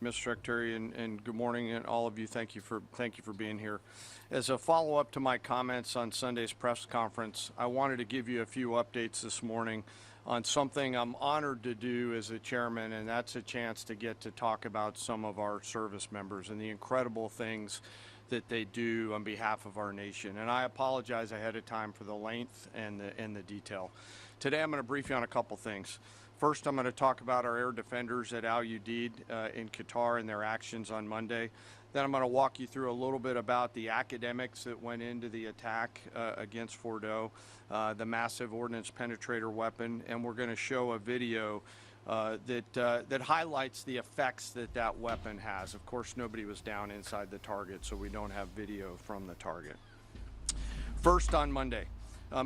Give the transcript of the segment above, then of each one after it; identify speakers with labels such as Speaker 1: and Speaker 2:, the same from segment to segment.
Speaker 1: Mr. Secretary, and good morning, and all of you. Thank you for being here. As a follow-up to my comments on Sunday's press conference, I wanted to give you a few updates this morning on something I'm honored to do as a chairman, and that's a chance to get to talk about some of our service members and the incredible things that they do on behalf of our nation. And I apologize ahead of time for the length and the detail. Today I'm going to brief you on a couple things. First, I'm going to talk about our air defenders at Al-Udeid in Qatar and their actions on Monday. Then I'm going to walk you through a little bit about the academics that went into the attack against Fordo, the massive ordnance penetrator weapon, and we're going to show a video that highlights the effects that weapon has. Of course, nobody was down inside the target, so we don't have video from the target. First, on Monday.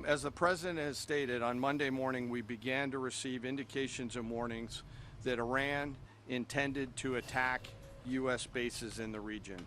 Speaker 1: As the President has stated, on Monday morning we began to receive indications and warnings that Iran intended to attack U.S. bases in the region.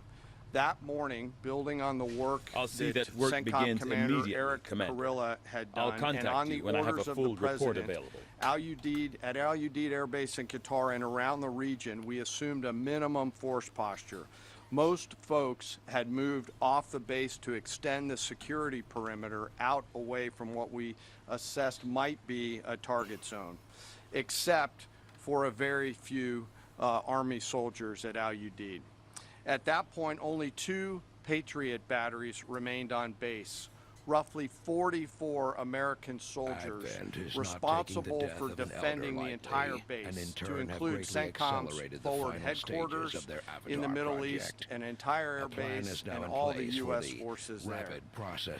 Speaker 1: That morning, building on the work that CENTCOM Commander Eric Kurilla had done, and on the orders of the President, at Al-Udeid Air Base in Qatar and around the region, we assumed a minimum force posture. Most folks had moved off the base to extend the security perimeter out away from what we assessed might be a target zone, except for a very few Army soldiers at Al-Udeid. At that point, only 2 Patriot batteries remained on base. Roughly 44 American soldiers responsible for defending the entire base, to include CENTCOM's forward headquarters in the Middle East, an entire air base, and all the U.S. forces there.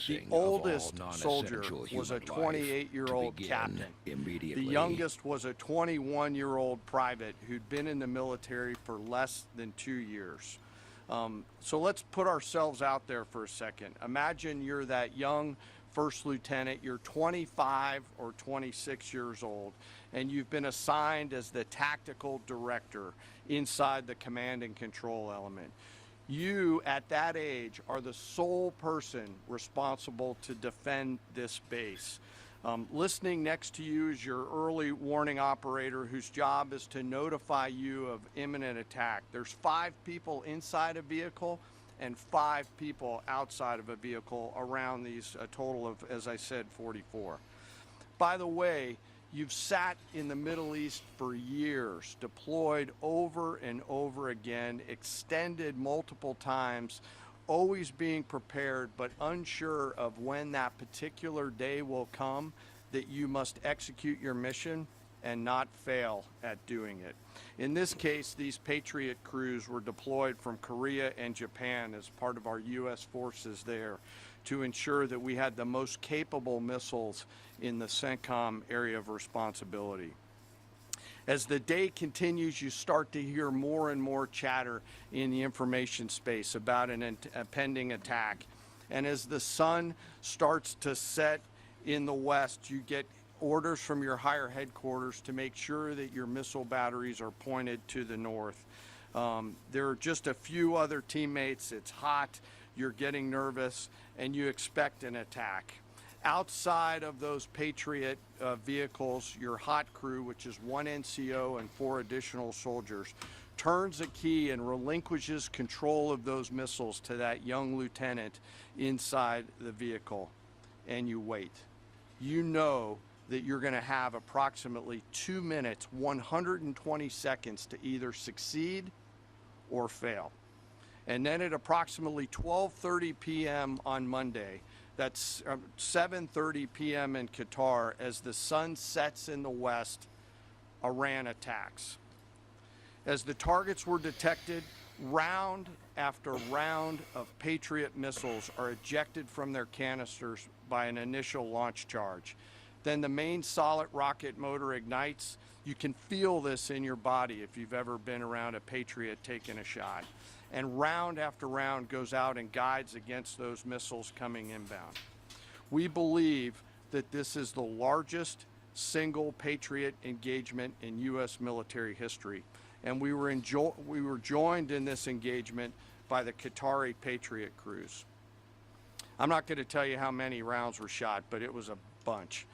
Speaker 1: The oldest soldier was a 28-year-old captain. The youngest was a 21-year-old private who'd been in the military for less than 2 years. So let's put ourselves out there for a second. Imagine you're that young first lieutenant, you're 25 or 26 years old, and you've been assigned as the tactical director inside the command and control element. You, at that age, are the sole person responsible to defend this base. Listening next to you is your early warning operator, whose job is to notify you of imminent attack. There's 5 people inside a vehicle and 5 people outside of a vehicle around these, a total of, as I said, 44. By the way, you've sat in the Middle East for years, deployed over and over again, extended multiple times, always being prepared, but unsure of when that particular day will come that you must execute your mission and not fail at doing it. In this case, these Patriot crews were deployed from Korea and Japan as part of our U.S. forces there to ensure that we had the most capable missiles in the CENTCOM area of responsibility. As the day continues, you start to hear more and more chatter in the information space about a pending attack. And as the sun starts to set in the west, you get orders from your higher headquarters to make sure that your missile batteries are pointed to the north. There are just a few other teammates. It's hot, you're getting nervous, and you expect an attack. Outside of those Patriot vehicles, your hot crew, which is 1 NCO and 4 additional soldiers, turns a key and relinquishes control of those missiles to that young lieutenant inside the vehicle, and you wait. You know that you're going to have approximately 2 minutes, 120 seconds to either succeed or fail. And then at approximately 12:30 p.m. on Monday, that's 7:30 p.m. in Qatar, as the sun sets in the west, Iran attacks. As the targets were detected, round after round of Patriot missiles are ejected from their canisters by an initial launch charge. Then the main solid rocket motor ignites. You can feel this in your body if you've ever been around a Patriot taking a shot. And round after round goes out and guides against those missiles coming inbound. We believe that this is the largest single Patriot engagement in U.S. military history. And we were joined in this engagement by the Qatari Patriot crews. I'm not going to tell you how many rounds were shot, but it was a bunch.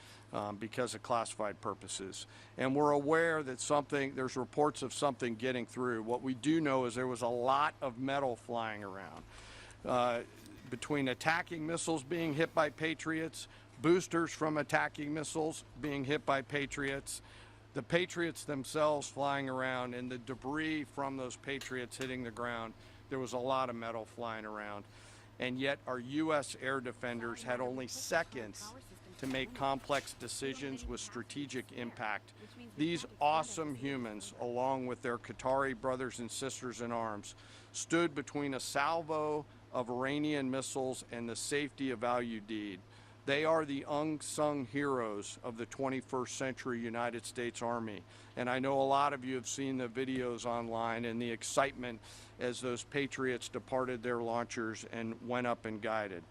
Speaker 1: because of classified purposes. And we're aware that there's reports of something getting through. What we do know is there was a lot of metal flying around. Between attacking missiles being hit by Patriots, boosters from attacking missiles being hit by Patriots, the Patriots themselves flying around, and the debris from those Patriots hitting the ground, there was a lot of metal flying around. And yet our U.S. air defenders had only seconds to make complex decisions with strategic impact. These awesome humans, along with their Qatari brothers and sisters in arms, stood between a salvo of Iranian missiles and the safety of Al Udeid. They are the unsung heroes of the 21st century United States Army. And I know a lot of you have seen the videos online and the excitement as those Patriots departed their launchers and went up and guided.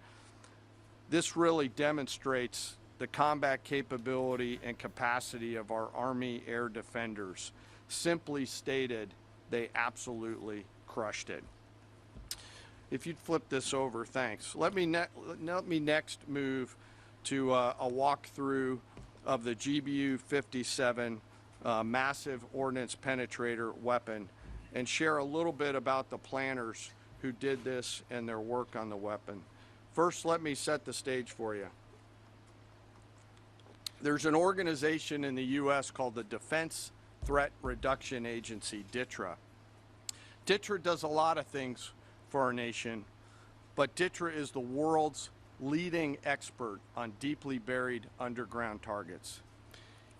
Speaker 1: This really demonstrates the combat capability and capacity of our Army air defenders. Simply stated, they absolutely crushed it. If you'd flip this over, thanks. Let me next move to a walkthrough of the GBU-57 massive ordnance penetrator weapon and share a little bit about the planners who did this and their work on the weapon. First, let me set the stage for you. There's an organization in the U.S. called the Defense Threat Reduction Agency, DTRA. DTRA does a lot of things for our nation, but DTRA is the world's leading expert on deeply buried underground targets.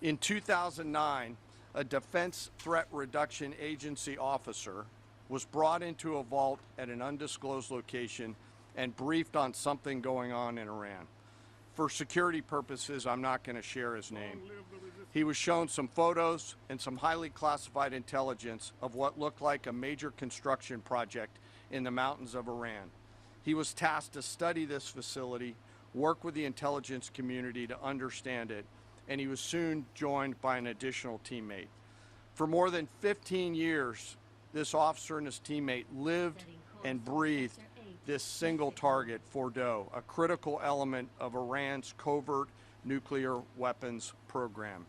Speaker 1: In 2009, a Defense Threat Reduction Agency officer was brought into a vault at an undisclosed location and briefed on something going on in Iran. For security purposes, I'm not going to share his name. He was shown some photos and some highly classified intelligence of what looked like a major construction project in the mountains of Iran. He was tasked to study this facility, work with the intelligence community to understand it, and he was soon joined by an additional teammate. For more than 15 years, this officer and his teammate lived and breathed this single target, Fordo, a critical element of Iran's covert nuclear weapons program.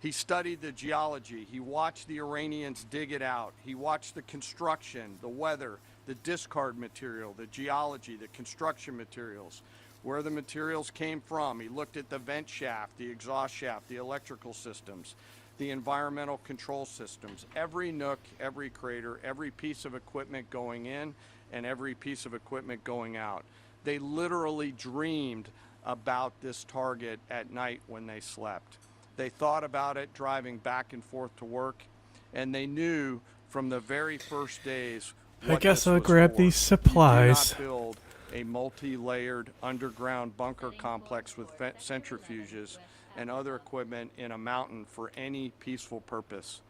Speaker 1: He studied the geology. He watched the Iranians dig it out. He watched the construction, the weather, the discard material, the geology, the construction materials, where the materials came from. He looked at the vent shaft, the exhaust shaft, the electrical systems, the environmental control systems, every nook, every crater, every piece of equipment going in and every piece of equipment going out. They literally dreamed about this target at night when they slept. They thought about it driving back and forth to work, and they knew from the very first days what
Speaker 2: I guess
Speaker 1: this
Speaker 2: I'll
Speaker 1: was
Speaker 2: grab
Speaker 1: for.
Speaker 2: these supplies.
Speaker 1: You do not build a multi-layered underground bunker complex with centrifuges and other equipment in a mountain for any peaceful purpose.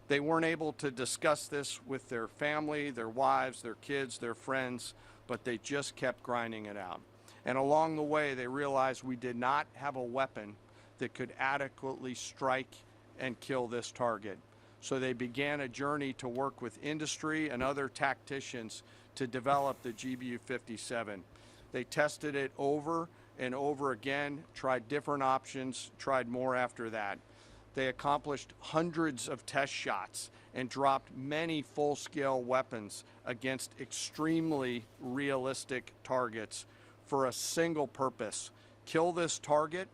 Speaker 1: They weren't able to discuss this with their family, their wives, their kids, their friends, but they just kept grinding it out. And along the way, they realized we did not have a weapon that could adequately strike and kill this target. So they began a journey to work with industry and other tacticians to develop the GBU-57. They tested it over and over again, tried different options, tried more after that. They accomplished hundreds of test shots and dropped many full-scale weapons against extremely realistic targets for a single purpose: kill this target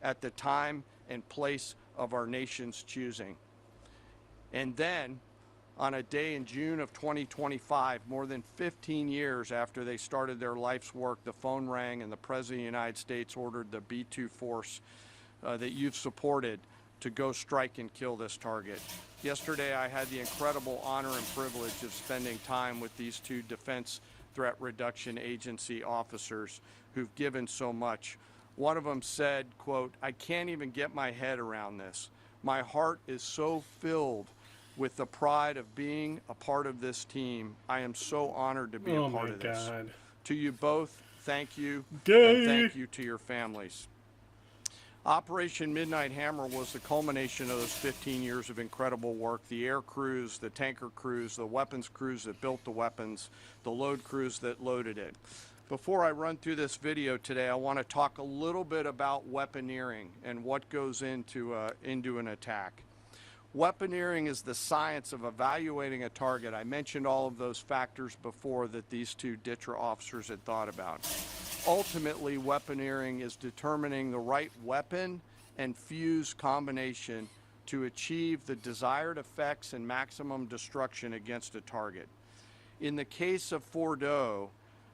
Speaker 1: at the time and place of our nation's choosing. And then, on a day in June of 2025, more than 15 years after they started their life's work, the phone rang and the President of the United States ordered the B-2 force that you've supported to go strike and kill this target. Yesterday, I had the incredible honor and privilege of spending time with these two Defense Threat Reduction Agency officers who've given so much. One of them said, quote, "I can't even get my head around this. My heart is so filled with the pride of being a part of this team. I am so honored to be a part of this." To you both, thank you, and thank you to your families. Operation Midnight Hammer was the culmination of those 15 years of incredible work. The air crews, the tanker crews, the weapons crews that built the weapons, the load crews that loaded it. Before I run through this video today, I want to talk a little bit about weaponeering and what goes into an attack. Weaponeering is the science of evaluating a target. I mentioned all of those factors before that these two DTRA officers had thought about. Ultimately, weaponeering is determining the right weapon and fuse combination to achieve the desired effects and maximum destruction against a target. In the case of Fordo,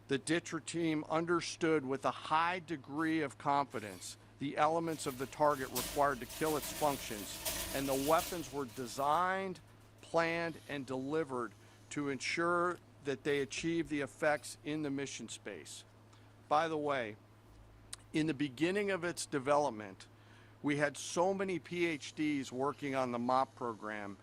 Speaker 1: the DTRA team understood with a high degree of confidence the elements of the target required to kill its functions, and the weapons were designed, planned, and delivered to ensure that they achieve the effects in the mission space. By the way, in the beginning of its development, we had so many PhDs working on the MOP program,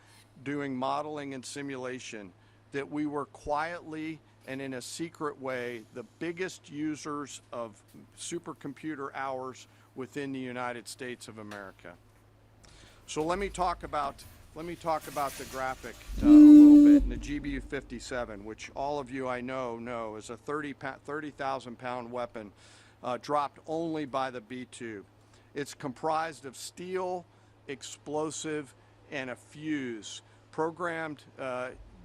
Speaker 1: doing modeling and simulation, that we were quietly and in a secret way the biggest users of supercomputer hours within the United States of America. So let me talk about the graphic a little bit. In the GBU-57, which all of you I know is a 30,000 pound weapon dropped only by the B-2. It's comprised of steel, explosive, and a fuse, programmed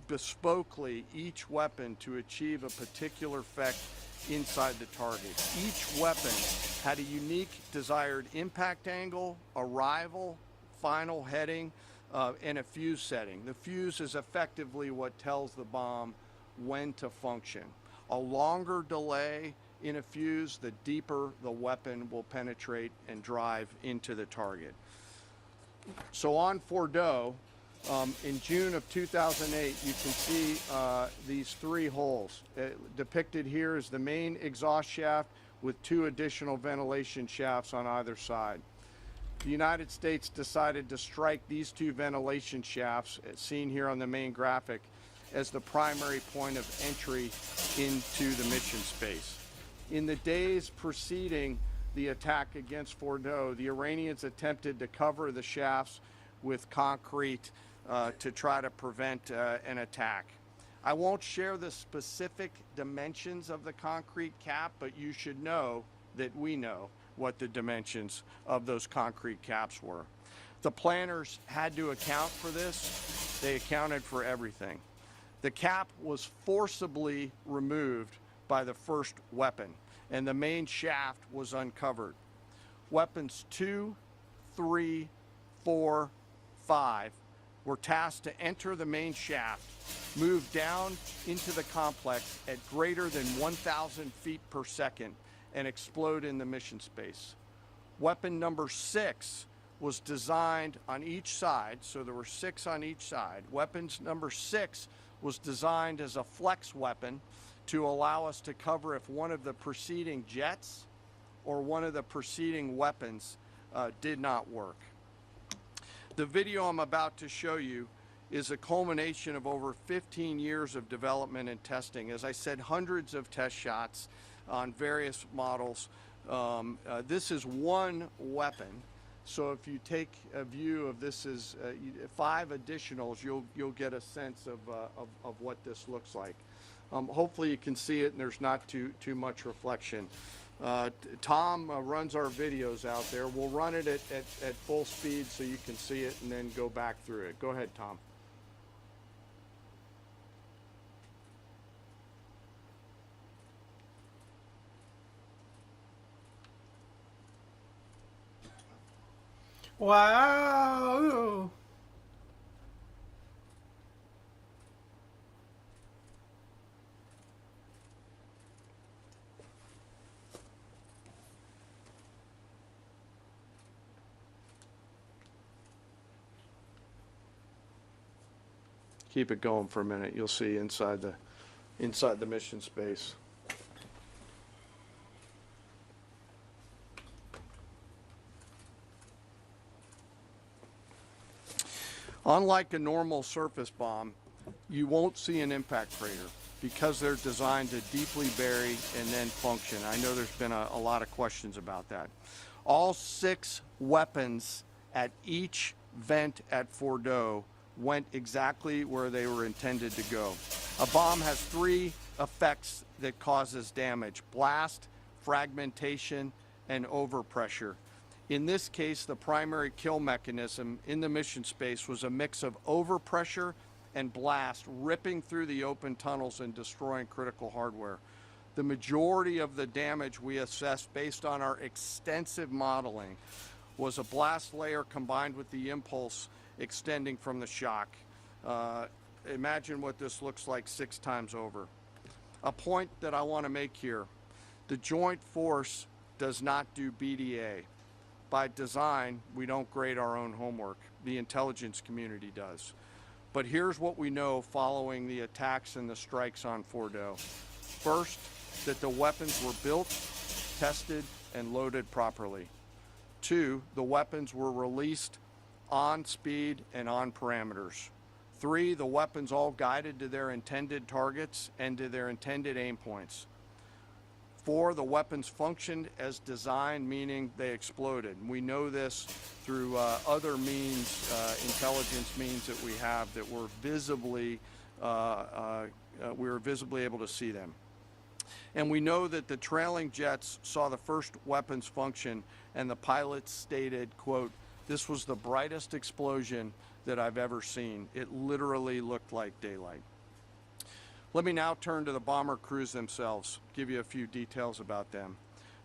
Speaker 1: bespokely each weapon to achieve a particular effect inside the target. Each weapon had a unique desired impact angle, arrival, final heading, and a fuse setting. The fuse is effectively what tells the bomb when to function. A longer delay in a fuse, the deeper the weapon will penetrate and drive into the target. So on Fordo, in June of 2008, you can see these three holes. Depicted here is the main exhaust shaft with two additional ventilation shafts on either side. The United States decided to strike these two ventilation shafts, as seen here on the main graphic, as the primary point of entry into the mission space. In the days preceding the attack against Fordo, the Iranians attempted to cover the shafts with concrete to try to prevent an attack. I won't share the specific dimensions of the concrete cap, but you should know that we know what the dimensions of those concrete caps were. The planners had to account for this. They accounted for everything. The cap was forcibly removed by the first weapon, and the main shaft was uncovered. Weapons 2, 3, 4, 5 were tasked to enter the main shaft, move down into the complex at greater than 1,000 feet per second, and explode in the mission space. Weapon number 6 was designed on each side, so there were 6 on each side. Weapons number 6 was designed as a flex weapon to allow us to cover if one of the preceding jets or one of the preceding weapons did not work. The video I'm about to show you is a culmination of over 15 years of development and testing. As I said, hundreds of test shots on various models. This is one weapon, so if you take a view of this as 5 additionals, you'll get a sense of what this looks like. Hopefully you can see it and there's not too much reflection. Tom runs our videos out there. We'll run it at full speed so you can see it and then go back through it. Go ahead, Tom.
Speaker 2: Wow.
Speaker 1: Keep it going for a minute. You'll see inside the mission space. Unlike a normal surface bomb, you won't see an impact crater because they're designed to deeply bury and then function. I know there's been a lot of questions about that. All 6 weapons at each vent at Fordo went exactly where they were intended to go. A bomb has 3 effects that causes damage: blast, fragmentation, and overpressure. In this case, the primary kill mechanism in the mission space was a mix of overpressure and blast ripping through the open tunnels and destroying critical hardware. The majority of the damage we assessed based on our extensive modeling was a blast layer combined with the impulse extending from the shock. Imagine what this looks like 6 times over. A point that I want to make here: the Joint Force does not do BDA. By design, we don't grade our own homework. The intelligence community does. But here's what we know following the attacks and the strikes on Fordo. First, that the weapons were built, tested, and loaded properly. 2, the weapons were released on speed and on parameters. 3, the weapons all guided to their intended targets and to their intended aim points. 4, the weapons functioned as designed, meaning they exploded. We know this through other means, intelligence means that we have, that were visibly, we were visibly able to see them. And we know that the trailing jets saw the first weapons function, and the pilots stated, quote, "This was the brightest explosion that I've ever seen. It literally looked like daylight." Let me now turn to the bomber crews themselves, give you a few details about them.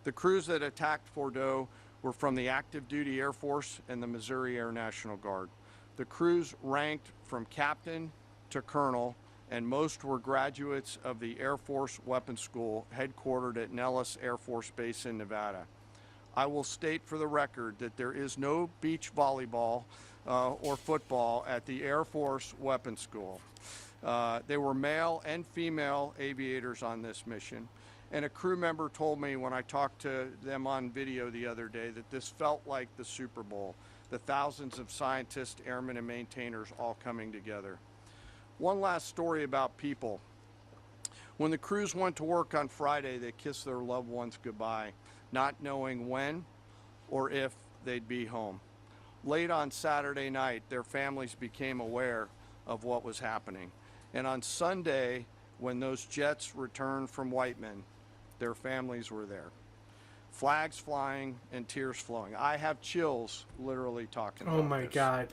Speaker 1: The crews that attacked Fordo were from the active duty Air Force and the Missouri Air National Guard. The crews ranked from captain to colonel, and most were graduates of the Air Force Weapons School headquartered at Nellis Air Force Base in Nevada. I will state for the record that there is no beach volleyball or football at the Air Force Weapons School. There were male and female aviators on this mission, and a crew member told me when I talked to them on video the other day that this felt like the Super Bowl, the thousands of scientists, airmen, and maintainers all coming together. One last story about people. When the crews went to work on Friday, they kissed their loved ones goodbye, not knowing when or if they'd be home. Late on Saturday night, their families became aware of what was happening. And on Sunday, when those jets returned from Whiteman, their families were there. Flags flying and tears flowing. I have chills literally talking about this.
Speaker 2: Oh my God.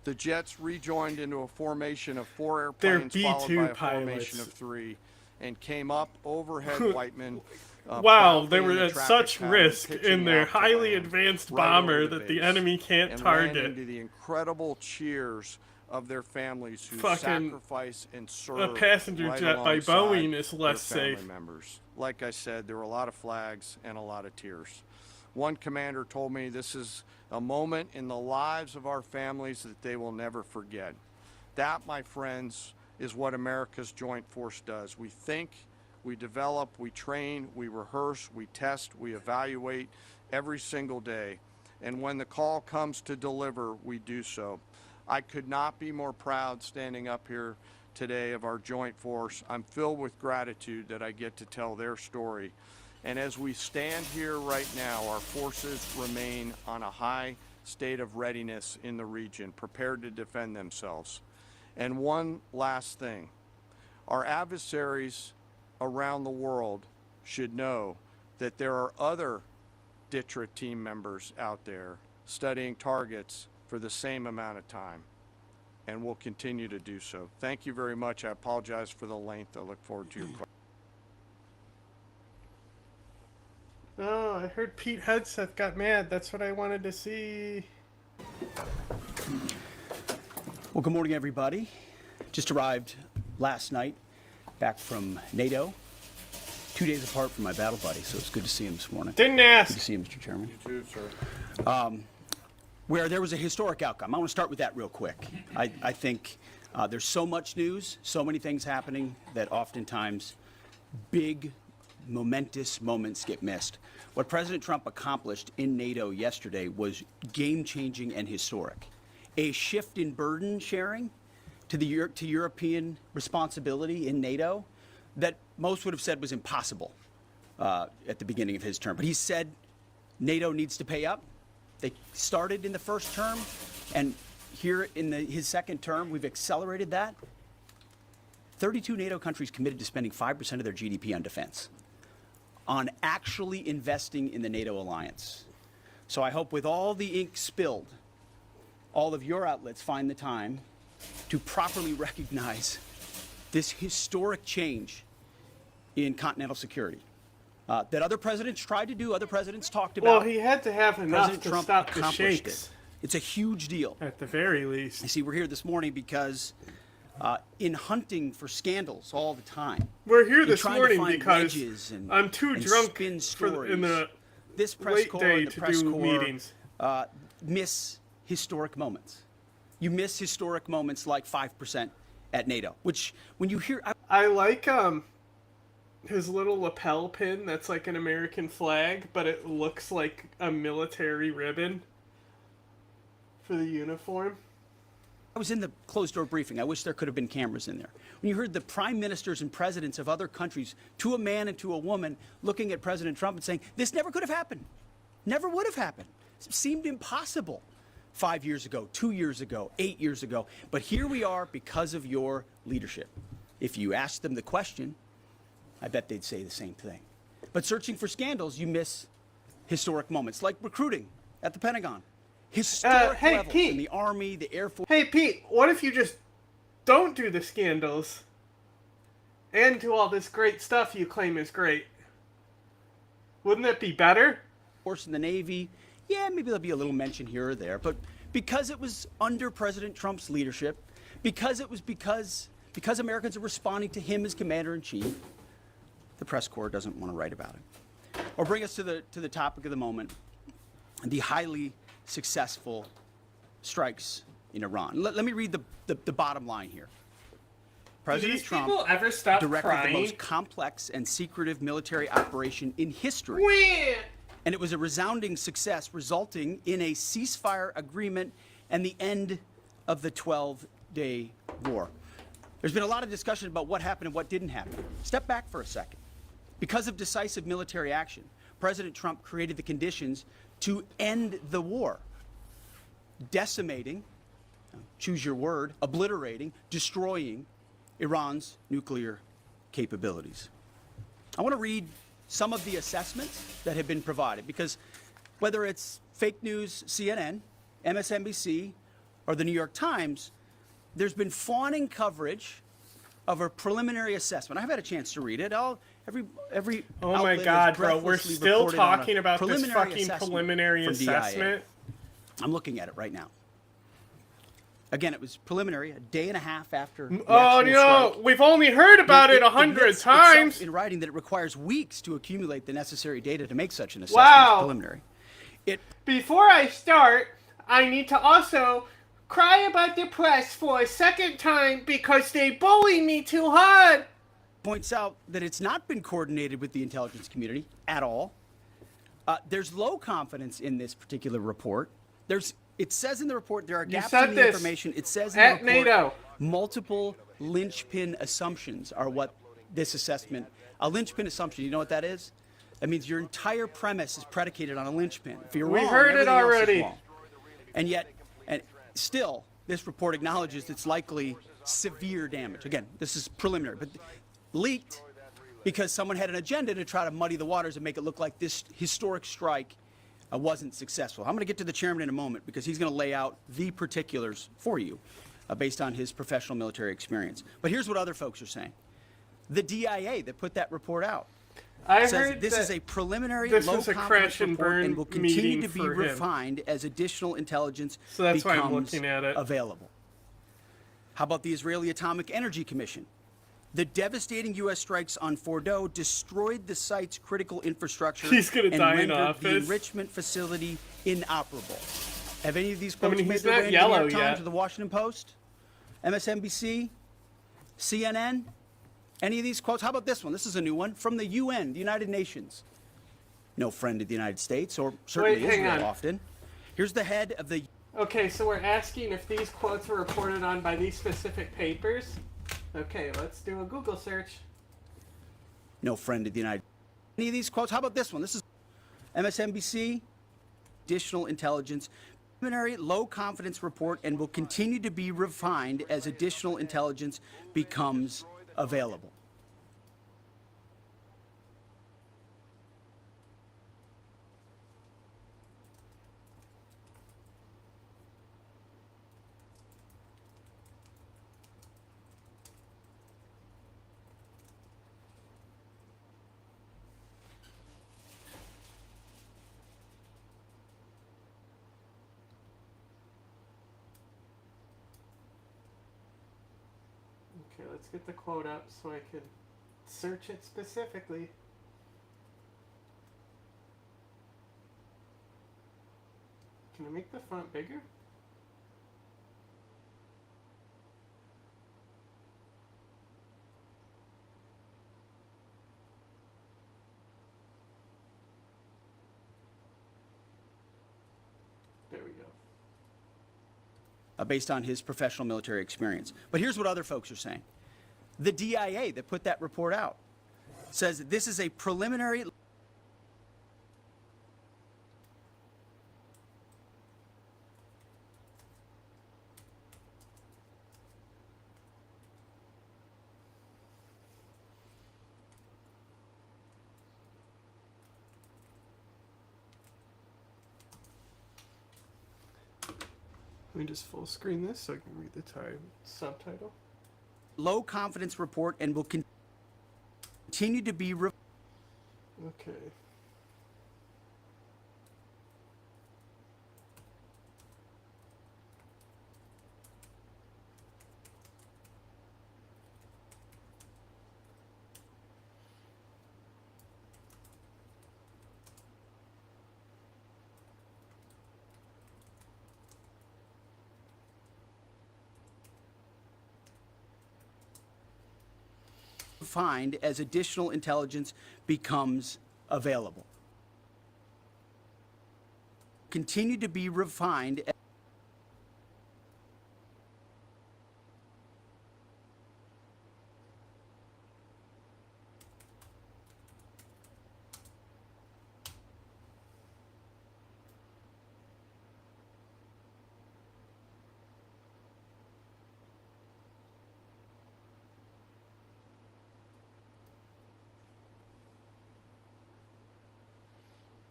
Speaker 1: The jets rejoined into a formation of 4 airplanes followed by a formation of 3 and came up overhead Whiteman.
Speaker 2: Wow, they were at such risk in their highly advanced bomber that the enemy can't target.
Speaker 1: Into the incredible cheers of their families who sacrifice and serve.
Speaker 2: A passenger jet by Boeing is less safe.
Speaker 1: Members. Like I said, there were a lot of flags and a lot of tears. One commander told me this is a moment in the lives of our families that they will never forget. That, my friends, is what America's Joint Force does. We think, we develop, we train, we rehearse, we test, we evaluate every single day. And when the call comes to deliver, we do so. I could not be more proud standing up here today of our Joint Force. I'm filled with gratitude that I get to tell their story. And as we stand here right now, our forces remain on a high state of readiness in the region, prepared to defend themselves. And one last thing, our adversaries around the world should know that there are other DTRA team members out there studying targets for the same amount of time, and will continue to do so. Thank you very much. I apologize for the length. I look forward to your questions.
Speaker 2: Oh, I heard Pete Hegseth got mad. That's what I wanted to see.
Speaker 3: Well, good morning, everybody. Just arrived last night back from NATO. 2 days apart from my battle buddy, so it's good to see him this morning.
Speaker 2: Didn't ask.
Speaker 3: Good to see you, Mr. Chairman.
Speaker 1: You too, sir.
Speaker 3: Where there was a historic outcome. I want to start with that real quick. I think there's so much news, so many things happening that oftentimes big, momentous moments get missed. What President Trump accomplished in NATO yesterday was game-changing and historic. A shift in burden sharing to European responsibility in NATO that most would have said was impossible at the beginning of his term. But he said NATO needs to pay up. They started in the first term, and here in his second term, we've accelerated that. 32 NATO countries committed to spending 5% of their GDP on defense, on actually investing in the NATO alliance. So I hope with all the ink spilled, all of your outlets find the time to properly recognize this historic change in continental security that other presidents tried to do, other presidents talked about.
Speaker 2: Well, he had to have enough
Speaker 3: President
Speaker 2: to
Speaker 3: Trump
Speaker 2: stop the
Speaker 3: accomplished
Speaker 2: shakes.
Speaker 3: it. It's a huge deal.
Speaker 2: At the very least.
Speaker 3: You see, we're here this morning because in hunting for scandals all the time,
Speaker 2: We're here
Speaker 3: in
Speaker 2: this
Speaker 3: trying to
Speaker 2: morning
Speaker 3: find
Speaker 2: because
Speaker 3: wedges and,
Speaker 2: I'm too
Speaker 3: and
Speaker 2: drunk
Speaker 3: spin
Speaker 2: in
Speaker 3: stories,
Speaker 2: the
Speaker 3: this press
Speaker 2: late
Speaker 3: corps
Speaker 2: day
Speaker 3: and the
Speaker 2: to
Speaker 3: press
Speaker 2: do
Speaker 3: corps
Speaker 2: meetings.
Speaker 3: Miss historic moments. You miss historic moments like 5% at NATO, which when you hear...
Speaker 2: I like his little lapel pin that's like an American flag, but it looks like a military ribbon for the uniform.
Speaker 3: I was in the closed-door briefing. I wish there could have been cameras in there. When you heard the prime ministers and presidents of other countries, to a man and to a woman, looking at President Trump and saying, this never could have happened. Never would have happened. It seemed impossible 5 years ago, 2 years ago, 8 years ago. But here we are because of your leadership. If you ask them the question, I bet they'd say the same thing. But searching for scandals, you miss historic moments, like recruiting at the Pentagon. Historic
Speaker 2: hey,
Speaker 3: levels
Speaker 2: Pete.
Speaker 3: in the Army, the Air Force.
Speaker 2: Hey, Pete, what if you just don't do the scandals and do all this great stuff you claim is great? Wouldn't it be better?
Speaker 3: In the Navy, yeah, maybe there'll be a little mention here or there, but because it was under President Trump's leadership, because Americans are responding to him as commander-in-chief, the press corps doesn't want to write about it. Or bring us to the topic of the moment, the highly successful strikes in Iran. Let me read the bottom line here. President
Speaker 2: these
Speaker 3: Trump
Speaker 2: people ever stop
Speaker 3: directed
Speaker 2: crying?
Speaker 3: the most complex and secretive military operation in history. And it was a resounding success, resulting in a ceasefire agreement and the end of the 12-day war. There's been a lot of discussion about what happened and what didn't happen. Step back for a second. Because of decisive military action, President Trump created the conditions to end the war, decimating, choose your word, obliterating, destroying Iran's nuclear capabilities. I want to read some of the assessments that have been provided, because whether it's fake news, CNN, MSNBC, or the New York Times, there's been fawning coverage of a preliminary assessment. I've had a chance to read it. Every
Speaker 2: Oh my
Speaker 3: outlet
Speaker 2: God,
Speaker 3: has
Speaker 2: bro, we're
Speaker 3: breathlessly
Speaker 2: still
Speaker 3: reported on a
Speaker 2: talking about this
Speaker 3: preliminary
Speaker 2: fucking
Speaker 3: assessment
Speaker 2: preliminary
Speaker 3: from DIA.
Speaker 2: assessment.
Speaker 3: I'm looking at it right now. Again, it was preliminary, a day and a half after the
Speaker 2: Oh
Speaker 3: actual
Speaker 2: no,
Speaker 3: strike.
Speaker 2: we've only heard about it 100
Speaker 3: admits
Speaker 2: times.
Speaker 3: itself in writing that it requires weeks to accumulate the necessary data to make such an assessment.
Speaker 2: Wow.
Speaker 3: It's preliminary. It
Speaker 2: Before I start, I need to also cry about the press for a second time because they bully me too hard.
Speaker 3: points out that it's not been coordinated with the intelligence community at all. There's low confidence in this particular report. It says in the report there are gaps
Speaker 2: said
Speaker 3: in the
Speaker 2: this
Speaker 3: information. It says in
Speaker 2: at
Speaker 3: the report
Speaker 2: NATO.
Speaker 3: multiple linchpin assumptions are what this assessment. A linchpin assumption, you know what that is? That means your entire premise is predicated on a linchpin. If you're
Speaker 2: We
Speaker 3: wrong,
Speaker 2: heard it
Speaker 3: everything else is
Speaker 2: already.
Speaker 3: wrong. And yet, and still, this report acknowledges it's likely severe damage. Again, this is preliminary, but leaked because someone had an agenda to try to muddy the waters and make it look like this historic strike wasn't successful. I'm going to get to the chairman in a moment because he's going to lay out the particulars for you based on his professional military experience. But here's what other folks are saying. The DIA that put that report out
Speaker 2: I
Speaker 3: says
Speaker 2: heard
Speaker 3: this
Speaker 2: that
Speaker 3: is a preliminary
Speaker 2: this
Speaker 3: low
Speaker 2: was a
Speaker 3: confidence
Speaker 2: crash and
Speaker 3: report
Speaker 2: burn
Speaker 3: and will continue
Speaker 2: meeting
Speaker 3: to be
Speaker 2: for him.
Speaker 3: refined as additional intelligence
Speaker 2: So that's why I'm
Speaker 3: becomes
Speaker 2: looking at it.
Speaker 3: available. How about the Israeli Atomic Energy Commission? The devastating U.S. strikes on Fordow destroyed the site's critical infrastructure
Speaker 2: He's gonna
Speaker 3: and
Speaker 2: die in
Speaker 3: rendered the
Speaker 2: office.
Speaker 3: enrichment facility inoperable. Have any of these quotes
Speaker 2: mean,
Speaker 3: made
Speaker 2: he's
Speaker 3: their
Speaker 2: not
Speaker 3: way into the New
Speaker 2: yellow
Speaker 3: York Times
Speaker 2: yet.
Speaker 3: or the Washington Post? MSNBC? CNN? Any of these quotes? How about this one? This is a new one from the UN, the United Nations. No friend of the United States, or certainly
Speaker 2: Wait, hang
Speaker 3: Israel
Speaker 2: on.
Speaker 3: often. Here's the head of the
Speaker 2: Okay, so we're asking if these quotes were reported on by these specific papers. Okay, let's do a Google search.
Speaker 3: no friend of the United States. Any of these quotes? How about this one? This is MSNBC, additional intelligence, preliminary low confidence report, and will continue to be refined as additional intelligence becomes available.
Speaker 2: Okay, let's get the quote up so I can search it specifically. Can I make the font bigger? There we go.
Speaker 3: Based on his professional military experience. But here's what other folks are saying. The DIA that put that report out says that this is a preliminary.
Speaker 2: Let me just full screen this so I can read the subtitle.
Speaker 3: Low confidence report and will continue to be
Speaker 2: Okay.
Speaker 3: refined as additional intelligence becomes available. Continue to be refined.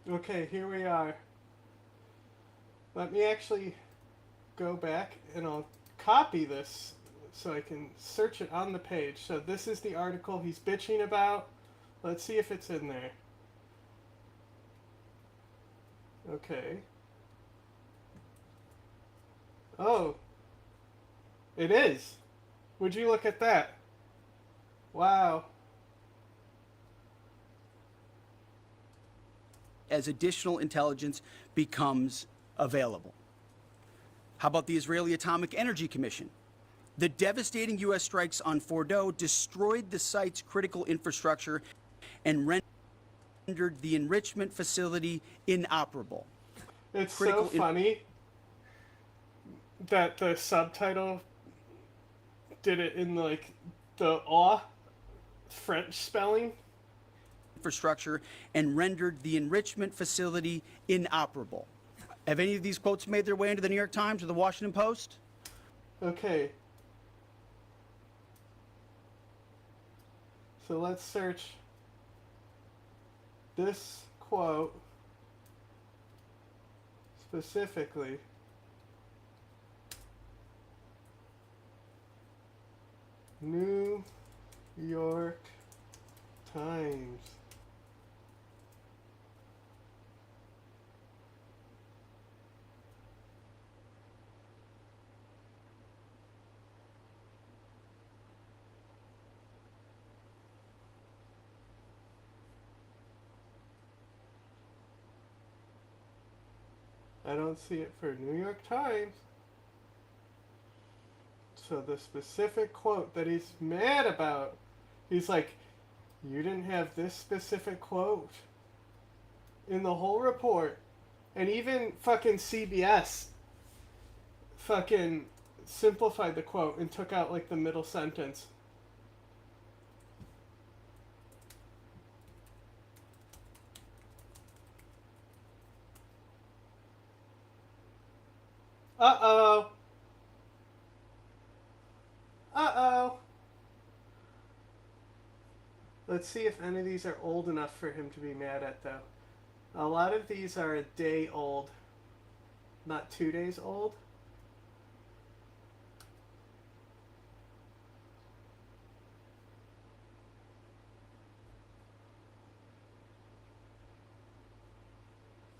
Speaker 2: Okay, here we are. Let me actually go back and I'll copy this so I can search it on the page. So this is the article he's bitching about. Let's see if it's in there. Okay. Oh. It is. Would you look at that? Wow.
Speaker 3: As additional intelligence becomes available. How about the Israeli Atomic Energy Commission? The devastating U.S. strikes on Fordow destroyed the site's critical infrastructure and rendered the enrichment facility inoperable.
Speaker 2: It's so funny that the subtitle did it in like the French spelling.
Speaker 3: Infrastructure and rendered the enrichment facility inoperable. Have any of these quotes made their way into the New York Times or the Washington Post?
Speaker 2: Okay. So let's search this quote specifically. New York Times. I don't see it for New York Times. So the specific quote that he's mad about, he's like, you didn't have this specific quote in the whole report. And even fucking CBS fucking simplified the quote and took out like the middle sentence. Uh-oh. Uh-oh. Let's see if any of these are old enough for him to be mad at, though. A lot of these are a day old, not 2 days old.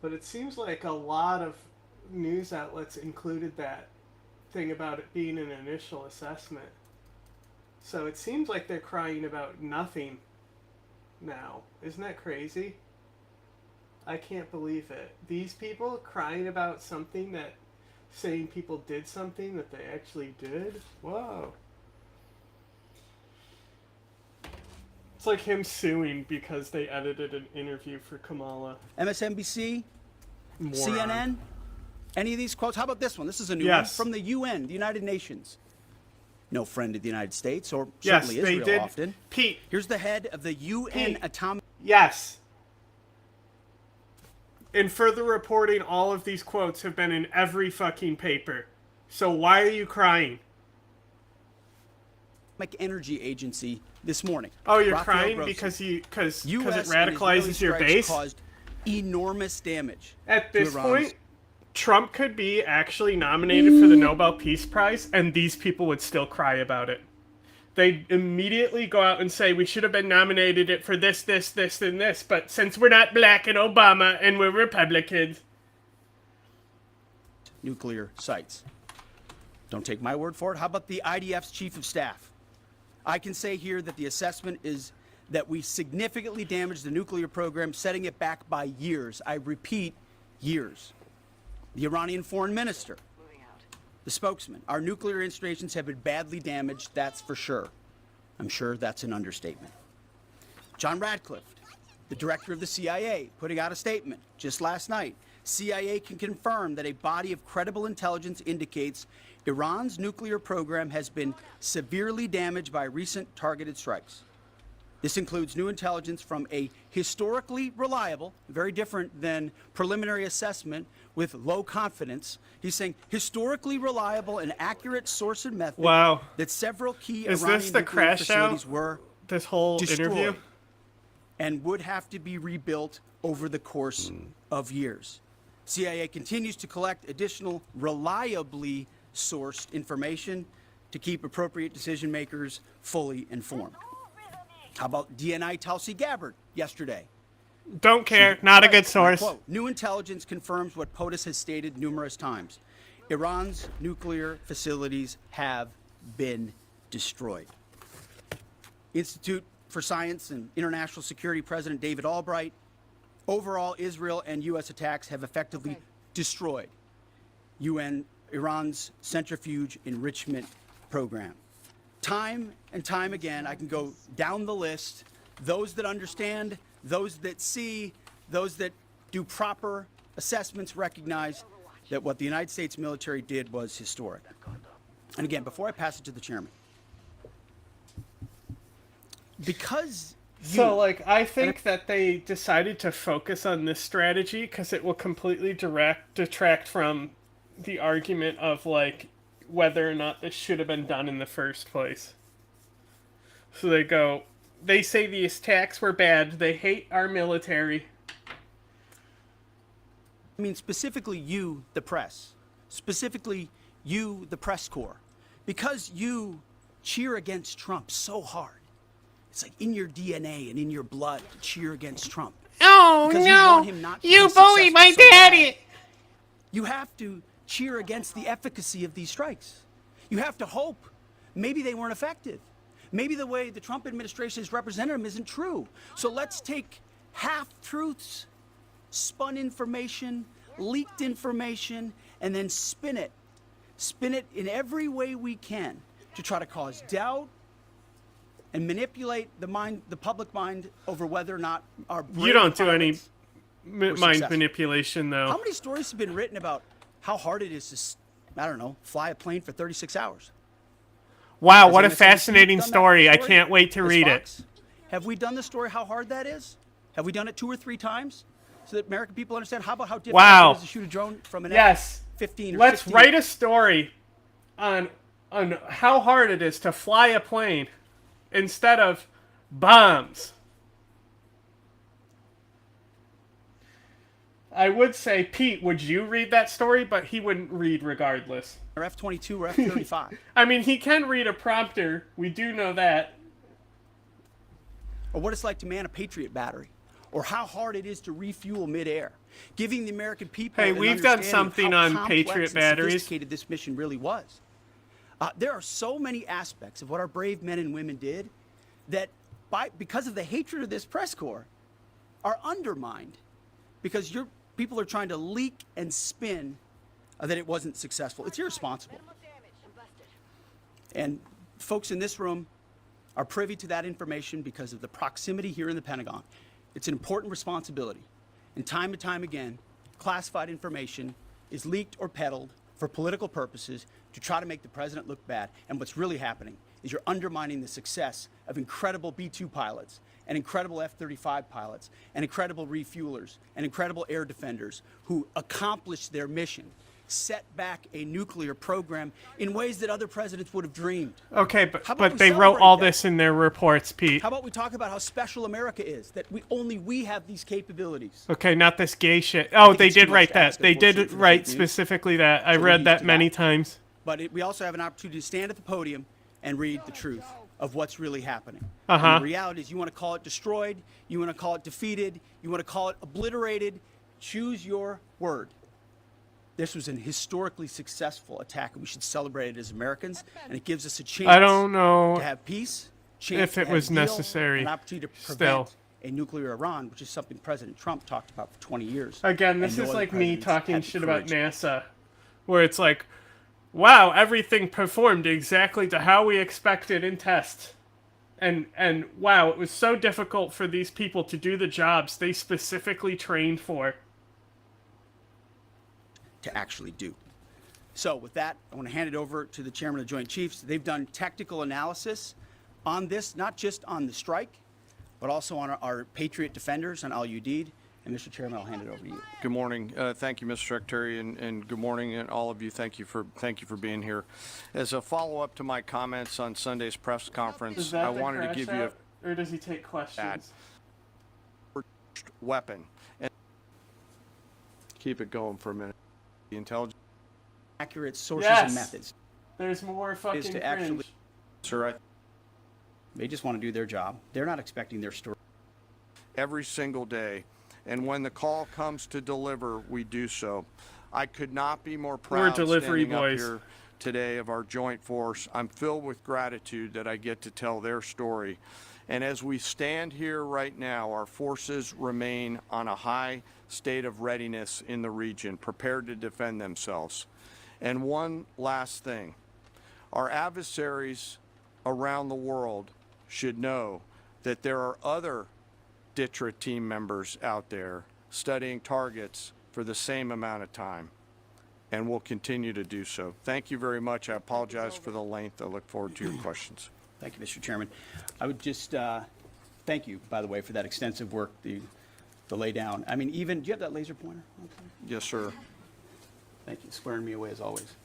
Speaker 2: But it seems like a lot of news outlets included that thing about it being an initial assessment. So it seems like they're crying about nothing now. Isn't that crazy? I can't believe it. These people crying about something that, saying people did something that they actually did? Whoa. It's like him suing because they edited an interview for Kamala.
Speaker 3: MSNBC,
Speaker 2: Moron.
Speaker 3: CNN, any of these quotes? How about this one? This is a new
Speaker 2: Yes.
Speaker 3: one from the UN, the United Nations. No friend of the United States, or
Speaker 2: Yes,
Speaker 3: certainly
Speaker 2: they
Speaker 3: Israel
Speaker 2: did.
Speaker 3: often.
Speaker 2: Pete.
Speaker 3: Here's the head of the UN
Speaker 2: Pete.
Speaker 3: Atomic...
Speaker 2: Yes. In further reporting, all of these quotes have been in every fucking paper. So why are you crying?
Speaker 3: Energy Agency this morning.
Speaker 2: Oh, you're
Speaker 3: Rafael
Speaker 2: crying
Speaker 3: Grossi.
Speaker 2: because it
Speaker 3: US
Speaker 2: radicalizes
Speaker 3: and Israeli
Speaker 2: your
Speaker 3: strikes
Speaker 2: base?
Speaker 3: caused enormous damage.
Speaker 2: At
Speaker 3: to
Speaker 2: this
Speaker 3: Iran's-
Speaker 2: point, Trump could be actually nominated for the Nobel Peace Prize, and these people would still cry about it. They'd immediately go out and say, we should have been nominated it for this, this, this, and this, but since we're not black and Obama and we're Republicans...
Speaker 3: nuclear sites. Don't take my word for it. How about the IDF's chief of staff? I can say here that the assessment is that we significantly damaged the nuclear program, setting it back by years. I repeat, years. The Iranian foreign minister, the spokesman. Our nuclear installations have been badly damaged, that's for sure. I'm sure that's an understatement. John Radcliffe, the director of the CIA, putting out a statement just last night. CIA can confirm that a body of credible intelligence indicates Iran's nuclear program has been severely damaged by recent targeted strikes. This includes new intelligence from a historically reliable, very different than preliminary assessment with low confidence. He's saying historically reliable and accurate source and method
Speaker 2: Wow.
Speaker 3: that several key
Speaker 2: Is
Speaker 3: Iranian
Speaker 2: this the
Speaker 3: nuclear
Speaker 2: crash
Speaker 3: facilities
Speaker 2: out?
Speaker 3: were
Speaker 2: This whole
Speaker 3: destroyed
Speaker 2: interview?
Speaker 3: and would have to be rebuilt over the course of years. CIA continues to collect additional reliably sourced information to keep appropriate decision makers fully informed. How about DNI Tulsi Gabbard yesterday?
Speaker 2: Don't care. Not a good source.
Speaker 3: Quote, new intelligence confirms what POTUS has stated numerous times. Iran's nuclear facilities have been destroyed. Institute for Science and International Security President David Albright, overall Israel and U.S. attacks have effectively destroyed Iran's centrifuge enrichment program. Time and time again, I can go down the list. Those that understand, those that see, those that do proper assessments recognize that what the United States military did was historic. And again, before I pass it to the chairman, because
Speaker 2: So, I think that they decided to focus on this strategy because it will completely detract from the argument of, whether or not this should have been done in the first place. So they say these attacks were bad, they hate our military.
Speaker 3: I mean, specifically you, the press, specifically you, the press corps, because you cheer against Trump so hard. It's like in your DNA and in your blood to cheer against Trump.
Speaker 2: Oh,
Speaker 3: Because you want him not to
Speaker 2: You
Speaker 3: be
Speaker 2: bully my
Speaker 3: successful so bad.
Speaker 2: daddy!
Speaker 3: You have to cheer against the efficacy of these strikes. You have to hope maybe they weren't effective. Maybe the way the Trump administration has represented them isn't true. So let's take half-truths, spun information, leaked information, and then spin it. Spin it in every way we can to try to cause doubt and manipulate the public mind over whether or not our
Speaker 2: You don't do any
Speaker 3: pilots
Speaker 2: mind
Speaker 3: successful.
Speaker 2: manipulation, though.
Speaker 3: How many stories have been written about how hard it is to, I don't know, fly a plane for 36 hours?
Speaker 2: Wow,
Speaker 3: Has
Speaker 2: what a
Speaker 3: MSNBC
Speaker 2: fascinating
Speaker 3: done that
Speaker 2: story. I can't wait to
Speaker 3: Has
Speaker 2: read it.
Speaker 3: Fox? Have we done the story how hard that is? Have we done it 2 or 3 times so that American people understand how about how difficult
Speaker 2: Wow.
Speaker 3: it is to shoot a drone from an
Speaker 2: Yes.
Speaker 3: F-15 or
Speaker 2: Let's
Speaker 3: 16?
Speaker 2: write a story on how hard it is to fly a plane instead of bombs. I would say, Pete, would you read that story? But he wouldn't read regardless.
Speaker 3: Or F-22 or F-35.
Speaker 2: I mean, he can read a prompter. We do know that.
Speaker 3: Or what it's like to man a Patriot battery. Or how hard it is to refuel midair. Giving the American people
Speaker 2: Hey,
Speaker 3: an
Speaker 2: we've done
Speaker 3: understanding
Speaker 2: something
Speaker 3: of
Speaker 2: on
Speaker 3: how complex
Speaker 2: Patriot
Speaker 3: and
Speaker 2: batteries.
Speaker 3: sophisticated this mission really was. There are so many aspects of what our brave men and women did that, because of the hatred of this press corps, are undermined because people are trying to leak and spin that it wasn't successful. It's irresponsible. And folks in this room are privy to that information because of the proximity here in the Pentagon. It's an important responsibility. And time and time again, classified information is leaked or peddled for political purposes to try to make the president look bad. And what's really happening is you're undermining the success of incredible B-2 pilots and incredible F-35 pilots and incredible refuelers and incredible air defenders who accomplished their mission, set back a nuclear program in ways that other presidents would have dreamed.
Speaker 2: Okay,
Speaker 3: How about
Speaker 2: but
Speaker 3: we
Speaker 2: they wrote
Speaker 3: celebrate
Speaker 2: all
Speaker 3: that?
Speaker 2: this in their reports, Pete.
Speaker 3: How about we talk about how special America is, that only we have these capabilities?
Speaker 2: Okay, not this gay shit. Oh,
Speaker 3: think
Speaker 2: they
Speaker 3: it's
Speaker 2: did
Speaker 3: too
Speaker 2: write
Speaker 3: much to
Speaker 2: that.
Speaker 3: ask,
Speaker 2: They did
Speaker 3: unfortunately, for the
Speaker 2: write
Speaker 3: fake news.
Speaker 2: specifically that. I
Speaker 3: So we're
Speaker 2: read
Speaker 3: used
Speaker 2: that
Speaker 3: to
Speaker 2: many
Speaker 3: that.
Speaker 2: times.
Speaker 3: But we also have an opportunity to stand at the podium and read the truth of what's really happening.
Speaker 2: Uh-huh.
Speaker 3: And the reality is, you want to call it destroyed, you want to call it defeated, you want to call it obliterated, choose your word. This was an historically successful attack, and we should celebrate it as Americans, and it gives us a chance
Speaker 2: I don't know
Speaker 3: to have peace, chance
Speaker 2: if
Speaker 3: to
Speaker 2: it
Speaker 3: have
Speaker 2: was
Speaker 3: a deal,
Speaker 2: necessary
Speaker 3: an opportunity to
Speaker 2: still.
Speaker 3: prevent a nuclear Iran, which is something President Trump talked about for 20 years.
Speaker 2: Again, this
Speaker 3: and no
Speaker 2: is
Speaker 3: other
Speaker 2: like me
Speaker 3: presidents
Speaker 2: talking
Speaker 3: had the
Speaker 2: shit about
Speaker 3: courage.
Speaker 2: NASA, where it's like, wow, everything performed exactly to how we expected in test. And wow, it was so difficult for these people to do the jobs they specifically trained for.
Speaker 3: To actually do. So with that, I want to hand it over to the chairman of the Joint Chiefs. They've done technical analysis on this, not just on the strike, but also on our Patriot defenders, on Al-Udeid. And Mr. Chairman, I'll hand it over to you.
Speaker 1: Good morning. Thank you, Mr. Secretary, and good morning, and all of you. Thank you for being here. As a follow-up to my comments on Sunday's press
Speaker 2: Is
Speaker 1: conference,
Speaker 2: that
Speaker 1: I
Speaker 2: the
Speaker 1: wanted to
Speaker 2: crash
Speaker 1: give you
Speaker 2: out, or does he take questions?
Speaker 1: a weapon. And keep it going for a minute. The intelligence,
Speaker 3: Accurate sources
Speaker 2: Yes.
Speaker 3: and methods.
Speaker 2: There's more fucking
Speaker 3: to
Speaker 2: cringe.
Speaker 3: actually-
Speaker 1: sir.
Speaker 3: They just want to do their job. They're not expecting their story.
Speaker 1: Every single day. And when the call comes to deliver, we do so. I could not be more proud
Speaker 2: delivery
Speaker 1: standing
Speaker 2: boys.
Speaker 1: up here today of our joint force. I'm filled with gratitude that I get to tell their story. And as we stand here right now, our forces remain on a high state of readiness in the region, prepared to defend themselves. And one last thing, our adversaries around the world should know that there are other DTRA team members out there studying targets for the same amount of time, and will continue to do so. Thank you very much. I apologize for the length. I look forward to your questions.
Speaker 3: Thank you, Mr. Chairman. I would just thank you, by the way, for that extensive work, the lay down. I mean, even, do you have that laser pointer? Okay.
Speaker 1: Yes, sir.
Speaker 3: Thank you, squaring me away as always.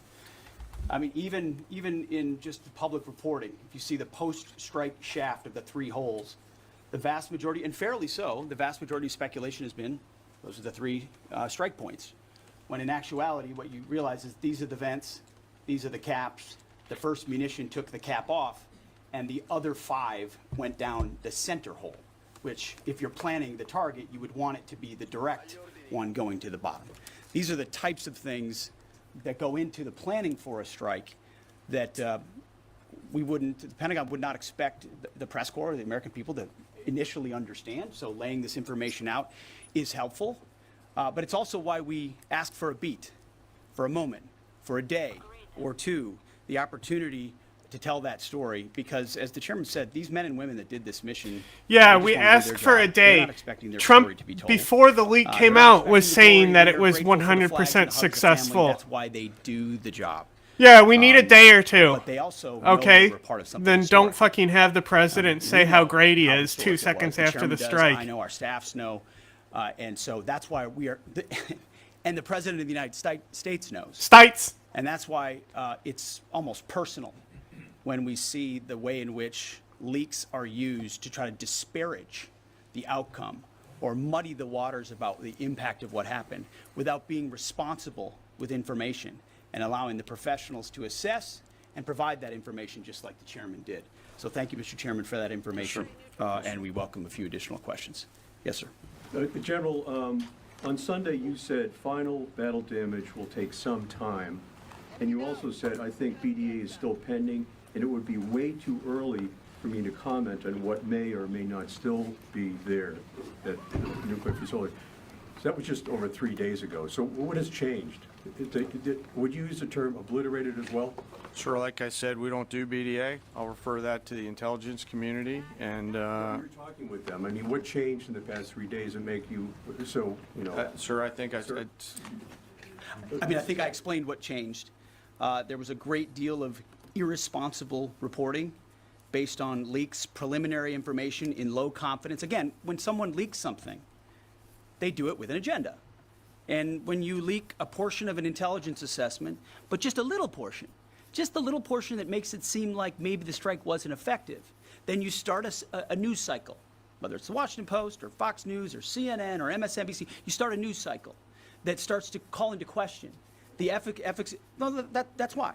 Speaker 3: I mean, even in just the public reporting, if you see the post-strike shaft of the 3 holes, the vast majority, and fairly so, the vast majority of speculation has been those are the 3 strike points. When in actuality, what you realize is these are the vents, these are the caps. The first munition took the cap off, and the other 5 went down the center hole, which, if you're planning the target, you would want it to be the direct one going to the bottom. These are the types of things that go into the planning for a strike that the Pentagon would not expect the press corps, the American people, to initially understand. So laying this information out is helpful. But it's also why we ask for a beat, for a moment, for a day or 2, the opportunity to tell that story, because as the chairman said, these men and women that did this mission,
Speaker 2: Yeah,
Speaker 3: they just
Speaker 2: we
Speaker 3: wanna do
Speaker 2: asked
Speaker 3: their
Speaker 2: for a
Speaker 3: job. They're
Speaker 2: day.
Speaker 3: not expecting their
Speaker 2: Trump,
Speaker 3: story to be told.
Speaker 2: before the leak came
Speaker 3: They're not
Speaker 2: out, was
Speaker 3: expecting the
Speaker 2: saying
Speaker 3: glory.
Speaker 2: that it
Speaker 3: They're
Speaker 2: was
Speaker 3: grateful for the flags and the
Speaker 2: 100%
Speaker 3: hugs of the family.
Speaker 2: successful.
Speaker 3: That's why they do the job.
Speaker 2: Yeah, we need a day or 2.
Speaker 3: But they also know
Speaker 2: Okay,
Speaker 3: they were part of something
Speaker 2: then
Speaker 3: historic.
Speaker 2: don't fucking have the president
Speaker 3: We
Speaker 2: say
Speaker 3: know
Speaker 2: how great he
Speaker 3: how
Speaker 2: is
Speaker 3: historic
Speaker 2: 2
Speaker 3: it was.
Speaker 2: seconds
Speaker 3: The
Speaker 2: after
Speaker 3: chairman
Speaker 2: the
Speaker 3: does,
Speaker 2: strike.
Speaker 3: I know our staffs know, and so that's why we are, and the president of the United States knows.
Speaker 2: Stites.
Speaker 3: And that's why it's almost personal when we see the way in which leaks are used to try to disparage the outcome or muddy the waters about the impact of what happened without being responsible with information and allowing the professionals to assess and provide that information just like the chairman did. So thank you, Mr. Chairman, for that information, and we welcome a few additional questions. Yes, sir.
Speaker 4: General, on Sunday you said final battle damage will take some time, and you also said, I think BDA is still pending, and it would be way too early for me to comment on what may or may not still be there at the nuclear facility. So that was just over 3 days ago. So what has changed? Would you use the term obliterated as well?
Speaker 1: Sure, like I said, we don't do BDA. I'll refer that to the intelligence community, and
Speaker 4: You're talking with them. I mean, what changed in the past 3 days that make you so, you know?
Speaker 1: sir, I think
Speaker 3: I think I explained what changed. There was a great deal of irresponsible reporting based on leaks, preliminary information in low confidence. Again, when someone leaks something, they do it with an agenda. And when you leak a portion of an intelligence assessment, but just a little portion that makes it seem like maybe the strike wasn't effective, then you start a news cycle, whether it's the Washington Post or Fox News or CNN or MSNBC, you start a news cycle that starts to call into question the efficacy. No, that's why.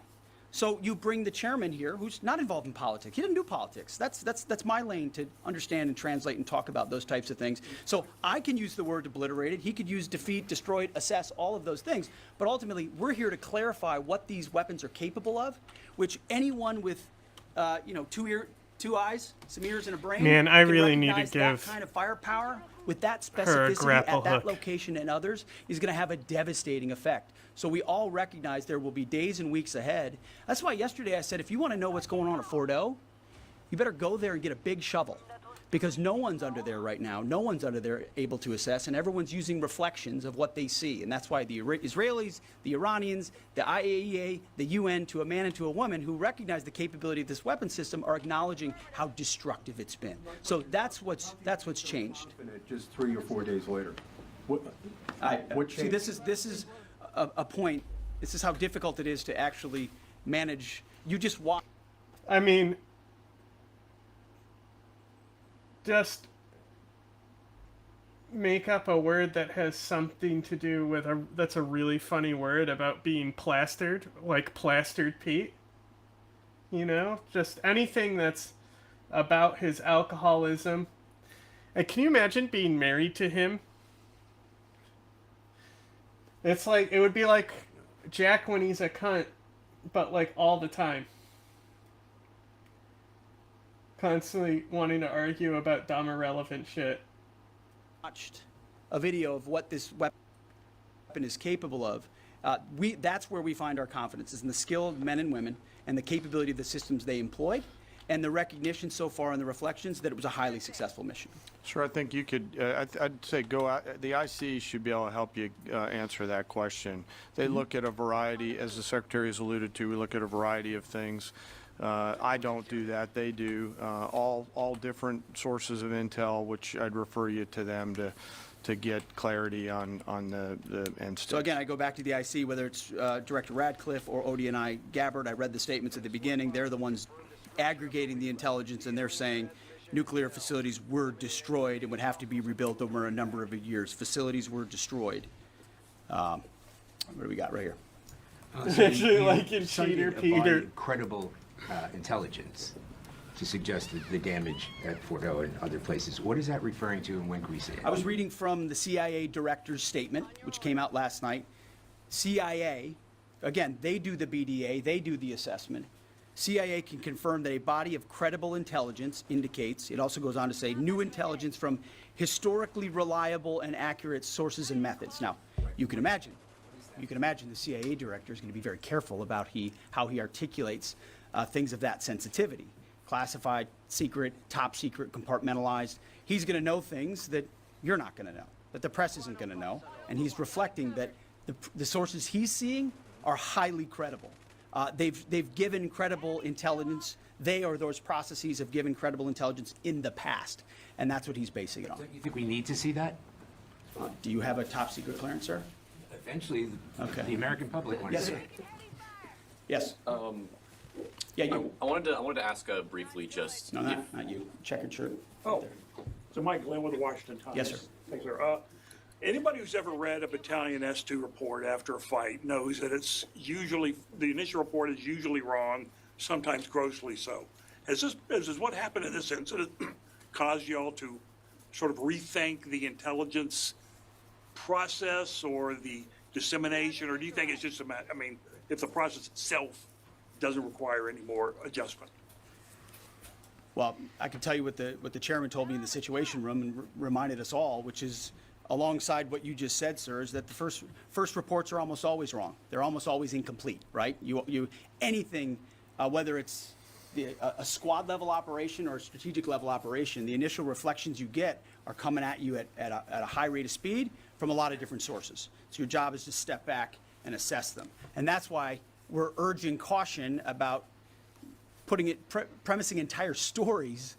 Speaker 3: So you bring the chairman here, who's not involved in politics. He doesn't do politics. That's my lane to understand and translate and talk about those types of things. So I can use the word obliterated. He could use defeat, destroyed, assess, all of those things. But ultimately, we're here to clarify what these weapons are capable of, which anyone with, two eyes, some ears, and a brain.
Speaker 2: Man, I
Speaker 3: can
Speaker 2: really need to
Speaker 3: recognize
Speaker 2: give
Speaker 3: that kind of firepower with that
Speaker 2: her a
Speaker 3: specificity
Speaker 2: grapple
Speaker 3: at that
Speaker 2: hook.
Speaker 3: location and others is going to have a devastating effect. So we all recognize there will be days and weeks ahead. That's why yesterday I said, if you want to know what's going on at Fordo, you better go there and get a big shovel, because no one's under there right now. No one's under there able to assess, and everyone's using reflections of what they see. And that's why the Israelis, the Iranians, the IAEA, the UN, to a man and to a woman who recognize the capability of this weapon system are acknowledging how destructive it's been. So that's what's changed.
Speaker 4: Just 3 or 4 days later. What
Speaker 3: See,
Speaker 4: changed?
Speaker 3: this is a point. This is how difficult it is to actually manage. You just watch.
Speaker 2: I mean, just make up a word that has something to do with that's a really funny word about being plastered, like Plastered Pete. You know, just anything that's about his alcoholism. And can you imagine being married to him? It's like, it would be like Jack when he's a cunt, but like all the time. Constantly wanting to argue about dumb, irrelevant shit.
Speaker 3: Watched a video of what this weapon is capable of. That's where we find our confidence, is in the skill of men and women and the capability of the systems they employed, and the recognition so far in the reflections that it was a highly successful mission.
Speaker 1: Sure, I think you could, I'd say go out, the IC should be able to help you answer that question. They look at a variety, as the Secretary has alluded to, we look at a variety of things. I don't do that, they do. All different sources of intel, which I'd refer you to them to get clarity on the end state.
Speaker 3: So again, I go back to the IC, whether it's Director Radcliffe or ODNI Gabbard. I read the statements at the beginning. They're the ones aggregating the intelligence, and they're saying nuclear facilities were destroyed and would have to be rebuilt over a number of years. Facilities were destroyed. What do we got right here?
Speaker 2: Actually, like in Cheater Peter.
Speaker 5: Credible intelligence to suggest the damage at Fordo and other places. What is that referring to, and when can we see it?
Speaker 3: I was reading from the CIA director's statement, which came out last night. CIA, again, they do the BDA, they do the assessment. CIA can confirm that a body of credible intelligence indicates, it also goes on to say, new intelligence from historically reliable and accurate sources and methods. Now, you can imagine the CIA director is going to be very careful about how he articulates things of that sensitivity. Classified, secret, top secret, compartmentalized. He's going to know things that you're not going to know, that the press isn't going to know, and he's reflecting that the sources he's seeing are highly credible. They've given credible intelligence. They or those processes have given credible intelligence in the past, and that's what he's basing it on.
Speaker 5: Don't you think we need to see that?
Speaker 3: Do you have a top secret clearance, sir?
Speaker 5: Eventually,
Speaker 3: Okay.
Speaker 5: the American public wants
Speaker 3: Yes,
Speaker 5: to
Speaker 3: sir.
Speaker 5: see it.
Speaker 3: Yes. Yeah, you.
Speaker 6: I wanted to ask briefly just
Speaker 3: No, not you. Checkered shirt.
Speaker 7: Oh, so Mike Glenn with the Washington Times.
Speaker 3: Yes, sir.
Speaker 6: Thanks, sir. Anybody who's ever read a Battalion S2 report after a fight knows that it's usually, the initial report is usually wrong, sometimes grossly so. Has what happened in this incident caused y'all to sort of rethink the intelligence process or the dissemination, or do you think it's just a matter, I mean, if the process itself doesn't require any more adjustment?
Speaker 3: Well, I can tell you what the chairman told me in the Situation Room and reminded us all, which is alongside what you just said, sir, is that the first reports are almost always wrong. They're almost always incomplete, right? Anything, whether it's a squad level operation or a strategic level operation, the initial reflections you get are coming at you at a high rate of speed from a lot of different sources. So your job is to step back and assess them. And that's why we're urging caution about premising entire stories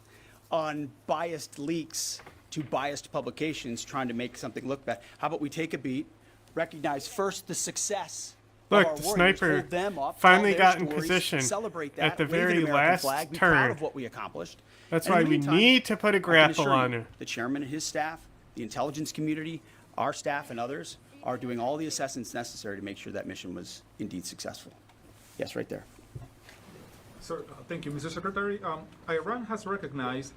Speaker 3: on biased leaks to biased publications trying to make something look bad. How about we take a beat, recognize first the success of
Speaker 2: Look,
Speaker 3: our
Speaker 2: the
Speaker 3: warriors,
Speaker 2: sniper
Speaker 3: hold them up,
Speaker 2: finally
Speaker 3: tell their
Speaker 2: got in
Speaker 3: stories,
Speaker 2: position
Speaker 3: celebrate that,
Speaker 2: at the
Speaker 3: wave an
Speaker 2: very
Speaker 3: American
Speaker 2: last
Speaker 3: flag, be
Speaker 2: turn.
Speaker 3: proud of what we accomplished.
Speaker 2: That's
Speaker 3: And in
Speaker 2: why
Speaker 3: the
Speaker 2: we
Speaker 3: meantime,
Speaker 2: need to put a
Speaker 3: I can
Speaker 2: grapple
Speaker 3: assure
Speaker 2: on
Speaker 3: you,
Speaker 2: her.
Speaker 3: the chairman and his staff, the intelligence community, our staff and others are doing all the assessments necessary to make sure that mission was indeed successful. Yes, right there.
Speaker 7: Sir, thank you, Mr. Secretary. Iran has recognized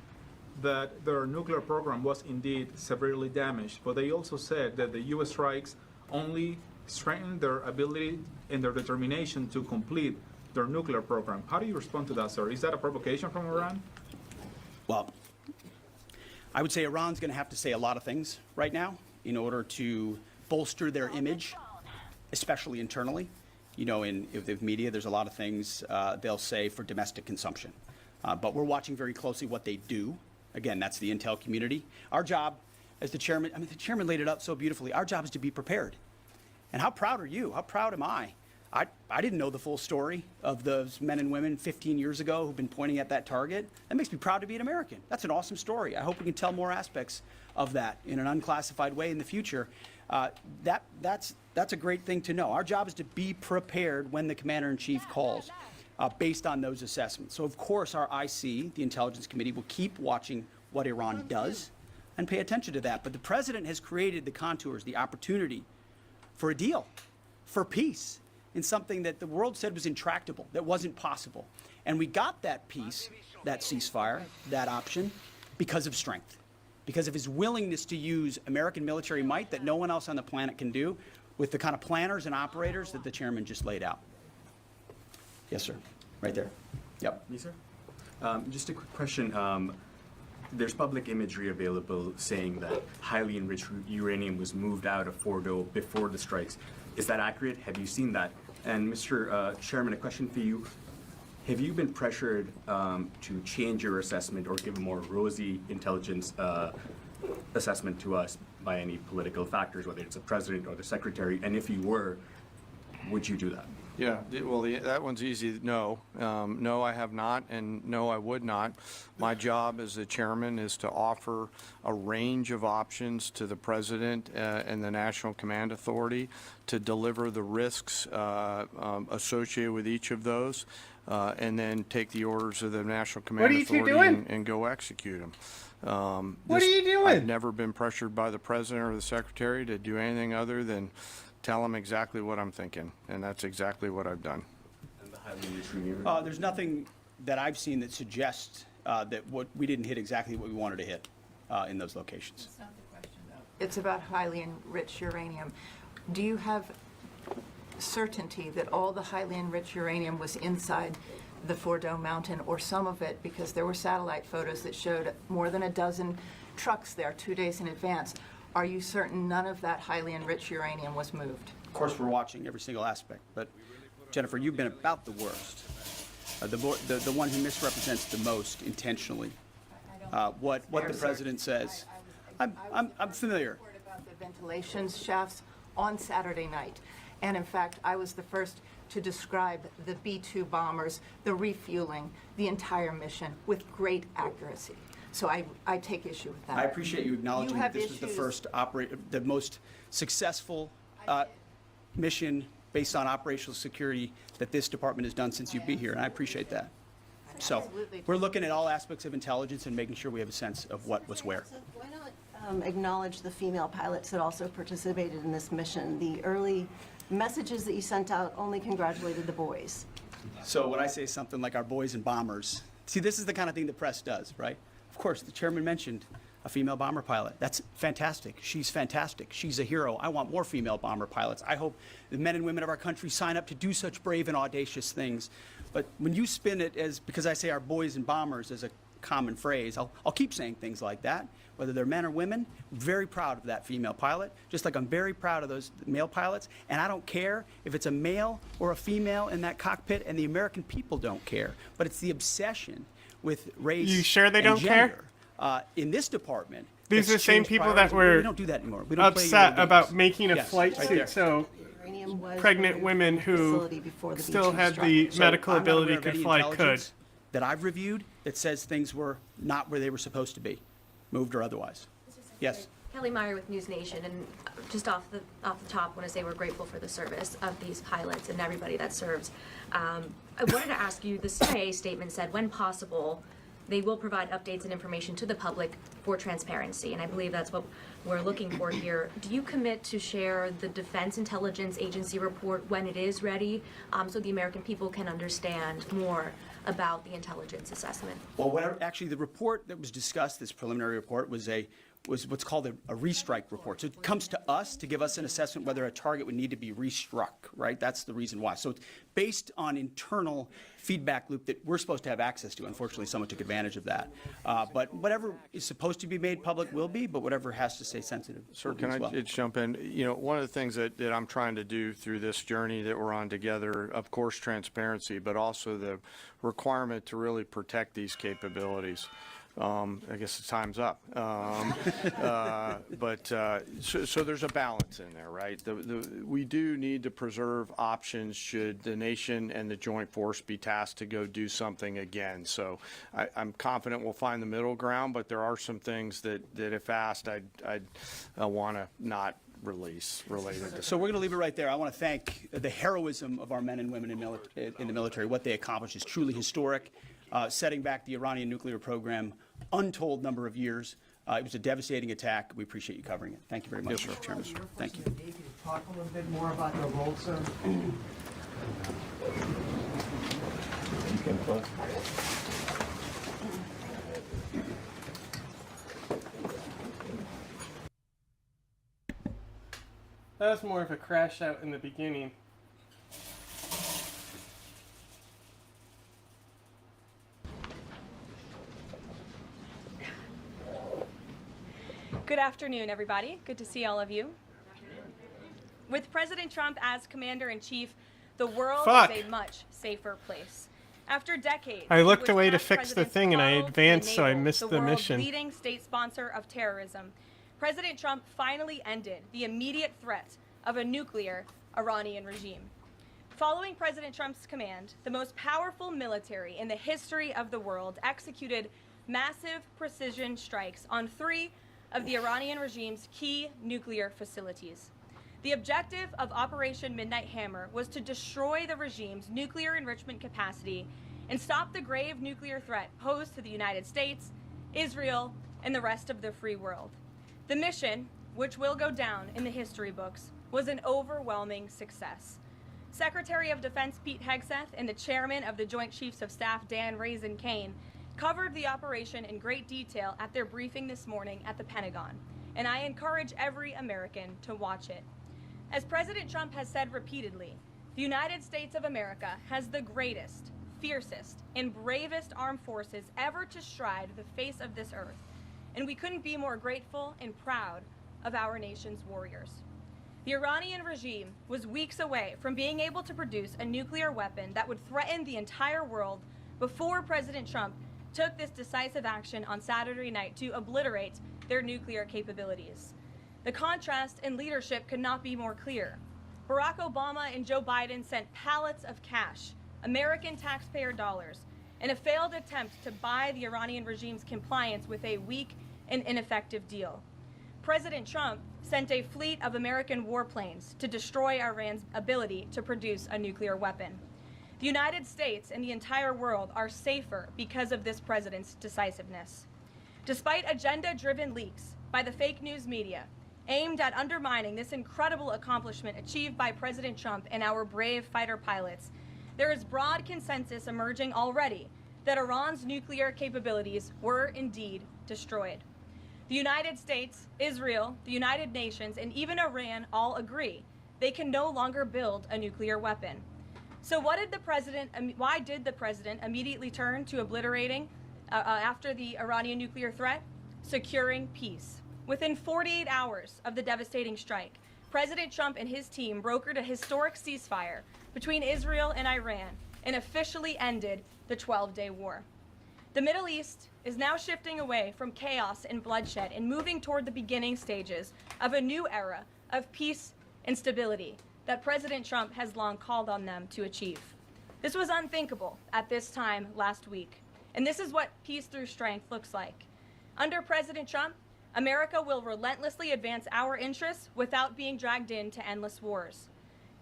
Speaker 7: that their nuclear program was indeed severely damaged, but they also said that the U.S. strikes only strengthened their ability and their determination to complete their nuclear program. How do you respond to that, sir? Is that a provocation from Iran?
Speaker 3: Well, I would say Iran's going to have to say a lot of things right now in order to bolster their image, especially internally. You know, in the media, there's a lot of things they'll say for domestic consumption. But we're watching very closely what they do. Again, that's the intel community. Our job as the chairman, the chairman laid it out so beautifully. Our job is to be prepared. And how proud are you? How proud am I? I didn't know the full story of those men and women 15 years ago who've been pointing at that target. That makes me proud to be an American. That's an awesome story. I hope we can tell more aspects of that in an unclassified way in the future. That's a great thing to know. Our job is to be prepared when the commander-in-chief calls based on those assessments. So, of course, our IC, the Intelligence Committee, will keep watching what Iran does and pay attention to that. But the president has created the contours, the opportunity for a deal, for peace, in something that the world said was intractable, that wasn't possible. And we got that peace, that ceasefire, that option, because of strength, because of his willingness to use American military might that no one else on the planet can do, with the kind of planners and operators that the chairman just laid out. Yes, sir. Right there. Yep.
Speaker 8: Yes, sir. Just a quick question. There's public imagery available saying that highly enriched uranium was moved out of Fordo before the strikes. Is that accurate? Have you seen that? And Mr. Chairman, a question for you. Have you been pressured to change your assessment or give a more rosy intelligence assessment to us by any political factors, whether it's the president or the secretary? And if you were, would you do that?
Speaker 1: Yeah, well, that one's easy. No. No, I have not, and no, I would not. My job as the chairman is to offer a range of options to the president and the National Command Authority to deliver the risks associated with each of those, and then take the orders of the National Command Authority and go execute them.
Speaker 2: What are you doing?
Speaker 1: I've never been pressured by the president or the secretary to do anything other than tell them exactly what I'm thinking, and that's exactly what I've done.
Speaker 8: And the highly enriched uranium?
Speaker 3: There's nothing that I've seen that suggests that we didn't hit exactly what we wanted to hit in those locations.
Speaker 9: That's not the question, though. It's about highly enriched uranium. Do you have certainty that all the highly enriched uranium was inside the Fordo mountain, or some of it, because there were satellite photos that showed more than a dozen trucks there 2 days in advance? Are you certain none of that highly enriched uranium was moved?
Speaker 3: Of course, we're watching every single aspect, but Jennifer, you've been about the worst, the one who misrepresents the most intentionally what the president says. I'm familiar.
Speaker 9: I reported about the ventilation shafts on Saturday night, and in fact, I was the first to describe the B-2 bombers, the refueling, the entire mission with great accuracy. So I take issue with that.
Speaker 3: I appreciate you acknowledging
Speaker 9: You
Speaker 3: that
Speaker 9: have
Speaker 3: this was the
Speaker 9: issues.
Speaker 3: the most successful mission based on operational security that this department has done since you've been here, and I appreciate that. So
Speaker 9: Absolutely.
Speaker 3: we're looking at all aspects of intelligence and making sure we have a sense of what was where.
Speaker 10: So why not acknowledge the female pilots that also participated in this mission. The early messages that you sent out only congratulated the boys.
Speaker 3: So when I say something like our boys and bombers, see, this is the kind of thing the press does, right? Of course, the chairman mentioned a female bomber pilot. That's fantastic. She's fantastic. She's a hero. I want more female bomber pilots. I hope the men and women of our country sign up to do such brave and audacious things. But when you spin it as, because I say our boys and bombers as a common phrase, I'll keep saying things like that, whether they're men or women. I'm very proud of that female pilot, just like I'm very proud of those male pilots. And I don't care if it's a male or a female in that cockpit, and the American people don't care. But it's the obsession with race
Speaker 2: You sure they
Speaker 3: and
Speaker 2: don't care?
Speaker 3: gender. In this department,
Speaker 2: These are the
Speaker 3: that's
Speaker 2: same
Speaker 3: changed
Speaker 2: people
Speaker 3: priorities.
Speaker 2: that were
Speaker 3: We don't do that anymore. We don't play
Speaker 2: upset
Speaker 3: your
Speaker 2: about
Speaker 3: games.
Speaker 2: making a
Speaker 3: Yes,
Speaker 2: flight
Speaker 3: right
Speaker 2: suit
Speaker 3: there.
Speaker 2: so
Speaker 10: Uranium was
Speaker 2: pregnant
Speaker 10: removed
Speaker 2: women
Speaker 10: from the
Speaker 2: who
Speaker 10: facility before the
Speaker 2: still
Speaker 10: B-2
Speaker 2: had
Speaker 10: struck.
Speaker 2: the
Speaker 3: So
Speaker 2: medical
Speaker 3: I'm not
Speaker 2: ability
Speaker 3: aware of
Speaker 2: could
Speaker 3: any
Speaker 2: fly could.
Speaker 3: intelligence that I've reviewed that says things were not where they were supposed to be, moved or otherwise. Yes.
Speaker 11: Kelly Meyer with News Nation, and just off the top, want to say we're grateful for the service of these pilots and everybody that serves. I wanted to ask you, the CIA statement said, when possible, they will provide updates and information to the public for transparency, and I believe that's what we're looking for here. Do you commit to share the Defense Intelligence Agency report when it is ready, so the American people can understand more about the intelligence assessment?
Speaker 3: Well, actually, the report that was discussed, this preliminary report, was what's called a restrike report. So it comes to us to give us an assessment whether a target would need to be restruck, right? That's the reason why. So it's based on internal feedback loop that we're supposed to have access to. Unfortunately, someone took advantage of that. But whatever is supposed to be made public will be, but whatever has to stay sensitive
Speaker 1: Sir,
Speaker 3: will be
Speaker 1: can
Speaker 3: as
Speaker 1: I
Speaker 3: well.
Speaker 1: just jump in? You know, one of the things that I'm trying to do through this journey that we're on together, of course, transparency, but also the requirement to really protect these capabilities. I guess the time's up. So there's a balance in there, right? We do need to preserve options should the nation and the joint force be tasked to go do something again. So I'm confident we'll find the middle ground, but there are some things that if asked, I'd want to not release related to.
Speaker 3: So we're going to leave it right there. I want to thank the heroism of our men and women in the military. What they accomplished is truly historic, setting back the Iranian nuclear program untold number of years. It was a devastating attack. We appreciate you covering it. Thank you very much,
Speaker 1: Yes, sir.
Speaker 3: Chairman. Thank you.
Speaker 12: Dave, can you talk a little bit more about the role, sir?
Speaker 2: That was more of a crash out in the beginning.
Speaker 13: Good afternoon, everybody. Good to see all of you. With President Trump as commander-in-chief, the world is a much safer place. After decades,
Speaker 2: I looked
Speaker 13: in which
Speaker 2: away to
Speaker 13: past
Speaker 2: fix the
Speaker 13: presidents
Speaker 2: thing and I
Speaker 13: coddled
Speaker 2: advanced,
Speaker 13: and
Speaker 2: so I
Speaker 13: enabled
Speaker 2: missed the
Speaker 13: world's
Speaker 2: mission.
Speaker 13: leading state sponsor of terrorism, President Trump finally ended the immediate threat of a nuclear Iranian regime. Following President Trump's command, the most powerful military in the history of the world executed massive precision strikes on 3 of the Iranian regime's key nuclear facilities. The objective of Operation Midnight Hammer was to destroy the regime's nuclear enrichment capacity and stop the grave nuclear threat posed to the United States, Israel, and the rest of the free world. The mission, which will go down in the history books, was an overwhelming success. Secretary of Defense Pete Hegseth and the chairman of the Joint Chiefs of Staff Dan Raisin Kane covered the operation in great detail at their briefing this morning at the Pentagon, and I encourage every American to watch it. As President Trump has said repeatedly, the United States of America has the greatest, fiercest, and bravest armed forces ever to stride the face of this earth, and we couldn't be more grateful and proud of our nation's warriors. The Iranian regime was weeks away from being able to produce a nuclear weapon that would threaten the entire world before President Trump took this decisive action on Saturday night to obliterate their nuclear capabilities. The contrast in leadership could not be more clear. Barack Obama and Joe Biden sent pallets of cash, American taxpayer dollars, in a failed attempt to buy the Iranian regime's compliance with a weak and ineffective deal. President Trump sent a fleet of American warplanes to destroy Iran's ability to produce a nuclear weapon. The United States and the entire world are safer because of this president's decisiveness. Despite agenda-driven leaks, by the fake news media aimed at undermining this incredible accomplishment achieved by President Trump and our brave fighter pilots, there is broad consensus emerging already that Iran's nuclear capabilities were indeed destroyed. The United States, Israel, the United Nations, and even Iran all agree they can no longer build a nuclear weapon. So why did the president immediately turn to obliterating after the Iranian nuclear threat? Securing peace. Within 48 hours of the devastating strike, President Trump and his team brokered a historic ceasefire between Israel and Iran and officially ended the 12-day war. The Middle East is now shifting away from chaos and bloodshed and moving toward the beginning stages of a new era of peace and stability that President Trump has long called on them to achieve. This was unthinkable at this time last week, and this is what peace through strength looks like. Under President Trump, America will relentlessly advance our interests without being dragged into endless wars.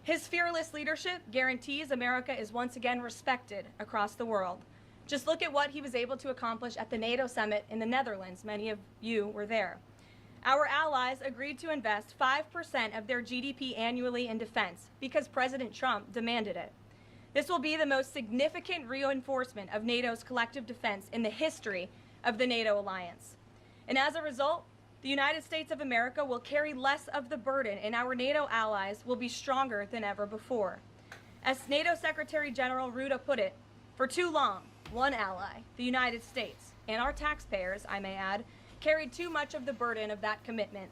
Speaker 13: His fearless leadership guarantees America is once again respected across the world. Just look at what he was able to accomplish at the NATO summit in the Netherlands. Many of you were there. Our allies agreed to invest 5% of their GDP annually in defense because President Trump demanded it. This will be the most significant reinforcement of NATO's collective defense in the history of the NATO alliance. And as a result, the United States of America will carry less of the burden, and our NATO allies will be stronger than ever before. As NATO Secretary General Ruda put it, for too long, one ally, the United States, and our taxpayers, I may add, carried too much of the burden of that commitment.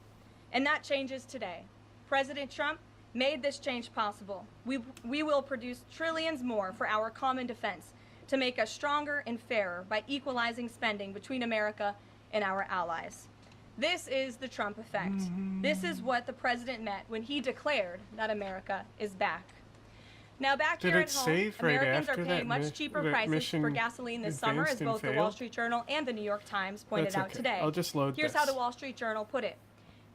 Speaker 13: And that changes today. President Trump made this change possible. We will produce trillions more for our common defense to make us stronger and fairer by equalizing spending between America and our allies. This is the Trump effect. This is what the president meant when he declared that America is back. Now back here at home, Americans are paying much cheaper prices for gasoline this summer, as both the Wall Street Journal and the New York Times pointed out today.
Speaker 2: I'll just load
Speaker 13: Here's
Speaker 2: this.
Speaker 13: how the Wall Street Journal put it.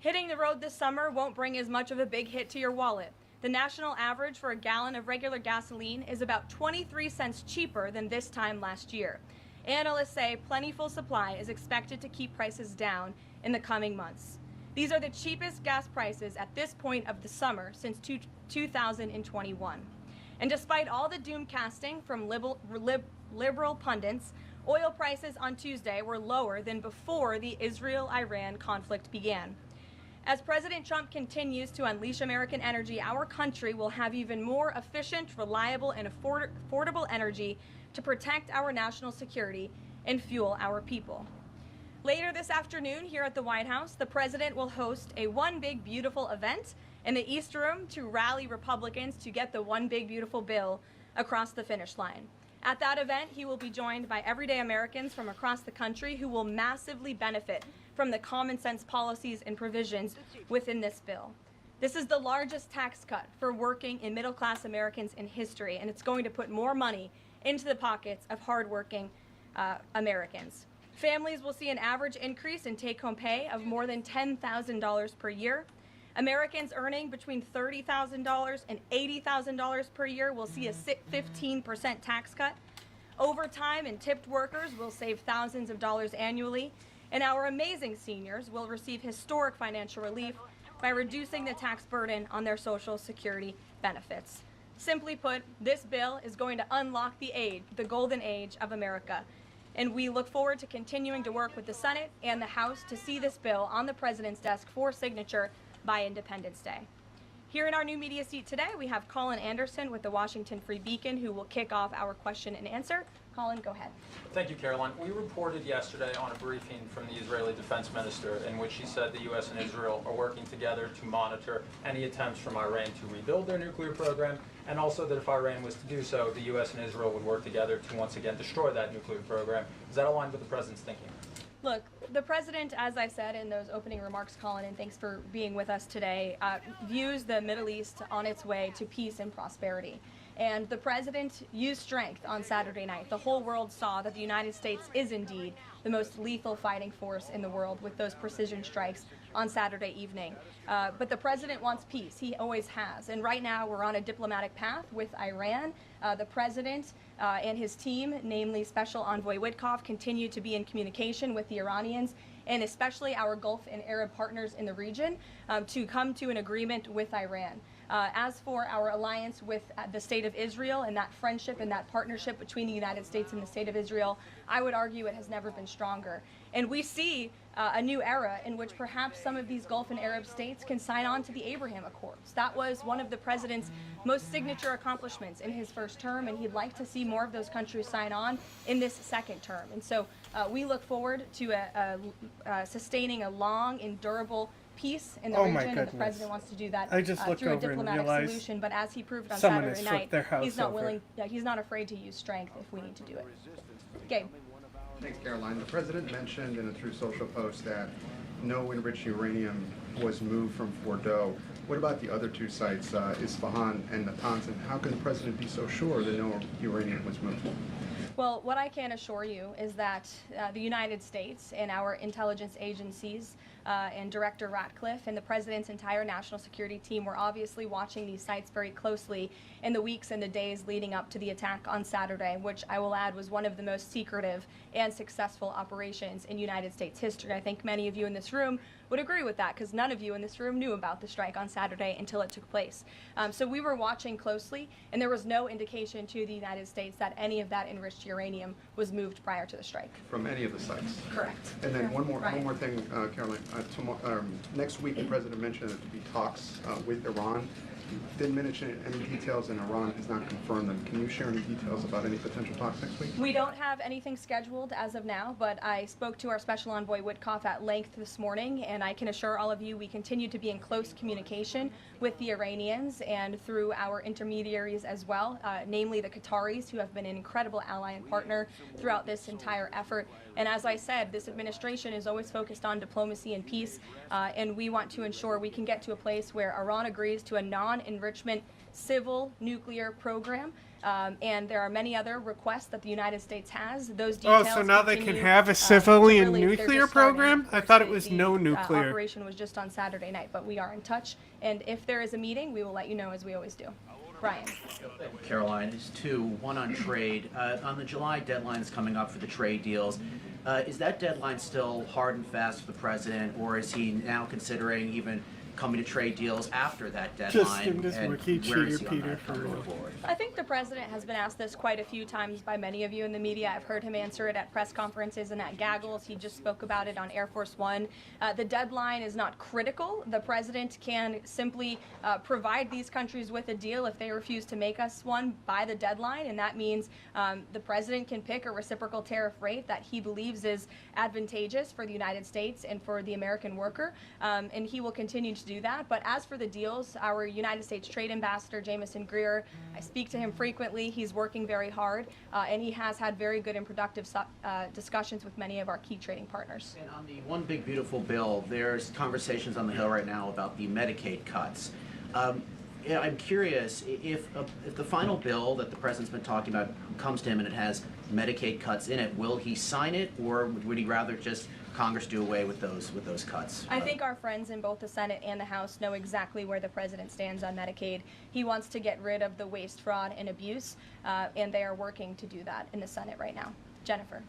Speaker 13: Hitting the road this summer won't bring as much of a big hit to your wallet. The national average for a gallon of regular gasoline is about 23 cents cheaper than this time last year. Analysts say plentiful supply is expected to keep prices down in the coming months. These are the cheapest gas prices at this point of the summer since 2021. And despite all the doom casting from liberal pundits, oil prices on Tuesday were lower than before the Israel-Iran conflict began. As President Trump continues to unleash American energy, our country will have even more efficient, reliable, and affordable energy to protect our national security and fuel our people. Later this afternoon here at the White House, the president will host a One Big Beautiful event in the East Room to rally Republicans to get the One Big Beautiful bill across the finish line. At that event, he will be joined by everyday Americans from across the country who will massively benefit from the common sense policies and provisions within this bill. This is the largest tax cut for working and middle-class Americans in history, and it's going to put more money into the pockets of hardworking Americans. Families will see an average increase in take-home pay of more than $10,000 per year. Americans earning between $30,000 and $80,000 per year will see a 15% tax cut. Overtime and tipped workers will save thousands of dollars annually. And our amazing seniors will receive historic financial relief by reducing the tax burden on their Social Security benefits. Simply put, this bill is going to unlock the golden age of America. And we look forward to continuing to work with the Senate and the House to see this bill on the president's desk for signature by Independence Day. Here in our new media seat today, we have Colin Anderson with the Washington Free Beacon, who will kick off our question and answer. Colin, go ahead.
Speaker 14: Thank you, Caroline. We reported yesterday on a briefing from the Israeli defense minister in which he said the U.S. and Israel are working together to monitor any attempts from Iran to rebuild their nuclear program, and also that if Iran was to do so, the U.S. and Israel would work together to once again destroy that nuclear program. Is that aligned with the president's thinking?
Speaker 13: Look, the president, as I said in those opening remarks, Colin, and thanks for being with us today, views the Middle East on its way to peace and prosperity. And the president used strength on Saturday night. The whole world saw that the United States is indeed the most lethal fighting force in the world with those precision strikes on Saturday evening. But the president wants peace. He always has. And right now we're on a diplomatic path with Iran. The president and his team, namely Special Envoy Witkoff, continue to be in communication with the Iranians and especially our Gulf and Arab partners in the region, to come to an agreement with Iran. As for our alliance with the State of Israel and that friendship and that partnership between the United States and the State of Israel, I would argue it has never been stronger. And we see a new era in which perhaps some of these Gulf and Arab states can sign on to the Abraham Accords. That was one of the president's most signature accomplishments in his first term, and he'd like to see more of those countries sign on in this second term. And so we look forward to sustaining a long and durable peace in the region, and the president wants to do that through a diplomatic solution. But as he proved on Saturday night, he's not willing. He's not afraid to use strength if we need to do it. Gabe.
Speaker 15: Thanks, Caroline. The president mentioned in a Truth Social post that no enriched uranium was moved from Fordo. What about the other two sites, Isfahan and Natanz? And how can the president be so sure that no uranium was moved?
Speaker 13: Well, what I can assure you is that the United States and our intelligence agencies and Director Ratcliffe and the President's entire national security team were obviously watching these sites very closely in the weeks and the days leading up to the attack on Saturday, which I will add was one of the most secretive and successful operations in United States history. I think many of you in this room would agree with that, because none of you in this room knew about the strike on Saturday until it took place. So we were watching closely, and there was no indication to the United States that any of that enriched uranium was moved prior to the strike.
Speaker 15: From any of the sites?
Speaker 13: Correct.
Speaker 15: And then one more thing, Caroline. Next week, the president mentioned that there would be talks with Iran. Didn't mention any details, and Iran has not confirmed them. Can you share any details about any potential talks next week?
Speaker 13: We don't have anything scheduled as of now, but I spoke to our Special Envoy Witkoff at length this morning, and I can assure all of you we continue to be in close communication with the Iranians and through our intermediaries as well, namely the Qataris, who have been an incredible ally and partner throughout this entire effort. And as I said, this administration is always focused on diplomacy and peace, and we want to ensure we can get to a place where Iran agrees to a non-enrichment civil nuclear program. And there are many other requests that the United States has. Those details
Speaker 2: so now they can have a civilian nuclear program? I thought it was no nuclear.
Speaker 13: Operation was just on Saturday night, but we are in touch. And if there is a meeting, we will let you know, as we always do. Brian.
Speaker 16: Caroline, is two. One on trade. On the July deadline that's coming up for the trade deals, is that deadline still hard and fast for the president, or is he now considering even coming to trade deals after that deadline?
Speaker 2: Just give this rookie cheater Peter for real.
Speaker 13: I think the president has been asked this quite a few times by many of you in the media. I've heard him answer it at press conferences and at gaggles. He just spoke about it on Air Force One. The deadline is not critical. The president can simply provide these countries with a deal if they refuse to make us one by the deadline, and that means the president can pick a reciprocal tariff rate that he believes is advantageous for the United States and for the American worker, and he will continue to do that. But as for the deals, our United States Trade Ambassador, Jameson Greer, I speak to him frequently. He's working very hard, and he has had very good and productive discussions with many of our key trading partners.
Speaker 16: And on the One Big Beautiful Bill, there's conversations on the Hill right now about the Medicaid cuts. I'm curious, if the final bill that the president's been talking about comes to him and it has Medicaid cuts in it, will he sign it, or would he rather just Congress do away with those cuts?
Speaker 13: I think our friends in both the Senate and the House know exactly where the president stands on Medicaid. He wants to get rid of the waste, fraud, and abuse, and they are working to do that in the Senate right now. Jennifer.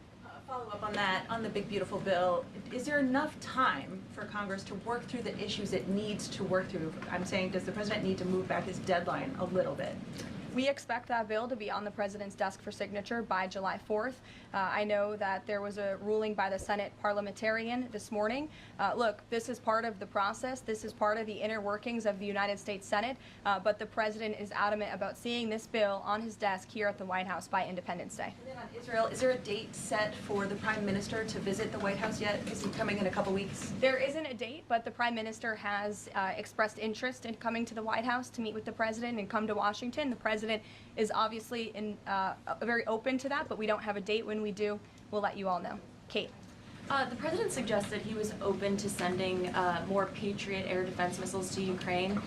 Speaker 17: Follow up on that, on the Big Beautiful Bill. Is there enough time for Congress to work through the issues it needs to work through? I'm saying, does the president need to move back his deadline a little bit?
Speaker 13: We expect that bill to be on the president's desk for signature by July 4th. I know that there was a ruling by the Senate parliamentarian this morning. Look, this is part of the process. This is part of the inner workings of the United States Senate, but the president is adamant about seeing this bill on his desk here at the White House by Independence Day.
Speaker 17: And then on Israel, is there a date set for the Prime Minister to visit the White House yet? Is he coming in a couple weeks?
Speaker 13: There isn't a date, but the Prime Minister has expressed interest in coming to the White House to meet with the president and come to Washington. The president is obviously very open to that, but we don't have a date. When we do, we'll let you all know. Kate.
Speaker 11: The president suggested he was open to sending more Patriot air defense missiles to Ukraine.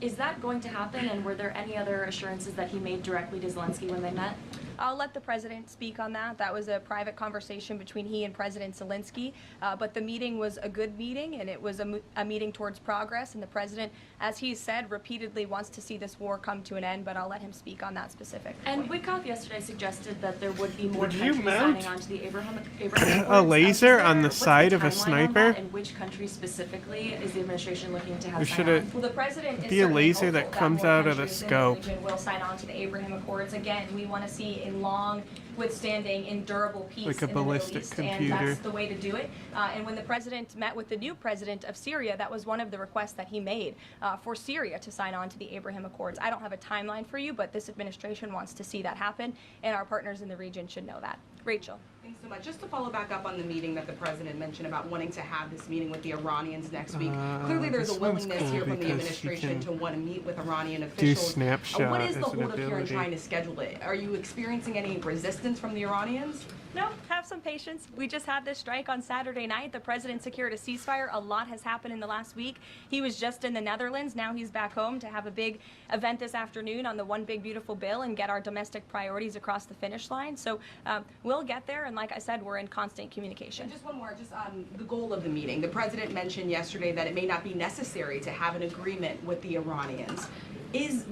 Speaker 11: Is that going to happen, and were there any other assurances that he made directly to Zelensky when they met?
Speaker 13: I'll let the president speak on that. That was a private conversation between he and President Zelensky, but the meeting was a good meeting, and it was a meeting towards progress, and the president, as he said, repeatedly wants to see this war come to an end, but I'll let him speak on that specific
Speaker 11: And
Speaker 13: point.
Speaker 11: Witkoff yesterday suggested that there would be more
Speaker 2: Would you
Speaker 11: countries
Speaker 2: mount
Speaker 11: signing on to the Abraham
Speaker 2: a
Speaker 11: Accords.
Speaker 2: laser
Speaker 11: Is
Speaker 2: on the
Speaker 11: what's
Speaker 2: side of a
Speaker 11: timeline on
Speaker 2: sniper?
Speaker 11: that, and which country specifically is the administration looking to have
Speaker 2: Or
Speaker 11: sign
Speaker 2: should
Speaker 11: on?
Speaker 2: it
Speaker 13: Well, the president is
Speaker 2: be a
Speaker 13: certainly
Speaker 2: laser that
Speaker 13: hopeful
Speaker 2: comes
Speaker 13: more
Speaker 2: out of the
Speaker 13: countries in
Speaker 2: scope?
Speaker 13: region will sign on to the Abraham Accords. Again, we want to see a long, withstanding, endurable peace
Speaker 2: Like a
Speaker 13: in the Middle
Speaker 2: ballistic
Speaker 13: East, and
Speaker 2: computer.
Speaker 13: that's the way to do it. And when the president met with the new president of Syria, that was one of the requests that he made for Syria to sign on to the Abraham Accords. I don't have a timeline for you, but this administration wants to see that happen, and our partners in the region should know that. Rachel.
Speaker 18: Thanks so much. Just to follow back up on the meeting that the president mentioned about wanting to have this meeting with the Iranians next week. Clearly there's a
Speaker 2: this one's
Speaker 18: willingness
Speaker 2: cool
Speaker 18: here from the
Speaker 2: because you
Speaker 18: administration to
Speaker 2: can
Speaker 18: want to meet with Iranian
Speaker 2: do
Speaker 18: officials.
Speaker 2: snapshot
Speaker 18: What is the
Speaker 2: as an
Speaker 18: holdup here in
Speaker 2: ability.
Speaker 18: trying to schedule it? Are you experiencing any resistance from the Iranians?
Speaker 13: No, have some patience. We just had this strike on Saturday night. The president secured a ceasefire. A lot has happened in the last week. He was just in the Netherlands. Now he's back home to have a big event this afternoon on the One Big Beautiful Bill and get our domestic priorities across the finish line. So we'll get there. And like I said, we're in constant communication.
Speaker 18: And just one more, just on the goal of the meeting. The president mentioned yesterday that it may not be necessary to have an agreement with the Iranians.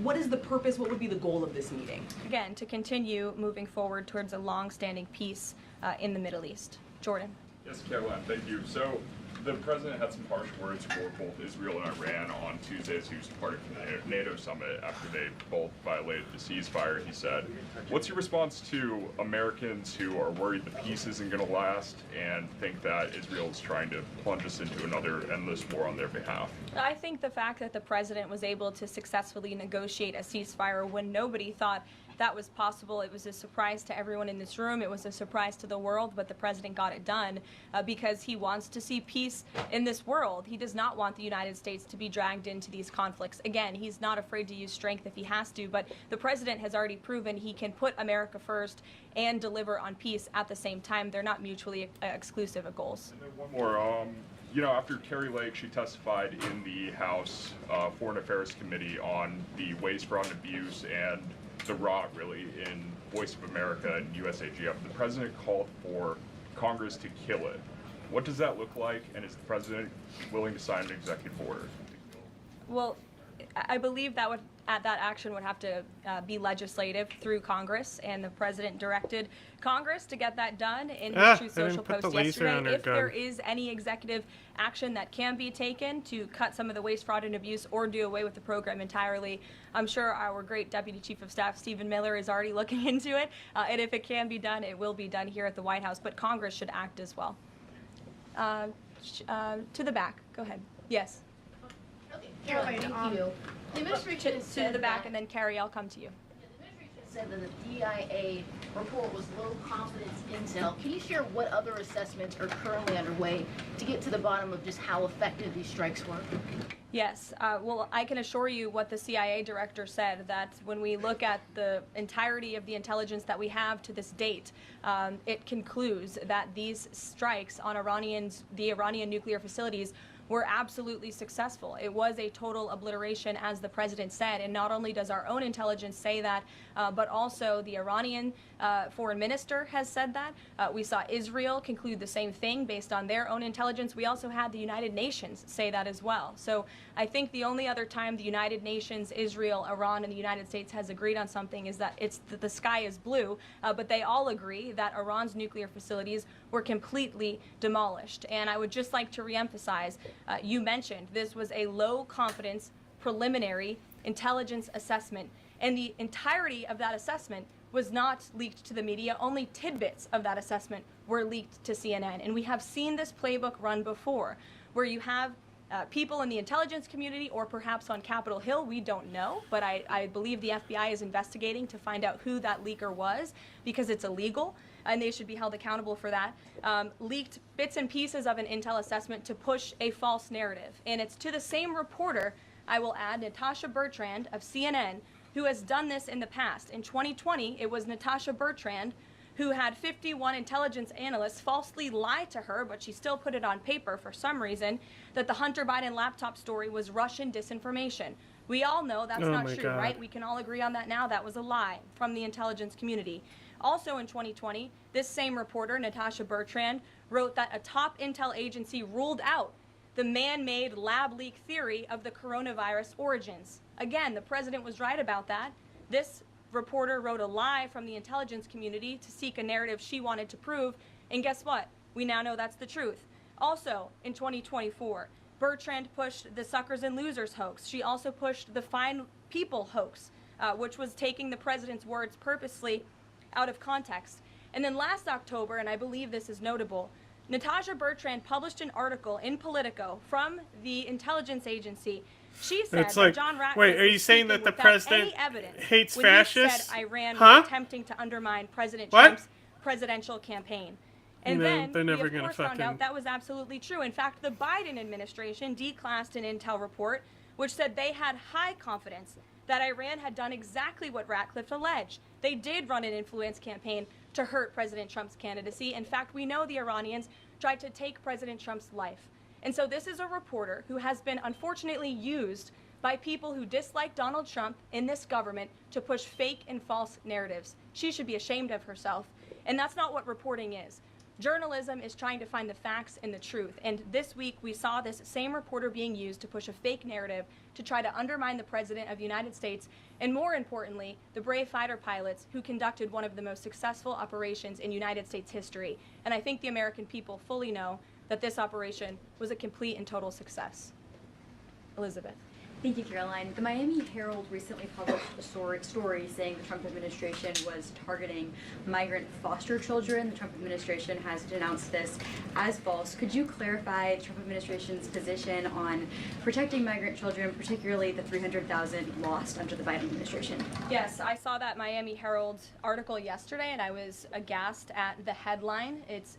Speaker 18: What is the purpose, what would be the goal of this meeting?
Speaker 13: Again, to continue moving forward towards a long-standing peace in the Middle East. Jordan.
Speaker 19: Yes, Caroline, thank you. So the president had some harsh words for both Israel and Iran on Tuesday as he was departing from the NATO summit after they both violated the ceasefire. He said, what's your response to Americans who are worried the peace isn't going to last and think that Israel is trying to plunge us into another endless war on their behalf?
Speaker 13: I think the fact that the president was able to successfully negotiate a ceasefire when nobody thought that was possible, it was a surprise to everyone in this room. It was a surprise to the world, but the president got it done because he wants to see peace in this world. He does not want the United States to be dragged into these conflicts. Again, he's not afraid to use strength if he has to, but the president has already proven he can put America first and deliver on peace at the same time. They're not mutually exclusive goals.
Speaker 19: And then one more. You know, after Carrie Lake, she testified in the House Foreign Affairs Committee on the waste, fraud, and abuse and the rot, really, in Voice of America and USAGF. The president called for Congress to kill it. What does that look like, and is the president willing to sign an executive order?
Speaker 13: Well, I believe that that action would have to be legislative through Congress, and the president directed Congress to get that done in his Truth Social post yesterday. If there is any executive action that can be taken to cut some of the waste, fraud, and abuse or do away with the program entirely, I'm sure our great Deputy Chief of Staff, Stephen Miller, is already looking into it. And if it can be done, it will be done here at the White House, but Congress should act as well. To the back, go ahead. Yes.
Speaker 20: Caroline, thank you. The administration
Speaker 13: To the back, and then Carrie, I'll come to you.
Speaker 20: The administration said that the DIA report was low confidence intel. Can you share what other assessments are currently underway to get to the bottom of just how effective these strikes were?
Speaker 13: Yes, well, I can assure you what the CIA director said, that when we look at the entirety of the intelligence that we have to this date, it concludes that these strikes on the Iranian nuclear facilities were absolutely successful. It was a total obliteration, as the president said, and not only does our own intelligence say that, but also the Iranian foreign minister has said that. We saw Israel conclude the same thing based on their own intelligence. We also had the United Nations say that as well. So I think the only other time the United Nations, Israel, Iran, and the United States has agreed on something is that the sky is blue, but they all agree that Iran's nuclear facilities were completely demolished. And I would just like to reemphasize, you mentioned this was a low confidence preliminary intelligence assessment, and the entirety of that assessment was not leaked to the media. Only tidbits of that assessment were leaked to CNN. And we have seen this playbook run before, where you have people in the intelligence community, or perhaps on Capitol Hill, we don't know, but I believe the FBI is investigating to find out who that leaker was, because it's illegal, and they should be held accountable for that, leaked bits and pieces of an intel assessment to push a false narrative. And it's to the same reporter, I will add, Natasha Bertrand of CNN, who has done this in the past. In 2020, it was Natasha Bertrand who had 51 intelligence analysts falsely lie to her, but she still put it on paper for some reason, that the Hunter Biden laptop story was Russian disinformation. We all know that's not true, right? We can all agree on that now. That was a lie from the intelligence community. Also in 2020, this same reporter, Natasha Bertrand, wrote that a top intel agency ruled out the man-made lab leak theory of the coronavirus origins. Again, the president was right about that. This reporter wrote a lie from the intelligence community to seek a narrative she wanted to prove, and guess what? We now know that's the truth. Also, in 2024, Bertrand pushed the suckers and losers hoax. She also pushed the fine people hoax, which was taking the president's words purposely out of context. And then last October, and I believe this is notable, Natasha Bertrand published an article in Politico from the intelligence agency. She said that John Ratcliffe
Speaker 2: wait, are you
Speaker 13: was
Speaker 2: saying
Speaker 13: speaking
Speaker 2: that the
Speaker 13: without
Speaker 2: president
Speaker 13: any evidence
Speaker 2: hates
Speaker 13: when he
Speaker 2: fascists?
Speaker 13: said Iran
Speaker 2: Huh?
Speaker 13: was attempting to undermine President
Speaker 2: What?
Speaker 13: Trump's presidential campaign. And
Speaker 2: No,
Speaker 13: then
Speaker 2: they're
Speaker 13: we
Speaker 2: never
Speaker 13: of
Speaker 2: gonna
Speaker 13: course found
Speaker 2: fucking-
Speaker 13: out that was absolutely true. In fact, the Biden administration declassed an intel report which said they had high confidence that Iran had done exactly what Ratcliffe alleged. They did run an influence campaign to hurt President Trump's candidacy. In fact, we know the Iranians tried to take President Trump's life. And so this is a reporter who has been unfortunately used by people who dislike Donald Trump in this government to push fake and false narratives. She should be ashamed of herself. And that's not what reporting is. Journalism is trying to find the facts and the truth. And this week we saw this same reporter being used to push a fake narrative to try to undermine the President of the United States, and more importantly, the brave fighter pilots who conducted one of the most successful operations in United States history. And I think the American people fully know that this operation was a complete and total success. Elizabeth.
Speaker 21: Thank you, Caroline. The Miami Herald recently published a story saying the Trump administration was targeting migrant foster children. The Trump administration has denounced this as false. Could you clarify the Trump administration's position on protecting migrant children, particularly the 300,000 lost under the Biden administration?
Speaker 13: Yes, I saw that Miami Herald article yesterday, and I was aghast at the headline. It's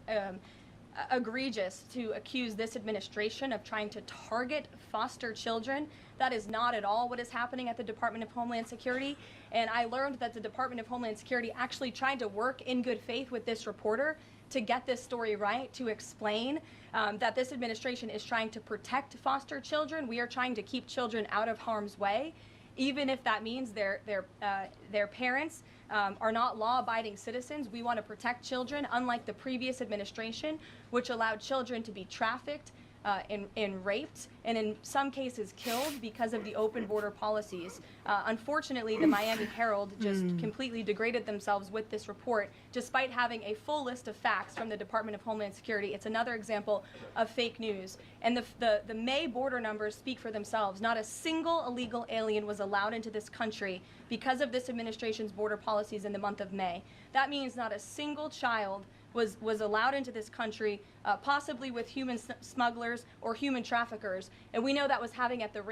Speaker 13: egregious to accuse this administration of trying to target foster children. That is not at all what is happening at the Department of Homeland Security. And I learned that the Department of Homeland Security actually tried to work in good faith with this reporter to get this story right, to explain that this administration is trying to protect foster children. We are trying to keep children out of harm's way, even if that means their parents are not law-abiding citizens. We want to protect children, unlike the previous administration, which allowed children to be trafficked and raped, and in some cases killed because of the open border policies. Unfortunately, the Miami Herald just completely degraded themselves with this report, despite having a full list of facts from the Department of Homeland Security. It's another example of fake news. And the May border numbers speak for themselves. Not a single illegal alien was allowed into this country because of this administration's border policies in the month of May. That means not a single child was allowed into this country, possibly with human smugglers or human traffickers. And we know that was happening at the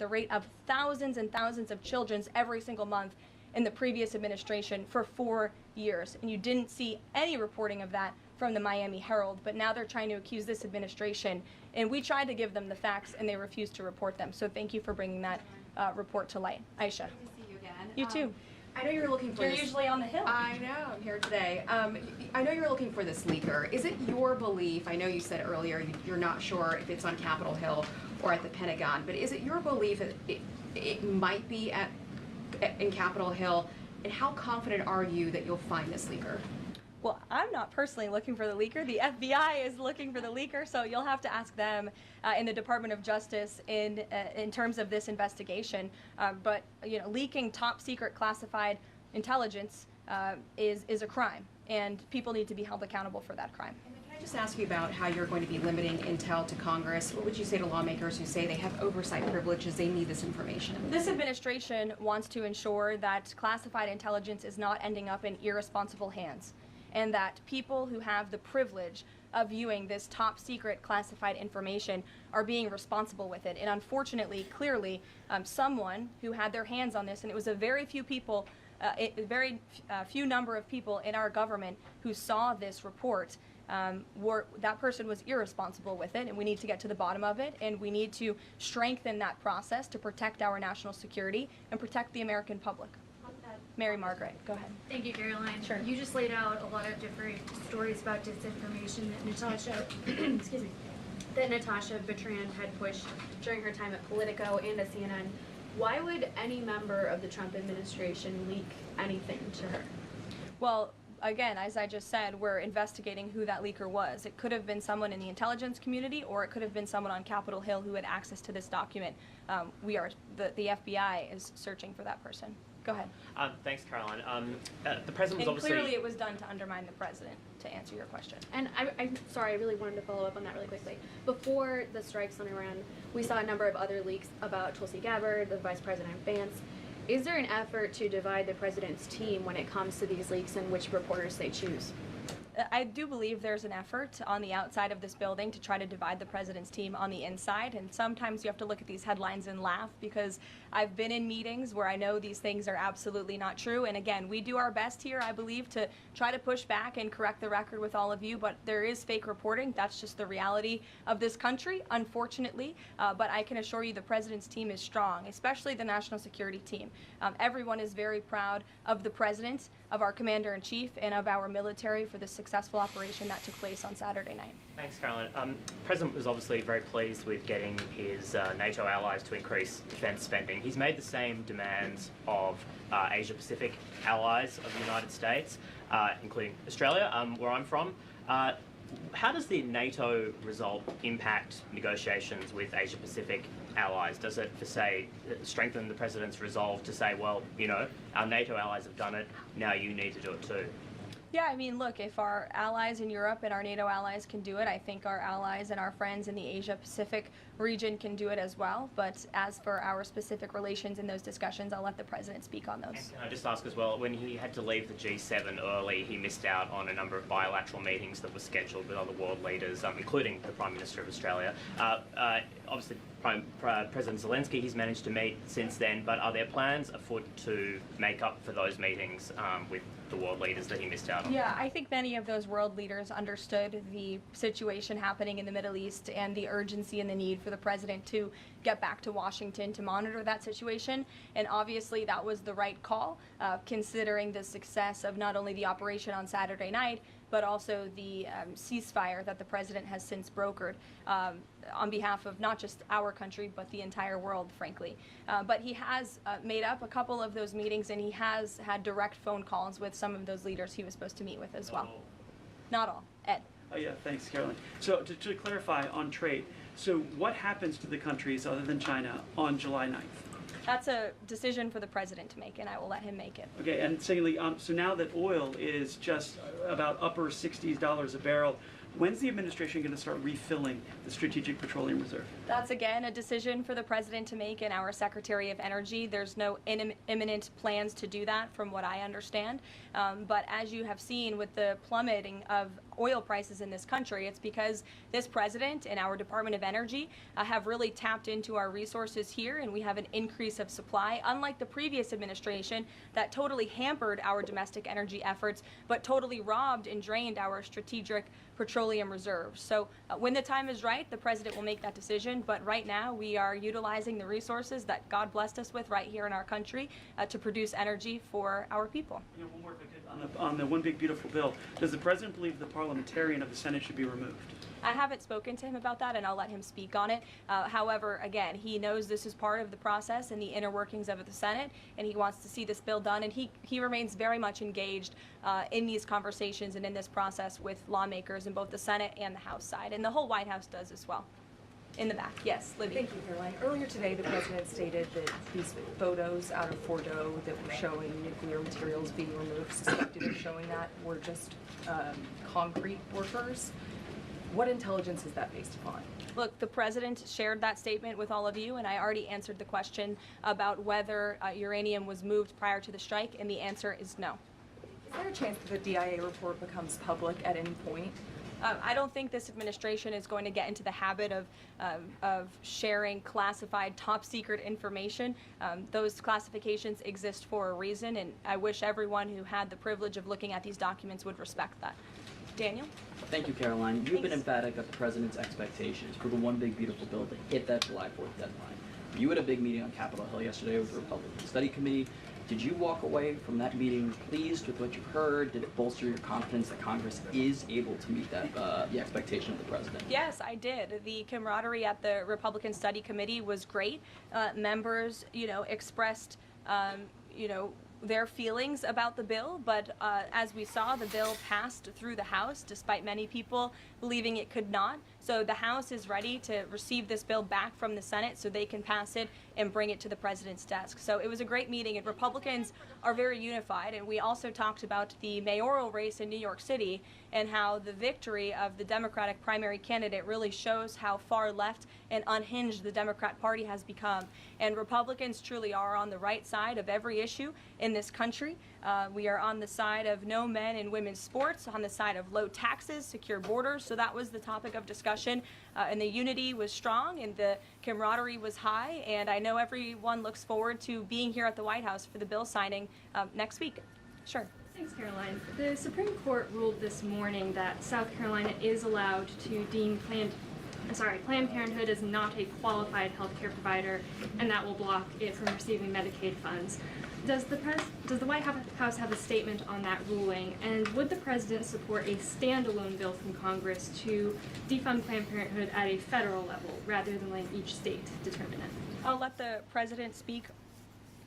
Speaker 13: rate of thousands and thousands of children every single month in the previous administration for 4 years. And you didn't see any reporting of that from the Miami Herald, but now they're trying to accuse this administration. And we tried to give them the facts, and they refused to report them. So thank you for bringing that report to light. Aisha.
Speaker 18: Good to see you again.
Speaker 13: You too.
Speaker 18: I know you're looking for
Speaker 13: You're
Speaker 18: this.
Speaker 13: usually on the Hill.
Speaker 18: I know, I'm here today. I know you're looking for this leaker. Is it your belief, I know you said earlier you're not sure if it's on Capitol Hill or at the Pentagon, but is it your belief that it might be in Capitol Hill? And how confident are you that you'll find this leaker?
Speaker 13: Well, I'm not personally looking for the leaker. The FBI is looking for the leaker, so you'll have to ask them in the Department of Justice in terms of this investigation. But you know, leaking top secret classified intelligence is a crime, and people need to be held accountable for that crime.
Speaker 18: Can I just ask you about how you're going to be limiting intel to Congress? What would you say to lawmakers who say they have oversight privileges, they need this information?
Speaker 13: This administration wants to ensure that classified intelligence is not ending up in irresponsible hands, and that people who have the privilege of viewing this top secret classified information are being responsible with it. And unfortunately, clearly, someone who had their hands on this, and it was a very few people, few number of people in our government who saw this report, that person was irresponsible with it, and we need to get to the bottom of it, and we need to strengthen that process to protect our national security and protect the American public. Mary Margaret, go ahead.
Speaker 11: Thank you, Caroline.
Speaker 13: Sure.
Speaker 11: You just laid out a lot of different stories about disinformation that Natasha, excuse me, that Natasha Bertrand had pushed during her time at Politico and at CNN. Why would any member of the Trump administration leak anything to her?
Speaker 13: Well, again, as I just said, we're investigating who that leaker was. It could have been someone in the intelligence community, or it could have been someone on Capitol Hill who had access to this document. The FBI is searching for that person. Go ahead.
Speaker 4: Thanks, Caroline. The president was
Speaker 13: And
Speaker 4: obviously...
Speaker 13: clearly it was done to undermine the president, to answer your question.
Speaker 22: And I'm sorry, I really wanted to follow up on that really quickly. Before the strikes on Iran, we saw a number of other leaks about Tulsi Gabbard, the Vice President Vance. Is there an effort to divide the president's team when it comes to these leaks and which reporters they choose?
Speaker 13: I do believe there's an effort on the outside of this building to try to divide the president's team on the inside, and sometimes you have to look at these headlines and laugh, because I've been in meetings where I know these things are absolutely not true, and again, we do our best here, I believe, to try to push back and correct the record with all of you, but there is fake reporting. That's just the reality of this country, unfortunately, but I can assure you the president's team is strong, especially the national security team. Everyone is very proud of the president, of our commander-in-chief, and of our military for the successful operation that took place on Saturday night.
Speaker 4: Thanks, Caroline. The president was obviously very pleased with getting his NATO allies to increase defence spending. He's made the same demands of Asia-Pacific allies of the United States, including Australia, where I'm from. How does the NATO result impact negotiations with Asia-Pacific allies? Does it, for say, strengthen the president's resolve to say, well, you know, our NATO allies have done it, now you need to do it too?
Speaker 13: Yeah, I mean, look, if our allies in Europe and our NATO allies can do it, I think our allies and our friends in the Asia-Pacific region can do it as well. But as for our specific relations in those discussions, I'll let the president speak on those.
Speaker 4: And can I just ask as well, when he had to leave the G7 early, he missed out on a number of bilateral meetings that were scheduled with other world leaders, including the Prime Minister of Australia. Obviously, President Zelensky, he's managed to meet since then, but are there plans afoot to make up for those meetings with the world leaders that he missed out on?
Speaker 13: Yeah, I think many of those world leaders understood the situation happening in the Middle East and the urgency and the need for the president to get back to Washington to monitor that situation. And obviously that was the right call, considering the success of not only the operation on Saturday night, but also the ceasefire that the president has since brokered on behalf of not just our country, but the entire world, frankly. But he has made up a couple of those meetings, and he has had direct phone calls with some of those leaders he was supposed to meet with as well. Not all. Ed.
Speaker 23: Oh yeah, thanks, Caroline. So to clarify on trade, so what happens to the countries other than China on July 9th?
Speaker 13: That's a decision for the president to make, and I will let him make it.
Speaker 23: Okay, and secondly, so now that oil is just about upper $60s a barrel, when's the administration going to start refilling the Strategic Petroleum Reserve?
Speaker 13: That's, again, a decision for the president to make and our Secretary of Energy. There's no imminent plans to do that, from what I understand. But as you have seen with the plummeting of oil prices in this country, it's because this president and our Department of Energy have really tapped into our resources here, and we have an increase of supply, unlike the previous administration that totally hampered our domestic energy efforts, but totally robbed and drained our strategic petroleum reserves. So when the time is right, the president will make that decision, but right now we are utilizing the resources that God blessed us with right here in our country to produce energy for our people.
Speaker 23: You know, one more if I could, on the One Big Beautiful Bill, does the president believe the parliamentarian of the Senate should be removed?
Speaker 13: I haven't spoken to him about that, and I'll let him speak on it. However, again, he knows this is part of the process and the inner workings of the Senate, and he wants to see this bill done, and he remains very much engaged in these conversations and in this process with lawmakers in both the Senate and the House side, and the whole White House does as well. In the back, yes, Libby.
Speaker 24: Thank you, Caroline. Earlier today, the president stated that these photos out of Fordo that were showing nuclear materials being removed, suspected of showing that, were just concrete workers. What intelligence is that based upon?
Speaker 13: Look, the president shared that statement with all of you, and I already answered the question about whether uranium was moved prior to the strike, and the answer is no.
Speaker 24: Is there a chance that the DIA report becomes public at any point?
Speaker 13: I don't think this administration is going to get into the habit of sharing classified, top-secret information. Those classifications exist for a reason, and I wish everyone who had the privilege of looking at these documents would respect that. Daniel?
Speaker 25: Thank you, Caroline. You've been emphatic that the president's expectations for the One Big Beautiful Bill to hit that July 4th deadline. You had a big meeting on Capitol Hill yesterday with the Republican Study Committee. Did you walk away from that meeting pleased with what you heard? Did it bolster your confidence that Congress is able to meet that the expectation of the president?
Speaker 13: Yes, I did. The camaraderie at the Republican Study Committee was great. Members, expressed, their feelings about the bill, but as we saw, the bill passed through the House despite many people believing it could not. So the House is ready to receive this bill back from the Senate so they can pass it and bring it to the president's desk. So it was a great meeting, and Republicans are very unified. And we also talked about the mayoral race in New York City and how the victory of the Democratic primary candidate really shows how far left and unhinged the Democrat Party has become. And Republicans truly are on the right side of every issue in this country. We are on the side of no men and women's sports, on the side of low taxes, secure borders. So that was the topic of discussion. And the unity was strong and the camaraderie was high. And I know everyone looks forward to being here at the White House for the bill signing next week. Sure.
Speaker 5: Thanks, Caroline. The Supreme Court ruled this morning that South Carolina is allowed to deem Planned Parenthood is not a qualified healthcare provider, and that will block it from receiving Medicaid funds. Does the White House have a statement on that ruling, and would the president support a standalone bill from Congress to defund Planned Parenthood at a federal level rather than letting each state determine it?
Speaker 13: I'll let the president speak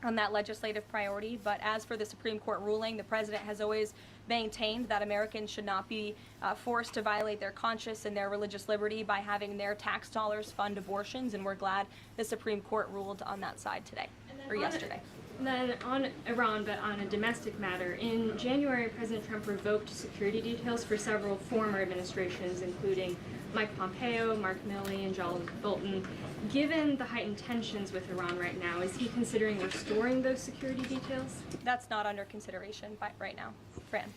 Speaker 13: on that legislative priority, but as for the Supreme Court ruling, the president has always maintained that Americans should not be forced to violate their conscience and their religious liberty by having their tax dollars fund abortions, and we're glad the Supreme Court ruled on that side today, or yesterday.
Speaker 5: Then on Iran, but on a domestic matter, in January, President Trump revoked security details for several former administrations, including Mike Pompeo, Mark Milley, and John Bolton. Given the heightened tensions with Iran right now, is he considering restoring those security details?
Speaker 13: That's not under consideration right now. Fran.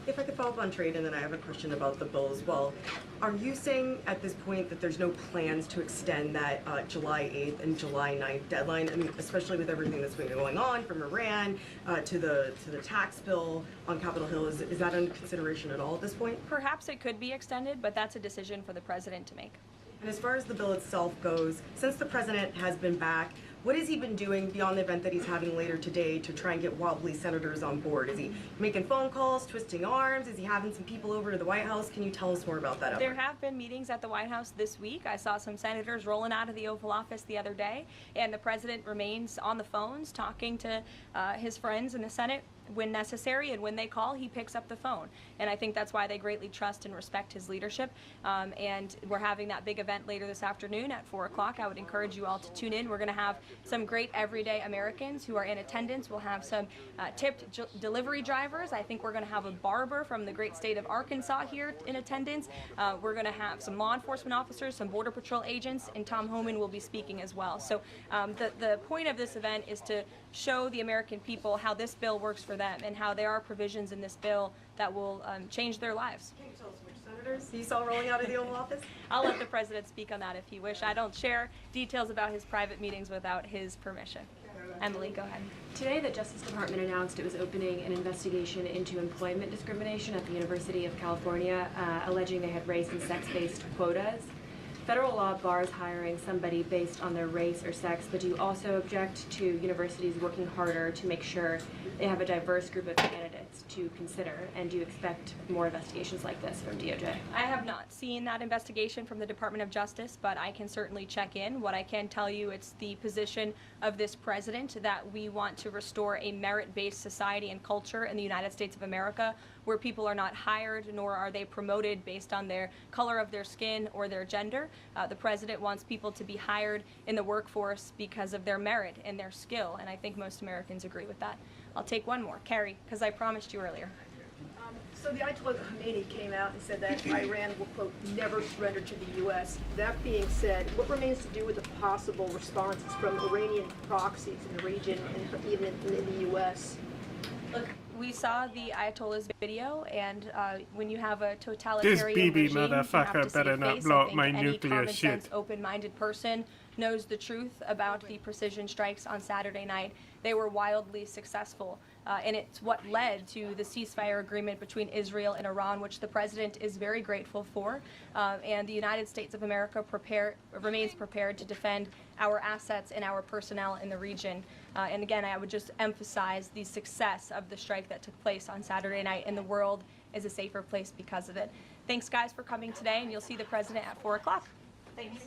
Speaker 6: If I could follow up on trade, and then I have a question about the bill as well. Are you saying at this point that there's no plans to extend that July 8th and July 9th deadline? I mean, especially with everything that's been going on from Iran to the tax bill on Capitol Hill, is that under consideration at all at this point?
Speaker 13: Perhaps it could be extended, but that's a decision for the president to make.
Speaker 6: And as far as the bill itself goes, since the president has been back, what has he been doing beyond the event that he's having later today to try and get wobbly senators on board? Is he making phone calls, twisting arms? Is he having some people over to the White House? Can you tell us more about that effort?
Speaker 13: There have been meetings at the White House this week. I saw some senators rolling out of the Oval Office the other day, and the president remains on the phones talking to his friends in the Senate when necessary, and when they call, he picks up the phone. And I think that's why they greatly trust and respect his leadership. And we're having that big event later this afternoon at 4 o'clock. I would encourage you all to tune in. We're going to have some great everyday Americans who are in attendance. We'll have some tipped delivery drivers. I think we're going to have a barber from the great state of Arkansas here in attendance. We're going to have some law enforcement officers, some Border Patrol agents, and Tom Homan will be speaking as well. So the point of this event is to show the American people how this bill works for them and how there are provisions in this bill that will change their lives.
Speaker 6: Can you tell us which senators you saw rolling out of the Oval Office?
Speaker 13: I'll let the president speak on that if he wish. I don't share details about his private meetings without his permission. Emily, go ahead.
Speaker 18: Today, the Justice Department announced it was opening an investigation into employment discrimination at the University of California, alleging they had race and sex-based quotas. Federal law bars hiring somebody based on their race or sex, but do you also object to universities working harder to make sure they have a diverse group of candidates to consider? And do you expect more investigations like this from DOJ?
Speaker 13: I have not seen that investigation from the Department of Justice, but I can certainly check in. What I can tell you, it's the position of this president that we want to restore a merit-based society and culture in the United States of America, where people are not hired nor are they promoted based on their color of their skin or their gender. The president wants people to be hired in the workforce because of their merit and their skill, and I think most Americans agree with that. I'll take one more. Carrie, because I promised you earlier.
Speaker 7: So the Ayatollah Khomeini came out and said that Iran will, quote, never surrender to the U.S. That being said, what remains to do with the possible responses from Iranian proxies in the region and even in the U.S.?
Speaker 13: Look, we saw the Ayatollah's video, and when you have a totalitarian
Speaker 2: This BB
Speaker 13: regime, you
Speaker 2: motherfucker
Speaker 13: have to see
Speaker 2: better
Speaker 13: a
Speaker 2: not
Speaker 13: face.
Speaker 2: blow
Speaker 13: I
Speaker 2: up
Speaker 13: think
Speaker 2: my
Speaker 13: any
Speaker 2: nuclear
Speaker 13: common sense,
Speaker 2: shit.
Speaker 13: open-minded person knows the truth about the precision strikes on Saturday night. They were wildly successful, and it's what led to the ceasefire agreement between Israel and Iran, which the president is very grateful for. And the United States of America remains prepared to defend our assets and our personnel in the region. And again, I would just emphasize the success of the strike that took place on Saturday night, and the world is a safer place because of it. Thanks, guys, for coming today, and you'll see the president at 4 o'clock. Thanks.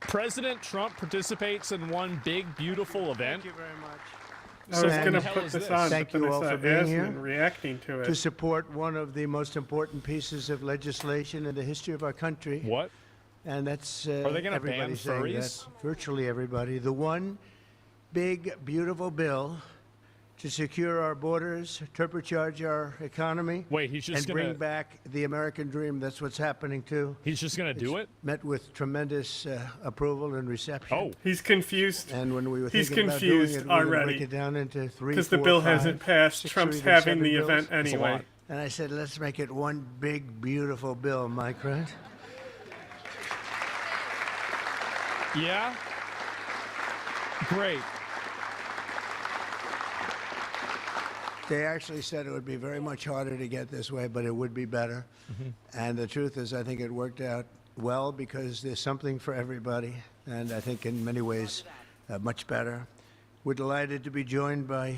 Speaker 1: President Trump participates in one big, beautiful event.
Speaker 2: Thank you very much.
Speaker 1: So
Speaker 2: I was
Speaker 1: what
Speaker 2: going
Speaker 1: the
Speaker 2: to
Speaker 1: hell
Speaker 2: put
Speaker 1: is
Speaker 2: this
Speaker 1: this?
Speaker 2: on,
Speaker 12: Thank
Speaker 2: but
Speaker 12: you
Speaker 2: then I
Speaker 12: all
Speaker 2: saw
Speaker 12: for being
Speaker 2: Aslan
Speaker 12: here.
Speaker 2: reacting to
Speaker 12: To
Speaker 2: it.
Speaker 12: support one of the most important pieces of legislation in the history of our country.
Speaker 1: What?
Speaker 12: And that's
Speaker 1: Are they gonna ban
Speaker 12: everybody saying
Speaker 1: furries?
Speaker 12: that. Virtually everybody. The one big, beautiful bill to secure our borders, turbocharge our economy.
Speaker 1: Wait, he's just
Speaker 12: and
Speaker 1: gonna-
Speaker 12: bring back the American dream. That's what's happening too.
Speaker 1: He's just going to do it?
Speaker 12: Met with tremendous approval and reception.
Speaker 1: Oh.
Speaker 2: He's confused.
Speaker 12: And when we were
Speaker 2: He's
Speaker 12: thinking about doing
Speaker 2: confused
Speaker 12: it, we were gonna
Speaker 2: already.
Speaker 12: break it down into 3,
Speaker 2: Because the
Speaker 12: 4,
Speaker 2: bill
Speaker 12: 5,
Speaker 2: hasn't passed.
Speaker 12: 6,
Speaker 2: Trump's
Speaker 12: or even
Speaker 2: having
Speaker 12: 7
Speaker 2: the
Speaker 12: bills.
Speaker 2: event anyway.
Speaker 12: And I said, let's make it one big, beautiful bill, Mike, right?
Speaker 1: Yeah? Great.
Speaker 12: They actually said it would be very much harder to get this way, but it would be better. And the truth is, I think it worked out well because there's something for everybody, and I think in many ways much better. We're delighted to be joined by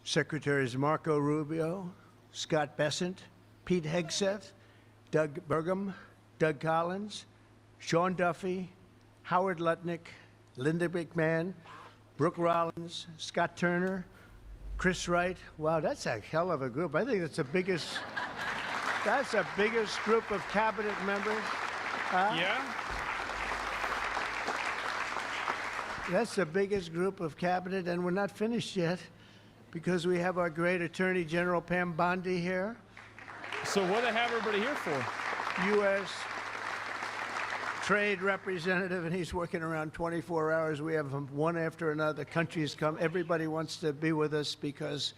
Speaker 12: Secretaries Marco Rubio, Scott Bessent, Pete Hegseth, Doug Burgum, Doug Collins, Sean Duffy, Howard Lutnick, Linda McMahon, Brooke Rollins, Scott Turner, Chris Wright. Wow, that's a hell of a group. I think that's the biggest group of cabinet members.
Speaker 1: Yeah?
Speaker 12: That's the biggest group of cabinet, and we're not finished yet because we have our great Attorney General Pam Bondi here.
Speaker 1: So what do they have everybody here for?
Speaker 12: U.S. Trade Representative, and he's working around 24 hours. We have them one after another. Countries come. Everybody wants to be with us because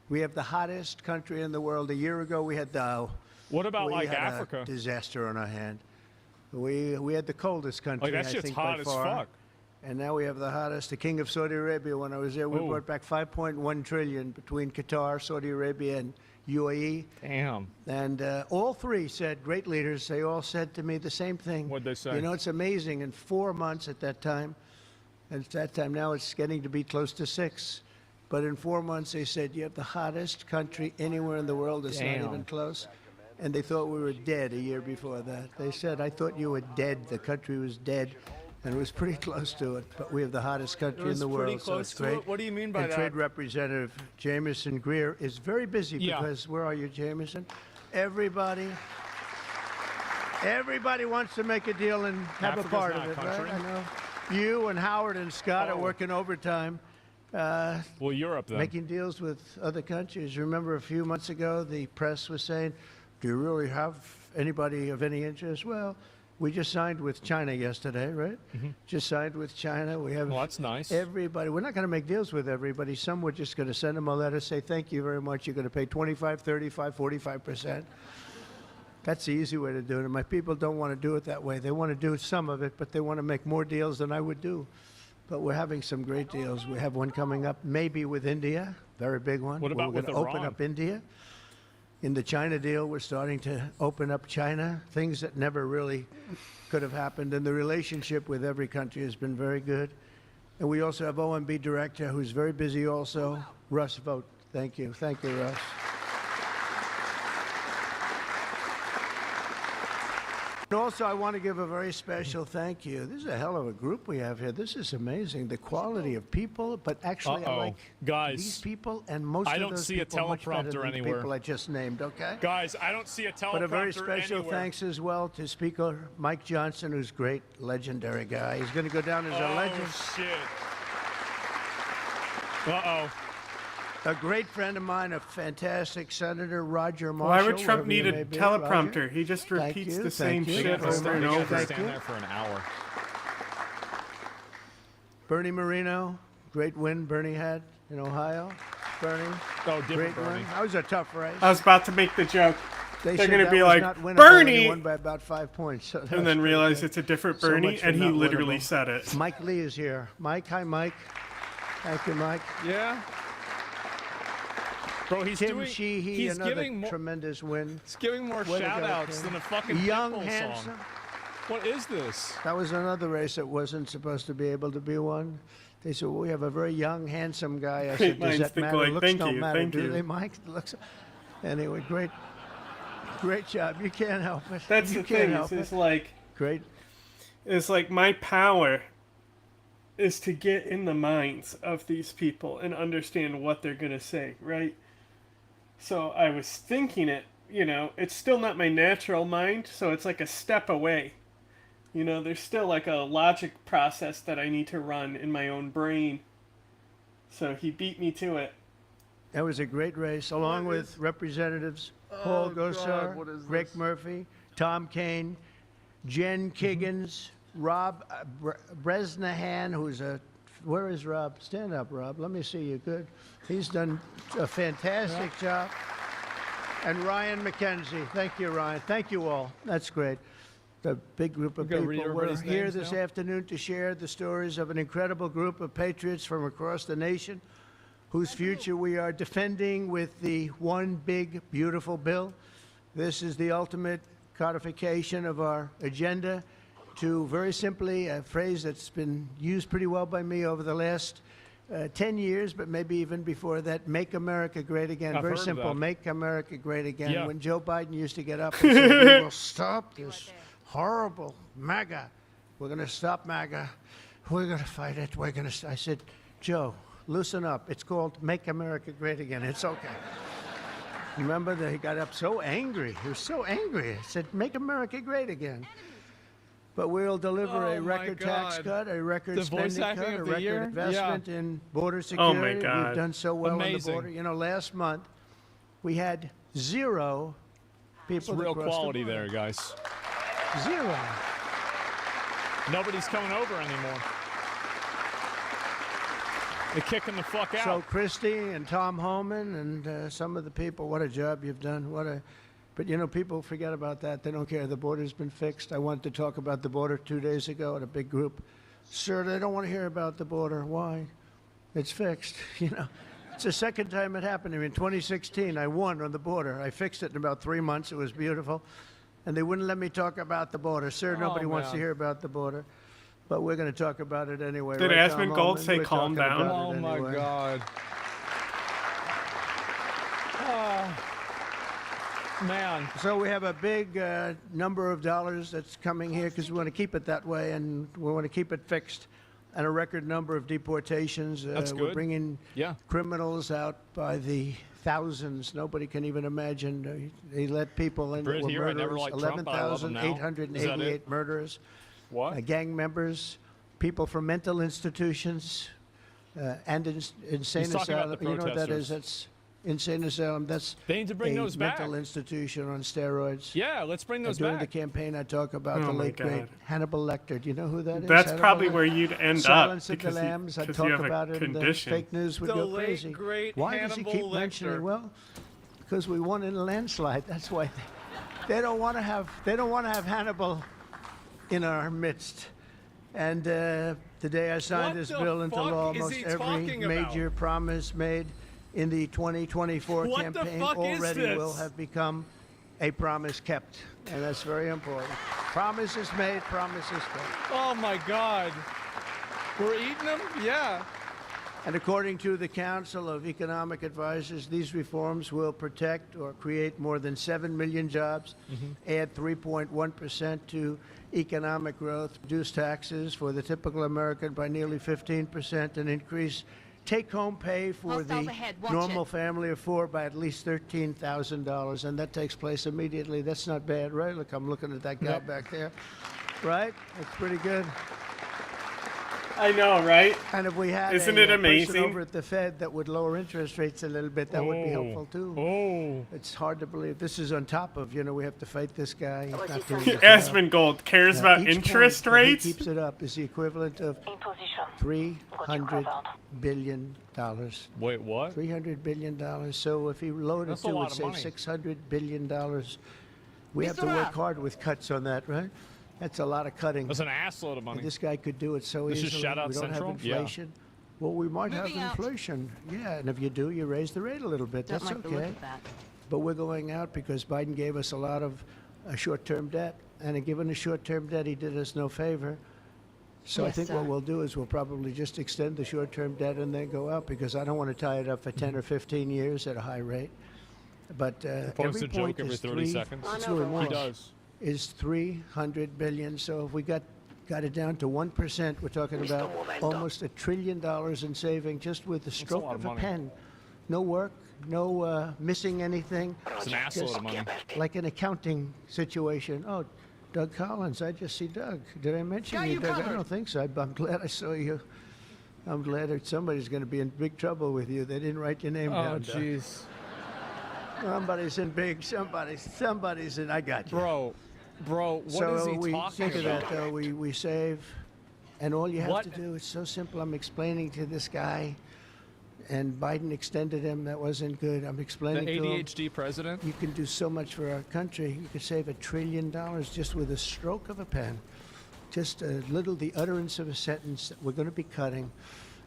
Speaker 12: we have the hottest country in the world. A year ago, we had the
Speaker 1: What about
Speaker 12: we
Speaker 1: like
Speaker 12: had
Speaker 1: Africa?
Speaker 12: a disaster on our hand. We had the coldest country.
Speaker 1: Like that
Speaker 12: I
Speaker 1: shit's
Speaker 12: think,
Speaker 1: hot
Speaker 12: by
Speaker 1: as
Speaker 12: far.
Speaker 1: fuck.
Speaker 12: And now we have the hottest. The King of Saudi Arabia. When I was there, we
Speaker 1: Ooh.
Speaker 12: brought back 5.1 trillion between Qatar, Saudi Arabia, and UAE.
Speaker 1: Damn.
Speaker 12: And all three said, great leaders, they all said to me the same thing.
Speaker 1: What'd they say?
Speaker 12: You know, it's amazing. In 4 months at that time, now it's getting to be close to 6. But in 4 months, they said, you have the hottest country anywhere in the world. It's
Speaker 1: Damn.
Speaker 12: not even close. And they thought we were dead a year before that. They said, I thought you were dead. The country was dead. And it was pretty close to it. But we have the hottest country in the world, so it's great.
Speaker 1: What do you mean by
Speaker 12: And
Speaker 1: that?
Speaker 12: Trade Representative Jameson Greer is very busy
Speaker 1: Yeah.
Speaker 12: because, where are you, Jameson? Everybody wants to make a deal and have
Speaker 1: Africa's
Speaker 12: a part
Speaker 1: not
Speaker 12: of
Speaker 1: a
Speaker 12: it, right?
Speaker 1: country.
Speaker 12: I know. You and Howard and Scott are
Speaker 1: Oh.
Speaker 12: working overtime.
Speaker 1: Well, Europe then.
Speaker 12: Making deals with other countries. Remember a few months ago, the press was saying, do you really have anybody of any interest? Well, we just signed with China yesterday, right? Just signed with China. We have
Speaker 1: Well, that's nice.
Speaker 12: everybody. We're not going to make deals with everybody. Some we're just going to send them a letter, say, thank you very much. You're going to pay 25, 35, 45%. That's the easy way to do it. And my people don't want to do it that way. They want to do some of it, but they want to make more deals than I would do. But we're having some great deals. We have one coming up, maybe with India, very big one.
Speaker 1: What about
Speaker 12: We're
Speaker 1: with
Speaker 12: going to open
Speaker 1: Iran?
Speaker 12: up India. In the China deal, we're starting to open up China, things that never really could have happened. And the relationship with every country has been very good. And we also have OMB Director, who's very busy also, Russ Vogt. Thank you. Thank you, Russ. And also, I want to give a very special thank you. This is a hell of a group we have here. This is amazing. The quality of people, but actually, I
Speaker 1: Uh-oh.
Speaker 12: like
Speaker 1: Guys,
Speaker 12: these people and most
Speaker 1: I
Speaker 12: of
Speaker 1: don't
Speaker 12: those
Speaker 1: see a
Speaker 12: people much better
Speaker 1: teleprompter
Speaker 12: than the
Speaker 1: anywhere.
Speaker 12: people I just named, okay?
Speaker 1: Guys, I don't see a teleprompter
Speaker 12: But a very special
Speaker 1: anywhere.
Speaker 12: thanks as well to Speaker Mike Johnson, who's a great, legendary guy. He's going to go down as a legend.
Speaker 1: Shit. Uh-oh.
Speaker 12: A great friend of mine, a fantastic Senator, Roger Marshall.
Speaker 2: Why would Trump
Speaker 12: wherever
Speaker 2: need
Speaker 12: you
Speaker 2: a
Speaker 12: may be.
Speaker 2: teleprompter?
Speaker 12: Roger?
Speaker 2: He just
Speaker 12: Thank
Speaker 2: repeats
Speaker 12: you,
Speaker 2: the same
Speaker 12: thank you.
Speaker 2: shit over and
Speaker 1: They have
Speaker 2: over.
Speaker 1: to stand there for an hour.
Speaker 12: Bernie Marino, great win Bernie had in Ohio. Bernie.
Speaker 1: Oh, different
Speaker 12: great
Speaker 1: Bernie.
Speaker 12: win. That was a tough race.
Speaker 2: I was about to make the joke.
Speaker 12: They
Speaker 2: They're
Speaker 12: said
Speaker 2: going to
Speaker 12: that
Speaker 2: be
Speaker 12: was
Speaker 2: like,
Speaker 12: not winnable, and
Speaker 2: Bernie!
Speaker 12: he won by about 5 points. So that
Speaker 2: And
Speaker 12: was
Speaker 2: then
Speaker 12: pretty
Speaker 2: realize
Speaker 12: good.
Speaker 2: it's a different
Speaker 12: So
Speaker 2: Bernie,
Speaker 12: much for
Speaker 2: and he
Speaker 12: not
Speaker 2: literally
Speaker 12: winnable.
Speaker 2: said it.
Speaker 12: Mike Lee is here. Mike, hi, Mike. Thank you, Mike.
Speaker 1: Yeah. Bro, he's
Speaker 12: Tim
Speaker 1: doing.
Speaker 12: Sheehy,
Speaker 1: he's
Speaker 12: another
Speaker 1: giving more.
Speaker 12: tremendous win.
Speaker 1: He's giving more
Speaker 12: Way to go,
Speaker 1: shout-outs
Speaker 12: Tim.
Speaker 1: than a fucking
Speaker 12: Young,
Speaker 1: Pitbull
Speaker 12: handsome.
Speaker 1: song. What is this?
Speaker 12: That was another race that wasn't supposed to be able to be won. They said, well, we have a very young, handsome guy. I said, does
Speaker 2: Minds
Speaker 12: that
Speaker 2: think
Speaker 12: matter?
Speaker 2: like,
Speaker 12: Looks
Speaker 2: thank
Speaker 12: don't
Speaker 2: you,
Speaker 12: matter,
Speaker 2: thank
Speaker 12: do
Speaker 2: you.
Speaker 12: they, Mike? Looks. Anyway, great job. You can't help it.
Speaker 2: That's
Speaker 12: you
Speaker 2: the
Speaker 12: can't
Speaker 2: thing.
Speaker 12: help
Speaker 2: It's
Speaker 12: it.
Speaker 2: like,
Speaker 12: Great.
Speaker 2: is like my power is to get in the minds of these people and understand what they're going to say, right? So I was thinking it, you know, it's still not my natural mind, so it's like a step away. You know, there's still like a logic process that I need to run in my own brain. So he beat me to it.
Speaker 12: That was a great race, along with Representatives Paul Gosar, Rick Murphy, Tom Kaine, Jen Kiggins, Rob Bresnahan, who's a... Where is Rob? Stand up, Rob. Let me see you. Good. He's done a fantastic job. And Ryan McKenzie. Thank you, Ryan. Thank you all. That's great. The big group of people. We're here this afternoon to share the stories of an incredible group of patriots from across the nation whose future we are defending with the One Big Beautiful Bill. This is the ultimate codification of our agenda to, very simply, a phrase that's been used pretty well by me over the last 10 years, but maybe even before that, make America great again. Very simple, make America great again. Yeah. When Joe Biden used to get up and say, we will stop this horrible MAGA. We're going to stop MAGA. We're going to fight it. We're going to... I said, Joe, loosen up. It's called Make America Great Again. It's okay. Remember that he got up so angry. He was so angry. He said, make America great again. But we'll deliver a record tax cut, a record spending cut, a record investment in border security.
Speaker 2: Oh my God.
Speaker 12: We've done so well on the border. You know, last month we had 0 people.
Speaker 1: It's real
Speaker 12: across
Speaker 1: quality
Speaker 12: the border.
Speaker 1: there, guys.
Speaker 12: 0.
Speaker 1: Nobody's coming over anymore. They're kicking the fuck out.
Speaker 12: So Christie and Tom Homan and some of the people, what a job you've done. But, you know, people forget about that. They don't care. The border's been fixed. I wanted to talk about the border 2 days ago at a big group. Sir, they don't want to hear about the border. Why? It's fixed. You know, it's the second time it happened to me. In 2016, I won on the border. I fixed it in about 3 months. It was beautiful. And they wouldn't let me talk about the border. Sir, nobody wants to hear about the border. But we're going to talk about it anyway.
Speaker 2: Did
Speaker 12: right,
Speaker 2: Aspen Gold say calm down?
Speaker 1: Oh, my God. Man.
Speaker 12: So we have a big number of dollars that's coming here because we want to keep it that way, and we want to keep it fixed, and a record number of deportations.
Speaker 1: That's good.
Speaker 12: We're bringing criminals out by the thousands. Nobody can even imagine. They let people in that were murderers. 11,888 murderers.
Speaker 1: What?
Speaker 12: Gang members, people from mental institutions, and insane asylum. You know what that is? That's insane asylum. That's
Speaker 1: they need to bring those back.
Speaker 12: Mental institution on steroids.
Speaker 1: Yeah, let's bring those
Speaker 12: during
Speaker 1: back.
Speaker 12: During the campaign, I talk about the late great Hannibal Lecter. Do you know who that is?
Speaker 2: That's
Speaker 12: Hannibal
Speaker 2: probably
Speaker 12: Lecter?
Speaker 2: where you'd end
Speaker 12: Silence
Speaker 2: up.
Speaker 12: of the Lambs. I talk about it, and the fake news would go crazy.
Speaker 1: Great
Speaker 12: Why
Speaker 1: Hannibal
Speaker 12: does he keep
Speaker 1: Lecter.
Speaker 12: mentioning? Well, because we won in a landslide. That's why they don't want to have. They don't want to have Hannibal in our midst. And the day I signed this bill into law, almost every major promise made in the 2024 campaign already will have become a promise kept. And that's very important. Promises made, promises kept.
Speaker 1: Oh, my God. We're eating them? Yeah.
Speaker 12: And according to the Council of Economic Advisors, these reforms will protect or create more than 7 million jobs, add 3.1% to economic growth, reduce taxes for the typical American by nearly 15%, and increase take-home pay for the normal family of 4 by at least $13,000. And that takes place immediately. That's not bad, right? Look, I'm looking at that guy back there. Right? That's pretty good.
Speaker 2: I know, right?
Speaker 12: And if we had
Speaker 2: Isn't it
Speaker 12: person
Speaker 2: amazing?
Speaker 12: over at the Fed that would lower interest rates a little bit, that would be helpful too. It's hard to believe. This is on top of, you know, we have to fight this guy. He's not doing his
Speaker 2: Aspen
Speaker 12: job.
Speaker 2: Gold cares about
Speaker 12: Each
Speaker 2: interest
Speaker 12: point that
Speaker 2: rates?
Speaker 12: he keeps it up is the equivalent of $300 billion.
Speaker 1: Wait, what?
Speaker 12: $300 billion. So if he lowered it
Speaker 1: That's a
Speaker 12: to,
Speaker 1: lot
Speaker 12: would
Speaker 1: of
Speaker 12: save
Speaker 1: money.
Speaker 12: $600 billion. We have to work hard with cuts on that, right? That's a lot of cutting.
Speaker 1: That's an assload of money.
Speaker 12: And this guy could do it so
Speaker 1: This is
Speaker 12: easily.
Speaker 1: shout out
Speaker 12: We don't
Speaker 1: Central?
Speaker 12: have inflation. Well, we might have inflation. Yeah, and if you do, you raise the rate a little bit. That's okay. But we're going out because Biden gave us a lot of short-term debt. And given the short-term debt, he did us no favor. So I think what we'll do is we'll probably just extend the short-term debt and then go out because I don't want to tie it up for 10 or 15 years at a high rate. But every
Speaker 1: a
Speaker 12: point
Speaker 1: joke every
Speaker 12: is
Speaker 1: 30 seconds.
Speaker 12: It's really more.
Speaker 1: He does.
Speaker 12: Is $300 billion. So if we got got it down to 1%. We're talking about almost $1 trillion in saving just with the stroke
Speaker 1: lot
Speaker 12: of
Speaker 1: of
Speaker 12: a
Speaker 1: money.
Speaker 12: pen. No work, no missing anything.
Speaker 1: It's an assload
Speaker 12: Just
Speaker 1: of money.
Speaker 12: like an accounting situation. Oh, Doug Collins, I just see Doug. Did I mention
Speaker 1: Got
Speaker 12: you,
Speaker 1: you
Speaker 12: Doug?
Speaker 1: covered.
Speaker 12: I don't think so. I'm glad I saw you. I'm glad that somebody's going to be in big trouble with you. They didn't write your name
Speaker 1: Oh,
Speaker 12: down, Doug.
Speaker 1: jeez.
Speaker 12: Somebody's in big, somebody's in, I got you.
Speaker 1: Bro, what
Speaker 12: So
Speaker 1: is he
Speaker 12: we
Speaker 1: talking
Speaker 12: think of
Speaker 1: about?
Speaker 12: that, though. We save, and all you have
Speaker 1: What?
Speaker 12: to do, it's so simple. I'm explaining to this guy, and Biden extended him. That wasn't good. I'm
Speaker 1: The
Speaker 12: explaining to him.
Speaker 1: ADHD president?
Speaker 12: You can do so much for our country. You could save $1 trillion just with a stroke of a pen. Just a little, the utterance of a sentence that we're going to be cutting.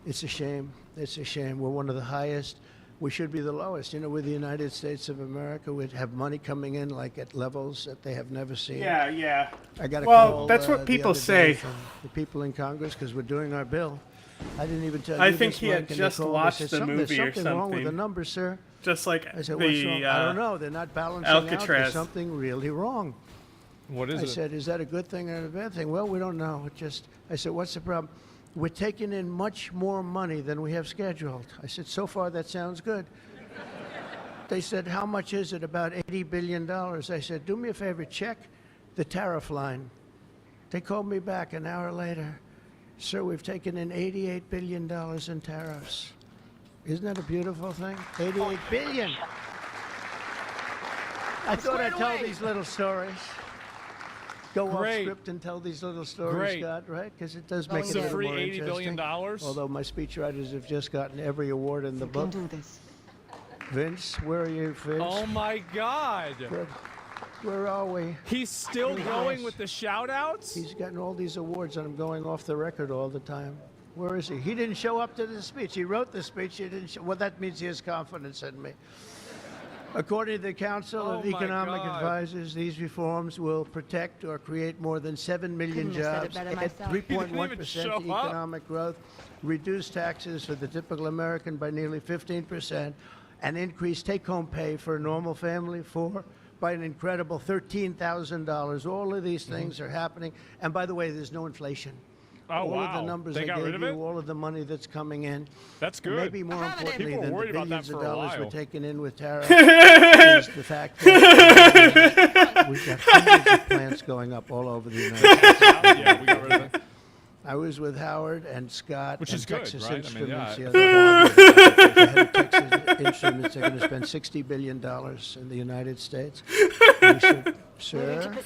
Speaker 12: It's a shame. It's a shame. We're one of the highest. We should be the lowest. You know, we're the United States of America. We'd have money coming in like at levels that they have never seen.
Speaker 2: Yeah.
Speaker 12: I got a
Speaker 2: Well,
Speaker 12: call,
Speaker 2: that's what
Speaker 12: the
Speaker 2: people
Speaker 12: other day
Speaker 2: say.
Speaker 12: from the people in Congress because we're doing our bill. I didn't even tell you.
Speaker 2: I think
Speaker 12: this,
Speaker 2: he had
Speaker 12: Mike, and they
Speaker 2: just
Speaker 12: called. They
Speaker 2: watched
Speaker 12: said,
Speaker 2: the
Speaker 12: "Something-
Speaker 2: movie or
Speaker 12: there's something wrong with the
Speaker 2: something."
Speaker 12: numbers, sir.
Speaker 2: Just like
Speaker 12: I said, what's wrong? I don't know. They're not balancing out.
Speaker 2: Alcatraz.
Speaker 12: There's something really wrong.
Speaker 1: What is
Speaker 12: I
Speaker 1: it?
Speaker 12: said, is that a good thing or a bad thing? Well, we don't know. I said, what's the problem? We're taking in much more money than we have scheduled. I said, so far that sounds good. They said, how much is it? About $80 billion. I said, do me a favor, check the tariff line. They called me back an hour later. Sir, we've taken in $88 billion in tariffs. Isn't that a beautiful thing? $88 billion. I thought I'd tell these little stories. Go off
Speaker 1: Great.
Speaker 12: script and tell these little stories,
Speaker 1: Great.
Speaker 12: Scott, right? Because it does make
Speaker 1: It's
Speaker 12: it
Speaker 1: a
Speaker 12: a little
Speaker 1: free
Speaker 12: more
Speaker 1: $80 billion?
Speaker 12: interesting. Although my speechwriters have just gotten every award in the book.
Speaker 1: do this.
Speaker 12: Vince, where are you, Vince?
Speaker 1: Oh my God.
Speaker 12: Where are we?
Speaker 1: He's still
Speaker 12: Vince.
Speaker 1: going with the shout outs?
Speaker 12: He's gotten all these awards, and I'm going off the record all the time. Where is he? He didn't show up to the speech. He wrote the speech. He didn't show. Well, that means he has confidence in me. According to the Council of
Speaker 1: Oh, my
Speaker 12: Economic
Speaker 1: God.
Speaker 12: Advisors, these reforms will protect or create more than 7 million
Speaker 21: Couldn't have said it
Speaker 12: jobs,
Speaker 21: better
Speaker 12: at
Speaker 21: myself.
Speaker 1: He didn't even
Speaker 12: 3.1%
Speaker 1: show up.
Speaker 12: economic growth, reduce taxes for the typical American by nearly 15%, and increase take-home pay for a normal family by an incredible $13,000. All of these things are happening. And by the way, there's no inflation.
Speaker 1: Oh,
Speaker 12: all
Speaker 1: wow.
Speaker 12: of the numbers
Speaker 1: They
Speaker 12: I
Speaker 1: got
Speaker 12: gave
Speaker 1: rid of
Speaker 12: you,
Speaker 1: it?
Speaker 12: all of the money that's coming in.
Speaker 1: That's
Speaker 12: And
Speaker 1: good.
Speaker 12: maybe more importantly
Speaker 1: People were
Speaker 12: than the
Speaker 1: worried about that
Speaker 12: billions of
Speaker 1: for a
Speaker 12: dollars we're
Speaker 1: while.
Speaker 12: taking in with tariffs is the fact that we've got hundreds of plants going up all over the United States.
Speaker 1: Yeah, we got rid of it.
Speaker 12: I was with Howard and Scott
Speaker 1: Which
Speaker 12: and
Speaker 1: is good,
Speaker 12: Texas
Speaker 1: right? I mean,
Speaker 12: Instruments.
Speaker 1: yeah.
Speaker 12: The head of Texas Instruments, they're going to spend $60 billion in the United States. And he said, sir,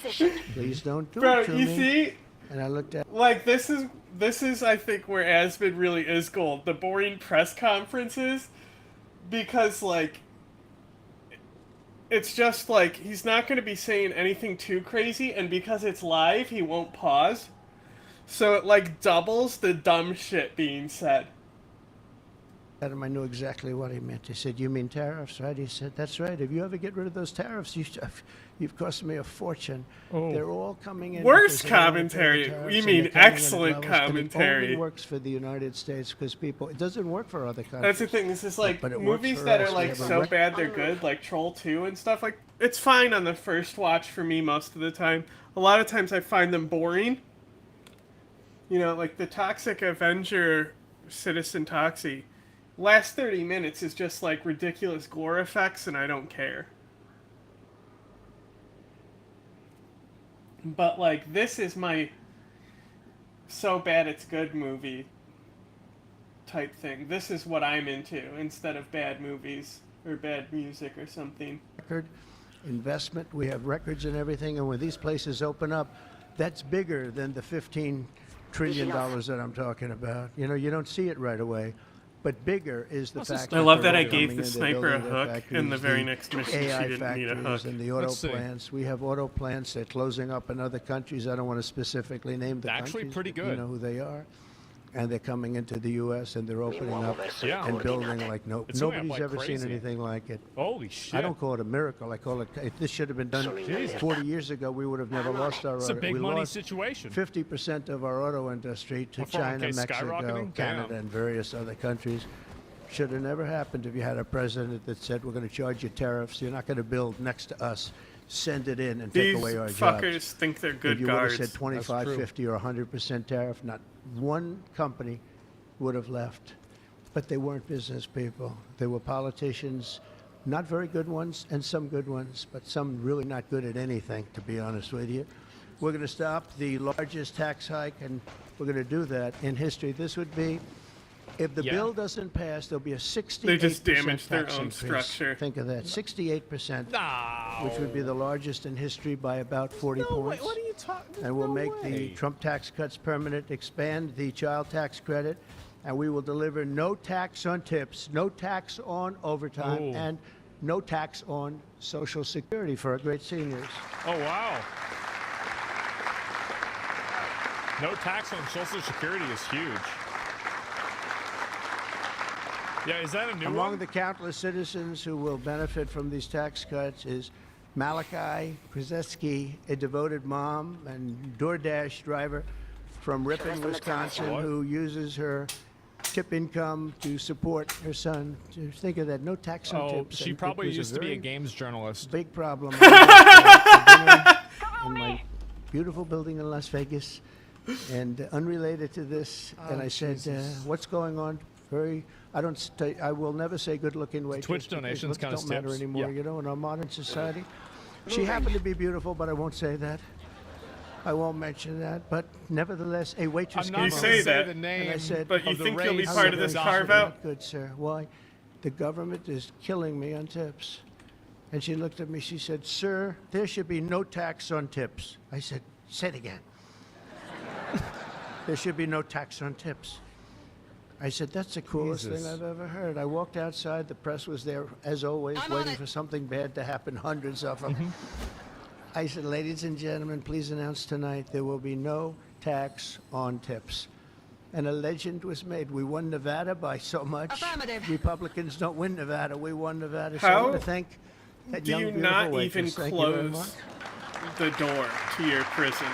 Speaker 12: please don't do
Speaker 2: Bro,
Speaker 12: it to
Speaker 2: you
Speaker 12: me.
Speaker 2: see?
Speaker 12: And I looked at
Speaker 2: Like, this is I think where Aspen really is gold. The boring press conferences, because like it's just like he's not going to be saying anything too crazy, and because it's live, he won't pause. So it like doubles the dumb shit being said.
Speaker 12: him. I knew exactly what he meant. He said, you mean tariffs, right? He said, that's right. If you ever get rid of those tariffs, you've cost me a fortune.
Speaker 2: Oh.
Speaker 12: They're all coming in.
Speaker 2: Worse
Speaker 12: because they don't wanna pay the
Speaker 2: commentary.
Speaker 12: tariffs,
Speaker 2: You
Speaker 12: and
Speaker 2: mean
Speaker 12: they're coming in at
Speaker 2: excellent
Speaker 12: levels, and
Speaker 2: commentary.
Speaker 12: It only works for the United States because people, it doesn't work for other countries.
Speaker 2: That's the thing. This is like
Speaker 12: But it works
Speaker 2: movies
Speaker 12: for
Speaker 2: that
Speaker 12: us.
Speaker 2: are
Speaker 12: We
Speaker 2: like
Speaker 12: have a
Speaker 2: so
Speaker 12: rec-
Speaker 2: bad they're good, like Troll 2 and stuff. Like it's fine on the first watch for me most of the time. A lot of times I find them boring. You know, like the Toxic Avenger, Citizen Toxie. Last 30 minutes is just like ridiculous gore effects, and I don't care. But like this is my so bad it's good movie type thing. This is what I'm into instead of bad movies or bad music or something.
Speaker 12: Record investment. We have records and everything, and when these places open up, that's bigger than the $15 trillion that I'm talking about. You know, you don't see it right away. But bigger is the fact.
Speaker 2: I love that
Speaker 12: they're
Speaker 2: I gave
Speaker 12: coming
Speaker 2: the
Speaker 12: in, they're
Speaker 2: sniper a
Speaker 12: building their
Speaker 2: hook, and the
Speaker 12: factories,
Speaker 2: very next mission she
Speaker 12: AI
Speaker 2: didn't need a
Speaker 12: factories
Speaker 2: hook.
Speaker 12: and the auto
Speaker 1: Let's see.
Speaker 12: plants. We have auto plants. They're closing up in other countries. I don't want to specifically name the
Speaker 1: Actually
Speaker 12: countries.
Speaker 1: pretty
Speaker 12: but
Speaker 1: good.
Speaker 12: You know who they are. And they're coming into the U.S. and they're opening up
Speaker 1: Yeah.
Speaker 12: and building like
Speaker 1: It's going up
Speaker 12: nobody's
Speaker 1: like
Speaker 12: ever seen
Speaker 1: crazy.
Speaker 12: anything like it.
Speaker 1: Holy shit.
Speaker 12: I don't call it a miracle. I call it, this should have been done
Speaker 1: Jesus.
Speaker 12: 40 years ago. We would have never lost our
Speaker 1: It's a
Speaker 12: auto.
Speaker 1: big
Speaker 12: We
Speaker 1: money
Speaker 12: lost
Speaker 1: situation.
Speaker 12: 50% of our auto industry to
Speaker 1: Our
Speaker 12: China,
Speaker 1: 401k
Speaker 12: Mexico,
Speaker 1: skyrocketing?
Speaker 12: Canada,
Speaker 1: Damn.
Speaker 12: and various other countries. Should have never happened if you had a president that said, we're going to charge you tariffs. You're not going to build next to us. send it in and
Speaker 2: These
Speaker 12: take away our
Speaker 2: fuckers
Speaker 12: jobs.
Speaker 2: think they're good
Speaker 12: if you
Speaker 2: guards.
Speaker 12: would have said 25, 50, or 100% tariff, not one company would have left. But they weren't business people. They were politicians, not very good ones, and some good ones, but some really not good at anything, to be honest with you. We're going to stop the largest tax hike, and we're going to do that in history. This would be, if the bill doesn't pass, there'll be a 68%
Speaker 2: They just damaged their
Speaker 12: tax
Speaker 2: own
Speaker 12: increase.
Speaker 2: structure.
Speaker 12: Think of that, 68%,
Speaker 1: No.
Speaker 12: which would be the largest in history by about 40 points.
Speaker 1: What are you talking?
Speaker 12: And we'll make the Trump tax cuts permanent, expand the child tax credit, and we will deliver no tax on tips, no tax on overtime,
Speaker 1: Ooh.
Speaker 12: and no tax on Social Security for our great seniors.
Speaker 1: Oh, wow. No tax on Social Security is huge. Yeah, is that a new
Speaker 12: Among
Speaker 1: one?
Speaker 12: the countless citizens who will benefit from these tax cuts is Malachi Krzyzewski, a devoted mom and DoorDash driver from Ripon, Wisconsin, who uses her tip income to support her son. Just think of that, no tax on
Speaker 1: Oh,
Speaker 12: tips.
Speaker 1: she
Speaker 12: and it
Speaker 1: probably
Speaker 12: was
Speaker 1: used to be a
Speaker 12: very
Speaker 1: games journalist.
Speaker 12: Big problem. I was in my beautiful building in Las Vegas, and unrelated to this, and I said, "What's going on?" I will never say good-looking waitress.
Speaker 1: Twitch
Speaker 12: because
Speaker 1: donations
Speaker 12: looks
Speaker 1: count as
Speaker 12: don't matter
Speaker 1: tips.
Speaker 12: anymore,
Speaker 1: Yeah.
Speaker 12: you know, in our modern society. She happened to be beautiful, but I won't say that. I won't mention that, but nevertheless, a waitress
Speaker 1: I'm
Speaker 12: came
Speaker 1: not
Speaker 12: on.
Speaker 1: gonna say
Speaker 2: that,
Speaker 1: the name
Speaker 12: and I said,
Speaker 2: but you
Speaker 1: of the
Speaker 2: think you'll be
Speaker 1: race
Speaker 2: part of this
Speaker 1: that
Speaker 2: carve-out?
Speaker 12: Good, sir. Why? The government is killing me on tips. And she looked at me, she said, "Sir, there should be no tax on tips." I said, "Say it again." There should be no tax on tips. I said, "That's the coolest
Speaker 1: Jesus.
Speaker 12: thing I've ever heard." I walked outside, the press was there, as always, waiting for something bad to happen, hundreds of them. I said, "Ladies and gentlemen, please announce tonight there will be no tax on tips." And a legend was made. We won Nevada by so much.
Speaker 6: Affirmative.
Speaker 12: Republicans don't win Nevada. We won Nevada. So I
Speaker 2: How
Speaker 12: want to thank that
Speaker 2: do
Speaker 12: young,
Speaker 2: you
Speaker 12: beautiful
Speaker 2: not even
Speaker 12: waitress. Thank you very much.
Speaker 2: close the door to your prison?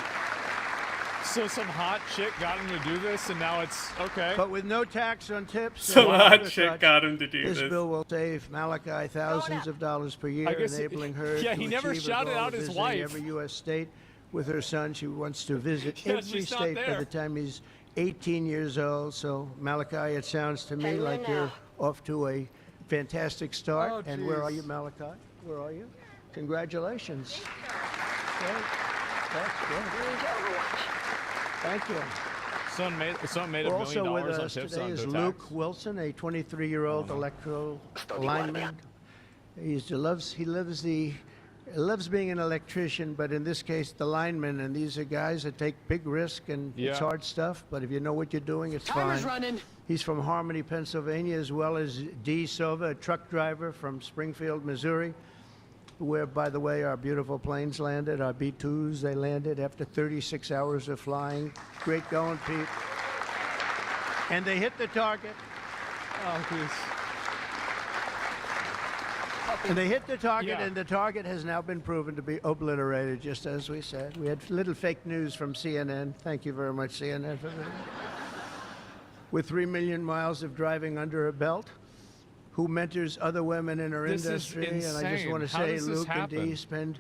Speaker 1: So some hot chick got him to do this, and now it's okay.
Speaker 12: But with no tax on tips,
Speaker 2: Some
Speaker 12: and
Speaker 2: hot
Speaker 12: other
Speaker 2: chick
Speaker 12: such,
Speaker 2: got him to do
Speaker 12: this
Speaker 2: this.
Speaker 12: bill will save Malachi thousands of dollars per year,
Speaker 1: I guess
Speaker 12: enabling her
Speaker 1: yeah,
Speaker 12: to
Speaker 1: he never
Speaker 12: achieve her
Speaker 1: shouted
Speaker 12: goal
Speaker 1: out
Speaker 12: of
Speaker 1: his
Speaker 12: visiting
Speaker 1: wife.
Speaker 12: every U.S. state with her son. She wants to visit
Speaker 1: Yeah,
Speaker 12: every
Speaker 1: she's not
Speaker 12: state by
Speaker 1: there.
Speaker 12: the time he's 18 years old. So, Malachi, it sounds to me like you're off to a fantastic start.
Speaker 1: Oh,
Speaker 12: and where are
Speaker 1: geez.
Speaker 12: you, Malachi? Where are you? Congratulations. Great. That's good. Thank you.
Speaker 1: Someone made $1 million
Speaker 12: Also with
Speaker 1: on
Speaker 12: us
Speaker 1: tips
Speaker 12: today
Speaker 1: on
Speaker 12: is
Speaker 1: the
Speaker 12: Luke
Speaker 1: tax.
Speaker 12: Wilson, a 23-year-old electrical lineman. He loves being an electrician, but in this case, the lineman. And these are guys that take big risk, and it's
Speaker 1: Yeah.
Speaker 12: hard stuff. But if you know what you're doing, it's
Speaker 6: Timer's
Speaker 12: fine.
Speaker 6: running.
Speaker 12: He's from Harmony, Pennsylvania, as well as Dee Sova, a truck driver from Springfield, Missouri, where, by the way, our beautiful planes landed, our B-2s. They landed after 36 hours of flying. Great going, Pete. And they hit the target.
Speaker 1: Oh, please.
Speaker 12: And they hit the target,
Speaker 1: Yeah.
Speaker 12: and the target has now been proven to be obliterated, just as we said. We had little fake news from CNN. Thank you very much, CNN, for that. With 3 million miles of driving under her belt, who mentors other women in her
Speaker 1: This is
Speaker 12: industry. And I just want to
Speaker 1: insane. How
Speaker 12: say,
Speaker 1: does this
Speaker 12: Luke and Dee
Speaker 1: happen?
Speaker 12: spend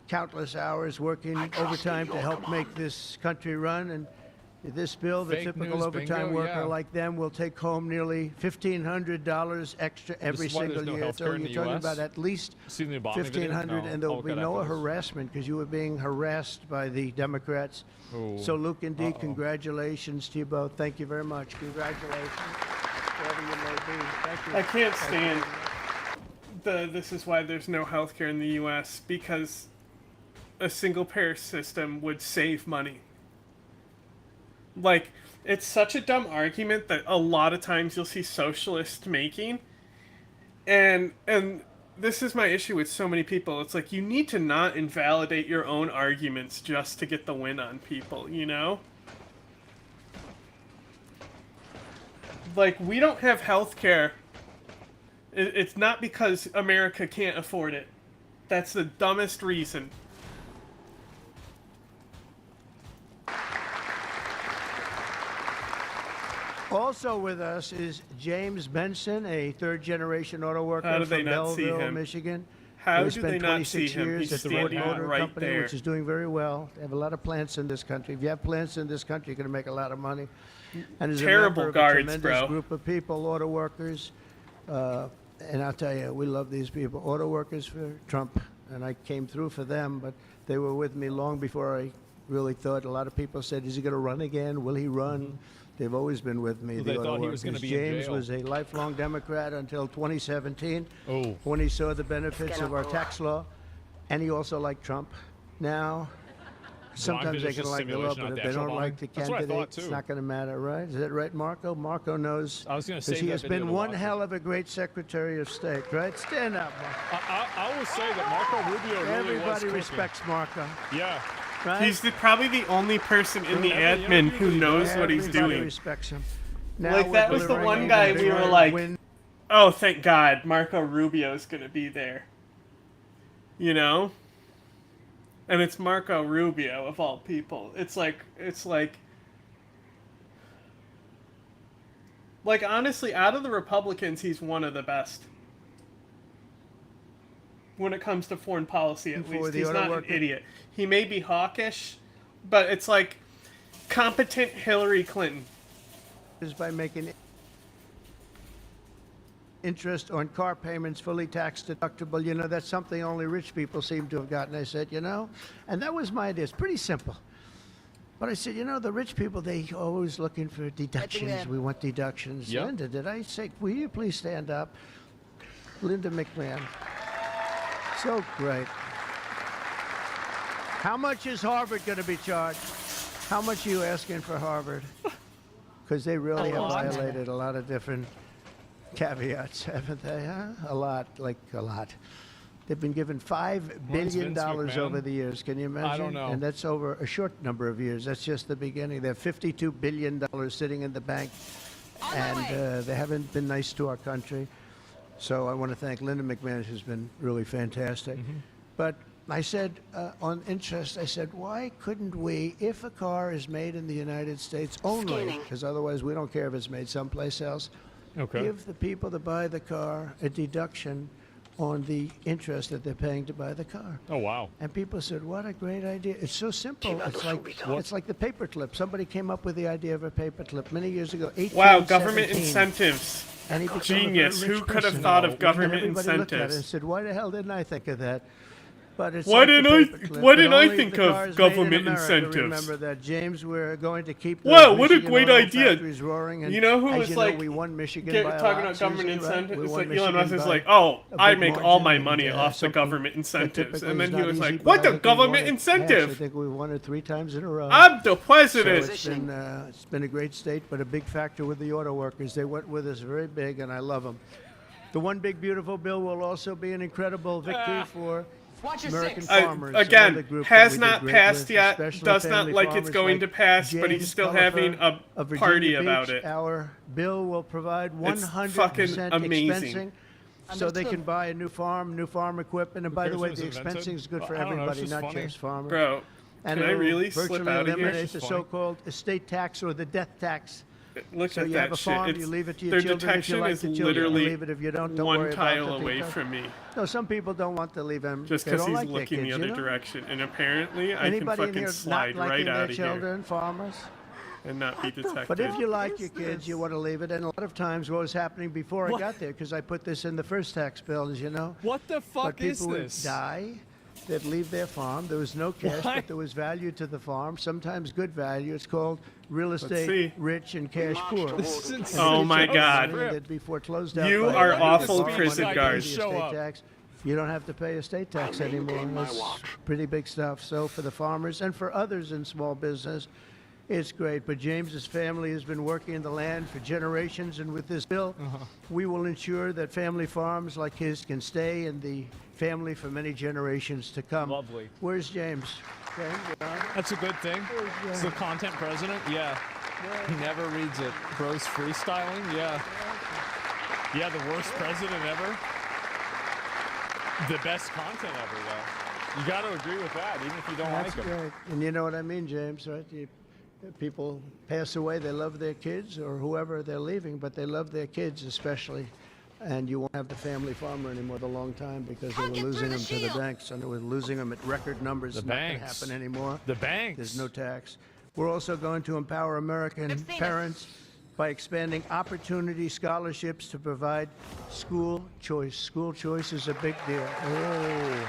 Speaker 12: countless hours working overtime to help make this country run. And this bill, the
Speaker 1: Fake
Speaker 12: typical
Speaker 1: news
Speaker 12: overtime
Speaker 1: bingo,
Speaker 12: worker
Speaker 1: yeah.
Speaker 12: like them will take home nearly $1,500 extra every
Speaker 1: is why there's
Speaker 12: single
Speaker 1: no
Speaker 12: year.
Speaker 1: healthcare
Speaker 12: So
Speaker 1: in
Speaker 12: you're
Speaker 1: the
Speaker 12: talking
Speaker 1: US?
Speaker 12: about at least
Speaker 1: See the Obama video?
Speaker 12: $1,500,
Speaker 1: No.
Speaker 12: and there will
Speaker 1: Oh,
Speaker 12: be
Speaker 1: God,
Speaker 12: no
Speaker 1: that was-
Speaker 12: harassment because you were being harassed by the Democrats.
Speaker 1: Ooh.
Speaker 12: So Luke and Dee,
Speaker 1: Uh-oh.
Speaker 12: congratulations to you both. Thank you very much. Congratulations, wherever you may be. Thank you.
Speaker 2: I can't
Speaker 12: Thank you.
Speaker 2: stand this is why there's no healthcare in the U.S. because a single-payer system would save money. Like, it's such a dumb argument that a lot of times you'll see socialists making, and this is my issue with so many people. It's like, you need to not invalidate your own arguments just to get the win on people, you know? Like, we don't have healthcare. It's not because America can't afford it. That's the dumbest reason.
Speaker 12: Also with us is James Benson, a third-generation auto worker
Speaker 2: How do they
Speaker 12: from
Speaker 2: not see
Speaker 12: Belleville,
Speaker 2: him?
Speaker 12: Michigan.
Speaker 2: How
Speaker 12: We
Speaker 2: do
Speaker 12: spent
Speaker 2: they not
Speaker 12: 26
Speaker 2: see him?
Speaker 12: years
Speaker 2: He's
Speaker 12: at the Ford
Speaker 2: standing
Speaker 12: Motor
Speaker 2: right
Speaker 12: Company,
Speaker 2: there.
Speaker 12: which is doing very well. They have a lot of plants in this country. If you have plants in this country, you're going to make a lot of money. And as
Speaker 2: Terrible
Speaker 12: a member of
Speaker 2: guards,
Speaker 12: a tremendous
Speaker 2: bro.
Speaker 12: group of people, auto workers, and I'll tell you, we love these people. Auto workers for Trump, and I came through for them, but they were with me long before I really thought. A lot of people said, is he going to run again? Will he run? They've always been with me.
Speaker 1: Well,
Speaker 12: the
Speaker 1: they
Speaker 12: auto
Speaker 1: thought he was
Speaker 12: workers.
Speaker 1: gonna be in
Speaker 12: James
Speaker 1: jail.
Speaker 12: was a lifelong Democrat until 2017,
Speaker 1: Oh.
Speaker 12: when he saw the benefits of our tax law, and he also liked Trump. Now, sometimes they can like the law, but if they don't like the
Speaker 1: That's what I thought,
Speaker 12: candidate,
Speaker 1: too.
Speaker 12: it's not going to matter, right? Is that right, Marco? Marco knows.
Speaker 1: I was gonna
Speaker 12: because
Speaker 1: save
Speaker 12: he
Speaker 1: that
Speaker 12: has
Speaker 1: video
Speaker 12: been
Speaker 1: to
Speaker 12: one
Speaker 1: watch it.
Speaker 12: hell of a great Secretary of State, right? Stand up, Marco.
Speaker 1: I will say that Marco Rubio really was
Speaker 12: Everybody
Speaker 1: cooking.
Speaker 12: respects Marco.
Speaker 1: Yeah.
Speaker 12: Right?
Speaker 2: He's probably the only person in the admin who knows what he's
Speaker 12: Everybody
Speaker 2: doing.
Speaker 12: respects him. Now
Speaker 2: Like,
Speaker 12: we're
Speaker 2: that was the
Speaker 12: delivering
Speaker 2: one
Speaker 12: even
Speaker 2: guy we
Speaker 12: bigger
Speaker 2: were like,
Speaker 12: win.
Speaker 2: oh, thank God, Marco Rubio's gonna be there. You know? And it's Marco Rubio, of all people. It's like, honestly, out of the Republicans, he's one of the best. When it comes to foreign policy, at
Speaker 12: For
Speaker 2: least.
Speaker 12: the
Speaker 2: He's
Speaker 12: auto
Speaker 2: not an
Speaker 12: worker.
Speaker 2: idiot. He may be hawkish, but it's like competent Hillary Clinton.
Speaker 12: Is by making interest on car payments fully tax deductible. You know, that's something only rich people seem to have gotten. I said, you know, and that was my idea. It's pretty simple. But I said, you know, the rich people, they always looking for deductions. We want deductions.
Speaker 1: Yep.
Speaker 12: Linda, did I say, will you please stand up? Linda McMahon. So great. How much is Harvard going to be charged? How much are you asking for Harvard? Because they really have violated a lot of different caveats, haven't they? Huh? A lot, like a lot. They've been given $5 billion
Speaker 1: Vince McMahon?
Speaker 12: over the years. Can you imagine?
Speaker 1: I don't know.
Speaker 12: And that's over a short number of years. That's just the beginning. They have $52 billion sitting in the bank, and they haven't been nice to our country. So I want to thank Linda McMahon, who's been really fantastic. But I said, on interest, I said, why couldn't we, if a car is made in the United States only, because otherwise we don't care if it's made someplace else, give the people that buy the car a deduction on the interest that they're paying to buy the car.
Speaker 1: Oh, wow.
Speaker 12: And people said, what a great idea. It's so simple. It's like the paper clip. Somebody came up with the idea of a paper clip many years ago.
Speaker 2: Wow, government
Speaker 12: 1817.
Speaker 2: incentives.
Speaker 12: And he became a
Speaker 2: Genius.
Speaker 12: very rich
Speaker 2: Who could have
Speaker 12: person.
Speaker 2: thought of
Speaker 12: And
Speaker 2: government
Speaker 12: everybody looked at it and
Speaker 2: incentives?
Speaker 12: said, why the hell didn't I think of that? But it's
Speaker 2: Why
Speaker 12: like the
Speaker 2: didn't I-
Speaker 12: paperclip,
Speaker 2: why
Speaker 12: but
Speaker 2: didn't I
Speaker 12: only if
Speaker 2: think
Speaker 12: the
Speaker 2: of
Speaker 12: car is made in
Speaker 2: government
Speaker 12: America.
Speaker 2: incentives?
Speaker 12: Remember that, James. We're going to keep
Speaker 2: Wow,
Speaker 12: those
Speaker 2: what a
Speaker 12: Michigan
Speaker 2: great
Speaker 12: auto
Speaker 2: idea.
Speaker 12: factories roaring. And
Speaker 2: You know who
Speaker 12: as
Speaker 2: was
Speaker 12: you know,
Speaker 2: like
Speaker 12: we won Michigan
Speaker 2: get-
Speaker 12: by a
Speaker 2: talking
Speaker 12: lot,
Speaker 2: about government
Speaker 12: Susan, right?
Speaker 2: incentives?
Speaker 12: We
Speaker 2: It's
Speaker 12: won
Speaker 2: like Elon
Speaker 12: Michigan
Speaker 2: Musk is
Speaker 12: by
Speaker 2: like, oh,
Speaker 12: a
Speaker 2: I
Speaker 12: big
Speaker 2: make
Speaker 12: margin,
Speaker 2: all my
Speaker 12: and,
Speaker 2: money off the
Speaker 12: something
Speaker 2: government
Speaker 12: that
Speaker 2: incentives.
Speaker 12: typically
Speaker 2: And then
Speaker 12: is
Speaker 2: he
Speaker 12: not
Speaker 2: was
Speaker 12: easy,
Speaker 2: like,
Speaker 12: but
Speaker 2: what
Speaker 12: I
Speaker 2: the
Speaker 12: think we won
Speaker 2: government
Speaker 12: it.
Speaker 2: incentive?
Speaker 12: Yes, I think we won it 3 times in a row.
Speaker 2: I'm the president.
Speaker 12: So it's been a great state, but a big factor with the auto workers. They went with us very big, and I love them. The one big beautiful bill will also be an incredible victory for American farmers.
Speaker 2: Again,
Speaker 12: another group
Speaker 2: has
Speaker 12: that we did
Speaker 2: not
Speaker 12: great
Speaker 2: passed
Speaker 12: with,
Speaker 2: yet,
Speaker 12: especially
Speaker 2: does not
Speaker 12: family
Speaker 2: like it's
Speaker 12: farmers
Speaker 2: going to pass, but he's
Speaker 12: James
Speaker 2: still
Speaker 12: Gulliver
Speaker 2: having a
Speaker 12: of Virginia
Speaker 2: party
Speaker 12: Beach.
Speaker 2: about it.
Speaker 12: Our bill will provide 100%
Speaker 2: fucking amazing.
Speaker 12: expensing, so they can buy a new farm equipment. And by the way, the
Speaker 1: Christmas invented?
Speaker 12: expensing is good for
Speaker 1: I don't know, it's
Speaker 12: everybody,
Speaker 1: just
Speaker 12: not
Speaker 1: funny.
Speaker 12: just farmers.
Speaker 2: Bro,
Speaker 12: And
Speaker 2: can I
Speaker 12: it'll
Speaker 2: really slip
Speaker 12: virtually
Speaker 2: out of here?
Speaker 12: eliminate
Speaker 2: It's
Speaker 12: the
Speaker 2: just funny.
Speaker 12: so-called estate tax or the death tax.
Speaker 2: Look
Speaker 12: So
Speaker 2: at
Speaker 12: you
Speaker 2: that
Speaker 12: have a
Speaker 2: shit.
Speaker 12: farm,
Speaker 2: It's-
Speaker 12: you leave it to your
Speaker 2: their
Speaker 12: children. If you
Speaker 2: detection
Speaker 12: like
Speaker 2: is
Speaker 12: the children,
Speaker 2: literally
Speaker 12: you leave it. If you don't
Speaker 2: one
Speaker 12: worry
Speaker 2: tile
Speaker 12: about the
Speaker 2: away
Speaker 12: people.
Speaker 2: from me.
Speaker 12: No, some people don't want to leave them.
Speaker 2: Just
Speaker 12: They
Speaker 2: because
Speaker 12: don't
Speaker 2: he's
Speaker 12: like their
Speaker 2: looking the
Speaker 12: kids,
Speaker 2: other
Speaker 12: you know?
Speaker 2: direction. And apparently, I can
Speaker 12: Anybody in
Speaker 2: fucking
Speaker 12: here
Speaker 2: slide
Speaker 12: not liking
Speaker 2: right
Speaker 12: their
Speaker 2: out of here
Speaker 12: children, farmers?
Speaker 2: and not be detected.
Speaker 12: But if you like your kids, you want to leave it. And a lot of times, what was happening before I got there, because I put this in the first tax bill, as you know.
Speaker 1: What the fuck
Speaker 12: but
Speaker 1: is
Speaker 12: people
Speaker 1: this?
Speaker 12: would die. They'd leave their farm. There was no cash,
Speaker 1: What?
Speaker 12: but there was value to the farm. Sometimes good value. It's called real
Speaker 2: see.
Speaker 12: estate rich and cash poor.
Speaker 1: This is
Speaker 12: And
Speaker 1: insane.
Speaker 2: Oh
Speaker 12: they'd
Speaker 2: my
Speaker 12: take the
Speaker 2: God.
Speaker 12: money, they'd be foreclosed out
Speaker 2: You
Speaker 12: by
Speaker 2: are
Speaker 12: the
Speaker 2: awful
Speaker 12: farm,
Speaker 2: prison
Speaker 12: money,
Speaker 2: guards.
Speaker 12: the
Speaker 1: Show
Speaker 12: estate
Speaker 1: up.
Speaker 12: tax. You don't have to pay estate tax anymore. That's pretty big stuff. So for the farmers and for others in small business, it's great. But James's family has been working in the land for generations, and with this bill, we will ensure that family farms like his can stay in the family for many generations to come.
Speaker 1: Lovely.
Speaker 12: Where's James? James, you on?
Speaker 1: That's a good thing. It's the content president. Yeah. He never reads it. Bros freestyling. Yeah. Yeah, the worst president ever. The best content ever, though. You got to agree with that, even if you don't
Speaker 12: That's
Speaker 1: like him.
Speaker 12: great. And you know what I mean, James, right? People pass away, they love their kids or whoever they're leaving, but they love their kids especially. and you won't have the family farmer anymore the long time because they were losing them to the banks, and they were losing them at record numbers. It's not going to happen anymore.
Speaker 1: The banks.
Speaker 12: There's no tax. We're also going to empower American parents by expanding opportunity scholarships to provide school choice. School choice is a big deal.
Speaker 1: Oh.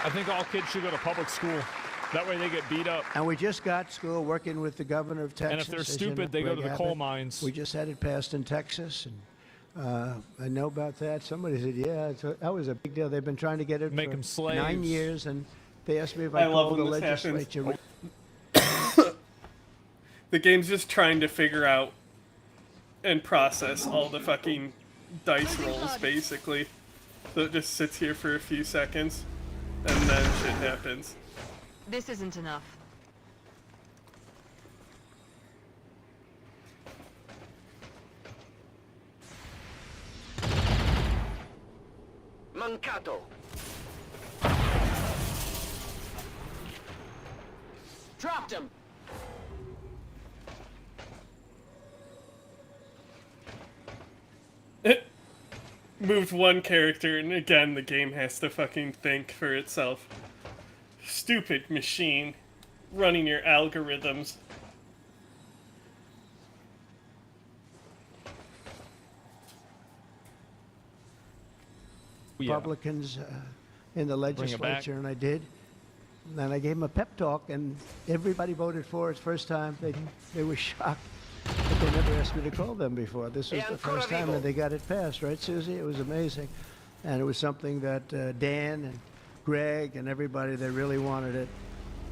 Speaker 1: I think all kids should go to public school. That way they get beat up.
Speaker 12: And we just got school working with the governor of Texas.
Speaker 1: And if they're
Speaker 12: as you
Speaker 1: stupid,
Speaker 12: know,
Speaker 1: they go to
Speaker 12: Greg
Speaker 1: the coal
Speaker 12: Abbott.
Speaker 1: mines.
Speaker 12: We just had it passed in Texas, and I know about that. Somebody said, yeah, that was a big deal. They've been trying to get it
Speaker 1: Make
Speaker 12: for
Speaker 1: them slaves.
Speaker 12: 9 years, and they asked me if
Speaker 2: I
Speaker 12: I
Speaker 2: love
Speaker 12: called the
Speaker 2: when this
Speaker 12: legislature.
Speaker 2: The game's just trying to figure out and process all the fucking dice rolls, basically. So it just sits here for a few seconds, and then shit happens.
Speaker 3: This isn't enough.
Speaker 8: Mancato. Dropped him.
Speaker 2: Moved one character, and again, the game has to fucking think for itself. Stupid machine. Running your algorithms.
Speaker 12: Republicans in the legislature, and I did. And then I gave them a pep talk, and everybody voted for it. First time they were shocked, but they never asked me to call them before. This was the first time that they got it passed, right, Susie? It was amazing, and it was something that Dan and Greg and everybody, they really wanted it.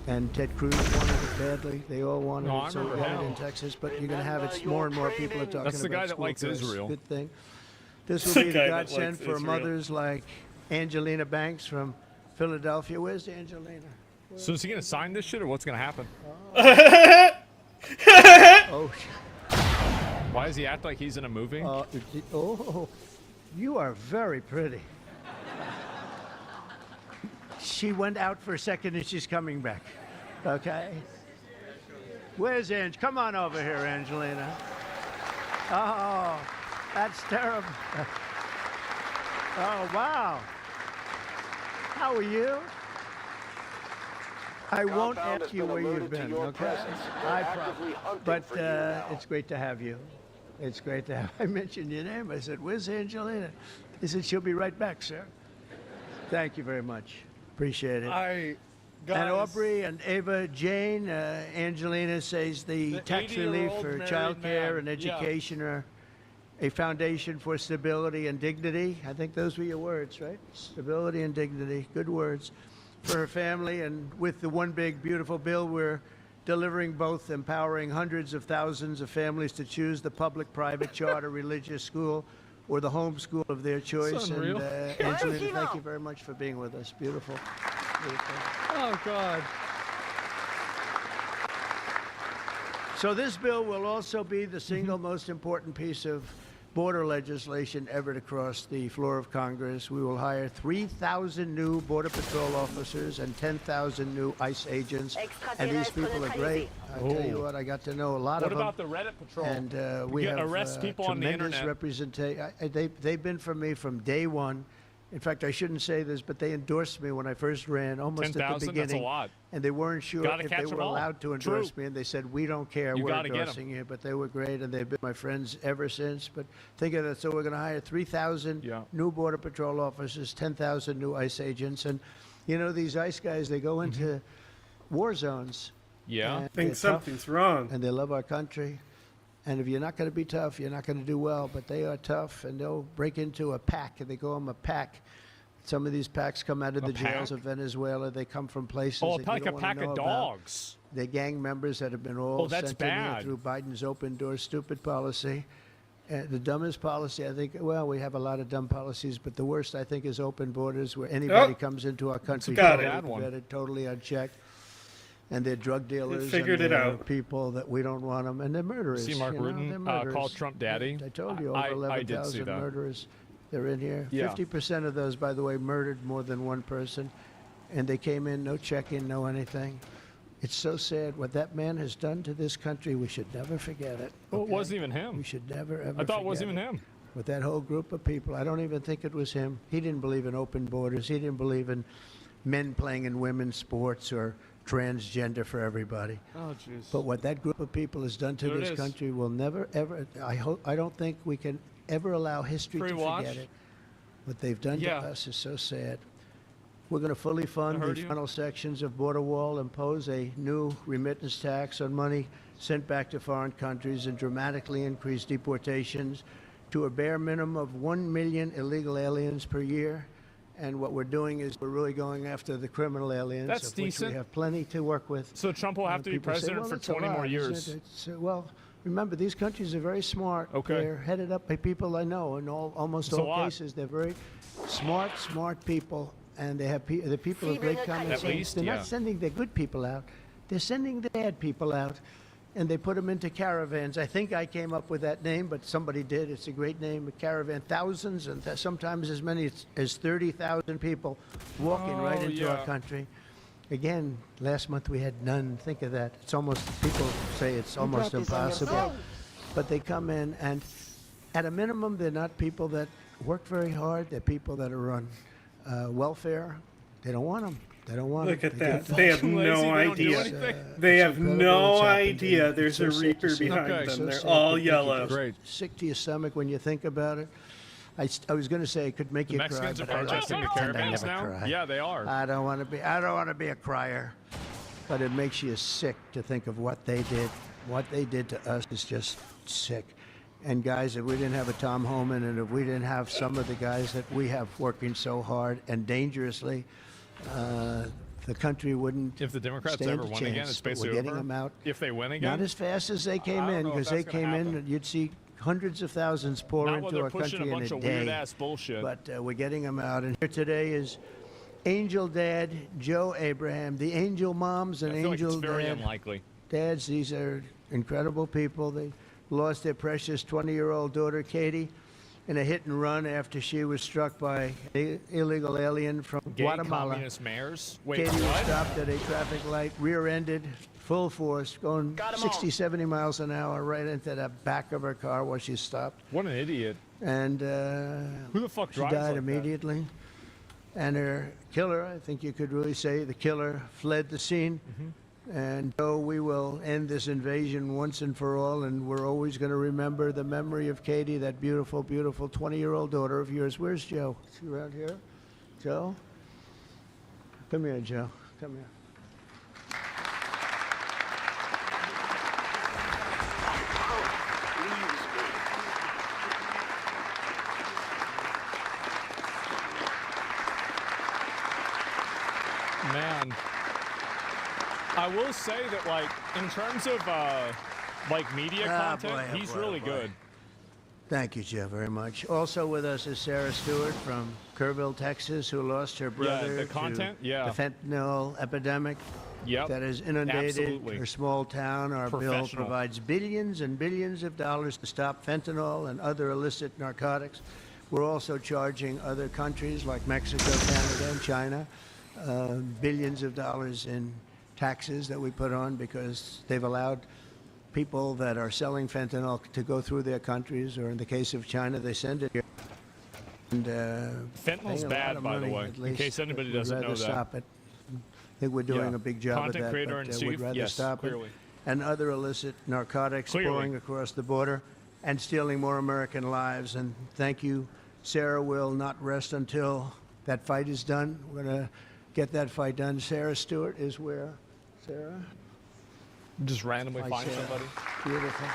Speaker 12: And Ted Cruz wanted it badly. They all wanted it, so we got it in Texas. But you're going to have it. More and more people are talking about
Speaker 1: That's the guy that likes
Speaker 12: choice.
Speaker 1: Israel.
Speaker 12: Good thing. This will be the
Speaker 2: guy that
Speaker 12: godsend
Speaker 2: likes
Speaker 12: for
Speaker 2: Israel.
Speaker 12: mothers like Angelina Banks from Philadelphia. Where's Angelina?
Speaker 1: So is he going to sign this shit, or what's going to happen?
Speaker 12: Oh.
Speaker 1: Why does he act like he's in a movie?
Speaker 12: Oh, you are very pretty. She went out for a second and she's coming back. Okay? Where's Ange? Come on over here, Angelina. Oh, that's terrible. Oh, wow. How are you? I won't ask you where you've been, okay? I promise. But it's great to have you. It's great to have. I mentioned your name. I said, "Where's Angelina?" He said, "She'll be right back, sir." Thank you very much. Appreciate it. And Aubrey and Ava Jane, Angelina says the tax relief
Speaker 1: 80-year-old
Speaker 12: for
Speaker 1: married
Speaker 12: child care
Speaker 1: man.
Speaker 12: and
Speaker 1: Yeah.
Speaker 12: education are a foundation for stability and dignity. I think those were your words, right? Stability and dignity. Good words for her family. And with the One Big Beautiful Bill, we're delivering both, empowering hundreds of thousands of families to choose the public, private, charter, religious school or the home school of their choice. And
Speaker 1: unreal.
Speaker 12: Angelina, thank you very much for being with us. Beautiful. Beautiful.
Speaker 1: Oh, God.
Speaker 12: So this bill will also be the single most important piece of border legislation ever to cross the floor of Congress. We will hire 3,000 new Border Patrol officers and 10,000 new ICE agents. And these people are great. I tell you what, I got to know a lot of them.
Speaker 1: What about the Reddit patrol?
Speaker 12: And we
Speaker 1: You
Speaker 12: have
Speaker 1: arrest people on the
Speaker 12: tremendous
Speaker 1: internet.
Speaker 12: representation. They've been for me from day one. In fact, I shouldn't say this, but they endorsed me when I first ran, almost at the
Speaker 1: 10,000,
Speaker 12: beginning.
Speaker 1: that's a lot.
Speaker 12: And they weren't sure
Speaker 1: Gotta
Speaker 12: if
Speaker 1: catch
Speaker 12: they were
Speaker 1: 'em all.
Speaker 12: allowed to endorse
Speaker 1: True.
Speaker 12: me, and they said, "We don't care,
Speaker 1: You
Speaker 12: we're
Speaker 1: gotta get 'em.
Speaker 12: endorsing you." But they were great, and they've been my friends ever since. But think of that. So we're going to hire 3,000 new Border Patrol officers, 10,000 new ICE agents. And, you know, these ICE guys, they go into war zones.
Speaker 1: Yeah.
Speaker 12: and
Speaker 2: Think
Speaker 12: they're
Speaker 2: something's
Speaker 12: tough,
Speaker 2: wrong.
Speaker 12: And they love our country. And if you're not going to be tough, you're not going to do well. But they are tough, and they'll break into a pack, and they call them a pack. Some of these packs come out of the jails
Speaker 1: pack?
Speaker 12: of Venezuela. They come from places
Speaker 1: Oh,
Speaker 12: that
Speaker 1: like
Speaker 12: you
Speaker 1: a
Speaker 12: don't wanna
Speaker 1: pack
Speaker 12: know
Speaker 1: of
Speaker 12: about.
Speaker 1: dogs.
Speaker 12: They're gang members that have been all
Speaker 1: Oh, that's
Speaker 12: sent in here
Speaker 1: bad.
Speaker 12: through Biden's open door stupid policy. The dumbest policy, I think, well, we have a lot of dumb policies, but the worst, I think, is open borders where anybody comes into our country
Speaker 2: got
Speaker 12: totally
Speaker 2: it.
Speaker 12: vetted, totally unchecked. And they're drug dealers.
Speaker 2: figured
Speaker 12: and
Speaker 2: it
Speaker 12: they're
Speaker 2: out.
Speaker 12: People that we don't want them. And they're murderers.
Speaker 1: See Mark
Speaker 12: you know,
Speaker 1: Rutten
Speaker 12: they're murderers.
Speaker 1: called Trump daddy?
Speaker 12: I told you, over
Speaker 1: I did see
Speaker 12: 11,000
Speaker 1: that.
Speaker 12: murderers. They're in here.
Speaker 1: Yeah.
Speaker 12: 50% of those, by the way, murdered more than one person. And they came in, no check-in, no anything. It's so sad what that man has done to this country. We should never forget it.
Speaker 1: Well, it wasn't even him.
Speaker 12: We should never, ever
Speaker 1: I thought it wasn't
Speaker 12: forget
Speaker 1: even him.
Speaker 12: With that whole group of people, I don't even think it was him. He didn't believe in open borders. He didn't believe in men playing in women's sports or transgender for everybody.
Speaker 1: Oh, jeez.
Speaker 12: But what that group of people has done to
Speaker 1: There it
Speaker 12: this
Speaker 1: is.
Speaker 12: country will never, ever, I don't think we can ever allow history to
Speaker 1: Pre-watch?
Speaker 12: forget it. What they've done
Speaker 1: Yeah.
Speaker 12: to us is so sad. We're going to fully fund
Speaker 1: I heard
Speaker 12: the
Speaker 1: you.
Speaker 12: final sections of border wall, impose a new remittance tax on money sent back to foreign countries, and dramatically increase deportations to a bare minimum of 1 million illegal aliens per year. And what we're doing is we're really going after the criminal aliens,
Speaker 1: That's
Speaker 12: of which
Speaker 1: decent.
Speaker 12: we have plenty to work with.
Speaker 1: So Trump will have to be
Speaker 12: People say,
Speaker 1: president
Speaker 12: "Well,
Speaker 1: for
Speaker 12: it's a
Speaker 1: 20 more
Speaker 12: lot, isn't
Speaker 1: years.
Speaker 12: it?" Well, remember, these countries are very smart.
Speaker 1: Okay.
Speaker 12: They're headed up by people I know in almost
Speaker 1: It's a
Speaker 12: all
Speaker 1: lot.
Speaker 12: cases. They're very smart people, and they have the people of great common
Speaker 1: At
Speaker 12: sense.
Speaker 1: least,
Speaker 12: They're
Speaker 1: yeah.
Speaker 12: not sending their good people out. They're sending the bad people out, and they put them into caravans. I think I came up with that name, but somebody did. It's a great name, a caravan. Thousands and sometimes as many as 30,000 people walking right
Speaker 1: Oh,
Speaker 12: into
Speaker 1: yeah.
Speaker 12: our country. Again, last month we had none. Think of that. It's almost, people say it's almost impossible. But they come in, and at a minimum, they're not people that work very hard. They're people that are on welfare. They don't want them. They don't want
Speaker 2: Look
Speaker 12: them.
Speaker 2: at that. They have no idea. They have no idea there's a reaper behind them. They're all yellow.
Speaker 1: Great.
Speaker 12: Sick to your stomach when you think about it. I was going to say it could make
Speaker 1: The
Speaker 12: you
Speaker 1: Mexicans
Speaker 12: cry.
Speaker 1: are
Speaker 12: but I
Speaker 1: protesting the
Speaker 12: pretend I
Speaker 1: caravans
Speaker 12: never
Speaker 1: now?
Speaker 12: cry.
Speaker 1: Yeah, they are.
Speaker 12: I don't want to be a crier, but it makes you sick to think of what they did. What they did to us is just sick. And guys, if we didn't have a Tom Homan, and if we didn't have some of the guys that we have working so hard and dangerously, the country wouldn't.
Speaker 1: If the Democrats
Speaker 12: stand
Speaker 1: ever
Speaker 12: a
Speaker 1: win
Speaker 12: chance,
Speaker 1: again, it's
Speaker 12: but
Speaker 1: basically
Speaker 12: we're getting
Speaker 1: over.
Speaker 12: them out.
Speaker 1: If they win again,
Speaker 12: Not as fast as they came
Speaker 1: I don't
Speaker 12: in,
Speaker 1: know if
Speaker 12: because they
Speaker 1: that's gonna
Speaker 12: came
Speaker 1: happen.
Speaker 12: in. You'd see hundreds of thousands pour
Speaker 1: Not while
Speaker 12: into
Speaker 1: they're
Speaker 12: our
Speaker 1: pushing
Speaker 12: country
Speaker 1: a bunch
Speaker 12: in a
Speaker 1: of
Speaker 12: day.
Speaker 1: weird-ass bullshit.
Speaker 12: But we're getting them out. And here today is Angel Dad, Joe Abraham, the Angel Moms and
Speaker 1: I feel like
Speaker 12: Angel
Speaker 1: it's very
Speaker 12: Dad.
Speaker 1: unlikely.
Speaker 12: Dads, these are incredible people. They lost their precious 20-year-old daughter, Katie, in a hit and run after she was struck by an illegal alien from
Speaker 1: Gay
Speaker 12: Guatemala.
Speaker 1: communist mayors. Wait,
Speaker 12: Katie was
Speaker 1: what?
Speaker 12: stopped at a traffic light, rear-ended, full force, going 60, 70 miles an hour right into the back of her car while she stopped.
Speaker 1: What an idiot.
Speaker 12: And
Speaker 1: Who the fuck
Speaker 12: she
Speaker 1: drives
Speaker 12: died
Speaker 1: like that?
Speaker 12: immediately. And her killer, I think you could really say the killer, fled the scene. And so we will end this invasion once and for all, and we're always going to remember the memory of Katie, that beautiful, beautiful 20-year-old daughter of yours. Where's Joe? Is she around here? Joe? Come here, Joe. Come here.
Speaker 1: Man, I will say that, like, in terms of like media content,
Speaker 12: boy, oh
Speaker 1: he's
Speaker 12: boy, oh
Speaker 1: really
Speaker 12: boy.
Speaker 1: good.
Speaker 12: Thank you, Joe, very much. Also with us is Sarah Stewart from Kerrville, Texas, who lost her brother
Speaker 1: the content,
Speaker 12: to
Speaker 1: yeah.
Speaker 12: the fentanyl epidemic
Speaker 1: Yep.
Speaker 12: that has inundated
Speaker 1: Absolutely.
Speaker 12: her small town. Our bill
Speaker 1: Professional.
Speaker 12: provides billions and billions of dollars to stop fentanyl and other illicit narcotics. We're also charging other countries like Mexico, Canada, and China billions of dollars in taxes that we put on because they've allowed people that are selling fentanyl to go through their countries, or in the case of China, they send it here. And,
Speaker 1: Fentanyl's
Speaker 12: paying a lot
Speaker 1: bad,
Speaker 12: of
Speaker 1: by the
Speaker 12: money,
Speaker 1: way,
Speaker 12: at
Speaker 1: in
Speaker 12: least,
Speaker 1: case anybody
Speaker 12: but we'd
Speaker 1: doesn't know
Speaker 12: rather
Speaker 1: that.
Speaker 12: stop it. I think we're doing
Speaker 1: Yeah.
Speaker 12: a big job
Speaker 1: Content
Speaker 12: of that,
Speaker 1: creator
Speaker 12: but
Speaker 1: in
Speaker 12: we'd
Speaker 1: chief?
Speaker 12: rather
Speaker 1: Yes,
Speaker 12: stop
Speaker 1: clearly.
Speaker 12: it. And other illicit narcotics
Speaker 1: Clearly.
Speaker 12: pouring across the border and stealing more American lives. And thank you. Sarah will not rest until that fight is done. We're going to get that fight done. Sarah Stewart is where? Sarah?
Speaker 1: Just randomly
Speaker 12: Hi,
Speaker 1: find
Speaker 12: Sarah.
Speaker 1: somebody.
Speaker 12: Beautiful.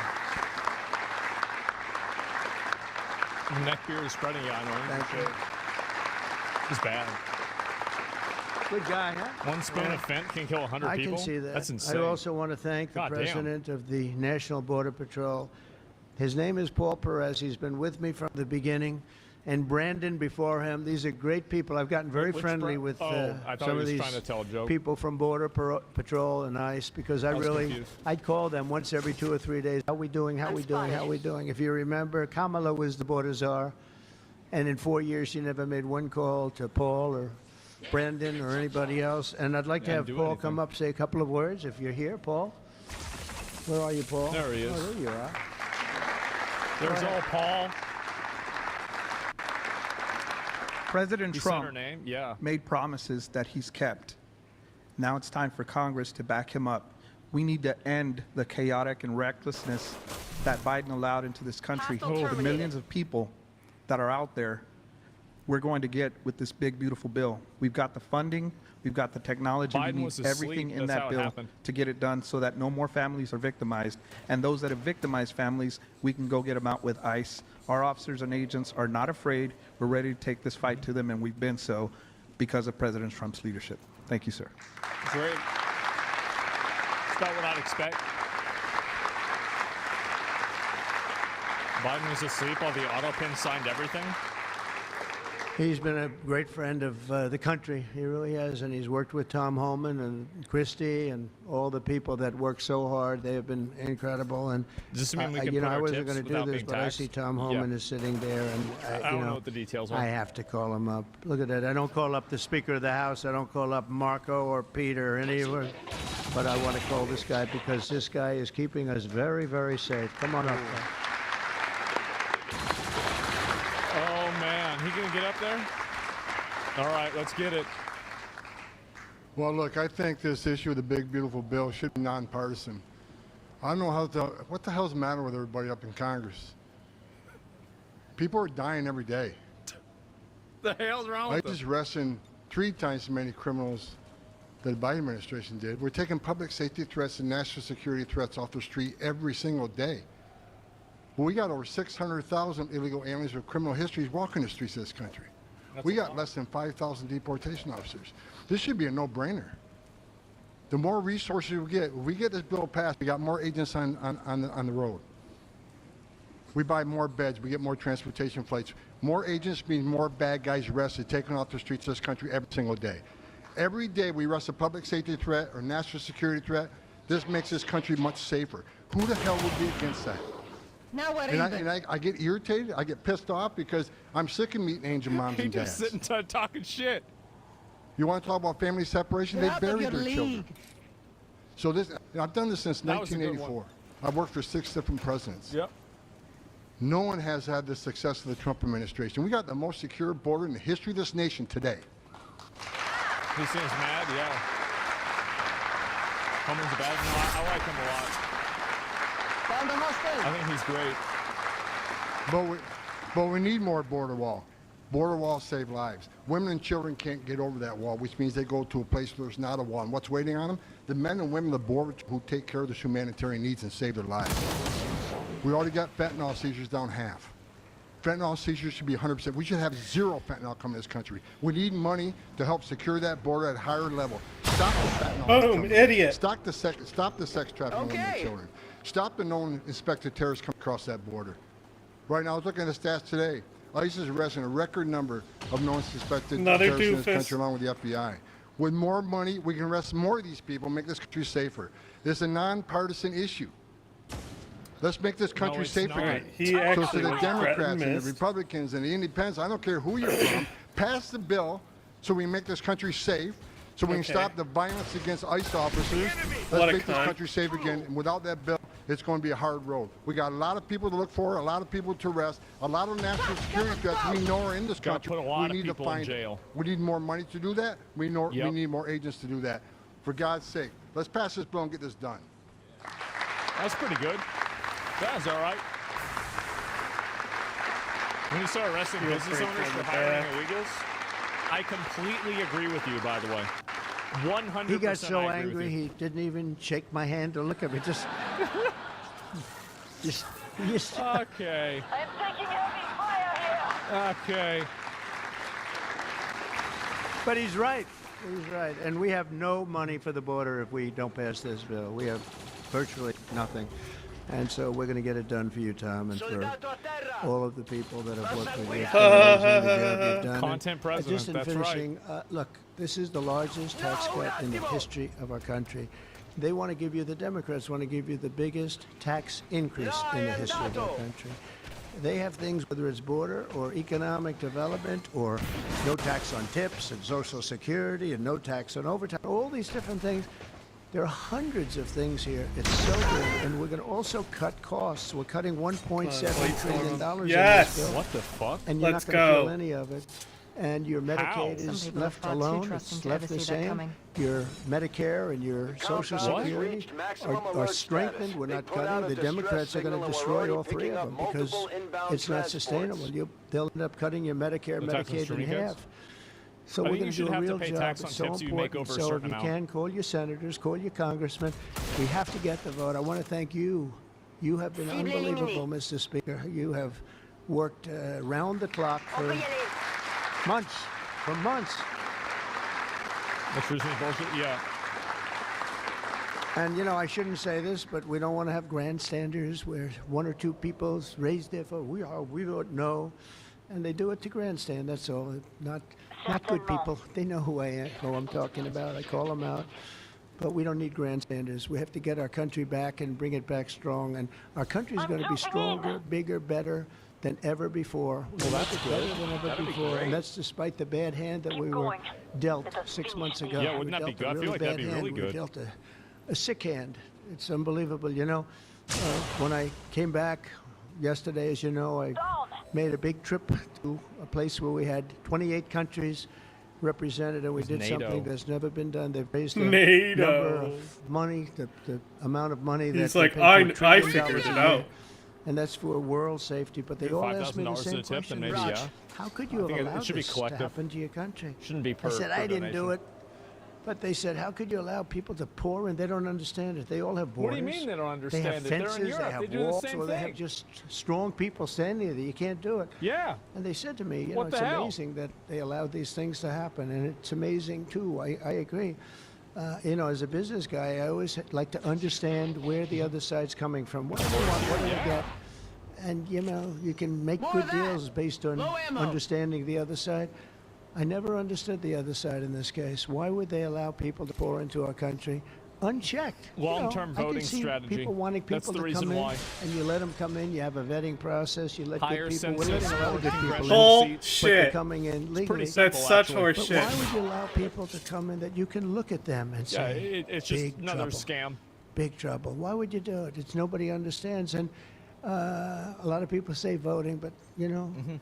Speaker 1: Neck beard is spreading. Yeah, I know.
Speaker 12: Thank you.
Speaker 1: It's bad.
Speaker 12: Good guy, huh?
Speaker 1: One spoon of fent can kill 100
Speaker 12: I
Speaker 1: people.
Speaker 12: can see that.
Speaker 1: That's insane.
Speaker 12: I also want to thank the
Speaker 1: God damn.
Speaker 12: president of the National Border Patrol. His name is Paul Perez. He's been with me from the beginning. And Brandon before him. These are great people. I've gotten very
Speaker 1: Which
Speaker 12: friendly
Speaker 1: Bra-
Speaker 12: with
Speaker 1: Oh, I thought
Speaker 12: some
Speaker 1: he
Speaker 12: of
Speaker 1: was
Speaker 12: these
Speaker 1: trying to tell a joke.
Speaker 12: people from Border Patrol and ICE because I
Speaker 1: was
Speaker 12: really,
Speaker 1: confused.
Speaker 12: I'd call them once every 2 or 3 days. How we doing? How we doing? How we doing? If you remember, Kamala was the border czar. And in 4 years, she never made one call to Paul or Brandon or anybody else. And I'd like to
Speaker 1: Yeah,
Speaker 12: have
Speaker 1: do
Speaker 12: Paul
Speaker 1: anything.
Speaker 12: come up, say a couple of words if you're here, Paul. Where are you, Paul?
Speaker 1: There he is.
Speaker 12: Oh, there you are.
Speaker 1: There's old Paul.
Speaker 9: President
Speaker 1: He said her
Speaker 9: Trump
Speaker 1: name, yeah.
Speaker 9: made promises that he's kept. Now it's time for Congress to back him up. We need to end the chaotic and recklessness that Biden allowed into this country. The millions of people that are out there, we're going to get with this big, beautiful bill. We've got the funding, we've got the technology,
Speaker 1: Biden
Speaker 9: we
Speaker 1: was
Speaker 9: need
Speaker 1: asleep.
Speaker 9: everything in
Speaker 1: That's how
Speaker 9: that
Speaker 1: it
Speaker 9: bill
Speaker 1: happened.
Speaker 9: to get it done so that no more families are victimized. And those that have victimized families, we can go get them out with ICE. Our officers and agents are not afraid. We're ready to take this fight to them, and we've been so because of President Trump's leadership. Thank you, sir.
Speaker 1: Great. It's about what I'd expect. Biden was asleep while the auto pin signed everything.
Speaker 12: He's been a great friend of the country. He really has, and he's worked with Tom Homan and Christie and all the people that work so hard. They have been incredible. And
Speaker 1: Does this mean we can
Speaker 12: you know,
Speaker 1: put
Speaker 12: I
Speaker 1: our
Speaker 12: wasn't
Speaker 1: tips
Speaker 12: going to do
Speaker 1: without
Speaker 12: this,
Speaker 1: being
Speaker 12: but I
Speaker 1: taxed?
Speaker 12: see Tom Homan
Speaker 1: Yeah.
Speaker 12: is sitting there, and
Speaker 1: I don't know what the details are.
Speaker 12: I have to call him up. Look at that. I don't call up the Speaker of the House. I don't call up Marco or Peter or anyone. But I want to call this guy because this guy is keeping us very, very safe. Come on up.
Speaker 1: Oh, man. He going to get up there? All right, let's get it.
Speaker 10: Well, look, I think this issue of the big, beautiful bill should be nonpartisan. I don't know what the hell's the matter with everybody up in Congress? People are dying every day.
Speaker 1: The hell's wrong
Speaker 10: I
Speaker 1: with
Speaker 10: just
Speaker 1: them?
Speaker 10: arrested 3 times as many criminals that the Biden administration did. We're taking public safety threats and national security threats off the street every single day. Well, we got over 600,000 illegal aliens with criminal histories walking the streets of this country. We got less than 5,000 deportation officers. This should be a no-brainer. The more resources we get, if we get this bill passed, we got more agents on the road. We buy more beds, we get more transportation flights. More agents means more bad guys arrested, taken off the streets of this country every single day. Every day we arrest a public safety threat or national security threat, this makes this country much safer. Who the hell would be against that?
Speaker 3: Now what
Speaker 10: I get irritated, I get pissed off because I'm sick of meeting angel moms
Speaker 1: He
Speaker 10: and
Speaker 1: just
Speaker 10: dads.
Speaker 1: sitting talking shit.
Speaker 10: You want to talk about family separation? They buried their children. So this, I've done this since
Speaker 1: That was a good
Speaker 10: 1984. I've worked for 6 different presidents.
Speaker 1: Yep.
Speaker 10: No one has had the success of the Trump administration. We got the most secure border in the history of this nation today.
Speaker 1: He seems mad, yeah. Homan's a bad. No, I like him a lot. I think he's great.
Speaker 10: But we need more border wall. Border walls save lives. Women and children can't get over that wall, which means they go to a place where there's not a wall. And what's waiting on them? The men and women on the border who take care of the humanitarian needs and save their lives. We already got fentanyl seizures down half. Fentanyl seizures should be 100%. We should have 0 fentanyl coming to this country. We need money to help secure that border at a higher level. Stop the fentanyl.
Speaker 2: Boom, idiot.
Speaker 10: Stop the sex trafficking of women and children. Stop the known inspected terrorists coming across that border. Right now, I was looking at the stats today. ICE is arresting a record number of known suspected terrorists in this country along with the FBI. With more money, we can arrest more of these people and make this country safer. This is a nonpartisan issue. Let's make this country safer again. So to the Democrats and the Republicans and the Independents, I don't care who you're from, pass the bill so we make this country safe, so we can stop the violence against ICE officers. Let's make this country safe again. And without that bill, it's going to be a hard road. We got a lot of people to look for, a lot of people to arrest, a lot of national security threats we know are in this country.
Speaker 1: Put a lot
Speaker 10: we
Speaker 1: of
Speaker 10: need to
Speaker 1: people in
Speaker 10: find
Speaker 1: jail.
Speaker 10: We need more money to do that. We need more agents to do that. For God's sake, let's pass this bill and get this done.
Speaker 1: That's pretty good. That was all right. When you start arresting business owners for hiring illegals, I completely agree with you, by the way. 100%.
Speaker 12: He got so
Speaker 1: I agree
Speaker 12: angry
Speaker 1: with you.
Speaker 12: he didn't even shake my hand or look at me. Just
Speaker 1: Okay.
Speaker 8: I'm taking heavy fire here.
Speaker 1: Okay.
Speaker 12: But he's right. He's right. And we have no money for the border if we don't pass this bill. We have virtually nothing. And so we're going to get it done for you, Tom, and for all of the people that have worked with you.
Speaker 1: Content president,
Speaker 12: Just in
Speaker 1: that's
Speaker 12: finishing, look, this is the largest tax cut in the history of our country. They want to give you, the Democrats want to give you the biggest tax increase in the history of our country. They have things, whether it's border or economic development or no tax on tips and Social Security and no tax on overtime, all these different things. There are hundreds of things here. It's so good. And we're going to also cut costs. We're cutting $1.7 trillion in this bill.
Speaker 1: What the fuck?
Speaker 12: And you're not going to feel any of it. And your Medicaid is left alone. It's left the same. Your Medicare and your Social Security are strengthened. We're not cutting. The Democrats are going to destroy all three of them because it's not sustainable. They'll end up cutting your Medicare and Medicaid in half. So we're going to do a real job. It's so important. So if you can, call your senators, call your congressmen. We have to get the vote. I want to thank you. You have been unbelievable, Mr. Speaker. You have worked round the clock for months.
Speaker 1: That's bullshit. Yeah.
Speaker 12: And, you know, I shouldn't say this, but we don't want to have grandstanders where one or two people raise their vote. We don't know. And they do it to grandstand, that's all. Not good people. They know who I am, who I'm talking about. I call them out. But we don't need grandstanders. We have to get our country back and bring it back strong. And our country is going to be stronger, bigger, better than ever before. Well, that's better than ever before. And that's despite the bad hand that we were dealt 6 months ago.
Speaker 1: Yeah, wouldn't that be good? I feel like that'd be really good.
Speaker 12: We dealt a sick hand. It's unbelievable. You know, when I came back yesterday, as you know, I made a big trip to a place where we had 28 countries represented, and we did something that's never been done. They've raised the number of money, the amount of money that
Speaker 2: he's like, I figured it out.
Speaker 12: And that's for world safety. But they all asked me the same
Speaker 1: tip,
Speaker 12: question.
Speaker 1: maybe, yeah.
Speaker 12: How could you have allowed this to happen to your country?
Speaker 1: Shouldn't be per
Speaker 12: I said, I didn't do
Speaker 1: donation.
Speaker 12: it. But they said, how could you allow people to pour in? They don't understand it. They all have borders.
Speaker 1: What do you mean they don't understand
Speaker 12: they have
Speaker 1: it?
Speaker 12: fences,
Speaker 1: They're in Europe.
Speaker 12: They have
Speaker 1: They do the
Speaker 12: walls,
Speaker 1: same
Speaker 12: or they have
Speaker 1: thing.
Speaker 12: just strong people standing there. You can't do it.
Speaker 1: Yeah.
Speaker 12: And they said to me, you know,
Speaker 1: What
Speaker 12: it's
Speaker 1: the hell?
Speaker 12: amazing that they allowed these things to happen. And it's amazing, too. I agree. You know, as a business guy, I always like to understand where the other side's coming from. What do they want? What do they get? And, you know, you can make good deals based on understanding the other side. I never understood the other side in this case. Why would they allow people to pour into our country unchecked?
Speaker 1: Long-term
Speaker 12: You know,
Speaker 1: voting
Speaker 12: I can see
Speaker 1: strategy.
Speaker 12: people wanting people
Speaker 1: That's the
Speaker 12: to
Speaker 1: reason
Speaker 12: come in,
Speaker 1: why.
Speaker 12: and you let them come in. You have a vetting process. You let
Speaker 1: Higher
Speaker 12: good people. We're
Speaker 1: census
Speaker 12: letting a lot of good
Speaker 1: for
Speaker 12: people in,
Speaker 2: Bullshit.
Speaker 12: but they're coming in legally.
Speaker 2: That's such
Speaker 12: But
Speaker 2: horseshit.
Speaker 12: why would you allow people to come in that you can look at them and
Speaker 1: Yeah,
Speaker 12: say,
Speaker 1: it's just
Speaker 12: big
Speaker 1: another
Speaker 12: trouble.
Speaker 1: scam.
Speaker 12: Big trouble. Why would you do it? It's nobody understands. And a lot of people say voting, but, you know, we've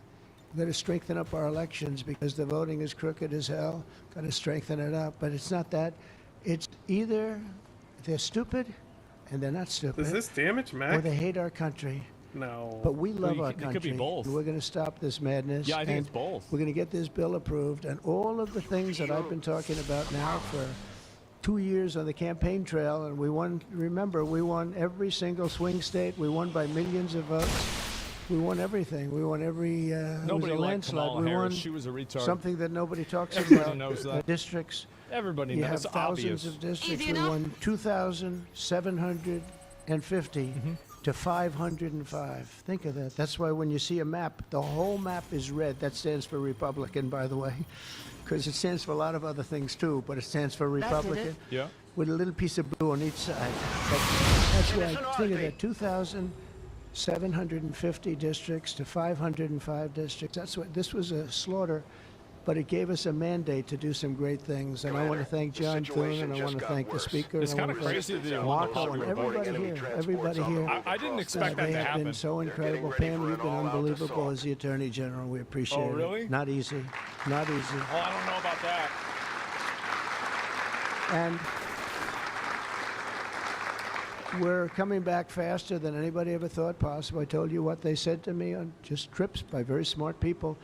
Speaker 12: got to strengthen up our elections because the voting is crooked as hell. Got to strengthen it up. But it's not that. It's either they're stupid and they're not stupid.
Speaker 2: Does this damage Mac?
Speaker 12: Or they hate our country.
Speaker 2: No.
Speaker 12: But we love
Speaker 1: Well,
Speaker 12: our
Speaker 1: it
Speaker 12: country.
Speaker 1: could be both.
Speaker 12: And we're going to stop this madness.
Speaker 1: Yeah, I think
Speaker 12: and
Speaker 1: it's both.
Speaker 12: We're going to get this bill approved. And all of the things that I've been talking about now for 2 years on the campaign trail, and we won, remember, we won every single swing state. We won by millions of votes. We won everything. We won every
Speaker 1: Nobody
Speaker 12: it was a
Speaker 1: liked
Speaker 12: landslide.
Speaker 1: Kamala
Speaker 12: We
Speaker 1: Harris.
Speaker 12: won
Speaker 1: She was a retard.
Speaker 12: something that nobody talks
Speaker 1: Everybody
Speaker 12: about.
Speaker 1: knows
Speaker 12: The
Speaker 1: that.
Speaker 12: districts.
Speaker 1: Everybody
Speaker 12: You
Speaker 1: knows.
Speaker 12: have
Speaker 1: It's
Speaker 12: thousands
Speaker 1: obvious.
Speaker 12: of districts. We won 2,750 to 505. Think of that. That's why when you see a map, the whole map is red. That stands for Republican, by the way, because it stands for a lot of other things too, but it stands for Republican.
Speaker 1: Yeah.
Speaker 12: With a little piece of blue on each side. That's why, think of that, 2,750 districts to 505 districts. That's what, this was a slaughter, but it gave us a mandate to do some great things. And I want to thank John Thune, and I want to thank the speaker.
Speaker 1: It's
Speaker 12: and I
Speaker 1: kind of
Speaker 12: want to thank
Speaker 1: crazy that
Speaker 12: Marco and everybody here.
Speaker 1: I didn't expect that
Speaker 12: They
Speaker 1: to
Speaker 12: have
Speaker 1: happen.
Speaker 12: been so incredible. Pam, you've been unbelievable as the Attorney General. We appreciate it.
Speaker 1: really?
Speaker 12: Not easy. Not easy.
Speaker 1: Oh, I don't know about that.
Speaker 12: And we're coming back faster than anybody ever thought possible. I told you what they said to me on just trips by very smart people.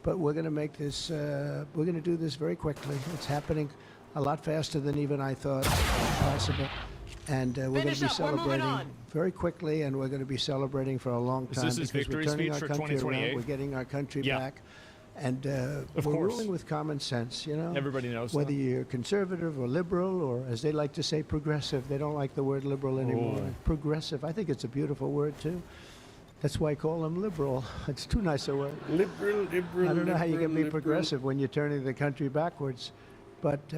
Speaker 12: But we're going to make this, we're going to do this very quickly. It's happening a lot faster than even I thought possible. And we're going to be celebrating very quickly, and we're going to be celebrating for a long
Speaker 1: Is
Speaker 12: time
Speaker 1: this his
Speaker 12: because we're
Speaker 1: victory
Speaker 12: turning
Speaker 1: speech
Speaker 12: our
Speaker 1: for
Speaker 12: country around.
Speaker 1: 2028?
Speaker 12: We're getting our country
Speaker 1: Yeah.
Speaker 12: back. And
Speaker 1: Of
Speaker 12: we're
Speaker 1: course.
Speaker 12: ruling with common sense, you know?
Speaker 1: Everybody knows
Speaker 12: Whether
Speaker 1: that.
Speaker 12: you're conservative or liberal, or as they like to say, progressive. They don't like the word liberal anymore.
Speaker 1: Oh.
Speaker 12: Progressive. I think it's a beautiful word, too. That's why I call them liberal. It's too nice a word.
Speaker 2: Liberal.
Speaker 12: I don't know how you can be
Speaker 2: liberal.
Speaker 12: progressive when you're turning the country backwards. But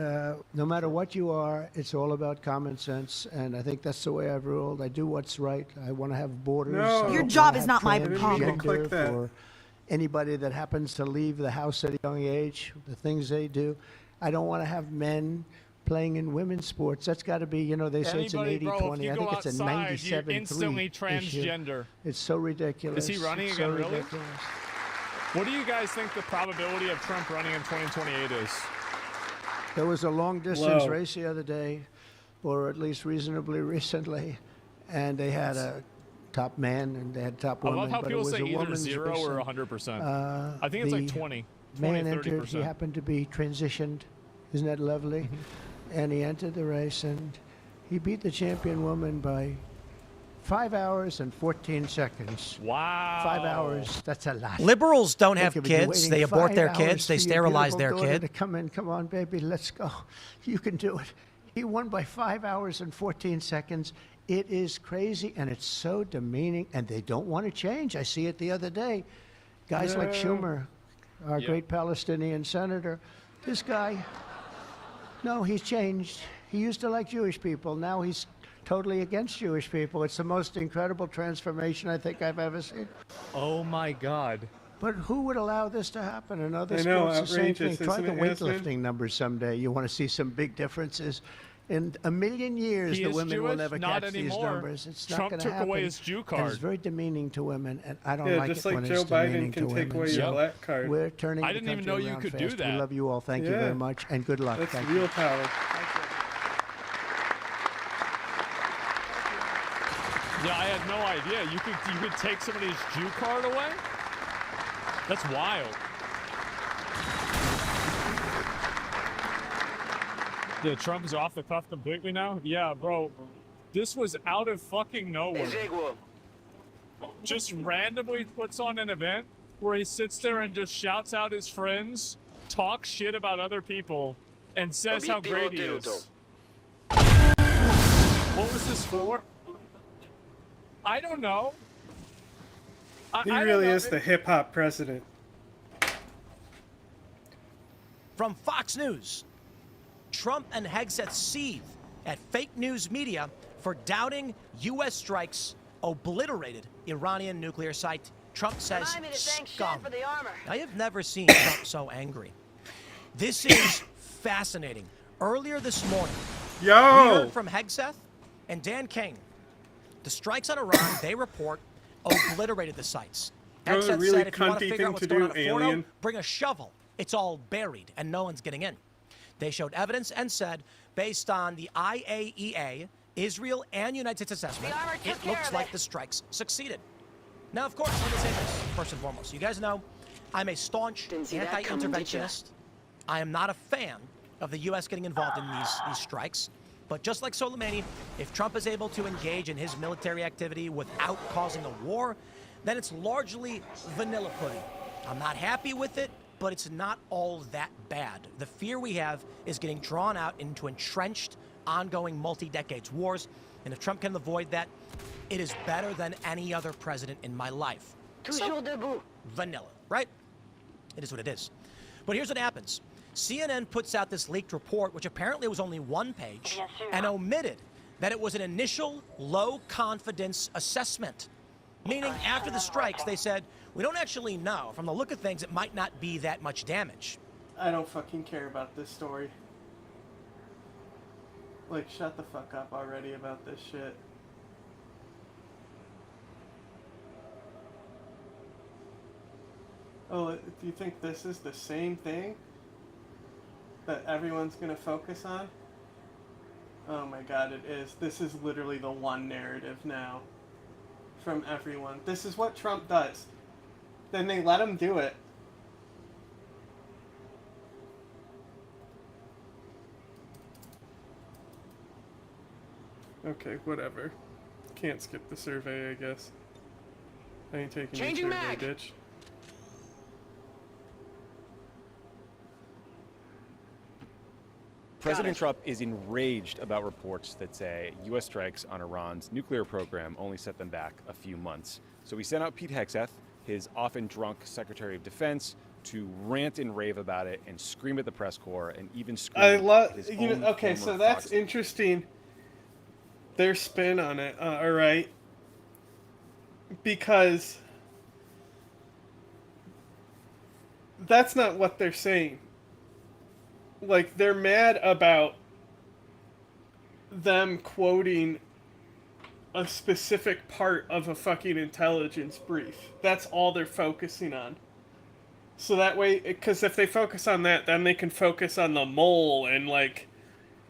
Speaker 12: no matter what you are, it's all about common sense, and I think that's the way I've ruled. I do what's right. I want to have borders.
Speaker 2: No.
Speaker 12: I
Speaker 2: Your
Speaker 12: don't
Speaker 2: job
Speaker 12: wanna
Speaker 2: is
Speaker 12: have
Speaker 2: not my problem. Click that.
Speaker 12: For anybody that happens to leave the house at a young age, the things they do. I don't want to have men playing in women's sports. That's got to be, you know, they say
Speaker 1: Anybody,
Speaker 12: it's an
Speaker 1: bro,
Speaker 12: 80-20.
Speaker 1: if you
Speaker 12: I think
Speaker 1: go
Speaker 12: it's a
Speaker 1: outside,
Speaker 12: 97-3
Speaker 1: you're instantly
Speaker 12: issue.
Speaker 1: transgender.
Speaker 12: It's so ridiculous.
Speaker 1: Is he running
Speaker 12: It's
Speaker 1: again,
Speaker 12: so
Speaker 1: really?
Speaker 12: ridiculous.
Speaker 1: What do you guys think the probability of Trump running in 2028 is?
Speaker 12: There was a long-distance
Speaker 1: Low.
Speaker 12: race the other day, or at least reasonably recently, and they had a top man and they had top
Speaker 1: I
Speaker 12: woman.
Speaker 1: love how
Speaker 12: but it
Speaker 1: people
Speaker 12: was
Speaker 1: say
Speaker 12: a
Speaker 1: either
Speaker 12: woman's
Speaker 1: 0
Speaker 12: race,
Speaker 1: or
Speaker 12: and,
Speaker 1: 100%. I think it's like
Speaker 12: the
Speaker 1: 20,
Speaker 12: man
Speaker 1: 30%.
Speaker 12: entered. He happened to be transitioned. Isn't that lovely?
Speaker 1: Mm-hmm.
Speaker 12: And he entered the race, and he beat the champion woman by 5 hours and 14 seconds.
Speaker 1: Wow.
Speaker 12: 5 hours. That's a lot.
Speaker 14: Liberals don't have
Speaker 12: Think of it, you're
Speaker 14: kids.
Speaker 12: waiting
Speaker 14: They abort
Speaker 12: 5
Speaker 14: their
Speaker 12: hours
Speaker 14: kids. They
Speaker 12: for your
Speaker 14: sterilize
Speaker 12: beautiful
Speaker 14: their
Speaker 12: daughter
Speaker 14: kid.
Speaker 12: To come in. Come on, baby. Let's go. You can do it. He won by 5 hours and 14 seconds. It is crazy, and it's so demeaning, and they don't want to change. I see it the other day. Guys like
Speaker 2: Yeah.
Speaker 12: Schumer, our
Speaker 2: Yeah.
Speaker 12: great Palestinian senator, this guy, no, he's changed. He used to like Jewish people. Now he's totally against Jewish people. It's the most incredible transformation I think I've ever seen.
Speaker 1: Oh, my God.
Speaker 12: But who would allow this to happen? In other
Speaker 2: I know,
Speaker 12: sports, the same thing.
Speaker 2: outrageous,
Speaker 12: Try the
Speaker 2: isn't it, Yasmin?
Speaker 12: weightlifting numbers someday. You want to see some big differences. In a million years,
Speaker 1: He
Speaker 12: the
Speaker 1: is
Speaker 12: women will
Speaker 1: Jewish?
Speaker 12: never
Speaker 1: Not
Speaker 12: catch these
Speaker 1: anymore.
Speaker 12: numbers. It's not
Speaker 1: Trump
Speaker 12: going to
Speaker 1: took
Speaker 12: happen.
Speaker 1: away his Jew
Speaker 12: And
Speaker 1: card.
Speaker 12: it's very demeaning to women, and I don't
Speaker 2: Yeah,
Speaker 12: like
Speaker 2: just
Speaker 12: it
Speaker 2: like
Speaker 12: when
Speaker 2: Joe
Speaker 12: it's demeaning
Speaker 2: Biden can
Speaker 12: to
Speaker 2: take
Speaker 12: women.
Speaker 2: away your black card.
Speaker 12: We're turning
Speaker 1: I
Speaker 12: the
Speaker 1: didn't even
Speaker 12: country
Speaker 1: know you
Speaker 12: around
Speaker 1: could do
Speaker 12: fast.
Speaker 1: that.
Speaker 12: We love you all. Thank you
Speaker 2: Yeah.
Speaker 12: very much, and good luck.
Speaker 2: That's
Speaker 12: Thank
Speaker 2: real
Speaker 12: you.
Speaker 2: power.
Speaker 1: Yeah, I had no idea. You could take somebody's Jew card away? That's wild. Yeah, Trump is off the cuff completely now? Yeah, bro. This was out of fucking nowhere. Just randomly puts on an event where he sits there and just shouts out his friends, talks shit about other people, and says how great he is. What was this for? I don't know.
Speaker 2: He
Speaker 1: I don't
Speaker 2: really
Speaker 1: know.
Speaker 2: is the hip hop president.
Speaker 14: From Fox News, Trump and Hegseth seethe at fake news media for doubting U.S. strikes obliterated Iranian nuclear site. Trump says
Speaker 8: Remind me to thank Shem
Speaker 14: scum.
Speaker 8: for the armor.
Speaker 14: I have never seen Trump so angry. This is fascinating. Earlier this morning, we heard from Hegseth and Dan King. The strikes on Iran, they report, obliterated the sites.
Speaker 2: You know, a
Speaker 14: Hegseth
Speaker 2: really
Speaker 14: said, if you want to
Speaker 2: cunty
Speaker 14: figure
Speaker 2: thing
Speaker 14: out what's
Speaker 2: to
Speaker 14: going
Speaker 2: do,
Speaker 14: on at Fordo,
Speaker 2: alien.
Speaker 14: bring a shovel. It's all buried, and no one's getting in. They showed evidence and said, based on the IAEA, Israel and United States assessment,
Speaker 8: The armor took
Speaker 14: it
Speaker 8: care
Speaker 14: looks
Speaker 8: of
Speaker 14: like
Speaker 8: it.
Speaker 14: the strikes succeeded. Now, of course, let me say this, first and foremost. You guys know I'm a staunch
Speaker 8: see that coming, did ya?
Speaker 14: anti-interventionist. I am not a fan of the U.S. getting involved in these strikes. But just like Soleimani, if Trump is able to engage in his military activity without causing a war, then it's largely vanilla pudding. I'm not happy with it, but it's not all that bad. The fear we have is getting drawn out into entrenched, ongoing multi-decades wars. And if Trump can avoid that, it is better than any other president in my life.
Speaker 8: Toujours debout.
Speaker 14: Vanilla, right? It is what it is. But here's what happens. CNN puts out this leaked report, which apparently was only one page, and omitted that it was an initial low-confidence assessment. Meaning, after the strikes, they said, we don't actually know. From the look of things, it might not be that much damage.
Speaker 2: I don't fucking care about this story. Like, shut the fuck up already about this shit. Oh, do you think this is the same thing that everyone's gonna focus on? Oh my god, it is. This is literally the one narrative now from everyone. This is what Trump does. Then they let him do it. Okay, whatever. Can't skip the survey, I guess. I ain't taking the survey,
Speaker 8: mag.
Speaker 2: bitch.
Speaker 15: President Trump is enraged about reports that say U.S. strikes on Iran's nuclear program only set them back a few months. So he sent out Pete Hegseth, his often drunk Secretary of Defense, to rant and rave about it and scream at the press corps and even scream
Speaker 2: I love,
Speaker 15: at his
Speaker 2: you
Speaker 15: own
Speaker 2: know, okay,
Speaker 15: former
Speaker 2: so that's
Speaker 15: Fox
Speaker 2: interesting. Their spin on it, all right, because that's not what they're saying. Like, they're mad about them quoting a specific part of a fucking intelligence brief. That's all they're focusing on. So that way, because if they focus on that, then they can focus on the mole and, like,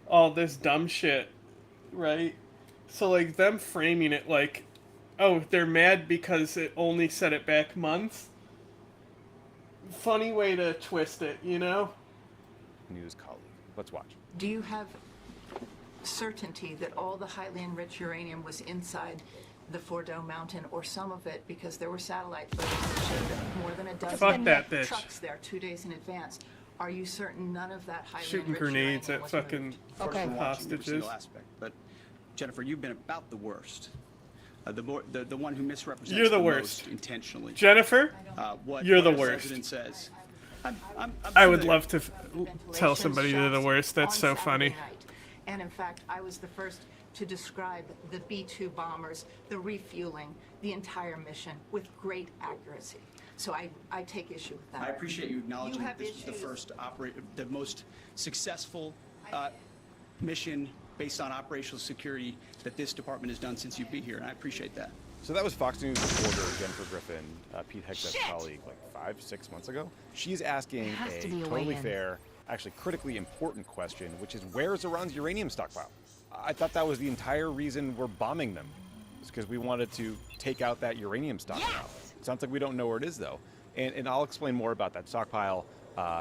Speaker 2: all this dumb shit, right? So, like, them framing it like, oh, they're mad because it only set it back months. Funny way to twist it, you know?
Speaker 15: News colleague. Let's watch.
Speaker 11: Do you have certainty that all the highly enriched uranium was inside the Fordo mountain, or some of it, because there were satellite photos that showed more than a dozen
Speaker 2: Fuck that bitch.
Speaker 11: trucks there 2 days in advance? Are you certain none of that highly
Speaker 2: Shooting
Speaker 11: enriched
Speaker 2: grenades
Speaker 11: uranium
Speaker 2: at
Speaker 11: was
Speaker 2: fucking
Speaker 11: moved?
Speaker 2: hostages.
Speaker 16: Aspect. But Jennifer, you've been about the worst. The one who misrepresents
Speaker 2: You're the
Speaker 16: the
Speaker 2: worst.
Speaker 16: most intentionally.
Speaker 2: Jennifer, you're the
Speaker 16: what
Speaker 2: worst.
Speaker 16: President says.
Speaker 2: I would love to tell somebody they're the worst. That's so funny.
Speaker 11: Night. And in fact, I was the first to describe the B-2 bombers, the refueling, the entire mission with great accuracy. So I take issue with that.
Speaker 16: I appreciate you acknowledging
Speaker 11: You
Speaker 16: that
Speaker 11: have
Speaker 16: this was the
Speaker 11: issues.
Speaker 16: first the most successful mission based on operational security that this department has done since you've been here, and I appreciate that.
Speaker 15: So that was Fox News reporter Jennifer Griffin, Pete Hegseth's colleague, like 5-6 months ago. She's asking
Speaker 3: has to
Speaker 15: a
Speaker 3: be a
Speaker 15: totally
Speaker 3: way in.
Speaker 15: fair, actually critically important question, which is where is Iran's uranium stockpile? I thought that was the entire reason we're bombing them. It's because we wanted to take out that uranium stockpile.
Speaker 3: Yes!
Speaker 15: It sounds like we don't know where it is, though. And I'll explain more about that stockpile,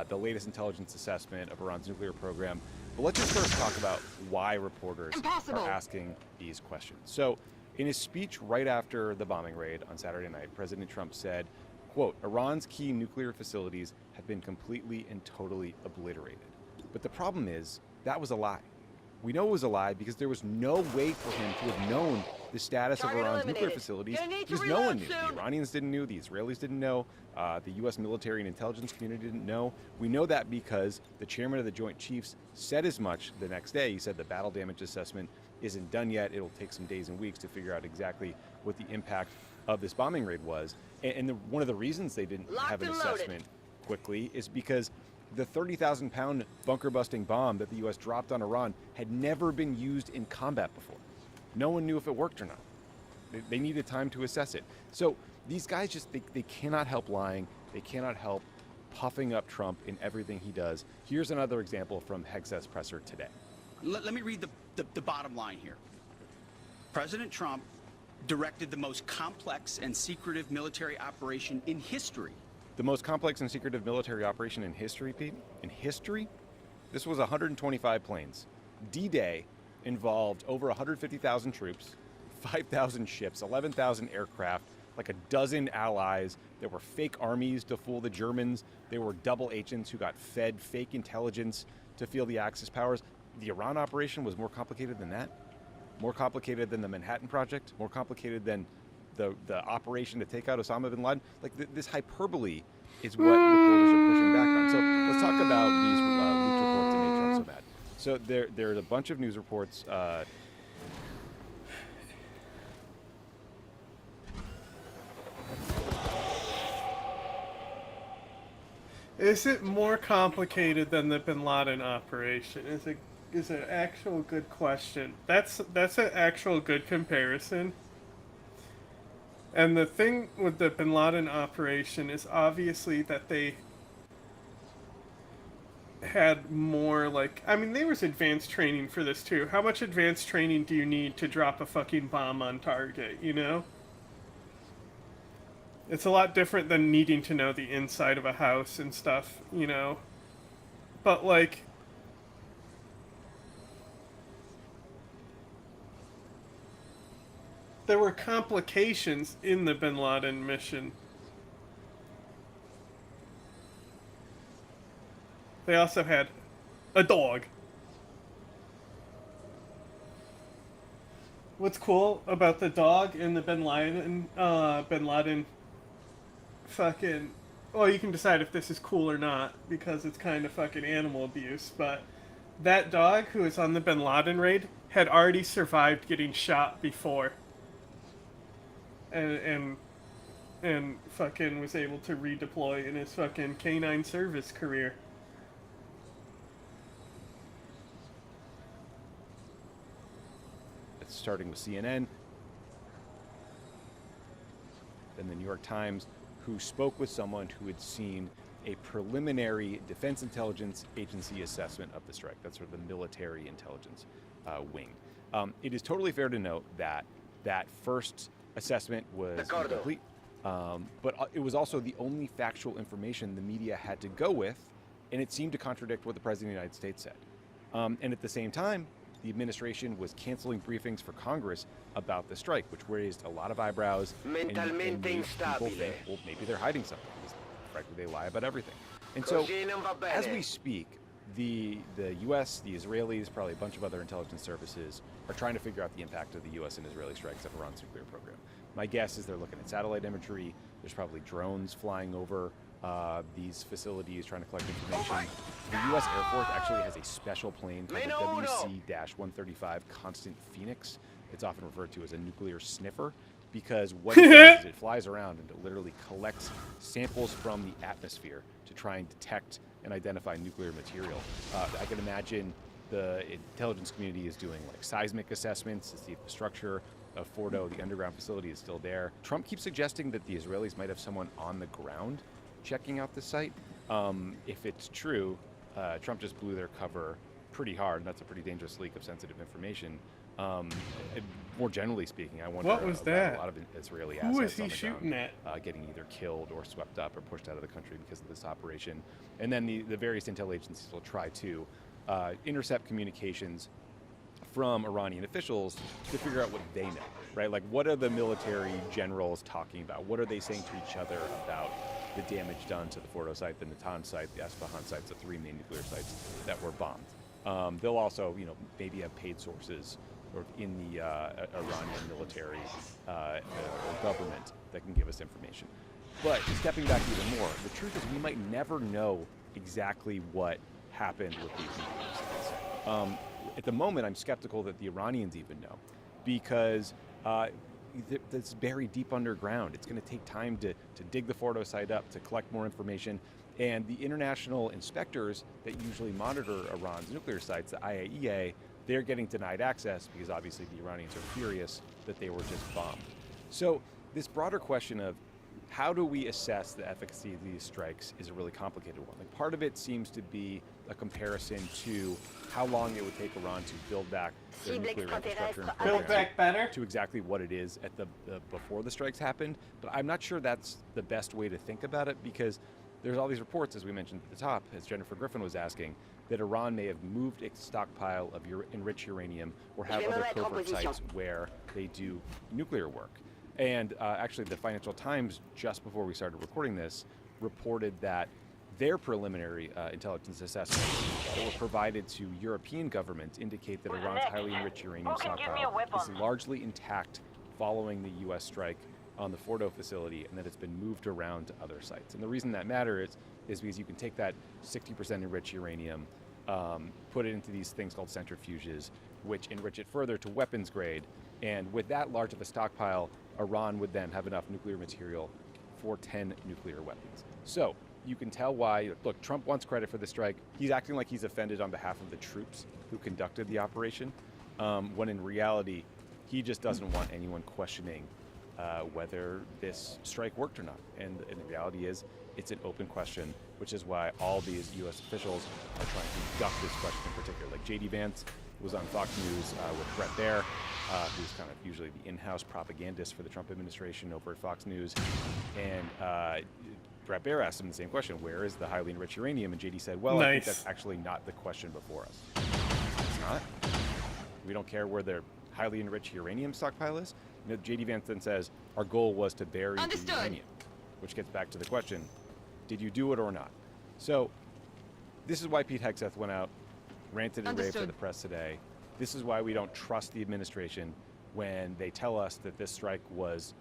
Speaker 15: the latest intelligence assessment of Iran's nuclear program. But let's just first talk about why reporters
Speaker 3: Impossible.
Speaker 15: are asking these questions. So, in his speech right after the bombing raid on Saturday night, President Trump said, quote, Iran's key nuclear facilities have been completely and totally obliterated. But the problem is, that was a lie. We know it was a lie because there was no way for him to have known the status of Iran's nuclear facilities because no one knew. The Iranians didn't know, the Israelis didn't know, the U.S. military and intelligence community didn't know. We know that because the chairman of the Joint Chiefs said as much the next day. He said the battle damage assessment isn't done yet. It'll take some days and weeks to figure out exactly what the impact of this bombing raid was. And one of the reasons they didn't have an assessment quickly is because the 30,000-pound bunker-busting bomb that the U.S. dropped on Iran had never been used in combat before. No one knew if it worked or not. They needed time to assess it. So these guys just, they cannot help lying. They cannot help puffing up Trump in everything he does. Here's another example from Hegseth's presser today.
Speaker 16: Let me read the bottom line here. President Trump directed the most complex and secretive military operation in history.
Speaker 15: The most complex and secretive military operation in history, Pete? In history? This was 125 planes. D-Day involved over 150,000 troops, 5,000 ships, 11,000 aircraft, like a dozen allies. There were fake armies to fool the Germans. There were double agents who got fed fake intelligence to feel the Axis powers. The Iran operation was more complicated than that. More complicated than the Manhattan Project. More complicated than the operation to take out Osama bin Laden. Like this hyperbole is what reporters are pushing back on. So let's talk about these leaked reports that made Trump so mad. So there's a bunch of news reports.
Speaker 2: Is it more complicated than the Bin Laden operation? Is an actual good question. That's an actual good comparison. And the thing with the Bin Laden operation is obviously that they had more, like, I mean, there was advanced training for this too. How much advanced training do you need to drop a fucking bomb on target, you know? It's a lot different than needing to know the inside of a house and stuff, you know? But, like, there were complications in the Bin Laden mission. They also had a dog. What's cool about the dog in the Bin Laden fucking well, you can decide if this is cool or not, because it's kind of fucking animal abuse, but that dog who was on the Bin Laden raid had already survived getting shot before. And fucking was able to redeploy in his fucking canine service career.
Speaker 15: It's starting with CNN, then the New York Times, who spoke with someone who had seen a preliminary Defense Intelligence Agency assessment of the strike. That's sort of the military intelligence wing. It is totally fair to note that that first assessment was incomplete, but it was also the only factual information the media had to go with, and it seemed to contradict what the President of the United States said. And at the same time, the administration was canceling briefings for Congress about the strike, which raised a lot of eyebrows and made people think, well, maybe they're hiding something. Because, frankly, they lie about everything. And so, as we speak, the U.S., the Israelis, probably a bunch of other intelligence services are trying to figure out the impact of the U.S. and Israeli strikes on Iran's nuclear program. My guess is they're looking at satellite imagery. There's probably drones flying over these facilities trying to collect information. The U.S. Air Force actually has a special plane called the WC-135 Constant Phoenix. It's often referred to as a nuclear sniffer because what it does is it flies around and it literally collects samples from the atmosphere to try and detect and identify nuclear material. I can imagine the intelligence community is doing like seismic assessments to see if the structure of Fordo, the underground facility, is still there. Trump keeps suggesting that the Israelis might have someone on the ground checking out the site. If it's true, Trump just blew their cover pretty hard, and that's a pretty dangerous leak of sensitive information. More generally speaking, I wonder
Speaker 2: what was that?
Speaker 15: A lot of Israeli
Speaker 2: Who
Speaker 15: assets
Speaker 2: was he
Speaker 15: on the
Speaker 2: shooting
Speaker 15: ground,
Speaker 2: at?
Speaker 15: getting either killed or swept up or pushed out of the country because of this operation. And then the various intel agencies will try to intercept communications from Iranian officials to figure out what they know, right? Like, what are the military generals talking about? What are they saying to each other about the damage done to the Fordo site, the Natanz site, the Esfahan sites, the three main nuclear sites that were bombed? They'll also, maybe have paid sources or in the Iranian military or government that can give us information. But stepping back even more, the truth is we might never know exactly what happened with these nuclear sites. At the moment, I'm skeptical that the Iranians even know, because it's buried deep underground. It's going to take time to dig the Fordo site up, to collect more information. And the international inspectors that usually monitor Iran's nuclear sites, the IAEA, they're getting denied access because obviously the Iranians are furious that they were just bombed. So this broader question of how do we assess the efficacy of these strikes is a really complicated one. Like, part of it seems to be a comparison to how long it would take Iran to build back their nuclear infrastructure and program
Speaker 2: Build back better?
Speaker 15: to exactly what it is at the before the strikes happened. But I'm not sure that's the best way to think about it, because there's all these reports, as we mentioned at the top, as Jennifer Griffin was asking, that Iran may have moved its stockpile of enriched uranium or have other covert sites where they do nuclear work. And actually, the Financial Times, just before we started recording this, reported that their preliminary intelligence assessments that were provided to European governments indicate that Iran's highly enriched uranium stockpile is largely intact following the U.S. strike on the Fordo facility, and that it's been moved around to other sites. And the reason that matters is because you can take that 60% enriched uranium, put it into these things called centrifuges, which enrich it further to weapons grade. And with that large of a stockpile, Iran would then have enough nuclear material for 10 nuclear weapons. So you can tell why, look, Trump wants credit for the strike. He's acting like he's offended on behalf of the troops who conducted the operation, when in reality, he just doesn't want anyone questioning whether this strike worked or not. And the reality is, it's an open question, which is why all these U.S. officials are trying to duck this question in particular. Like J.D. Vance was on Fox News with Bret Baier, who's kind of usually the in-house propagandist for the Trump administration over at Fox News. And Bret Baier asked him the same question, where is the highly enriched uranium? And J.D. said, well, I think that's actually not the question before us. It's not? We don't care where their highly enriched uranium stockpile is? J.D. Vance then says, our goal was to bury the uranium, which gets back to the question, did you do it or not? So this is why Pete Hegseth went out, ranted and raved to the press today. This is why we don't trust the administration when they tell us that this strike was,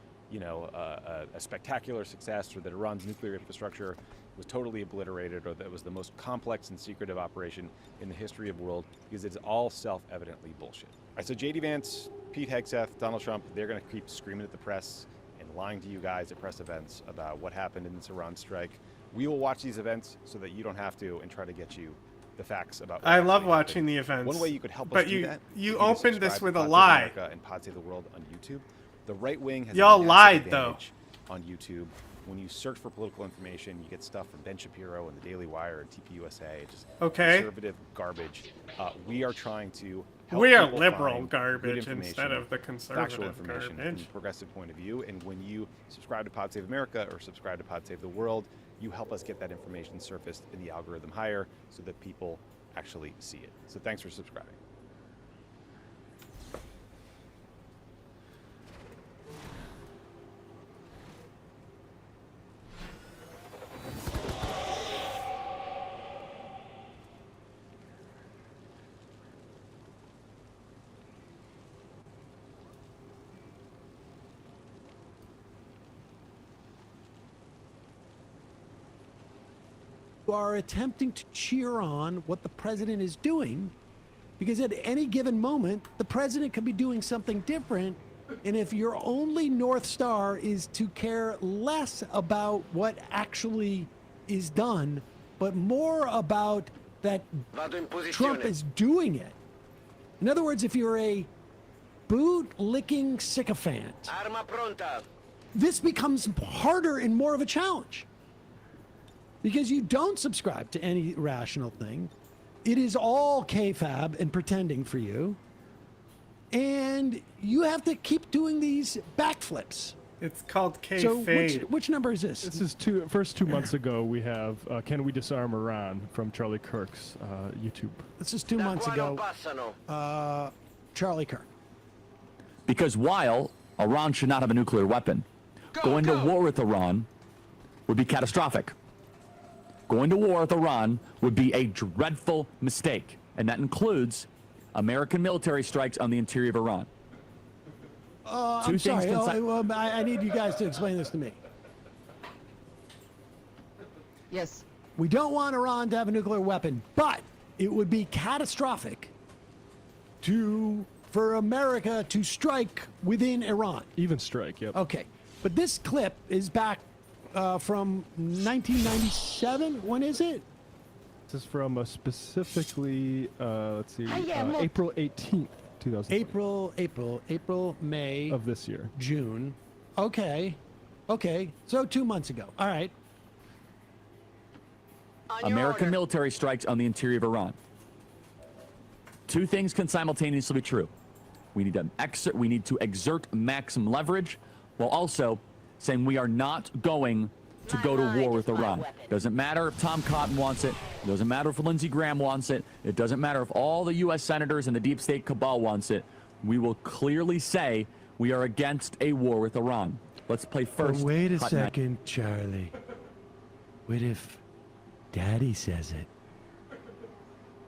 Speaker 15: a spectacular success, or that Iran's nuclear infrastructure was totally obliterated, or that it was the most complex and secretive operation in the history of the world, because it's all self-evidently bullshit. All right, so J.D. Vance, Pete Hegseth, Donald Trump, they're going to keep screaming at the press and lying to you guys at press events about what happened in this Iran strike. We will watch these events so that you don't have to, and try to get you the facts about what
Speaker 2: I love
Speaker 15: actually
Speaker 2: watching
Speaker 15: happened.
Speaker 2: the events.
Speaker 15: One way you could help us
Speaker 2: but
Speaker 15: do that.
Speaker 2: You
Speaker 15: is to
Speaker 2: opened this
Speaker 15: subscribe
Speaker 2: with
Speaker 15: to
Speaker 2: a
Speaker 15: Pod Save
Speaker 2: lie.
Speaker 15: America and Pod Save the World on YouTube. The right wing has
Speaker 2: Y'all
Speaker 15: a massive
Speaker 2: lied, though.
Speaker 15: advantage on YouTube. When you search for political information, you get stuff from Ben Shapiro and the Daily Wire and TPUSA, just conservative garbage. We are trying to help
Speaker 2: We are
Speaker 15: people
Speaker 2: liberal
Speaker 15: find
Speaker 2: garbage
Speaker 15: good
Speaker 2: instead of the conservative
Speaker 15: factual information from
Speaker 2: garbage.
Speaker 15: a progressive point of view. And when you subscribe to Pod Save America or subscribe to Pod Save the World, you help us get that information surfaced in the algorithm higher so that people actually see it. So thanks for subscribing.
Speaker 4: Are attempting to cheer on what the president is doing, because at any given moment the president could be doing something different, and if your only North Star is to care less about what actually is done but more about that Trump is doing it. In other words, if you're a boot-licking sycophant, this becomes harder and more of a challenge. Because you don't subscribe to any rational thing. It is all kayfabe and pretending for you. And you have to keep doing these backflips.
Speaker 2: It's called
Speaker 4: So
Speaker 2: kayfabe.
Speaker 4: which number is this?
Speaker 17: This is first 2 months ago. We have Can We Disarm Iran from Charlie Kirk's YouTube.
Speaker 4: This is 2 months ago. Charlie Kirk.
Speaker 19: Because while Iran should not have a nuclear weapon, going to war with Iran would be catastrophic. Going to war with Iran would be a dreadful mistake, and that includes American military strikes on the interior of Iran.
Speaker 4: I'm sorry. I need you guys to explain this to me.
Speaker 3: Yes.
Speaker 4: We don't want Iran to have a nuclear weapon, but it would be catastrophic for America to strike within Iran.
Speaker 17: Even strike, yep.
Speaker 4: Okay. But this clip is back from 1997. When is it?
Speaker 17: This is from specifically, let's see, April 18th, 2020.
Speaker 4: April, May.
Speaker 17: Of this year.
Speaker 4: June. Okay. So 2 months ago. All right.
Speaker 19: American military strikes on the interior of Iran. Two things can simultaneously be true. We need to exert maximum leverage, while also saying we are not going to go to war with Iran. Doesn't matter if Tom Cotton wants it. It doesn't matter if Lindsey Graham wants it. It doesn't matter if all the U.S. senators and the deep state cabal wants it. We will clearly say we are against a war with Iran. Let's play first.
Speaker 4: But wait a second, Charlie. What if Daddy says it?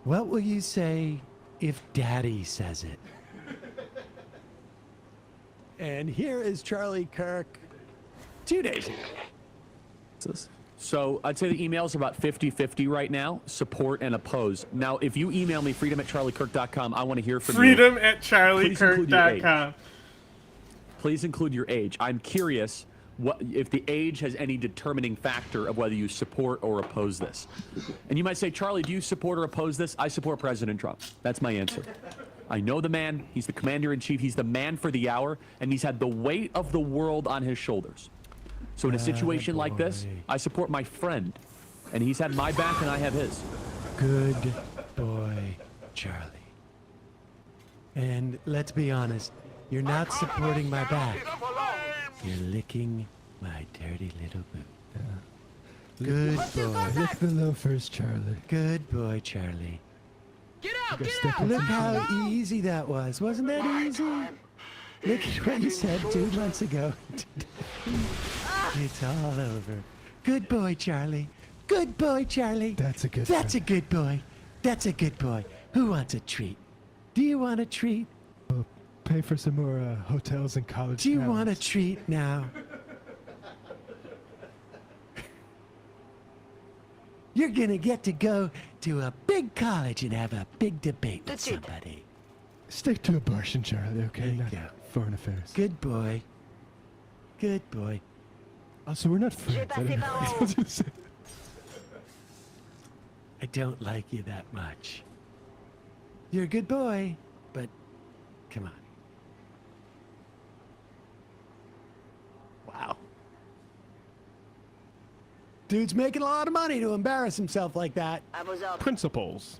Speaker 4: What will you say if Daddy says it? And here is Charlie Kirk 2 days ago.
Speaker 19: So I'd say the emails are about 50-50 right now, support and oppose. Now, if you email me, freedom@charliekirk.com, I want to hear from you.
Speaker 2: Freedom@charliekirk.com.
Speaker 19: Please include your age. I'm curious if the age has any determining factor of whether you support or oppose this. And you might say, Charlie, do you support or oppose this? I support President Trump. That's my answer. I know the man. He's the commander-in-chief. He's the man for the hour, and he's had the weight of the world on his shoulders. So in a situation like this, I support my friend, and he's had my back and I have his.
Speaker 4: Good boy, Charlie. And let's be honest, you're not supporting my back. You're licking my dirty little boot. Good boy.
Speaker 17: Lick the loafers, Charlie.
Speaker 4: Good boy, Charlie.
Speaker 3: Get out!
Speaker 4: Look how easy that was. Wasn't that easy? Look at what you said 2 months ago. It's all over. Good boy, Charlie. Good boy, Charlie. That's a good boy. That's a good boy. Who wants a treat? Do you want a treat?
Speaker 17: pay for some more hotels and college
Speaker 4: Do you
Speaker 17: towns.
Speaker 4: want a treat now? You're gonna get to go to a big college and have a big debate with somebody.
Speaker 17: Stick to abortion, Charlie, okay? Not foreign affairs.
Speaker 4: Good boy. Good boy.
Speaker 17: Also, we're not friends. I don't know.
Speaker 4: I don't like you that much. You're a good boy, but come on. Wow. Dude's making a lot of money to embarrass himself like that.
Speaker 17: Principles.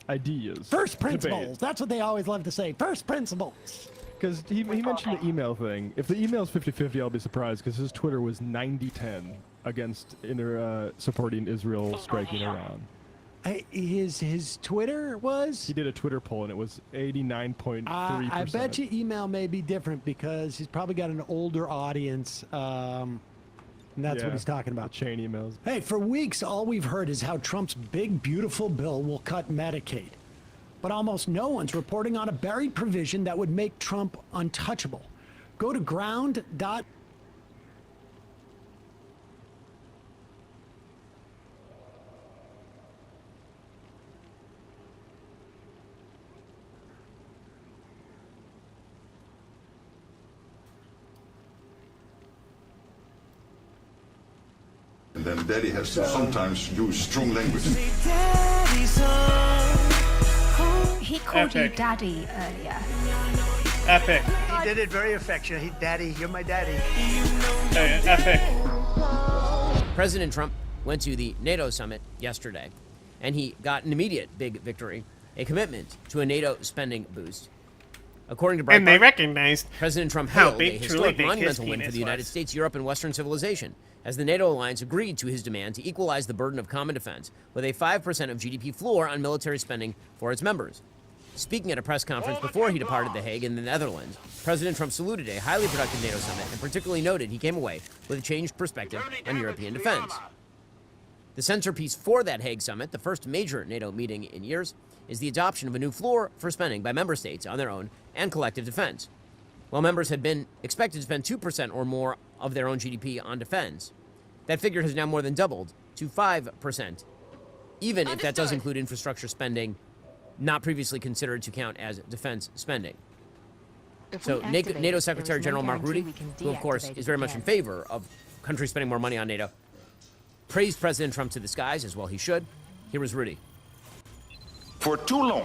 Speaker 17: Ideas.
Speaker 4: First
Speaker 17: debate.
Speaker 4: principles. That's what they always love to say. First principles.
Speaker 17: Because he mentioned the email thing. If the email's 50-50, I'll be surprised, because his Twitter was 90-10 against supporting Israel striking Iran.
Speaker 4: His Twitter was?
Speaker 17: He did a Twitter poll, and it was 89.3%.
Speaker 4: I bet you email may be different because he's probably got an older audience. And that's what he's talking about.
Speaker 17: The chain emails.
Speaker 4: Hey, for weeks, all we've heard is how Trump's big, beautiful bill will cut Medicaid. But almost no one's reporting on a buried provision that would make Trump untouchable. Go to ground.
Speaker 20: And then Daddy has to sometimes use strong language.
Speaker 22: He called you
Speaker 2: Epic.
Speaker 22: daddy earlier.
Speaker 2: Epic.
Speaker 12: He did it very affectionate. He, Daddy, you're my daddy.
Speaker 2: Hey, epic.
Speaker 23: President Trump went to the NATO summit yesterday, and he got an immediate big victory, a commitment to a NATO spending boost. According to Breitbart,
Speaker 2: And they recognized
Speaker 23: President Trump
Speaker 2: how
Speaker 23: hailed
Speaker 2: big,
Speaker 23: a
Speaker 2: truly
Speaker 23: historic
Speaker 2: big his
Speaker 23: monumental win for
Speaker 2: penis
Speaker 23: the United
Speaker 2: was.
Speaker 23: States, Europe, and Western civilization, as the NATO alliance agreed to his demand to equalize the burden of common defense with a 5% of GDP floor on military spending for its members. Speaking at a press conference before he departed The Hague in the Netherlands, President Trump saluted a highly productive NATO summit and particularly noted he came away with a changed perspective on European defense. The centerpiece for that Hague summit, the first major NATO meeting in years, is the adoption of a new floor for spending by member states on their own and collective defense. While members had been expected to spend 2% or more of their own GDP on defense, that figure has now more than doubled to 5%, even if that does include infrastructure spending not previously considered to count as defense spending. So NATO Secretary General Mark Rutte, who of course is very much in favor of countries spending more money on NATO, praised President Trump to the skies, as well he should. Here is Rutte.
Speaker 20: For too long,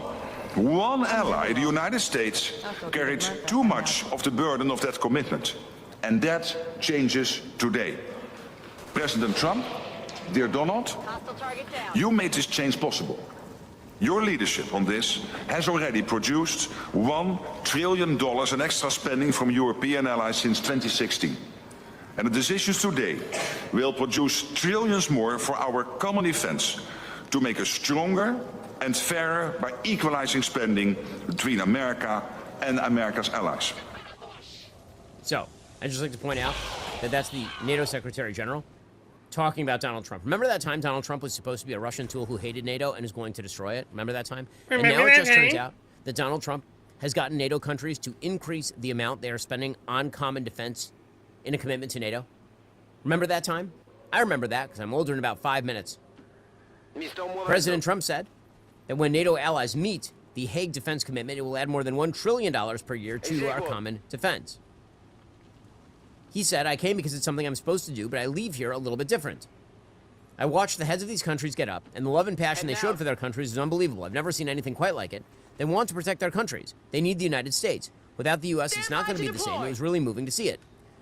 Speaker 20: one ally, the United States, carried too much of the burden of that commitment. And that changes today. President Trump, dear Donald, you made this change possible. Your leadership on this has already produced $1 trillion in extra spending from European allies since 2016. And the decisions today will produce trillions more for our common defense to make us stronger and fairer by equalizing spending between America and America's allies.
Speaker 23: So, I'd just like to point out that that's the NATO Secretary General talking about Donald Trump. Remember that time Donald Trump was supposed to be a Russian tool who hated NATO and is going to destroy it? Remember that time? And now it just turns out that Donald Trump has gotten NATO countries to increase the amount they are spending on common defense in a commitment to NATO. Remember that time? I remember that because I'm older in about 5 minutes. President Trump said that when NATO allies meet the Hague defense commitment, it will add more than $1 trillion per year to our common defense. He said, I came because it's something I'm supposed to do, but I leave here a little bit different. I watched the heads of these countries get up, and the love and passion they showed for their countries is unbelievable. I've never seen anything quite like it. They want to protect their countries. They need the United States. Without the U.S., it's not going to be the same. It was really moving to see it.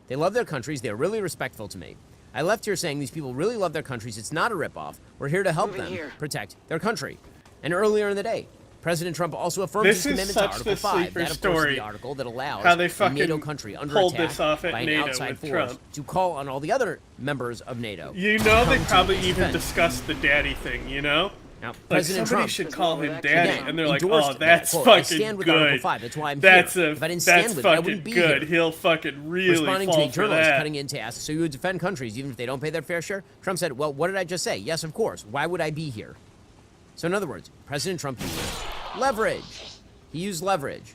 Speaker 23: They love their countries. They're really respectful to me. I left here saying these people really love their countries. It's not a ripoff. We're here to help them protect their country. And earlier in the day, President Trump also affirmed his commitment to Article 5. That, of course, is the article that allows a NATO country under attack by an outside force to call on all the other members of NATO.
Speaker 2: You know, they probably even discussed the daddy thing, you know?
Speaker 23: Now,
Speaker 2: like
Speaker 23: President
Speaker 2: somebody
Speaker 23: Trump
Speaker 2: should call him daddy,
Speaker 23: again,
Speaker 2: and they're like,
Speaker 23: endorsed
Speaker 2: "Oh, that's
Speaker 23: that. Quote, I
Speaker 2: fucking
Speaker 23: stand with
Speaker 2: good.
Speaker 23: Article 5. That's why I'm
Speaker 2: that's
Speaker 23: here. If I didn't stand with it, I wouldn't be
Speaker 2: good.
Speaker 23: here."
Speaker 2: He'll fucking really
Speaker 23: Responding
Speaker 2: fall
Speaker 23: to a
Speaker 2: for
Speaker 23: journalist
Speaker 2: that.
Speaker 23: cutting in to ask, so you would defend countries even if they don't pay their fair share? Trump said, well, what did I just say? Yes, of course. Why would I be here? So in other words, President Trump used leverage. He used leverage.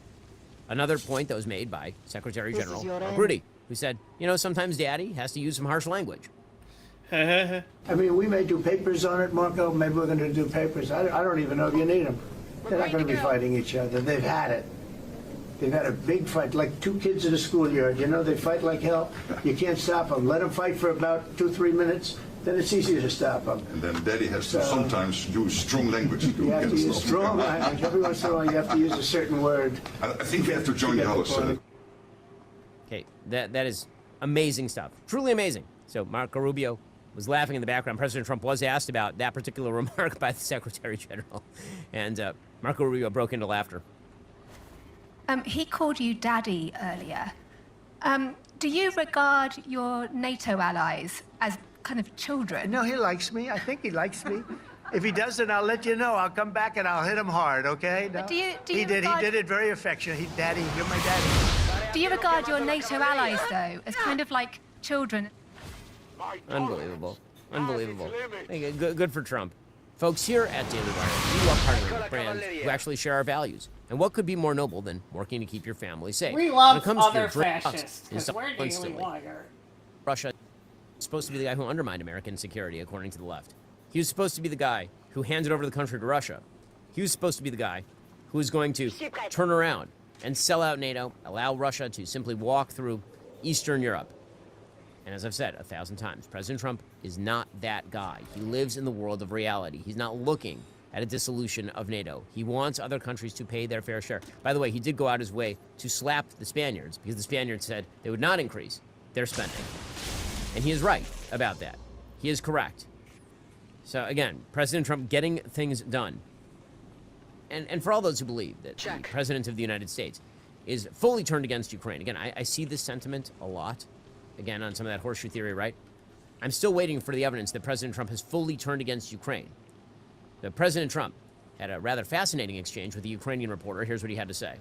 Speaker 23: Another point that was made by Secretary
Speaker 8: This
Speaker 23: General
Speaker 8: is your
Speaker 23: Mark
Speaker 8: end.
Speaker 23: Rutte, who said, sometimes Daddy has to use some harsh language.
Speaker 12: I mean, we may do papers on it, Marco. Maybe we're going to do papers. I don't even know if you need them. They're not going to be fighting each other. They've had it. They've had a big fight, like two kids in a schoolyard. They fight like hell. You can't stop them. Let them fight for about 2-3 minutes. Then it's easier to stop them.
Speaker 20: And then Daddy has to sometimes use strong language to
Speaker 12: You have to use strong language. Every once in a while, you have to use a certain word.
Speaker 20: I think we have to join the House.
Speaker 23: Okay, that is amazing stuff. Truly amazing. So Marco Rubio was laughing in the background. President Trump was asked about that particular remark by the Secretary General, and Marco Rubio broke into laughter.
Speaker 5: He called you daddy earlier. Do you regard your NATO allies as kind of children?
Speaker 12: No, he likes me. I think he likes me. If he doesn't, I'll let you know. I'll come back and I'll hit him hard, okay? No?
Speaker 5: But do you
Speaker 12: He did it very affectionate. Daddy, you're my daddy.
Speaker 5: Do you regard your NATO allies, though, as kind of like children?
Speaker 23: Unbelievable. Unbelievable. Hey, good for Trump. Folks, here at Daily Wire, we love partnering with brands who actually share our values. And what could be more noble than working to keep your family safe?
Speaker 2: We
Speaker 23: When
Speaker 2: love
Speaker 23: it comes to
Speaker 2: other
Speaker 23: your drugs
Speaker 2: fascists
Speaker 23: and
Speaker 2: because
Speaker 23: stuff
Speaker 2: we're Daily
Speaker 23: constantly,
Speaker 2: Wire.
Speaker 23: Russia is supposed to be the guy who undermined American security, according to the left. He was supposed to be the guy who handed over the country to Russia. He was supposed to be the guy who was going to turn around and sell out NATO, allow Russia to simply walk through Eastern Europe. And as I've said 1,000 times, President Trump is not that guy. He lives in the world of reality. He's not looking at a dissolution of NATO. He wants other countries to pay their fair share. By the way, he did go out his way to slap the Spaniards because the Spaniards said they would not increase their spending. And he is right about that. He is correct. So again, President Trump getting things done. And for all those who believe that the President of the United States is fully turned against Ukraine, again, I see this sentiment a lot, again, on some of that horseshoe theory, right? I'm still waiting for the evidence that President Trump has fully turned against Ukraine. Now, President Trump had a rather fascinating exchange with a Ukrainian reporter. Here's what he had to say.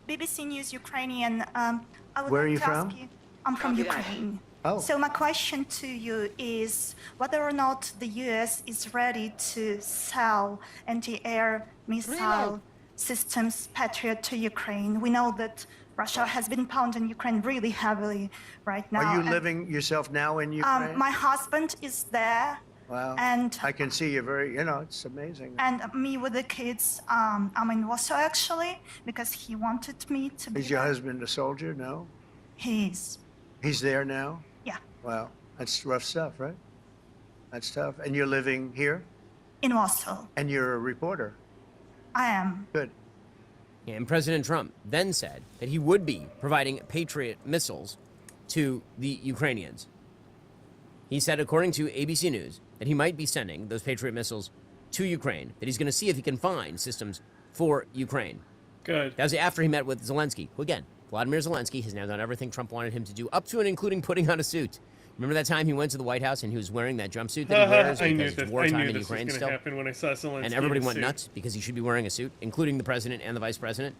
Speaker 7: BBC News Ukrainian. I would
Speaker 12: Where are
Speaker 7: like
Speaker 12: you
Speaker 7: to ask
Speaker 12: from?
Speaker 7: you, I'm from Ukraine.
Speaker 12: Oh.
Speaker 7: So my question to you is whether or not the U.S. is ready to sell anti-air missile systems Patriot to Ukraine. We know that Russia has been pounding Ukraine really heavily right now.
Speaker 12: Are you
Speaker 7: and,
Speaker 12: living yourself now in Ukraine?
Speaker 7: my husband is there.
Speaker 12: Wow.
Speaker 7: And
Speaker 12: I can see you're very, it's amazing.
Speaker 7: and me with the kids, I'm in Warsaw actually because he wanted me to be.
Speaker 12: Is your husband a soldier? No?
Speaker 7: He's.
Speaker 12: He's there now?
Speaker 7: Yeah.
Speaker 12: Wow. That's rough stuff, right? That's tough. And you're living here?
Speaker 7: In Warsaw.
Speaker 12: And you're a reporter?
Speaker 7: I am.
Speaker 12: Good.
Speaker 23: And President Trump then said that he would be providing Patriot missiles to the Ukrainians. He said, according to ABC News, that he might be sending those Patriot missiles to Ukraine, that he's going to see if he can find systems for Ukraine.
Speaker 2: Good.
Speaker 23: That was after he met with Zelensky, who, again, Vladimir Zelensky has now done everything Trump wanted him to do, up to and including putting on a suit. Remember that time he went to the White House and he was wearing that jumpsuit that he wears because it's wartime in Ukraine
Speaker 2: was
Speaker 23: still?
Speaker 2: happen when I saw Zelensky
Speaker 23: And everybody
Speaker 2: in a
Speaker 23: went
Speaker 2: suit.
Speaker 23: nuts because he should be wearing a suit, including the president and the vice president.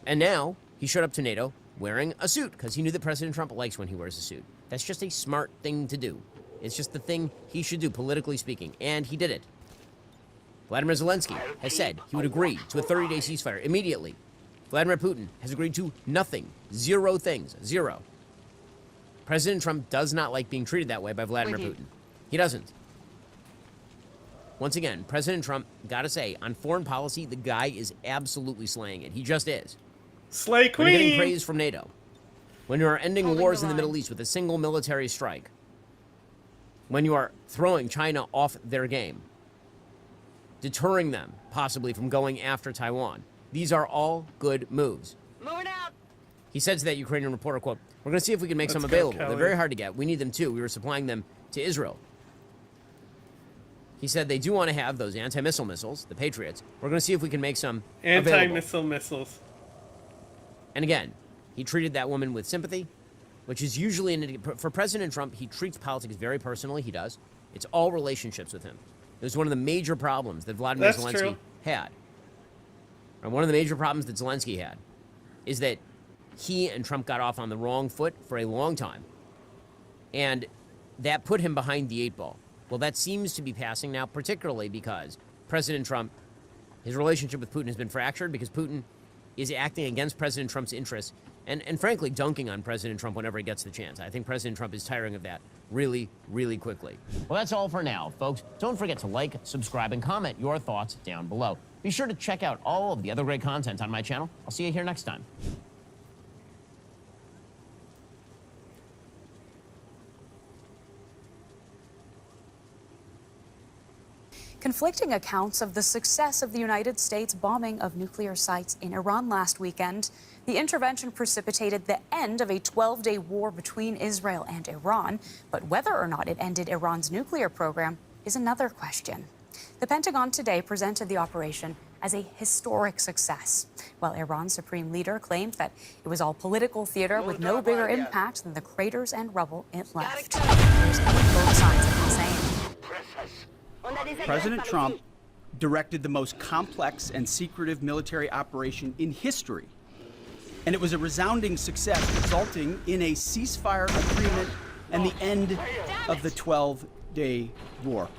Speaker 23: And now he showed up to NATO wearing a suit because he knew that President Trump likes when he wears a suit. That's just a smart thing to do. It's just the thing he should do, politically speaking. And he did it. Vladimir Zelensky has said he would agree to a 30-day ceasefire immediately. Vladimir Putin has agreed to nothing. 0 things. 0. President Trump does not like being treated that way by Vladimir Putin. He doesn't. Once again, President Trump, gotta say, on foreign policy, the guy is absolutely slaying it. He just is.
Speaker 2: Slay
Speaker 23: When you're getting
Speaker 2: queen!
Speaker 23: praise from NATO, when you are ending wars in the Middle East with a single military strike, when you are throwing China off their game, deterring them, possibly, from going after Taiwan, these are all good moves.
Speaker 8: Moving out.
Speaker 23: He said to that Ukrainian reporter, quote, "We're going to see if we can make some
Speaker 2: Let's go,
Speaker 23: available. They're
Speaker 2: Kelly.
Speaker 23: very hard to get. We need them too. We were supplying them to Israel." He said they do want to have those anti-missile missiles, the Patriots. We're going to see if we can make some available.
Speaker 2: Anti-missile missiles.
Speaker 23: And again, he treated that woman with sympathy, which is usually, for President Trump, he treats politics very personally. He does. It's all relationships with him. It was one of the major problems that Vladimir
Speaker 2: That's
Speaker 23: Zelensky
Speaker 2: true.
Speaker 23: had. And one of the major problems that Zelensky had is that he and Trump got off on the wrong foot for a long time. And that put him behind the 8 ball. Well, that seems to be passing now, particularly because President Trump, his relationship with Putin has been fractured because Putin is acting against President Trump's interests and frankly, dunking on President Trump whenever he gets the chance. I think President Trump is tiring of that really, really quickly. Well, that's all for now, folks. Don't forget to like, subscribe, and comment your thoughts down below. Be sure to check out all of the other great content on my channel. I'll see you here next time.
Speaker 13: Conflicting accounts of the success of the United States bombing of nuclear sites in Iran last weekend. The intervention precipitated the end of a 12-day war between Israel and Iran. But whether or not it ended Iran's nuclear program is another question. The Pentagon today presented the operation as a historic success, while Iran's supreme leader claimed that it was all political theater with no bigger impact than the craters and rubble it left. Here's what both sides have been saying.
Speaker 16: President Trump directed the most complex and secretive military operation in history. And it was a resounding success, resulting in a ceasefire agreement and the end of the 12-day war.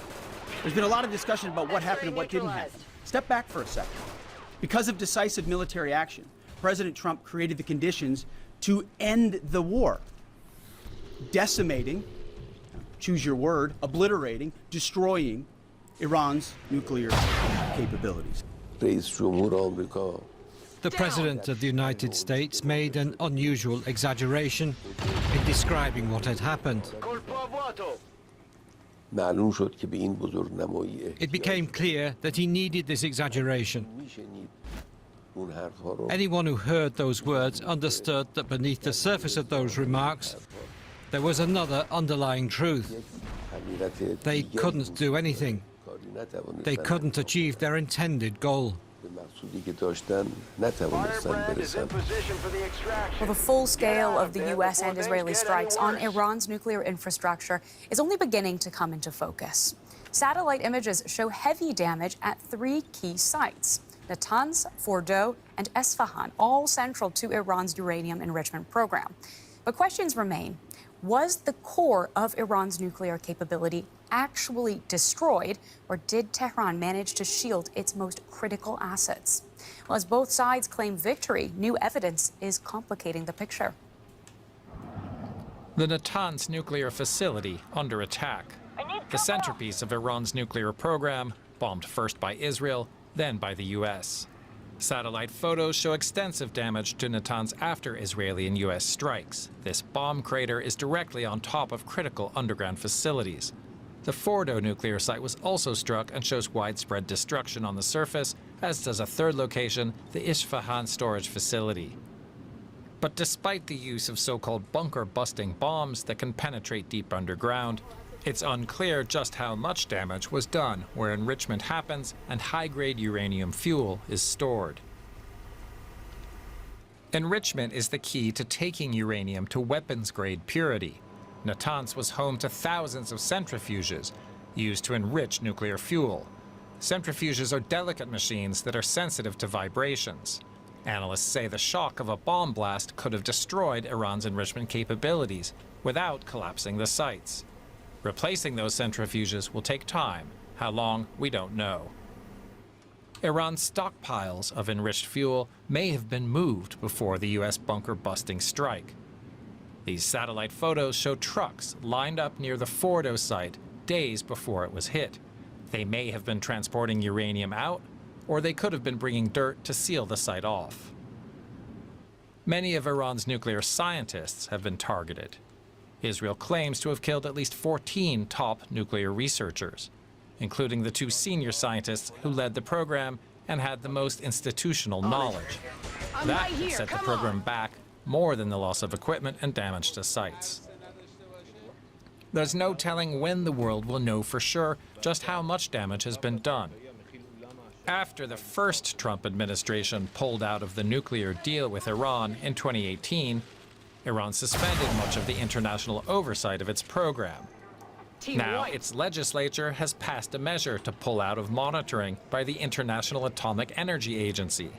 Speaker 16: There's been a lot of discussion about what happened and what didn't happen. Step back for a second. Because of decisive military action, President Trump created the conditions to end the war, decimating, choose your word, obliterating, destroying Iran's nuclear capabilities.
Speaker 18: The President of the United States made an unusual exaggeration in describing what had happened. It became clear that he needed this exaggeration. Anyone who heard those words understood that beneath the surface of those remarks, there was another underlying truth. They couldn't do anything. They couldn't achieve their intended goal.
Speaker 13: Well, the full scale of the U.S. and Israeli strikes on Iran's nuclear infrastructure is only beginning to come into focus. Satellite images show heavy damage at 3 key sites: Natanz, Fordow, and Esfahan, all central to Iran's uranium enrichment program. But questions remain. Was the core of Iran's nuclear capability actually destroyed, or did Tehran manage to shield its most critical assets? Well, as both sides claim victory, new evidence is complicating the picture.
Speaker 21: The Natanz nuclear facility under attack. The centerpiece of Iran's nuclear program, bombed first by Israel, then by the U.S. Satellite photos show extensive damage to Natanz after Israeli and U.S. strikes. This bomb crater is directly on top of critical underground facilities. The Fordow nuclear site was also struck and shows widespread destruction on the surface, as does a third location, the Isfahan storage facility. But despite the use of so-called bunker-busting bombs that can penetrate deep underground, it's unclear just how much damage was done where enrichment happens and high-grade uranium fuel is stored. Enrichment is the key to taking uranium to weapons-grade purity. Natanz was home to thousands of centrifuges used to enrich nuclear fuel. Centrifuges are delicate machines that are sensitive to vibrations. Analysts say the shock of a bomb blast could have destroyed Iran's enrichment capabilities without collapsing the sites. Replacing those centrifuges will take time. How long, we don't know. Iran's stockpiles of enriched fuel may have been moved before the U.S. bunker-busting strike. These satellite photos show trucks lined up near the Fordow site days before it was hit. They may have been transporting uranium out, or they could have been bringing dirt to seal the site off. Many of Iran's nuclear scientists have been targeted. Israel claims to have killed at least 14 top nuclear researchers, including the 2 senior scientists who led the program and had the most institutional knowledge. That could set the program back more than the loss of equipment and damage to sites. There's no telling when the world will know for sure just how much damage has been done. After the first Trump administration pulled out of the nuclear deal with Iran in 2018, Iran suspended much of the international oversight of its program. Now, its legislature has passed a measure to pull out of monitoring by the International Atomic Energy Agency.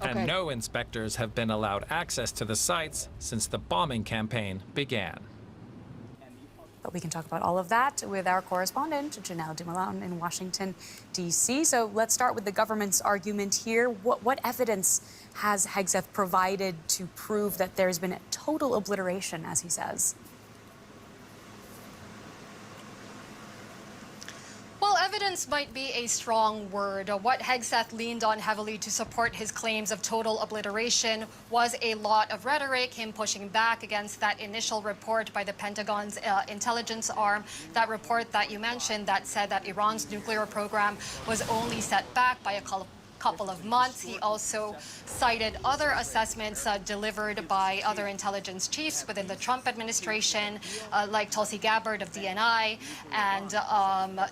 Speaker 21: And no inspectors have been allowed access to the sites since the bombing campaign began.
Speaker 13: But we can talk about all of that with our correspondent, Janelle Dumoulin in Washington, D.C. So let's start with the government's argument here. What evidence has Hegseth provided to prove that there's been total obliteration, as he says?
Speaker 6: Well, evidence might be a strong word. What Hegseth leaned on heavily to support his claims of total obliteration was a lot of rhetoric, him pushing back against that initial report by the Pentagon's intelligence arm, that report that you mentioned that said that Iran's nuclear program was only set back by a couple of months. He also cited other assessments delivered by other intelligence chiefs within the Trump administration, like Tulsi Gabbard of DNI and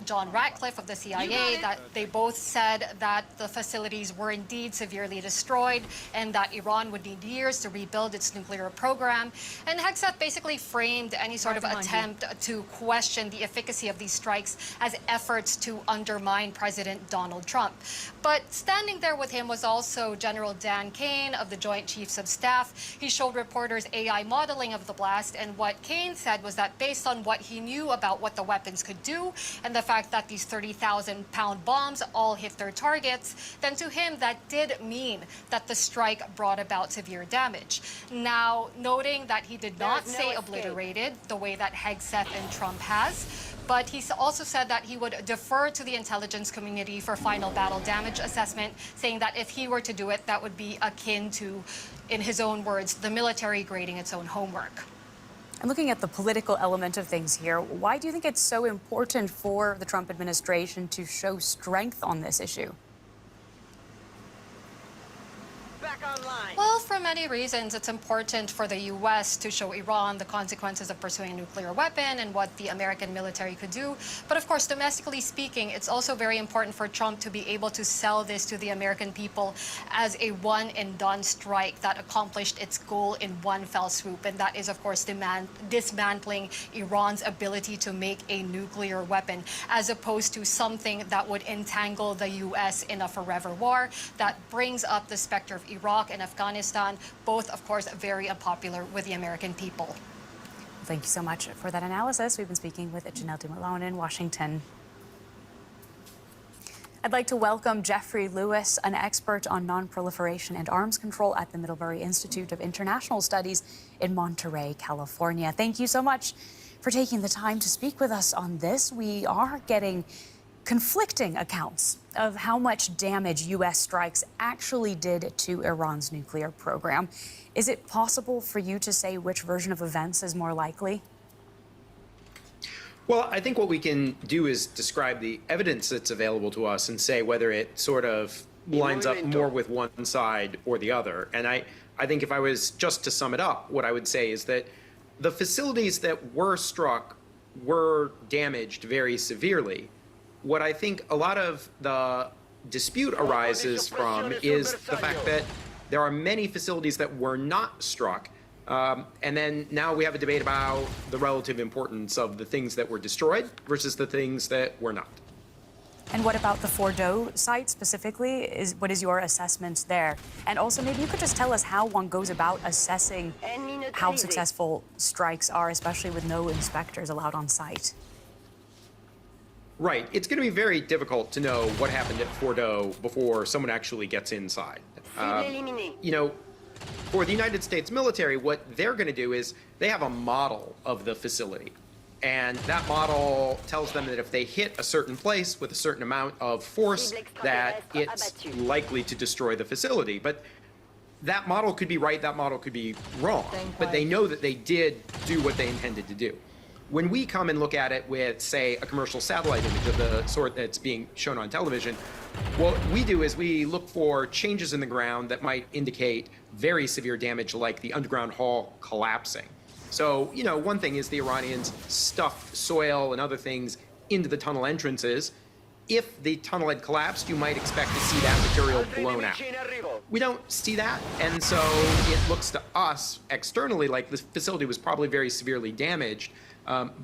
Speaker 6: John Ratcliffe of the CIA, that they both said that the facilities were indeed severely destroyed and that Iran would need years to rebuild its nuclear program. And Hegseth basically framed any sort of attempt to question the efficacy of these strikes as efforts to undermine President Donald Trump. But standing there with him was also General Dan Kane of the Joint Chiefs of Staff. He showed reporters AI modeling of the blast, and what Kane said was that based on what he knew about what the weapons could do and the fact that these 30,000-pound bombs all hit their targets, then to him that did mean that the strike brought about severe damage. Now, noting that he did not say obliterated the way that Hegseth and Trump has, but he also said that he would defer to the intelligence community for final battle damage assessment, saying that if he were to do it, that would be akin to, in his own words, the military grading its own homework.
Speaker 13: And looking at the political element of things here, why do you think it's so important for the Trump administration to show strength on this issue?
Speaker 6: Well, for many reasons, it's important for the U.S. to show Iran the consequences of pursuing a nuclear weapon and what the American military could do. But of course, domestically speaking, it's also very important for Trump to be able to sell this to the American people as a one-and-done strike that accomplished its goal in one fell swoop. And that is, of course, dismantling Iran's ability to make a nuclear weapon, as opposed to something that would entangle the U.S. in a forever war that brings up the specter of Iraq and Afghanistan, both, of course, very unpopular with the American people.
Speaker 13: Thank you so much for that analysis. We've been speaking with Janelle Dumoulin in Washington. I'd like to welcome Jeffrey Lewis, an expert on nonproliferation and arms control at the Middlebury Institute of International Studies in Monterey, California. Thank you so much for taking the time to speak with us on this. We are getting conflicting accounts of how much damage U.S. strikes actually did to Iran's nuclear program. Is it possible for you to say which version of events is more likely?
Speaker 9: Well, I think what we can do is describe the evidence that's available to us and say whether it sort of lines up more with one side or the other. And I think if I was just to sum it up, what I would say is that the facilities that were struck were damaged very severely. What I think a lot of the dispute arises from is the fact that there are many facilities that were not struck. And then now we have a debate about the relative importance of the things that were destroyed versus the things that were not.
Speaker 13: And what about the Fordo site specifically? What is your assessment there? And also, maybe you could just tell us how one goes about assessing how successful strikes are, especially with no inspectors allowed on site.
Speaker 9: Right. It's going to be very difficult to know what happened at Fordo before someone actually gets inside. You know, for the United States military, what they're going to do is they have a model of the facility. And that model tells them that if they hit a certain place with a certain amount of force, that it's likely to destroy the facility. But that model could be right, that model could be wrong. But they know that they did do what they intended to do. When we come and look at it with, say, a commercial satellite image of the sort that's being shown on television, what we do is we look for changes in the ground that might indicate very severe damage, like the underground hall collapsing. So, you know, one thing is the Iranians stuff soil and other things into the tunnel entrances. If the tunnel had collapsed, you might expect to see that material blown out. We don't see that, and so it looks to us externally like the facility was probably very severely damaged.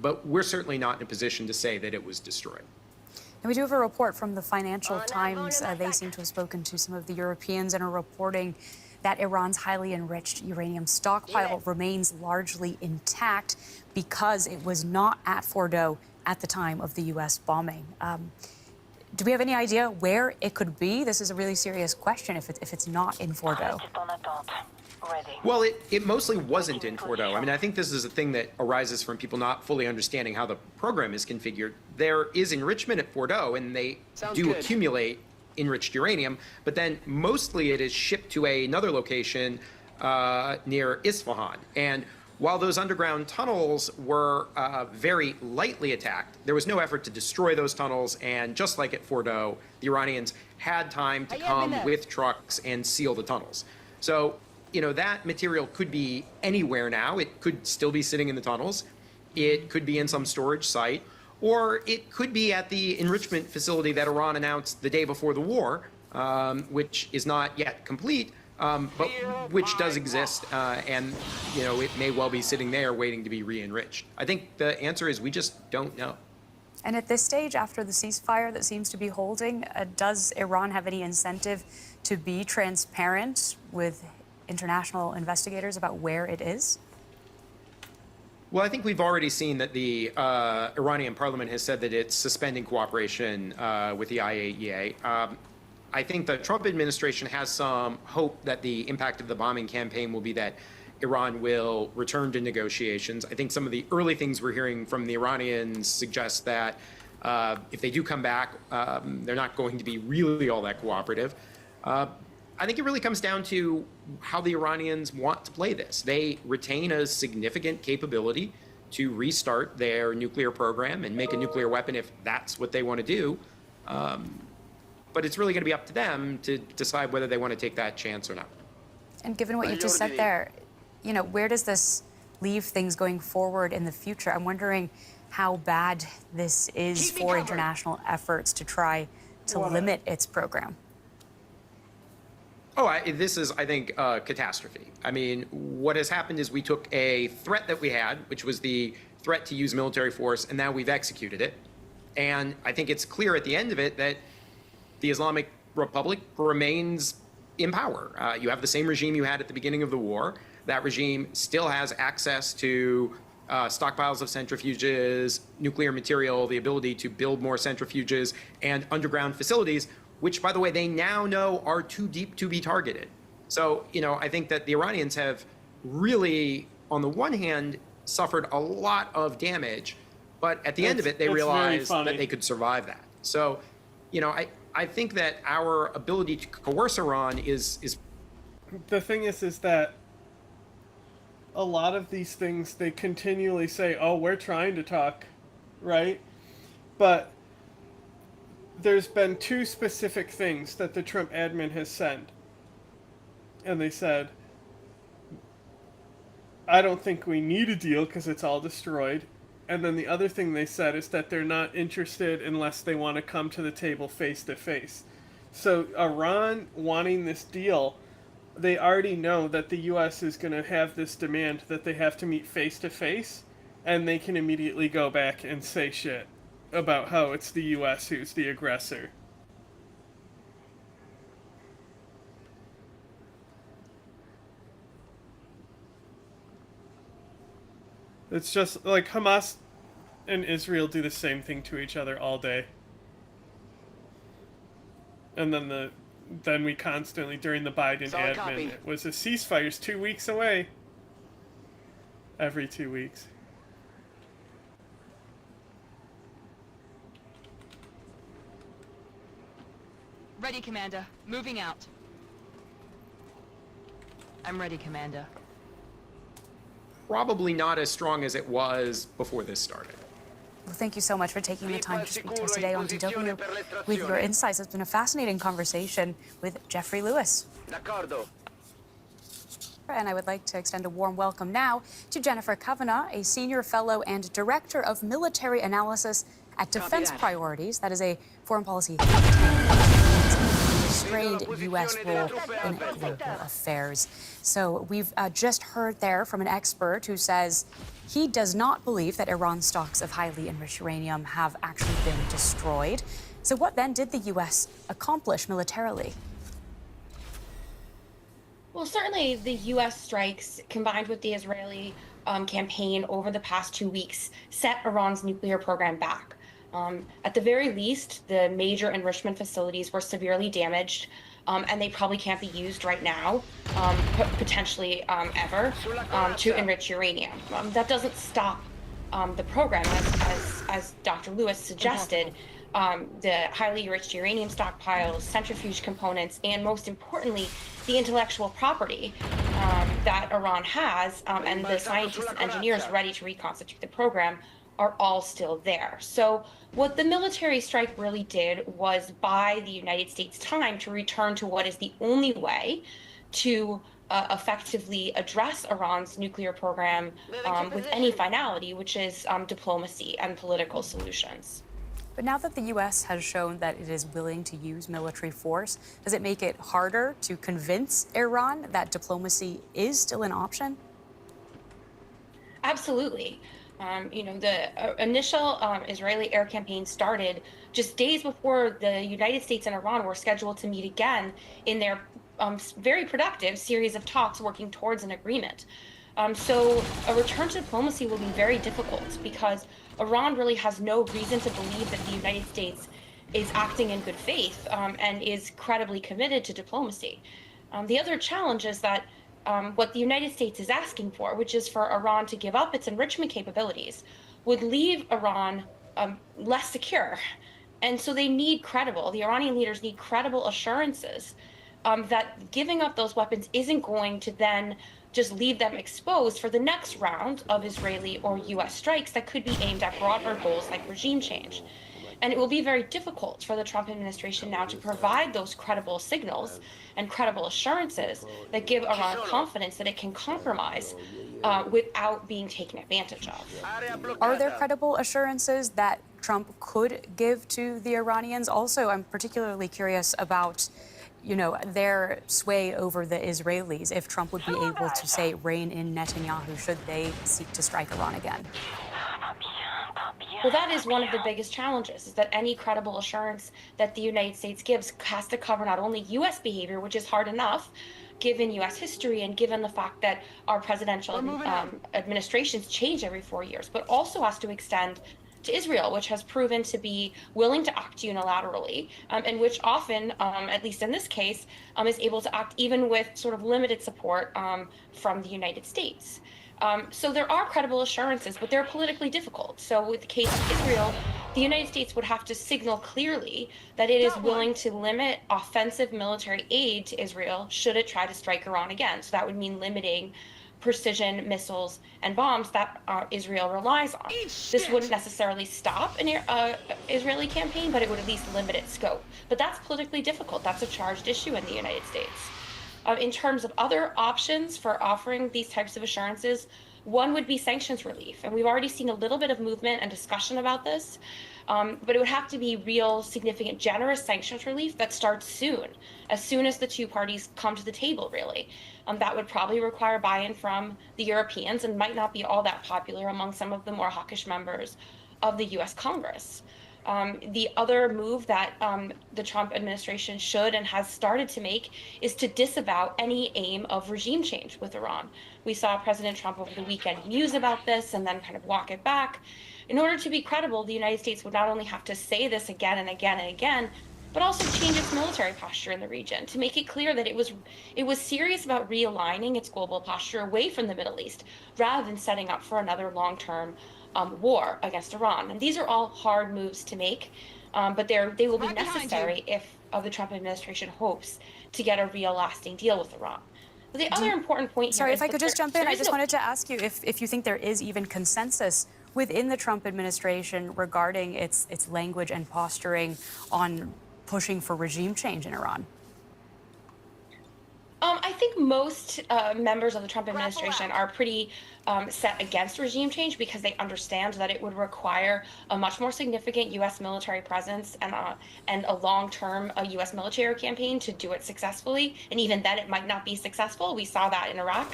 Speaker 9: But we're certainly not in a position to say that it was destroyed.
Speaker 13: And we do have a report from the Financial Times. They seem to have spoken to some of the Europeans and are reporting that Iran's highly enriched uranium stockpile remains largely intact because it was not at Fordo at the time of the U.S. bombing. Do we have any idea where it could be? This is a really serious question if it's not in Fordo.
Speaker 9: Well, it mostly wasn't in Fordo. I mean, I think this is a thing that arises from people not fully understanding how the program is configured. There is enrichment at Fordo, and they do accumulate enriched uranium, but then mostly it is shipped to another location near Isfahan. And while those underground tunnels were very lightly attacked, there was no effort to destroy those tunnels, and just like at Fordo, the Iranians had time to come with trucks and seal the tunnels. So, you know, that material could be anywhere now. It could still be sitting in the tunnels. It could be in some storage site, or it could be at the enrichment facility that Iran announced the day before the war, which is not yet complete, but which does exist, and you know, it may well be sitting there waiting to be re-enriched. I think the answer is we just don't know.
Speaker 13: And at this stage, after the ceasefire that seems to be holding, does Iran have any incentive to be transparent with international investigators about where it is?
Speaker 9: Well, I think we've already seen that the Iranian parliament has said that it's suspending cooperation with the IAEA. I think the Trump administration has some hope that the impact of the bombing campaign will be that Iran will return to negotiations. I think some of the early things we're hearing from the Iranians suggest that if they do come back, they're not going to be really all that cooperative. I think it really comes down to how the Iranians want to play this. They retain a significant capability to restart their nuclear program and make a nuclear weapon if that's what they want to do. But it's really going to be up to them to decide whether they want to take that chance or not.
Speaker 13: And given what you just said there, you know, where does this leave things going forward in the future? I'm wondering how bad this is for international efforts to try to limit its program.
Speaker 9: Oh, this is, I think, a catastrophe. I mean, what has happened is we took a threat that we had, which was the threat to use military force, and now we've executed it. And I think it's clear at the end of it that the Islamic Republic remains in power. You have the same regime you had at the beginning of the war. That regime still has access to stockpiles of centrifuges, nuclear material, the ability to build more centrifuges, and underground facilities, which, by the way, they now know are too deep to be targeted. So, you know, I think that the Iranians have really, on the one hand, suffered a lot of damage, but at the end of it, they realized that they could survive that. So, you know, I think that our ability to coerce Iran is...
Speaker 2: The thing is that a lot of these things, they continually say, oh, we're trying to talk, right? But there's been two specific things that the Trump admin has said. And they said, I don't think we need a deal because it's all destroyed. And then the other thing they said is that they're not interested unless they want to come to the table face to face. So Iran wanting this deal, they already know that the U.S. is going to have this demand that they have to meet face to face, and they can immediately go back and say shit about how it's the U.S. who's the aggressor. It's just like Hamas and Israel do the same thing to each other all day. And then we constantly, during the Biden admin, it was a ceasefire's 2 weeks away. Every 2 weeks.
Speaker 1: Ready, Commander. Moving out. I'm ready, Commander.
Speaker 9: Probably not as strong as it was before this started.
Speaker 13: Well, thank you so much for taking the time to speak to us today on DW with your insights. It's been a fascinating conversation with Jeffrey Lewis. And I would like to extend a warm welcome now to Jennifer Kavanagh, a senior fellow and director of military analysis at Defense Priorities. That is a foreign policy strained U.S. role in global affairs. So we've just heard there from an expert who says he does not believe that Iran's stocks of highly enriched uranium have actually been destroyed. So what then did the U.S. accomplish militarily?
Speaker 10: Well, certainly the U.S. strikes, combined with the Israeli campaign over the past 2 weeks, set Iran's nuclear program back. At the very least, the major enrichment facilities were severely damaged, and they probably can't be used right now, potentially ever, to enrich uranium. That doesn't stop the program, as Dr. Lewis suggested. The highly enriched uranium stockpiles, centrifuge components, and most importantly, the intellectual property that Iran has, and the scientists and engineers ready to reconstitute the program are all still there. So what the military strike really did was buy the United States time to return to what is the only way to effectively address Iran's nuclear program with any finality, which is diplomacy and political solutions.
Speaker 13: But now that the U.S. has shown that it is willing to use military force, does it make it harder to convince Iran that diplomacy is still an option?
Speaker 10: Absolutely. The initial Israeli air campaign started just days before the United States and Iran were scheduled to meet again in their very productive series of talks working towards an agreement. So a return to diplomacy will be very difficult because Iran really has no reason to believe that the United States is acting in good faith and is credibly committed to diplomacy. The other challenge is that what the United States is asking for, which is for Iran to give up its enrichment capabilities, would leave Iran less secure. And so they need the Iranian leaders need credible assurances that giving up those weapons isn't going to then just leave them exposed for the next round of Israeli or U.S. strikes that could be aimed at broader goals like regime change. And it will be very difficult for the Trump administration now to provide those credible signals and credible assurances that give Iran confidence that it can compromise without being taken advantage of.
Speaker 13: Are there credible assurances that Trump could give to the Iranians? Also, I'm particularly curious about their sway over the Israelis, if Trump would be able to, say, rein in Netanyahu should they seek to strike Iran again.
Speaker 10: Well, that is one of the biggest challenges, is that any credible assurance that the United States gives has to cover not only U.S. behavior, which is hard enough, given U.S. history and given the fact that our presidential administrations change every 4 years, but also has to extend to Israel, which has proven to be willing to act unilaterally, and which often, at least in this case, is able to act even with sort of limited support from the United States. So there are credible assurances, but they're politically difficult. So with the case of Israel, the United States would have to signal clearly that it is willing to limit offensive military aid to Israel should it try to strike Iran again. So that would mean limiting precision missiles and bombs that Israel relies on. This wouldn't necessarily stop an Israeli campaign, but it would at least limit its scope. But that's politically difficult. That's a charged issue in the United States. In terms of other options for offering these types of assurances, one would be sanctions relief. And we've already seen a little bit of movement and discussion about this. But it would have to be real, significant, generous sanctions relief that starts soon as the two parties come to the table, really. That would probably require buy-in from the Europeans and might not be all that popular among some of the more hawkish members of the U.S. Congress. The other move that the Trump administration should and has started to make is to disavow any aim of regime change with Iran. We saw President Trump over the weekend muse about this and then kind of walk it back. In order to be credible, the United States would not only have to say this again and again and again, but also change its military posture in the region to make it clear that it was serious about realigning its global posture away from the Middle East rather than setting up for another long-term war against Iran. And these are all hard moves to make, but they will be necessary if the Trump administration hopes to get a real lasting deal with Iran. But the other important point here
Speaker 13: Sorry,
Speaker 10: is
Speaker 13: if I could just jump in, I just wanted to ask you if you think there is even consensus within the Trump administration regarding its language and posturing on pushing for regime change in Iran.
Speaker 10: I think most members of the Trump administration are pretty set against regime change because they understand that it would require a much more significant U.S. military presence and a long-term U.S. military campaign to do it successfully. And even then, it might not be successful. We saw that in Iraq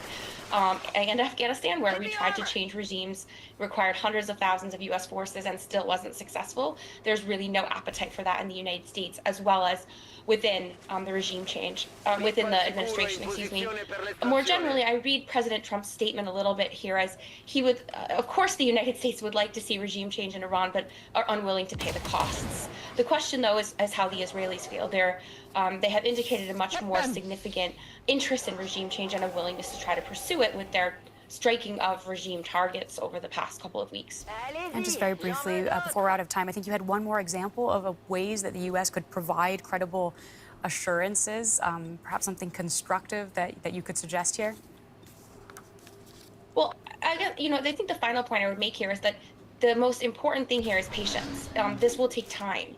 Speaker 10: and Afghanistan, where we tried to change regimes, required hundreds of thousands of U.S. forces, and still wasn't successful. There's really no appetite for that in the United States, as well as within the regime change, within the administration administration, excuse me. More generally, I read President Trump's statement a little bit here as he would, of course, the United States would like to see regime change in Iran, but are unwilling to pay the costs. The question, though, is how the Israelis feel. They have indicated a much more significant interest in regime change and a willingness to try to pursue it with their striking of regime targets over the past couple of weeks.
Speaker 13: And just very briefly, before we're out of time, I think you had one more example of ways that the U.S. could provide credible assurances, perhaps something constructive that you could suggest here?
Speaker 10: Well, I think the final point I would make here is that the most important thing here is patience. This will take time.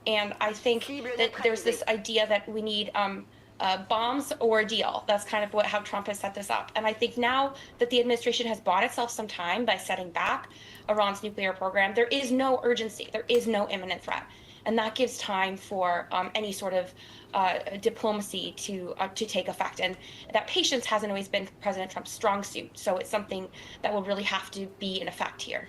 Speaker 10: And I think that there's this idea that we need bombs or a deal. That's kind of how Trump has set this up. And I think now that the administration has bought itself some time by setting back Iran's nuclear program, there is no urgency. There is no imminent threat. And that gives time for any sort of diplomacy to take effect. And that patience hasn't always been President Trump's strong suit. So it's something that will really have to be in effect here.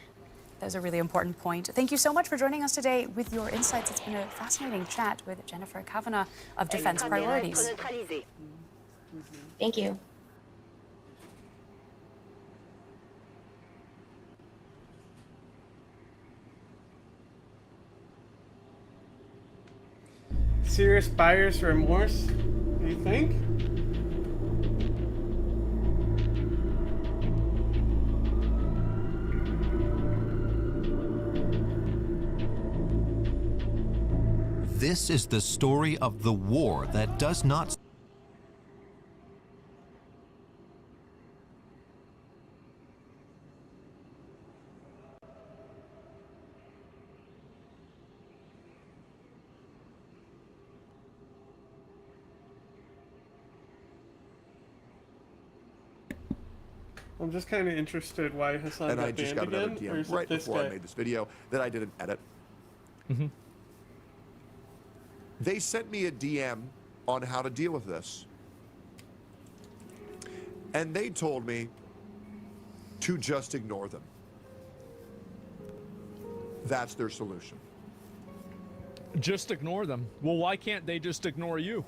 Speaker 13: That's a really important point. Thank you so much for joining us today with your insights. It's been a fascinating chat with Jennifer Kavanagh of Defense Priorities.
Speaker 10: Thank you.
Speaker 2: Serious buyer's remorse, do you think?
Speaker 11: This is the story of the war that does not...
Speaker 2: I'm just kind of interested why Hassan
Speaker 14: And
Speaker 2: got
Speaker 14: I just
Speaker 2: banned
Speaker 14: got another
Speaker 2: again, or is
Speaker 14: DM
Speaker 2: it
Speaker 14: right
Speaker 2: this
Speaker 14: before
Speaker 2: guy?
Speaker 14: I made this video that I didn't edit.
Speaker 17: Mm-hmm.
Speaker 14: They sent me a DM on how to deal with this. And they told me to just ignore them. That's their solution.
Speaker 15: Just ignore them. Well, why can't they just ignore you?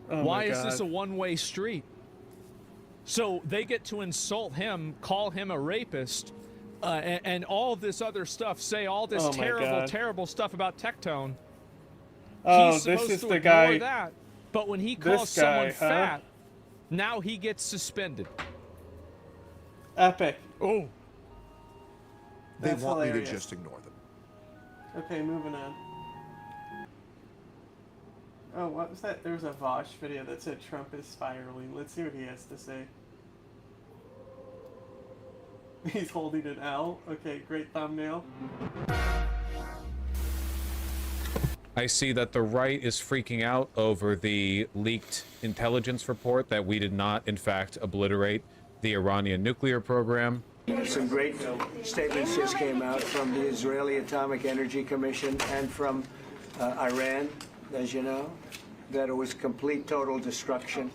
Speaker 2: Oh
Speaker 15: why
Speaker 2: my
Speaker 15: is this
Speaker 2: God.
Speaker 15: a one-way street? So they get to insult him, call him a rapist, and all this other stuff, say all this
Speaker 2: Oh my
Speaker 15: terrible,
Speaker 2: God.
Speaker 15: terrible stuff about Tectone.
Speaker 2: Oh,
Speaker 15: He's
Speaker 2: this
Speaker 15: supposed
Speaker 2: is
Speaker 15: to
Speaker 2: the
Speaker 15: ignore
Speaker 2: guy-
Speaker 15: that, but when he
Speaker 2: this
Speaker 15: calls
Speaker 2: guy,
Speaker 15: someone
Speaker 2: huh?
Speaker 15: fat, now he gets suspended.
Speaker 2: Epic.
Speaker 15: Oh.
Speaker 14: They
Speaker 2: That's
Speaker 14: want me
Speaker 2: hilarious.
Speaker 14: to just ignore them.
Speaker 2: Okay, moving on. Oh, what was that? There was a Vosh video that said Trump is spiraling. Let's see what he has to say. He's holding an L. Okay, great thumbnail.
Speaker 24: I see that the right is freaking out over the leaked intelligence report that we did not, in fact, obliterate the Iranian nuclear program.
Speaker 12: Some great statements just came out from the Israeli Atomic Energy Commission and from Iran, as you know, that it was complete, total destruction.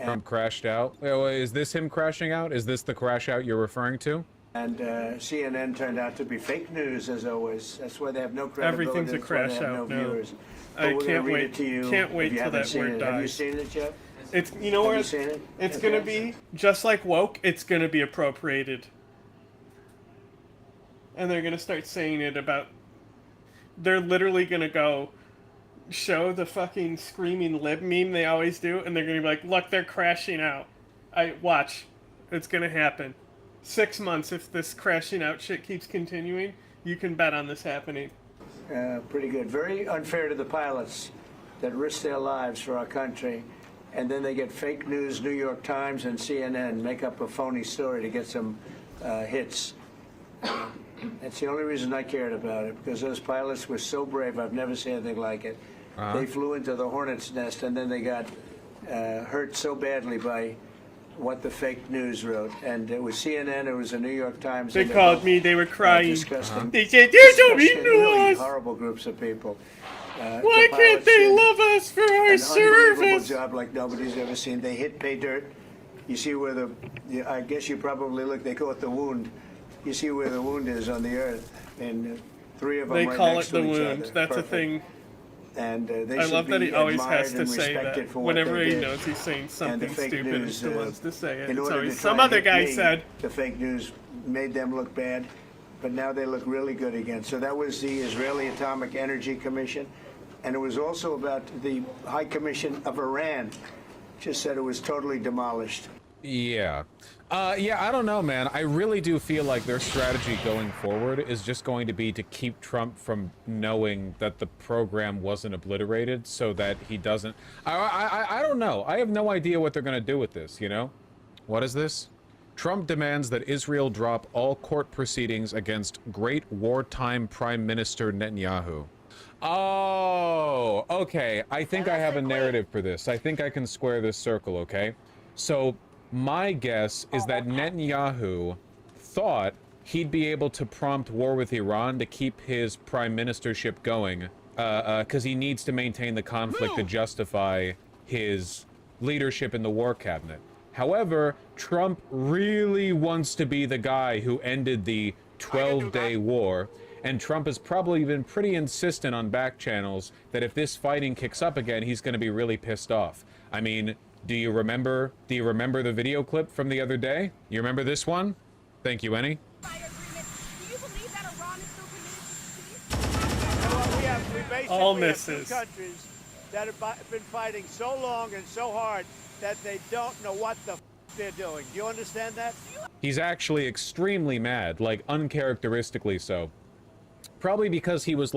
Speaker 24: Trump crashed out. Is this him crashing out? Is this the crash out you're referring to?
Speaker 12: And CNN turned out to be fake news, as always. That's why they have no credibility.
Speaker 2: Everything's a
Speaker 12: That's why they
Speaker 2: crash
Speaker 12: have
Speaker 2: out,
Speaker 12: no
Speaker 2: no.
Speaker 12: viewers. But
Speaker 2: I
Speaker 12: we're gonna
Speaker 2: can't
Speaker 12: read
Speaker 2: wait.
Speaker 12: it to you
Speaker 2: Can't
Speaker 12: if
Speaker 2: wait
Speaker 12: you
Speaker 2: till
Speaker 12: haven't
Speaker 2: that
Speaker 12: seen
Speaker 2: word
Speaker 12: it.
Speaker 2: dies.
Speaker 12: Have you seen it, Jeff?
Speaker 2: It's you know
Speaker 12: Have
Speaker 2: where
Speaker 12: you seen it?
Speaker 2: it's
Speaker 12: Okay.
Speaker 2: gonna be just like woke. It's gonna be appropriated, and they're gonna start saying it about. They're literally gonna go show the fucking screaming lib meme they always do, and they're gonna be like, "Look, they're crashing out." I watch. It's gonna happen. 6 months if this crashing out shit keeps continuing. You can bet on this happening.
Speaker 12: Pretty good. Very unfair to the pilots that risk their lives for our country, and then they get fake news, New York Times and CNN, make up a phony story to get some hits. That's the only reason I cared about it, because those pilots were so brave. I've never seen anything like it. They flew into the hornet's nest, and then they got hurt so badly by what the fake news wrote. And it was CNN, it was the New York Times.
Speaker 2: They
Speaker 12: and
Speaker 2: called
Speaker 12: both,
Speaker 2: me, they were crying.
Speaker 12: disgusting.
Speaker 2: They said, "You don't
Speaker 12: Disgusting,
Speaker 2: even know
Speaker 12: really
Speaker 2: us."
Speaker 12: horrible groups of people.
Speaker 2: Why
Speaker 12: the
Speaker 2: can't
Speaker 12: pilots
Speaker 2: they
Speaker 12: did
Speaker 2: love us for our
Speaker 12: an unbelievable
Speaker 2: service?
Speaker 12: job like nobody's ever seen. They hit pay dirt. You see where I guess you probably look, they call it the wound. You see where the wound is on the earth. And 3 of them
Speaker 2: They
Speaker 12: right
Speaker 2: call
Speaker 12: next
Speaker 2: it
Speaker 12: to
Speaker 2: the
Speaker 12: each
Speaker 2: wound.
Speaker 12: other.
Speaker 2: That's a
Speaker 12: Perfect.
Speaker 2: thing.
Speaker 12: And they
Speaker 2: I
Speaker 12: should
Speaker 2: love that
Speaker 12: be
Speaker 2: he always
Speaker 12: admired
Speaker 2: has to
Speaker 12: and
Speaker 2: say
Speaker 12: respected
Speaker 2: that
Speaker 12: for what
Speaker 2: whenever
Speaker 12: they
Speaker 2: he
Speaker 12: did.
Speaker 2: knows he's saying
Speaker 12: And the
Speaker 2: something
Speaker 12: fake
Speaker 2: stupid,
Speaker 12: news,
Speaker 2: it's the ones to say it.
Speaker 12: in
Speaker 2: It's
Speaker 12: order
Speaker 2: always
Speaker 12: to
Speaker 2: some
Speaker 12: try
Speaker 2: other
Speaker 12: and get
Speaker 2: guy
Speaker 12: me,
Speaker 2: said.
Speaker 12: the fake news made them look bad, but now they look really good again. So that was the Israeli Atomic Energy Commission, and it was also about the High Commission of Iran. Just said it was totally demolished.
Speaker 24: Yeah. Yeah, I don't know, man. I really do feel like their strategy going forward is just going to be to keep Trump from knowing that the program wasn't obliterated so that he doesn't... I don't know. I have no idea what they're going to do with this, you know? What is this? Trump demands that Israel drop all court proceedings against great wartime Prime Minister Netanyahu. Oh, okay. I think I have a narrative for this. I think I can square this circle, okay? So, my guess is that Netanyahu thought he'd be able to prompt war with Iran to keep his prime ministership going, because he needs to maintain the conflict to justify his leadership in the war cabinet. However, Trump really wants to be the guy who ended the 12-day war, and Trump has probably been pretty insistent on back channels that if this fighting kicks up again, he's going to be really pissed off. I mean, do you remember the video clip from the other day? You remember this one? Thank you, Annie.
Speaker 2: All misses.
Speaker 12: Two countries that have been fighting so long and so hard that they don't know what the they're doing. Do you understand that?
Speaker 24: He's actually extremely mad, like uncharacteristically so. Probably because he was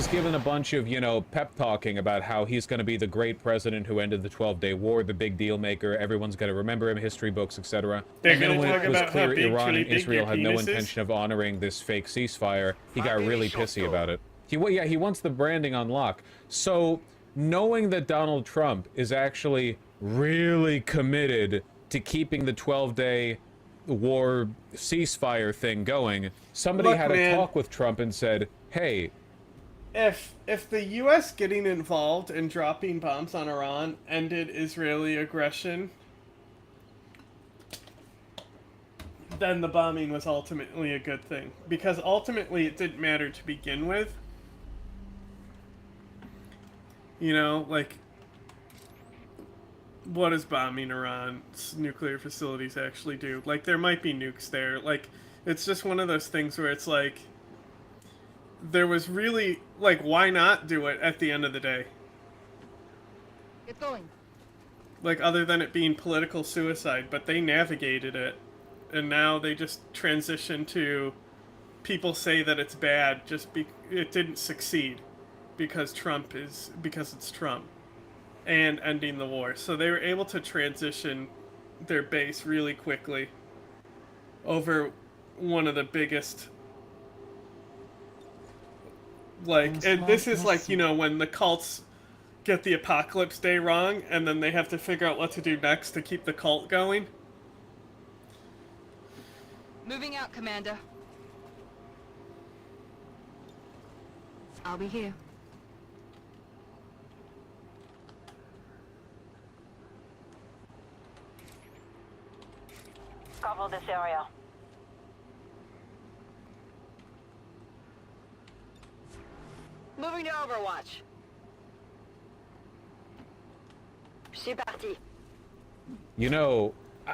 Speaker 24: given a bunch of, you know, pep talking about how he's going to be the great president who ended the 12-day war, the big deal maker, everyone's going to remember him, history books, etc. And then when it was clear Iran and Israel had no intention of honoring this fake ceasefire, he got really pissy about it. He wants the branding on lock. So, knowing that Donald Trump is actually really committed to keeping the 12-day war ceasefire thing going, somebody had a talk with Trump and said, hey,
Speaker 2: if the U.S. getting involved in dropping bombs on Iran ended Israeli aggression, then the bombing was ultimately a good thing. Because ultimately it didn't matter to begin with. You know, like, what does bombing Iran's nuclear facilities actually do? Like, there might be nukes there. Like, it's just one of those things where it's like, there was really, like, why not do it at the end of the day?
Speaker 8: Get going.
Speaker 2: Like, other than it being political suicide, but they navigated it, and now they just transition to people say that it's bad it didn't succeed because it's Trump and ending the war. So they were able to transition their base really quickly over one of the biggest, like, and this is like, you know, when the cults get the Apocalypse Day wrong and then they have to figure out what to do next to keep the cult going.
Speaker 1: Moving out, Commander. I'll be here.
Speaker 8: Cover this area. Moving to Overwatch. C'est parti.
Speaker 24: you know,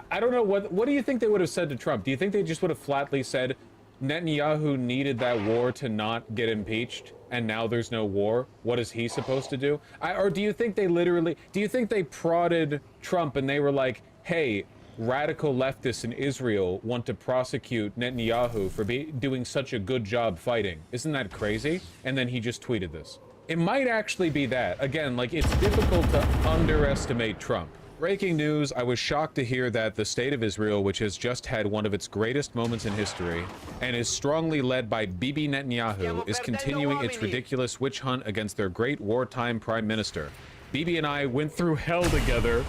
Speaker 24: I don't know, what do you think they would have said to Trump? Do you think they just would have flatly said Netanyahu needed that war to not get impeached, and now there's no war? What is he supposed to do? Or do you think they prodded Trump and they were like, hey, radical leftists in Israel want to prosecute Netanyahu for doing such a good job fighting? Isn't that crazy? And then he just tweeted this. It might actually be that. Again, like, it's difficult to underestimate Trump. Breaking news, I was shocked to hear that the state of Israel, which has just had one of its greatest moments in history, and is strongly led by Bibi Netanyahu, is continuing its ridiculous witch hunt against their great wartime prime minister. Bibi and I went through hell together,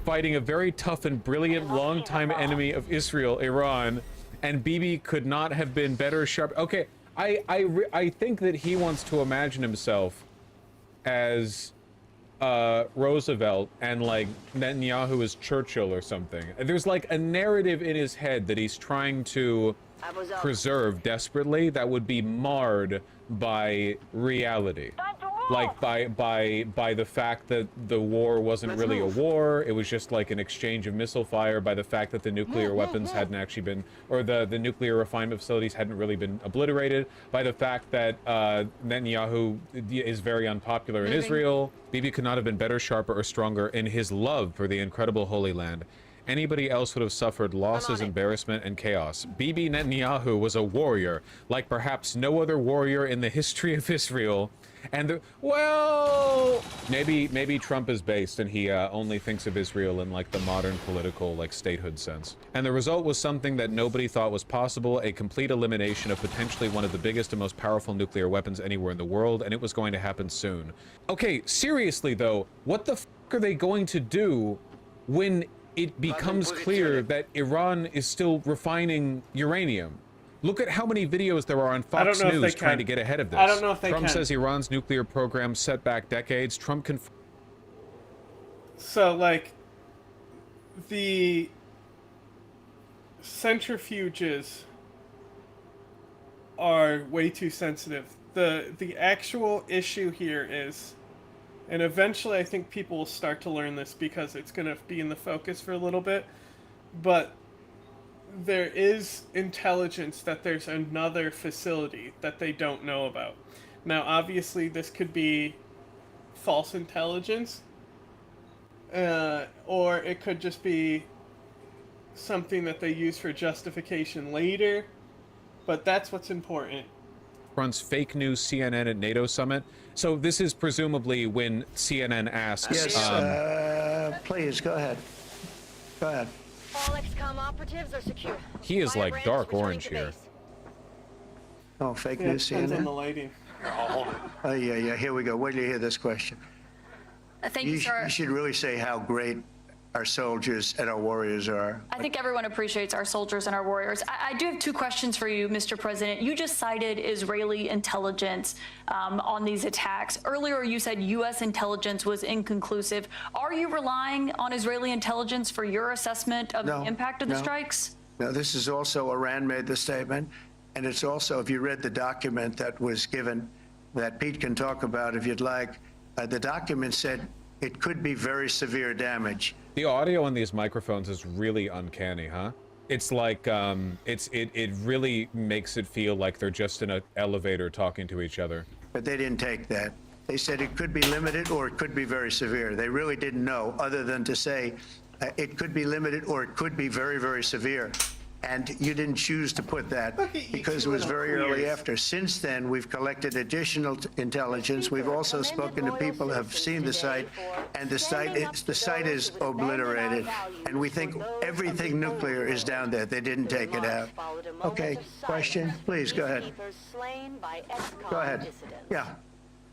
Speaker 24: fighting a very tough and brilliant longtime enemy of Israel, Iran, and Bibi could not have been better sharp. Okay, I think that he wants to imagine himself as Roosevelt and like Netanyahu as Churchill or something. There's like a narrative in his head that he's trying to preserve desperately that would be marred by reality. like by the fact that the war wasn't really a war, it was just like an exchange of missile fire, by the fact that the nuclear weapons hadn't actually been, or the nuclear refinement facilities hadn't really been obliterated, by the fact that Netanyahu is very unpopular in Israel. Bibi could not have been better, sharper, or stronger in his love for the incredible Holy Land. Anybody else would have suffered losses, embarrassment, and chaos. Bibi Netanyahu was a warrior, like perhaps no other warrior in the history of Israel. And well, maybe Trump is based and he only thinks of Israel in like the modern political like statehood sense. And the result was something that nobody thought was possible, a complete elimination of potentially one of the biggest and most powerful nuclear weapons anywhere in the world, and it was going to happen soon. Okay, seriously though, what the f are they going to do when it becomes clear that Iran is still refining uranium? Look at how many videos there are on Fox News trying to get ahead of this.
Speaker 2: I don't know if they
Speaker 24: Trump
Speaker 2: can.
Speaker 24: says Iran's nuclear program set back decades. Trump
Speaker 2: So, like, the centrifuges are way too sensitive. The actual issue here is, and eventually I think people will start to learn this because it's going to be in the focus for a little bit, but there is intelligence that there's another facility that they don't know about. Now, obviously, this could be false intelligence, or it could just be something that they use for justification later, but that's what's important.
Speaker 24: runs fake news CNN at NATO summit. So this is presumably when CNN asks...
Speaker 12: Yes, please, go ahead. Go ahead.
Speaker 8: All XCOM operatives are secure.
Speaker 24: He is like dark orange here.
Speaker 12: Oh, fake
Speaker 2: Yeah,
Speaker 12: news
Speaker 2: depends on
Speaker 12: CNN?
Speaker 2: the lighting.
Speaker 12: Oh, yeah, here we go. Wait till you hear this question.
Speaker 3: Thank you, sir.
Speaker 12: You should really say how great our soldiers and our warriors are.
Speaker 3: I think everyone appreciates our soldiers and our warriors. I do have two questions for you, Mr. President. You just cited Israeli intelligence on these attacks. Earlier, you said U.S. intelligence was inconclusive. Are you relying on Israeli intelligence for your assessment of the impact of the strikes?
Speaker 12: No, this is also Iran made the statement, and it's also, if you read the document that was given, that Pete can talk about if you'd like, the document said it could be very severe damage.
Speaker 24: The audio on these microphones is really uncanny, huh? It's like, it really makes it feel like they're just in an elevator talking to each other.
Speaker 12: But they didn't take that. They said it could be limited or it could be very severe. They really didn't know, other than to say it could be limited or it could be very, very severe. And you didn't choose to put that because it was very early after. Since then, we've collected additional intelligence. We've also spoken to people who have seen the site, and the site is obliterated. And we think everything nuclear is down there. They didn't take it out. Okay, question? Please, go ahead. Go ahead. Yeah.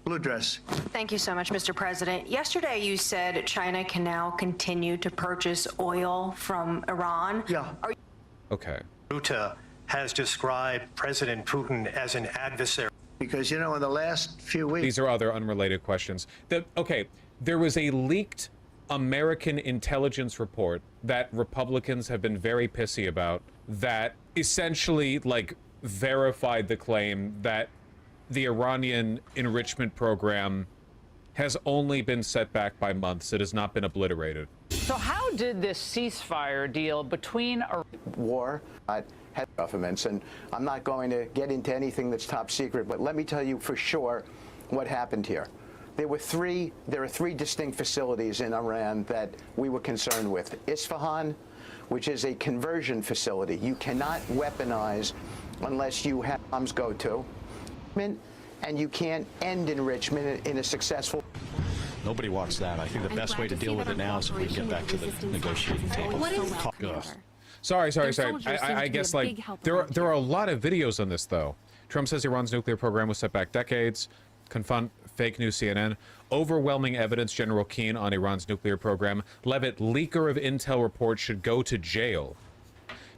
Speaker 12: Blue dress.
Speaker 4: Thank you so much, Mr. President. Yesterday, you said China can now continue to purchase oil from Iran.
Speaker 12: Yeah.
Speaker 24: Okay.
Speaker 19: Ruta has described President Putin as an adversary.
Speaker 12: Because, you know, in the last few weeks...
Speaker 24: These are other unrelated questions. Okay, there was a leaked American intelligence report that Republicans have been very pissy about that essentially, like, verified the claim that the Iranian enrichment program has only been set back by months. It has not been obliterated.
Speaker 22: So how did this ceasefire deal between
Speaker 25: war had governments, and I'm not going to get into anything that's top secret, but let me tell you for sure what happened here. There are three distinct facilities in Iran that we were concerned with. Isfahan, which is a conversion facility. You cannot weaponize unless you have bombs go to, and you can't end enrichment in a successful.
Speaker 26: Nobody wants that. I think the best way to deal with it now is if we get back to the negotiating table.
Speaker 24: Sorry. I guess, like, there are a lot of videos on this, though. Trump says Iran's nuclear program was set back decades. Confront fake news CNN. Overwhelming evidence, General Keane, on Iran's nuclear program. Levitt, leaker of intel reports, should go to jail.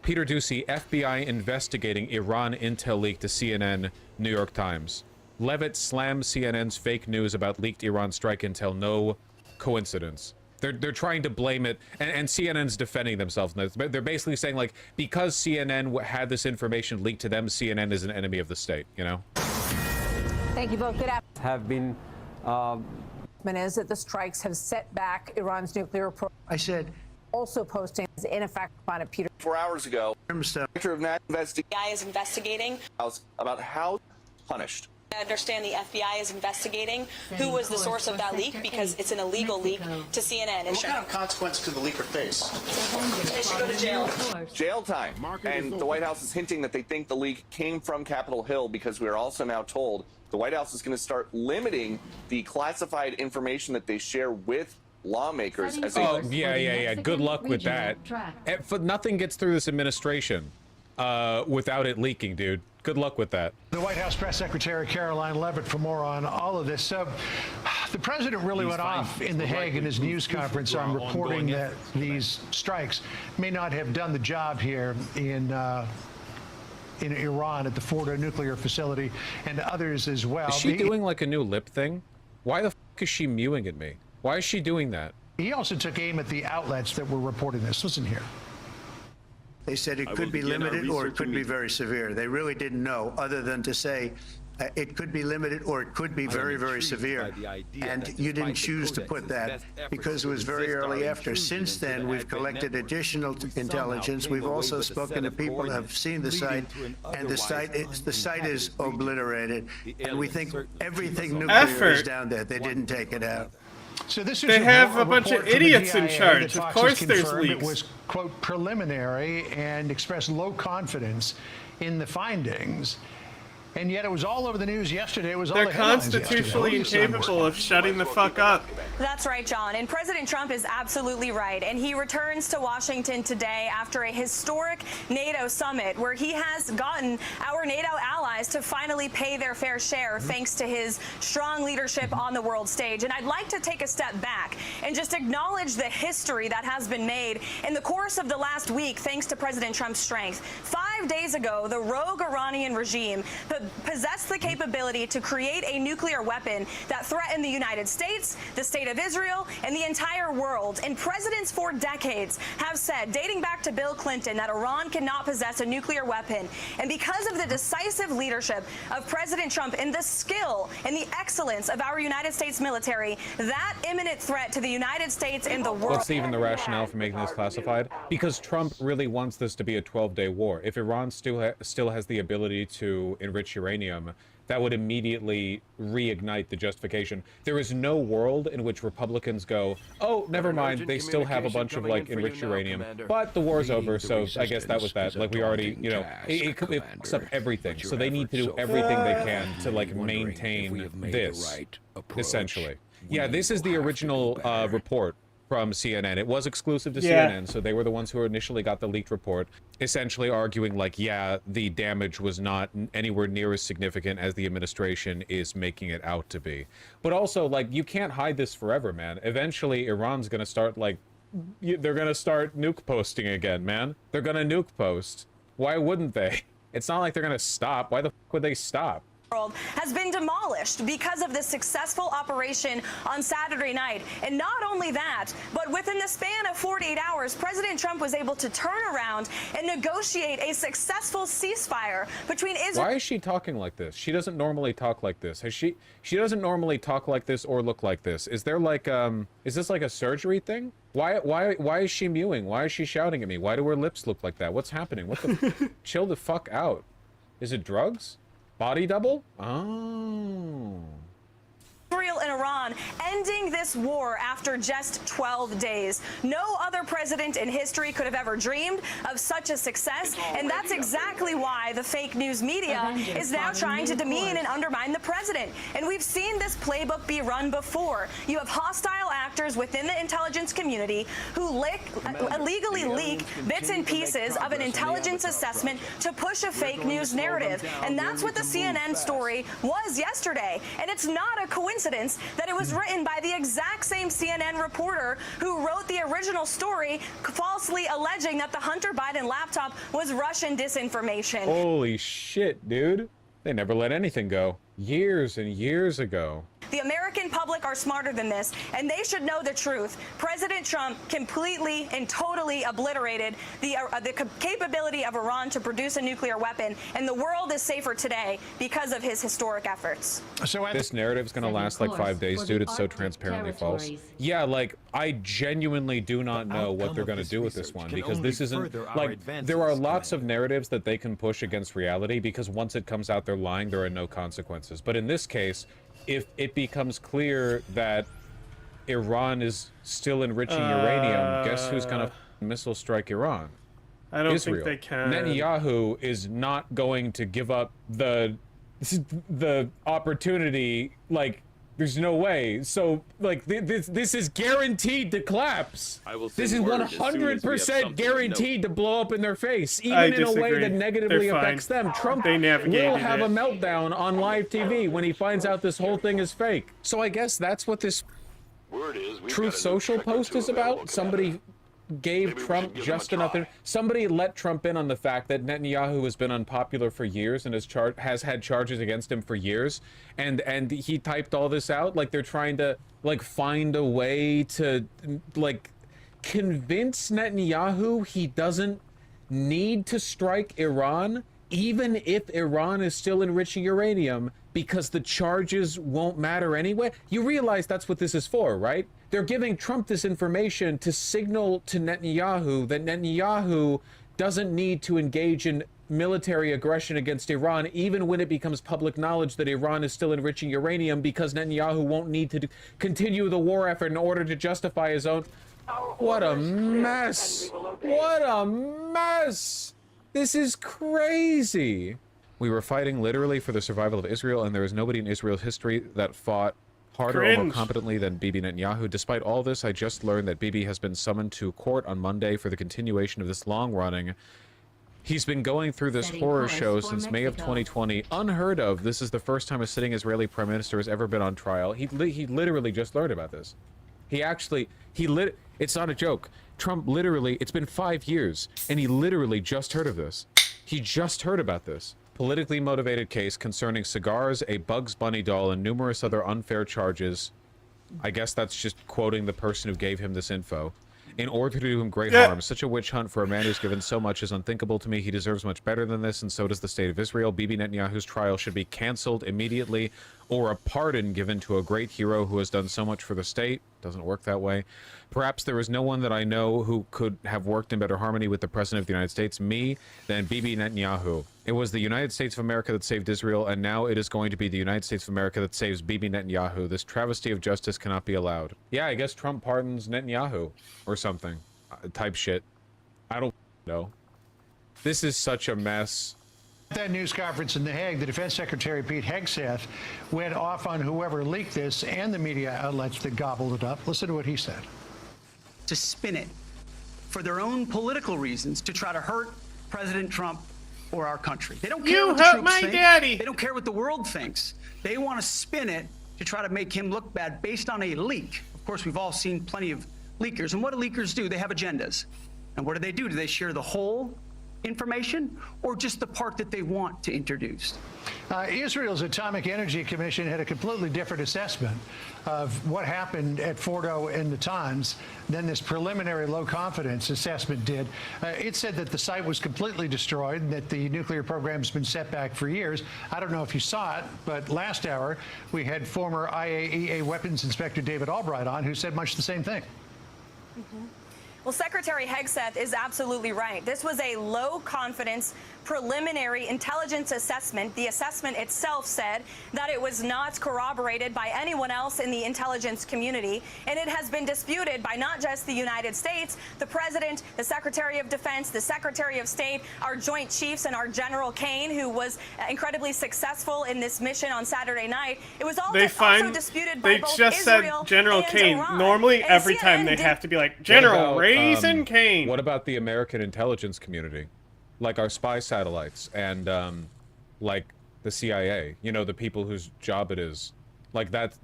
Speaker 24: Peter Doocy, FBI investigating Iran intel leak to CNN, New York Times. Levitt slams CNN's fake news about leaked Iran strike intel. No coincidence. They're trying to blame it, and CNN's defending themselves. They're basically saying, like, because CNN had this information leaked to them, CNN is an enemy of the state, you know?
Speaker 27: Thank you both. Good afternoon.
Speaker 28: Have been
Speaker 5: Is that the strikes have set back Iran's nuclear program.
Speaker 12: I said,
Speaker 5: also posting as ineffective on it, Peter.
Speaker 7: 4 hours ago, Director of National Investigation
Speaker 16: FBI is investigating
Speaker 7: about how punished.
Speaker 16: I understand the FBI is investigating who was the source of that leak because it's an illegal leak to CNN.
Speaker 19: What kind of consequence could the leaker face?
Speaker 16: They should go to jail.
Speaker 7: Jail time. And the White House is hinting that they think the leak came from Capitol Hill because we are also now told the White House is going to start limiting the classified information that they share with lawmakers as they...
Speaker 24: Oh, yeah. Good luck with that. Nothing gets through this administration without it leaking, dude. Good luck with that.
Speaker 18: The White House Press Secretary Caroline Leavitt for more on all of this. So, the president really went off in The Hague in his news conference on reporting that these strikes may not have done the job here in Iran at the Fordo nuclear facility and others as well.
Speaker 24: Is she doing like a new lip thing? Why the f is she mewing at me? Why is she doing that?
Speaker 18: He also took aim at the outlets that were reporting this. Listen here.
Speaker 12: They said it could be limited or it could be very severe. They really didn't know, other than to say it could be limited or it could be very, very severe. And you didn't choose to put that because it was very early after. Since then, we've collected additional intelligence. We've also spoken to people who have seen the site, and the site is obliterated. And we think everything nuclear is down there. They didn't take it out.
Speaker 18: So this is
Speaker 2: they have a bunch of idiots in charge. Of course there's leaks.
Speaker 18: It was, quote, preliminary and expressed low confidence in the findings. And yet it was all over the news yesterday. It was all
Speaker 2: They're
Speaker 18: the headlines
Speaker 2: constitutionally incapable of shutting the fuck up.
Speaker 16: That's right, John. And President Trump is absolutely right. And he returns to Washington today after a historic NATO summit where he has gotten our NATO allies to finally pay their fair share thanks to his strong leadership on the world stage. And I'd like to take a step back and just acknowledge the history that has been made in the course of the last week thanks to President Trump's strength. 5 days ago, the rogue Iranian regime possessed the capability to create a nuclear weapon that threatened the United States, the state of Israel, and the entire world. And presidents for decades have said, dating back to Bill Clinton, that Iran cannot possess a nuclear weapon. And because of the decisive leadership of President Trump and the skill and the excellence of our United States military, that imminent threat to the United States and the world...
Speaker 24: What's even the rationale for making this classified? Because Trump really wants this to be a 12-day war. If Iran still has the ability to enrich uranium, that would immediately reignite the justification. There is no world in which Republicans go, oh, never mind, they still have a bunch of like enriched uranium, but the war's over, so I guess that was that. Like we already, you know, it fucks up everything. So they need to do everything they can to like maintain this, essentially. Yeah, this is the original report from CNN. It was exclusive to CNN, so they were the ones who initially got the leaked report, essentially arguing like, yeah, the damage was not anywhere near as significant as the administration is making it out to be. But also, like, you can't hide this forever, man. Eventually, Iran's gonna start, like, they're gonna start nuke posting again, man. They're gonna nuke post. Why wouldn't they? It's not like they're gonna stop. Why the fuck would they stop?
Speaker 16: Has been demolished because of this successful operation on Saturday night. And not only that, but within the span of 48 hours, President Trump was able to turn around and negotiate a successful ceasefire between Israel...
Speaker 24: Why is she talking like this? She doesn't normally talk like this. She doesn't normally talk like this or look like this. Is there like, is this like a surgery thing? Why is she mewing? Why is she shouting at me? Why do her lips look like that? What's happening? What the... Chill the fuck out. Is it drugs? Body double? Oh.
Speaker 16: Israel and Iran ending this war after just 12 days. No other president in history could have ever dreamed of such a success, and that's exactly why the fake news media is now trying to demean and undermine the president. And we've seen this playbook be run before. You have hostile actors within the intelligence community who illegally leak bits and pieces of an intelligence assessment to push a fake news narrative. And that's what the CNN story was yesterday. And it's not a coincidence that it was written by the exact same CNN reporter who wrote the original story, falsely alleging that the Hunter Biden laptop was Russian disinformation.
Speaker 24: Holy shit, dude. They never let anything go. Years and years ago.
Speaker 16: The American public are smarter than this, and they should know the truth. President Trump completely and totally obliterated the capability of Iran to produce a nuclear weapon, and the world is safer today because of his historic efforts.
Speaker 24: So this narrative's gonna last like 5 days, dude. It's so transparently false. Yeah, like, I genuinely do not know what they're gonna do with this one, because this isn't, like, there are lots of narratives that they can push against reality, because once it comes out they're lying, there are no consequences. But in this case, if it becomes clear that Iran is still enriching uranium, guess who's gonna missile strike Iran?
Speaker 2: I don't
Speaker 24: Israel.
Speaker 2: think they can.
Speaker 24: Netanyahu is not going to give up the opportunity. Like, there's no way. So, like, this is guaranteed to collapse. This is 100% guaranteed to blow up in their face, even in a way that negatively affects them. Trump will have a meltdown on live TV when he finds out this whole thing is fake. So I guess that's what this Truth Social post is about. Somebody gave Trump just enough. Somebody let Trump in on the fact that Netanyahu has been unpopular for years and has had charges against him for years, and he typed all this out. Like, they're trying to, like, find a way to, like, convince Netanyahu he doesn't need to strike Iran, even if Iran is still enriching uranium, because the charges won't matter anyway. You realize that's what this is for, right? They're giving Trump this information to signal to Netanyahu that Netanyahu doesn't need to engage in military aggression against Iran, even when it becomes public knowledge that Iran is still enriching uranium, because Netanyahu won't need to continue the war effort in order to justify his own. What a mess! What a mess! This is crazy. We were fighting literally for the survival of Israel, and there is nobody in Israel's history that fought harder or more competently than Bibi Netanyahu. Despite all this, I just learned that Bibi has been summoned to court on Monday for the continuation of this long-running. He's been going through this horror show since May of 2020. Unheard of. This is the first time a sitting Israeli prime minister has ever been on trial. He literally just learned about this. It's not a joke. Trump literally, it's been 5 years, and he literally just heard of this. He just heard about this. Politically motivated case concerning cigars, a Bugs Bunny doll, and numerous other unfair charges. I guess that's just quoting the person who gave him this info. In order to do him great harm, such a witch hunt for a man who's given so much is unthinkable to me. He deserves much better than this, and so does the state of Israel. Bibi Netanyahu's trial should be canceled immediately, or a pardon given to a great hero who has done so much for the state. Doesn't work that way. Perhaps there is no one that I know who could have worked in better harmony with the President of the United States, me, than Bibi Netanyahu. It was the United States of America that saved Israel, and now it is going to be the United States of America that saves Bibi Netanyahu. This travesty of justice cannot be allowed. Yeah, I guess Trump pardons Netanyahu or something. Type shit. I don't know. This is such a mess.
Speaker 18: At that news conference in The Hague, the Defense Secretary Pete Hegseth went off on whoever leaked this and the media outlets that gobbled it up. Listen to what he said.
Speaker 6: To spin it for their own political reasons, to try to hurt President Trump or our country. They don't care what the troops think. Daddy. They don't care what the world thinks. They want to spin it to try to make him look bad based on a leak. Of course, we've all seen plenty of leakers. And what do leakers do? They have agendas. And what do? Do they share the whole information or just the part that they want to introduce?
Speaker 18: Israel's Atomic Energy Commission had a completely different assessment of what happened at Fordo and Natanz than this preliminary low confidence assessment did. It said that the site was completely destroyed and that the nuclear program's been set back for years. I don't know if you saw it, but last hour we had former IAEA weapons inspector David Albright on, who said much the same thing.
Speaker 16: Well, Secretary Hegseth is absolutely right. This was a low-confidence preliminary intelligence assessment. The assessment itself said that it was not corroborated by anyone else in the intelligence community, and it has been disputed by not just the United States, the President, the Secretary of Defense, the Secretary of State, our Joint Chiefs, and our General Kane, who was incredibly successful in this mission on Saturday night. It was also disputed by both
Speaker 2: just
Speaker 16: Israel
Speaker 2: said General
Speaker 16: and
Speaker 2: Kane.
Speaker 16: Iran.
Speaker 2: Normally,
Speaker 16: And
Speaker 2: every
Speaker 16: CNN
Speaker 2: time they have to be like, General Raisin Kane.
Speaker 24: What about the American intelligence community? Like our spy satellites and like the CIA, you know, the people whose job it is. Like that's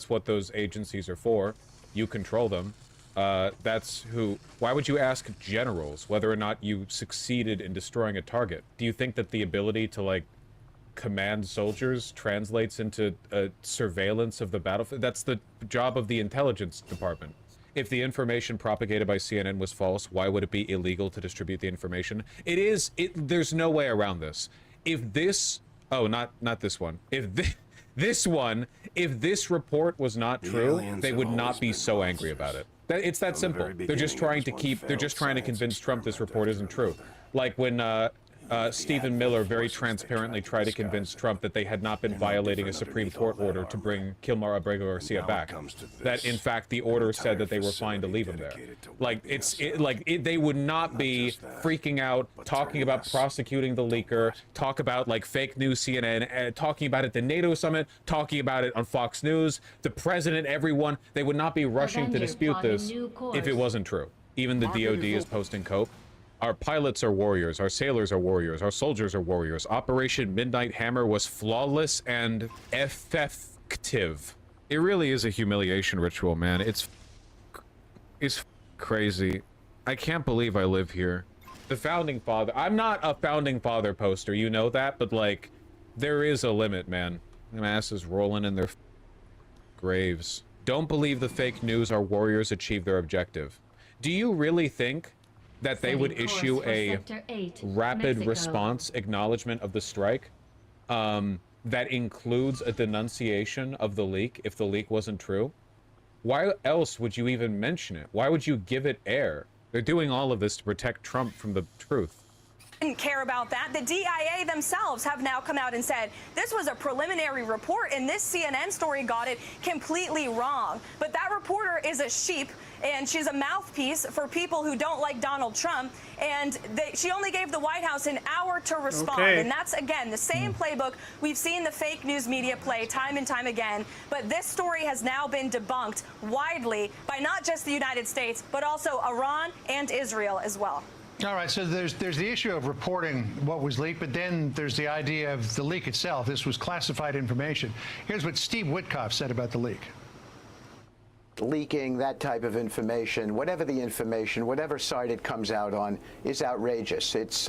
Speaker 24: what those agencies are for. You control them. Why would you ask generals whether or not you succeeded in destroying a target? Do you think that the ability to like command soldiers translates into surveillance of the battlefield. That's the job of the intelligence department. If the information propagated by CNN was false, why would it be illegal to distribute the information? It is. There's no way around this. If this, not this one. If if this report was not true, they would not be so angry about it. It's that simple. They're just trying to convince Trump this report isn't true. Like when Stephen Miller very transparently tried to convince Trump that they had not been violating a Supreme Court order to bring Kilmar Abrego Garcia back. That in fact the order said that they were fine to leave him there. Like they would not be freaking out, talking about prosecuting the leaker, talk about like fake news CNN, talking about it at the NATO summit, talking about it on Fox News, the president, everyone. They would not be rushing to dispute this if it wasn't true. Even the DOD is posting cope. Our pilots are warriors, our sailors are warriors, our soldiers are warriors. Operation Midnight Hammer was flawless and effective. It really is a humiliation ritual, man. It's crazy. I can't believe I live here. The founding father, I'm not a founding father poster, you know that, but like, there is a limit, man. My ass is rolling in their graves. Don't believe the fake news. Our warriors achieve their objective. Do you really think that they would issue a rapid response acknowledgement of the strike that includes a denunciation of the leak if the leak wasn't true? Why else would you even mention it? Why would you give it air? They're doing all of this to protect Trump from the truth.
Speaker 16: Didn't care about that. The DIA themselves have now come out and said this was a preliminary report and this CNN story got it completely wrong. But that reporter is a sheep and she's a mouthpiece for people who don't like Donald Trump, and she only gave the White House an hour to respond.
Speaker 2: Okay.
Speaker 16: And that's, again, the same playbook we've seen the fake news media play time and time again. But this story has now been debunked widely by not just the United States, but also Iran and Israel as well.
Speaker 18: All right, so there's the issue of reporting what was leaked, but then there's the idea of the leak itself. This was classified information. Here's what Steve Witkoff said about the leak.
Speaker 25: Leaking that type of information, whatever the information, whatever side it comes out on, is outrageous. It's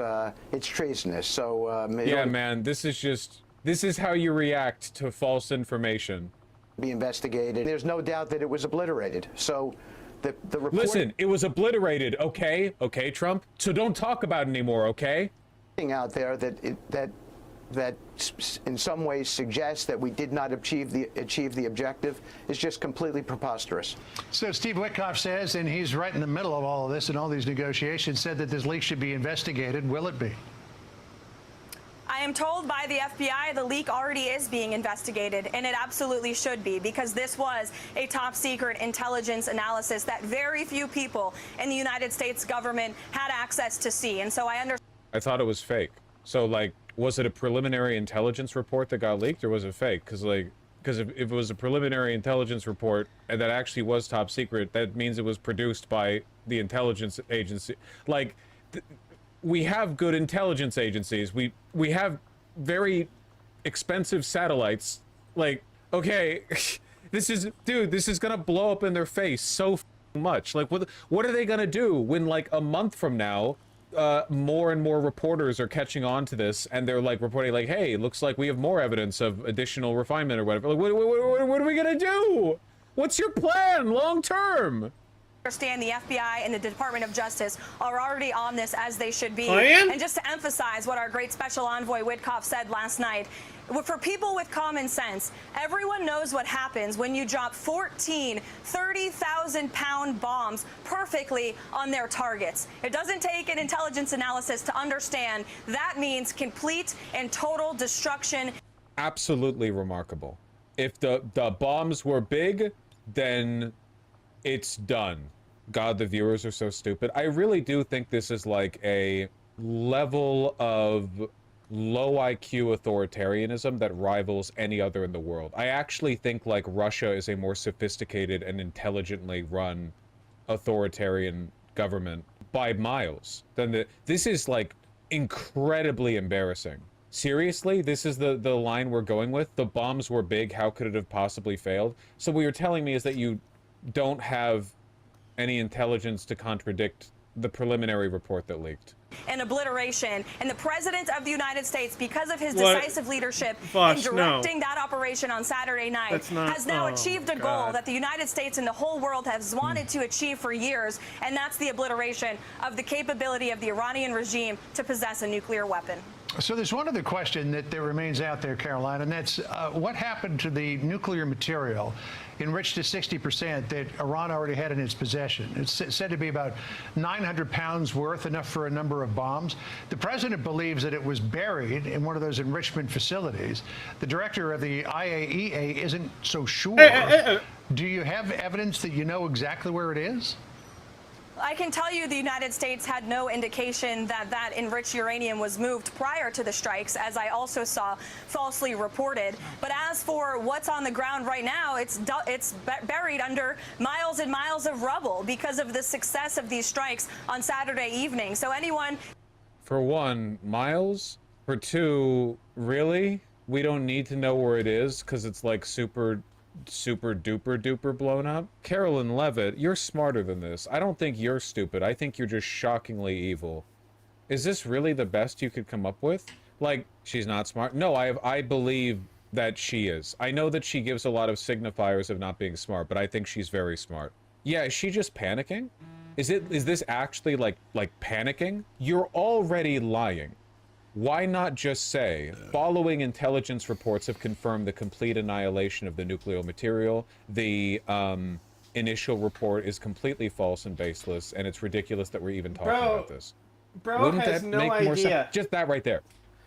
Speaker 25: treasonous. So
Speaker 24: yeah, man, this is how you react to false information.
Speaker 25: Be investigated. There's no doubt that it was obliterated. So the report.
Speaker 24: Listen, it was obliterated. Okay, Trump. So don't talk about it anymore. Okay.
Speaker 25: Out there that in some ways suggests that we did not achieve the objective is just completely preposterous.
Speaker 18: So Steve Witkoff says, and he's right in the middle of all of this and all these negotiations, said that this leak should be investigated. Will it be?
Speaker 16: I am told by the FBI the leak already is being investigated, and it absolutely should be, because this was a top secret intelligence analysis that very few people in the United States government had access to see. And so
Speaker 24: I thought it was fake. So like, was it a preliminary intelligence report that got leaked, or was it fake? Because if it was a preliminary intelligence report and that actually was top secret, that means it was produced by the intelligence agency. Like, we have good intelligence agencies. We have very expensive satellites. Like, okay, this is gonna blow up in their face so much. Like, what are they gonna do when, like, a month from now, more and more reporters are catching on to this, and they're like reporting like, hey, looks like we have more evidence of additional refinement or whatever. Like, what are we gonna do? What's your plan long term?
Speaker 16: Understand the FBI and the Department of Justice are already on this, as they should be.
Speaker 2: Plan?
Speaker 16: And just to emphasize what our great special envoy Witkoff said last night, for people with common sense, everyone knows what happens when you drop 14 30,000-pound bombs perfectly on their targets. It doesn't take an intelligence analysis to understand that means complete and total destruction.
Speaker 24: Absolutely remarkable. If the bombs were big, then it's done. God, the viewers are so stupid. I really do think this is like a level of low IQ authoritarianism that rivals any other in the world. I actually think like Russia is a more sophisticated and intelligently run authoritarian government by miles than this is like incredibly embarrassing. Seriously, this is the line we're going with? The bombs were big, how could it have possibly failed? So what you're telling me is that you don't have any intelligence to contradict the preliminary report that leaked.
Speaker 16: and obliteration. And the President of the United States, because of his
Speaker 2: What?
Speaker 16: decisive leadership
Speaker 2: Vosh,
Speaker 16: in directing that operation on Saturday night,
Speaker 2: That's not-
Speaker 16: has now
Speaker 2: oh,
Speaker 16: achieved a
Speaker 2: God.
Speaker 16: goal that the United States and the whole world has wanted to achieve for years, and that's the obliteration of the capability of the Iranian regime to possess a nuclear weapon.
Speaker 18: So there's one other question that remains out there, Caroline, and that's what happened to the nuclear material enriched to 60% that Iran already had in its possession? It's said to be about 900 pounds worth, enough for a number of bombs. The president believes that it was buried in one of those enrichment facilities. The director of the IAEA isn't so sure. Do you have evidence that you know exactly where it is?
Speaker 16: I can tell you the United States had no indication that that enriched uranium was moved prior to the strikes, as I also saw falsely reported. But as for what's on the ground right now, it's buried under miles and miles of rubble because of the success of these strikes on Saturday evening. So anyone...
Speaker 24: For one, miles. For two, really? We don't need to know where it is because it's like super duper blown up. Carolyn Levitt, you're smarter than this. I don't think you're stupid. I think you're just shockingly evil. Is this really the best you could come up with? Like, she's not smart? No, I believe that she is. I know that she gives a lot of signifiers of not being smart, but I think she's very smart. Yeah, is she just panicking? Is this actually like panicking? You're already lying. Why not just say, following intelligence reports have confirmed the complete annihilation of the nuclear material. The initial report is completely false and baseless, and it's ridiculous that we're even talking about this. Wouldn't
Speaker 2: has
Speaker 24: that
Speaker 2: no
Speaker 24: make more
Speaker 2: idea
Speaker 24: sense? Just that right there.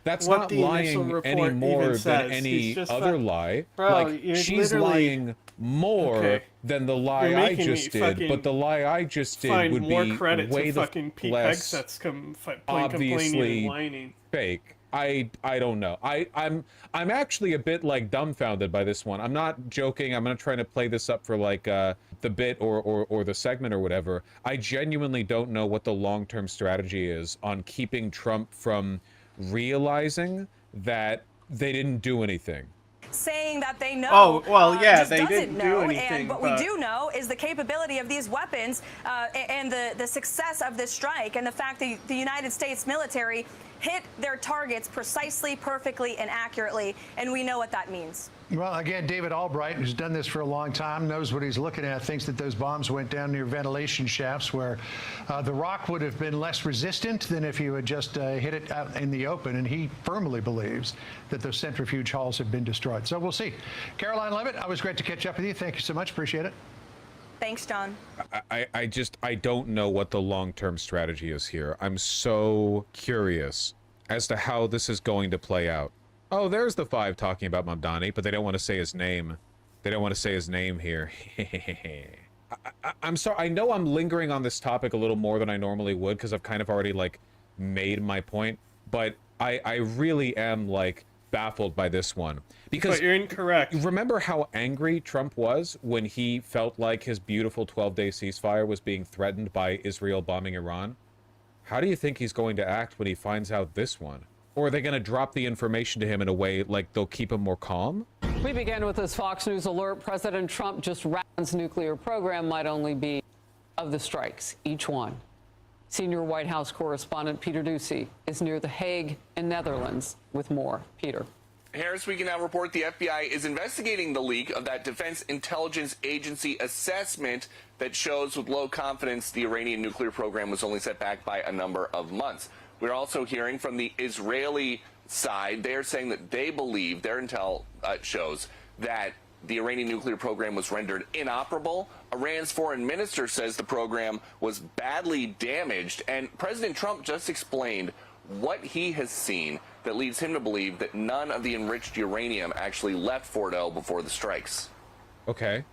Speaker 24: That's
Speaker 2: what
Speaker 24: not
Speaker 2: the initial
Speaker 24: lying
Speaker 2: report
Speaker 24: any more
Speaker 2: even
Speaker 24: than
Speaker 2: says.
Speaker 24: any
Speaker 2: He's
Speaker 24: other lie.
Speaker 2: Bro,
Speaker 24: Like,
Speaker 2: you're
Speaker 24: she's
Speaker 2: literally-
Speaker 24: lying more
Speaker 2: Okay.
Speaker 24: than the lie
Speaker 2: You're
Speaker 24: I
Speaker 2: making
Speaker 24: just
Speaker 2: me
Speaker 24: did,
Speaker 2: fucking
Speaker 24: but the lie I just did
Speaker 2: find
Speaker 24: would
Speaker 2: more
Speaker 24: be
Speaker 2: credit
Speaker 24: way
Speaker 2: to
Speaker 24: the
Speaker 2: fucking Pete
Speaker 24: less
Speaker 2: Hegseth's complaining
Speaker 24: obviously
Speaker 2: and whining.
Speaker 24: fake. I don't know. I'm actually a bit like dumbfounded by this one. I'm not joking. I'm not trying to play this up for like the bit or the segment or whatever. I genuinely don't know what the long-term strategy is on keeping Trump from realizing that they didn't do anything.
Speaker 16: Saying that they know.
Speaker 2: Oh, well, yeah,
Speaker 16: just
Speaker 2: they
Speaker 16: doesn't
Speaker 2: didn't do
Speaker 16: know.
Speaker 2: anything,
Speaker 16: And what
Speaker 2: but-
Speaker 16: we do know is the capability of these weapons and the success of this strike, and the fact that the United States military hit their targets precisely, perfectly, and accurately, and we know what that means.
Speaker 18: Well, again, David Albright, who's done this for a long time, knows what he's looking at, thinks that those bombs went down near ventilation shafts where the rock would have been less resistant than if you had just hit it out in the open, and he firmly believes that those centrifuge halls have been destroyed. So we'll see. Caroline Levitt, always great to catch up with you. Thank you so much. Appreciate it.
Speaker 16: Thanks, John.
Speaker 24: I don't know what the long-term strategy is here. I'm so curious as to how this is going to play out. Oh, there's the five talking about Mamdani, but they don't want to say his name. They don't want to say his name here. I'm sorry. I know I'm lingering on this topic a little more than I normally would because I've kind of already like made my point, but I really am like baffled by this one because
Speaker 2: But you're incorrect.
Speaker 24: Remember how angry Trump was when he felt like his beautiful 12-day ceasefire was being threatened by Israel bombing Iran? How do you think he's going to act when he finds out this one? Or are they going to drop the information to him in a way like they'll keep him more calm?
Speaker 9: We begin with this Fox News alert. President Trump just Iran's nuclear program might only be of the strikes, each one. Senior White House correspondent Peter Doocy is near The Hague in Netherlands with more. Peter.
Speaker 7: Harris, we can now report the FBI is investigating the leak of that Defense Intelligence Agency assessment that shows with low confidence the Iranian nuclear program was only set back by a number of months. We're also hearing from the Israeli side. They're saying that they believe, their intel shows, that the Iranian nuclear program was rendered inoperable. Iran's foreign minister says the program was badly damaged. And President Trump just explained what he has seen that leads him to believe that none of the enriched uranium actually left Fordo before the strikes.
Speaker 24: Okay.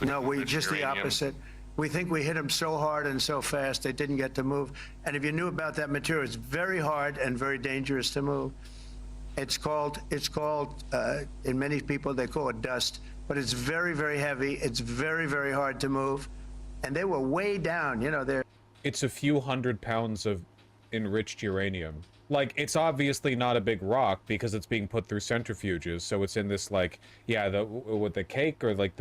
Speaker 12: No, we just the opposite. We think we hit them so hard and so fast they didn't get to move. And if you knew about that material, it's very hard and very dangerous to move. It's called in many people they call it dust, but it's very, very heavy. It's very, very hard to move. And they were way down, you know, they're.
Speaker 24: It's a few hundred pounds of enriched uranium. Like, it's obviously not a big rock because it's being put through centrifuges, so it's in this like, yeah, with the cake or like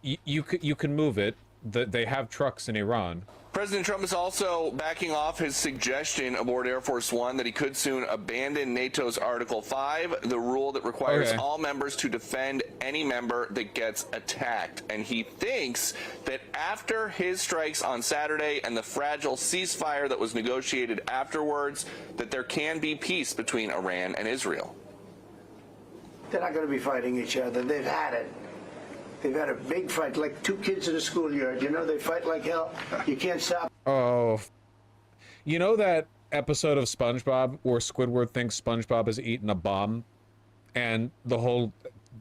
Speaker 24: you can move it. They have trucks in Iran.
Speaker 7: President Trump is also backing off his suggestion aboard Air Force One that he could soon abandon NATO's Article 5, the rule that requires all members to defend any member that gets attacked. And he thinks that after his strikes on Saturday and the fragile ceasefire that was negotiated afterwards, that there can be peace between Iran and Israel.
Speaker 12: They're not going to be fighting each other. They've had it. They've had a big fight, like two kids in a schoolyard. You know, they fight like hell. You can't stop.
Speaker 24: Oh, you know that episode of SpongeBob where Squidward thinks SpongeBob has eaten a bomb, and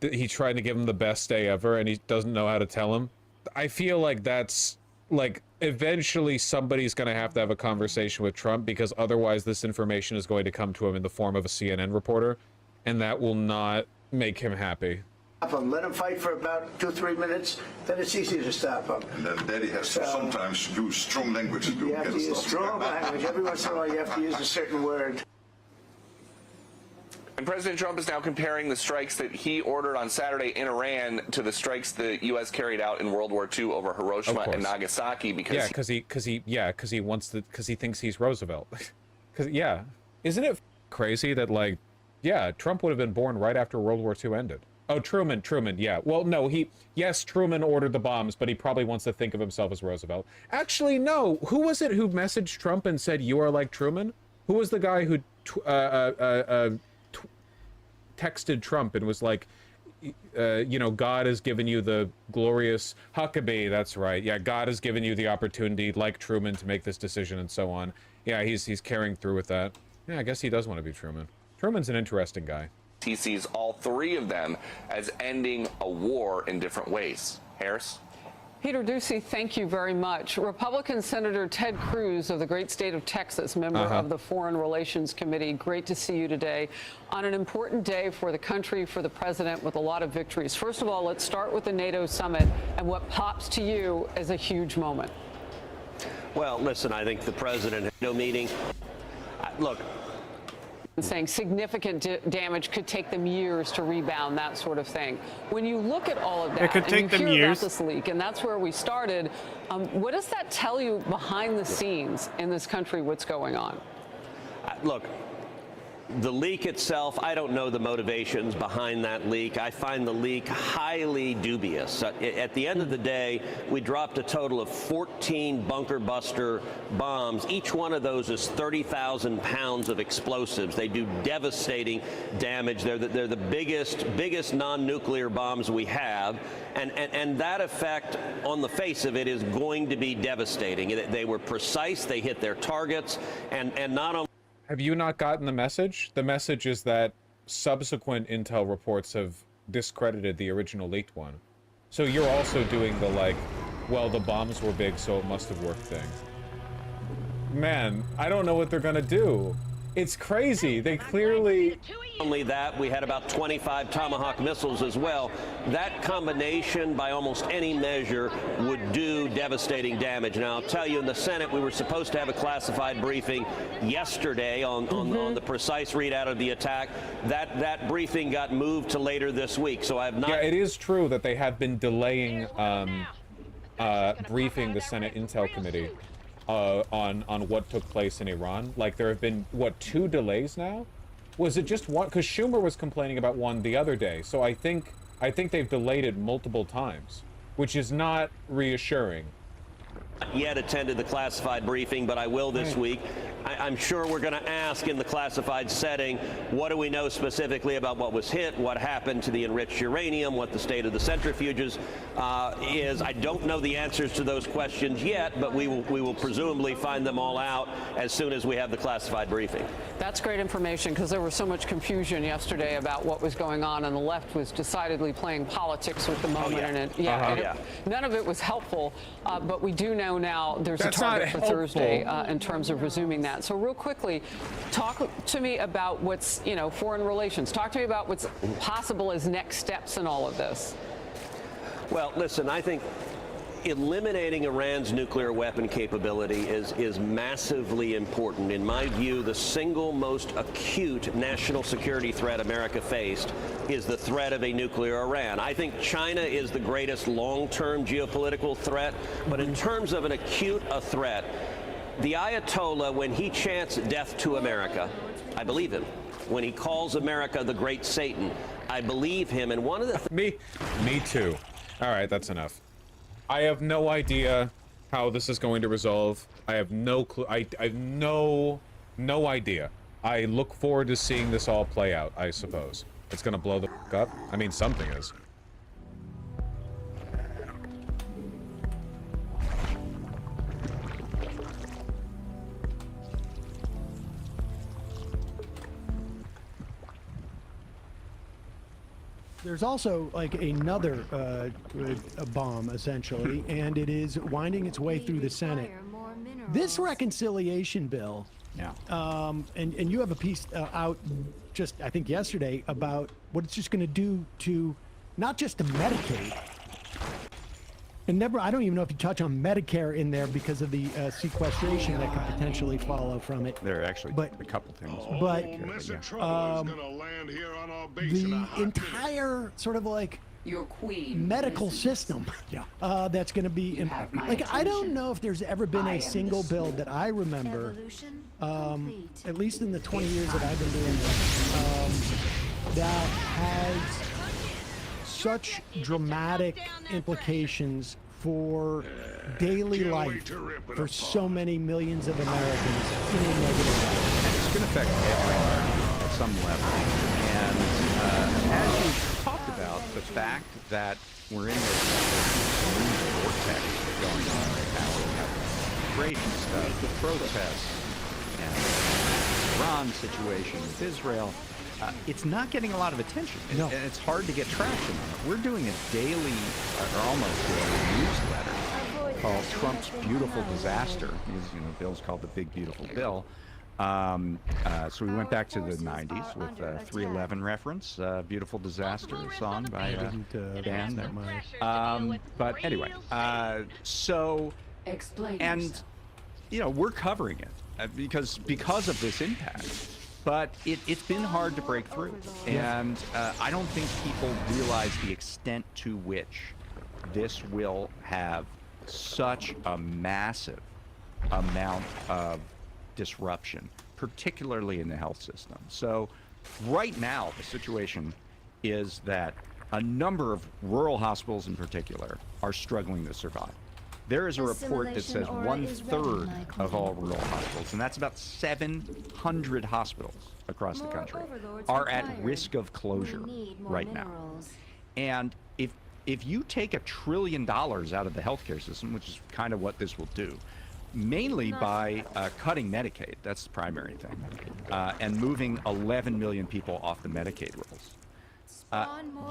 Speaker 24: he's trying to give him the best day ever, and he doesn't know how to tell him? I feel like that's like eventually somebody's going to have a conversation with Trump, because otherwise this information is going to come to him in the form of a CNN reporter, and that will not make him happy.
Speaker 12: Let them fight for about 2-3 minutes, then it's easy to stop them.
Speaker 10: And then Daddy has to sometimes use strong language to
Speaker 12: You have to use strong language. Every once in a while you have to use a certain word.
Speaker 7: And President Trump is now comparing the strikes that he ordered on Saturday in Iran to the strikes the U.S. carried out in World War II over Hiroshima and Nagasaki, because
Speaker 24: because he thinks he's Roosevelt. Isn't it crazy that Trump would have been born right after World War II ended? Oh, Truman, yeah. Well, no, Truman ordered the bombs, but he probably wants to think of himself as Roosevelt. Actually, no. Who was it who messaged Trump and said, "You are like Truman"? Who was the guy who texted Trump and was like, God has given you the glorious Huckabee. That's right. Yeah, God has given you the opportunity, like Truman, to make this decision and so on. Yeah, he's carrying through with that. Yeah, I guess he does want to be Truman. Truman's an interesting guy.
Speaker 7: he sees all three of them as ending a war in different ways. Harris?
Speaker 9: Peter Doocy, thank you very much. Republican Senator Ted Cruz of the great state of Texas, member of the Foreign Relations Committee. Great to see you today on an important day for the country, for the president, with a lot of victories. First of all, let's start with the NATO summit and what pops to you as a huge moment.
Speaker 11: Well, listen, I think the president had no meeting. Look,
Speaker 9: saying significant damage could take them years to rebound, that sort of thing. When you look at all of that,
Speaker 2: it could take them years.
Speaker 9: About this leak, and that's where we started. What does that tell you behind the scenes in this country? What's going on?
Speaker 11: Look, the leak itself, I don't know the motivations behind that leak. I find the leak highly dubious. At the end of the day, we dropped a total of 14 bunker buster bombs. Each one of those is 30,000 pounds of explosives. They do devastating damage. They're the biggest non-nuclear bombs we have. And that effect on the face of it is going to be devastating. They were precise. They hit their targets. And not only...
Speaker 24: Have you not gotten the message? The message is that subsequent intel reports have discredited the original leaked one. So you're also doing the like, well, the bombs were big, so it must have worked thing. Man, I don't know what they're gonna do. It's crazy. They clearly...
Speaker 11: Only that, we had about 25 Tomahawk missiles as well. That combination, by almost any measure, would do devastating damage. Now, I'll tell you, in the Senate, we were supposed to have a classified briefing yesterday on the precise readout of the attack. That briefing got moved to later this week, so I have not...
Speaker 24: Yeah, it is true that they have been delaying briefing the Senate Intel Committee on what took place in Iran. Like, there have been, what, 2 delays now? Was it just one? Because Schumer was complaining about one the other day. So I think they've delayed it multiple times, which is not reassuring.
Speaker 11: Yet attended the classified briefing, but I will this week. I'm sure we're going to ask in the classified setting, what do we know specifically about what was hit, what happened to the enriched uranium, what the state of the centrifuges is. I don't know the answers to those questions yet, but we will presumably find them all out as soon as we have the classified briefing.
Speaker 9: That's great information, because there was so much confusion yesterday about what was going on, and the left was decidedly playing politics with the moment. And none of it was helpful, but we do know now there's a target for Thursday in terms of resuming that. So real quickly, talk to me about what's, foreign relations. Talk to me about what's possible as next steps in all of this.
Speaker 11: Well, listen, I think eliminating Iran's nuclear weapon capability is massively important. In my view, the single most acute national security threat America faced is the threat of a nuclear Iran. I think China is the greatest long-term geopolitical threat, but in terms of an acute threat, the Ayatollah, when he chants death to America, I believe him. When he calls America the great Satan, I believe him. And one of the
Speaker 24: me too. All right, that's enough. I have no idea how this is going to resolve. I have no clue. I have no idea. I look forward to seeing this all play out, I suppose. It's gonna blow the f up. I mean, something is.
Speaker 13: There's also like another a bomb, essentially, and it is winding its way through the Senate. This reconciliation bill, and you have a piece out just, I think, yesterday about what it's just going to do to, not just to Medicaid, and never, I don't even know if you touch on Medicare in there because of the sequestration that could potentially follow from it.
Speaker 15: There are actually a couple things.
Speaker 13: But the entire sort of like medical system that's going to be like, I don't know if there's ever been a single bill that I remember, at least in the 20 years that I've been doing this, that has such dramatic implications for daily life for so many millions of Americans in a negative way.
Speaker 15: And it's going to affect everyone at some level. And as you talked about, the fact that we're in this vortex going on right now, we have immigration stuff, the protests, and the Iran situation with Israel. It's not getting a lot of attention, and it's hard to get traction on it. We're doing a daily, or almost daily, newsletter called Trump's Beautiful Disaster. The bill's called the Big Beautiful Bill. So we went back to the 90s with 311 reference, Beautiful Disaster song by Dan there. But anyway, and we're covering it because of this impact. But it's been hard to break through, and I don't think people realize the extent to which this will have such a massive amount of disruption, particularly in the health system. So right now, the situation is that a number of rural hospitals in particular are struggling to survive. There is a report that says 1/3 of all rural hospitals, and that's about 700 hospitals across the country, are at risk of closure right now. And if you take $1 trillion out of the healthcare system, which is kind of what this will do, mainly by cutting Medicaid, that's the primary thing, and moving 11 million people off the Medicaid rolls,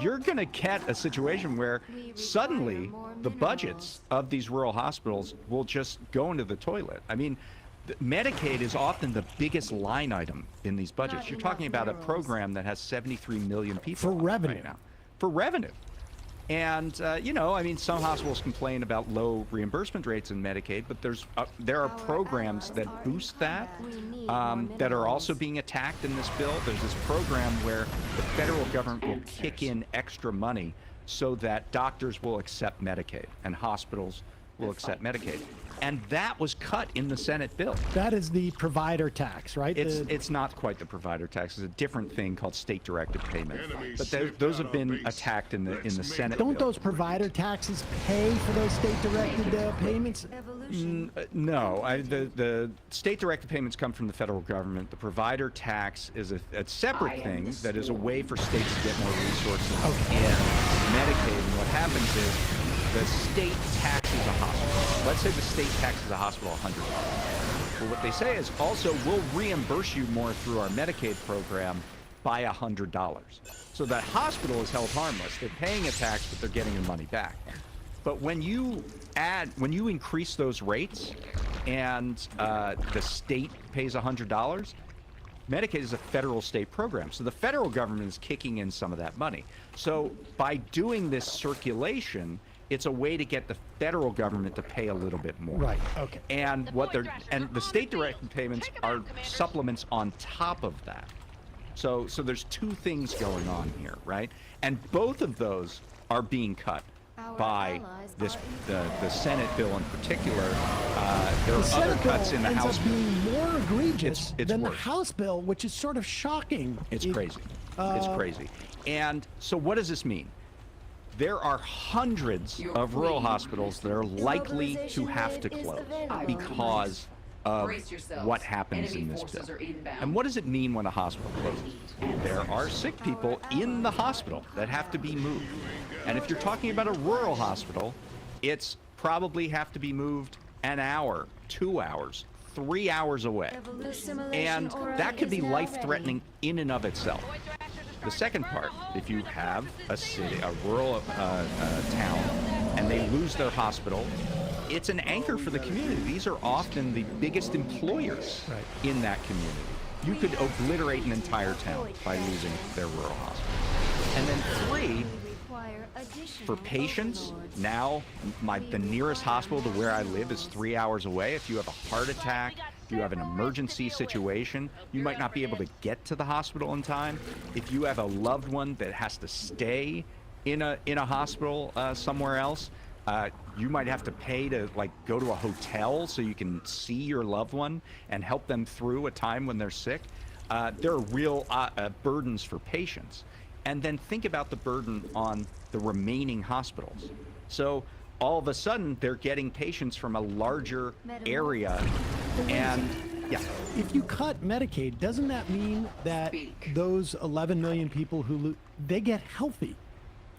Speaker 15: you're going to get a situation where suddenly the budgets of these rural hospitals will just go into the toilet. I mean, Medicaid is often the biggest line item in these budgets. You're talking about a program that has 73 million people
Speaker 13: for revenue
Speaker 15: right now. For revenue. And, I mean, some hospitals complain about low reimbursement rates in Medicaid, but there are programs that boost that are also being attacked in this bill. There's this program where the federal government will kick in extra money so that doctors will accept Medicaid and hospitals will accept Medicaid. And that was cut in the Senate bill.
Speaker 13: That is the provider tax, right?
Speaker 15: It's not quite the provider tax. It's a different thing called state-directed payment. But those have been attacked in the Senate
Speaker 13: Don't
Speaker 15: bill.
Speaker 13: those provider taxes pay for those state-directed payments?
Speaker 15: No. The state-directed payments come from the federal government. The provider tax is a separate thing that is a way for states to get more resources in Medicaid. And what happens is the state taxes a hospital. Let's say the state taxes a hospital $100. Well, what they say is also we'll reimburse you more through our Medicaid program by $100. So that hospital is held harmless. They're paying a tax, but they're getting their money back. But when you increase those rates and the state pays $100, Medicaid is a federal state program. So the federal government is kicking in some of that money. So by doing this circulation, It's a way to get the federal government to pay a little bit more.
Speaker 13: Right. Okay.
Speaker 15: And the state directed payments are supplements on top of that. So there's two things going on here, right? And both of those are being cut by the Senate bill in particular. There are other cuts in the House bill.
Speaker 13: Being more egregious
Speaker 15: It's
Speaker 13: than
Speaker 15: worse.
Speaker 13: the House bill, which is sort of shocking.
Speaker 15: It's crazy. It's crazy. And so what does this mean? There are hundreds of rural hospitals that are likely to have to close because of what happens in this bill. And what does it mean when a hospital closes? There are sick people in the hospital that have to be moved. And if you're talking about a rural hospital, it's probably have to be moved an hour, 2 hours, 3 hours away. And that could be life-threatening in and of itself. The second part, if you have a city, a rural town, and they lose their hospital, it's an anchor for the community. These are often the biggest employers in that community. You could obliterate an entire town by losing their rural hospital. And then three, for patients, now the nearest hospital to where I live is 3 hours away. If you have a heart attack, if you have an emergency situation, you might not be able to get to the hospital in time. If you have a loved one that has to stay in a hospital somewhere else, you might have to pay to go to a hotel so you can see your loved one and help them through a time when they're sick. There are real burdens for patients. And then think about the burden on the remaining hospitals. So all of a sudden, they're getting patients from a larger area. And yeah.
Speaker 13: If you cut Medicaid, doesn't that mean that those 11 million people they get healthy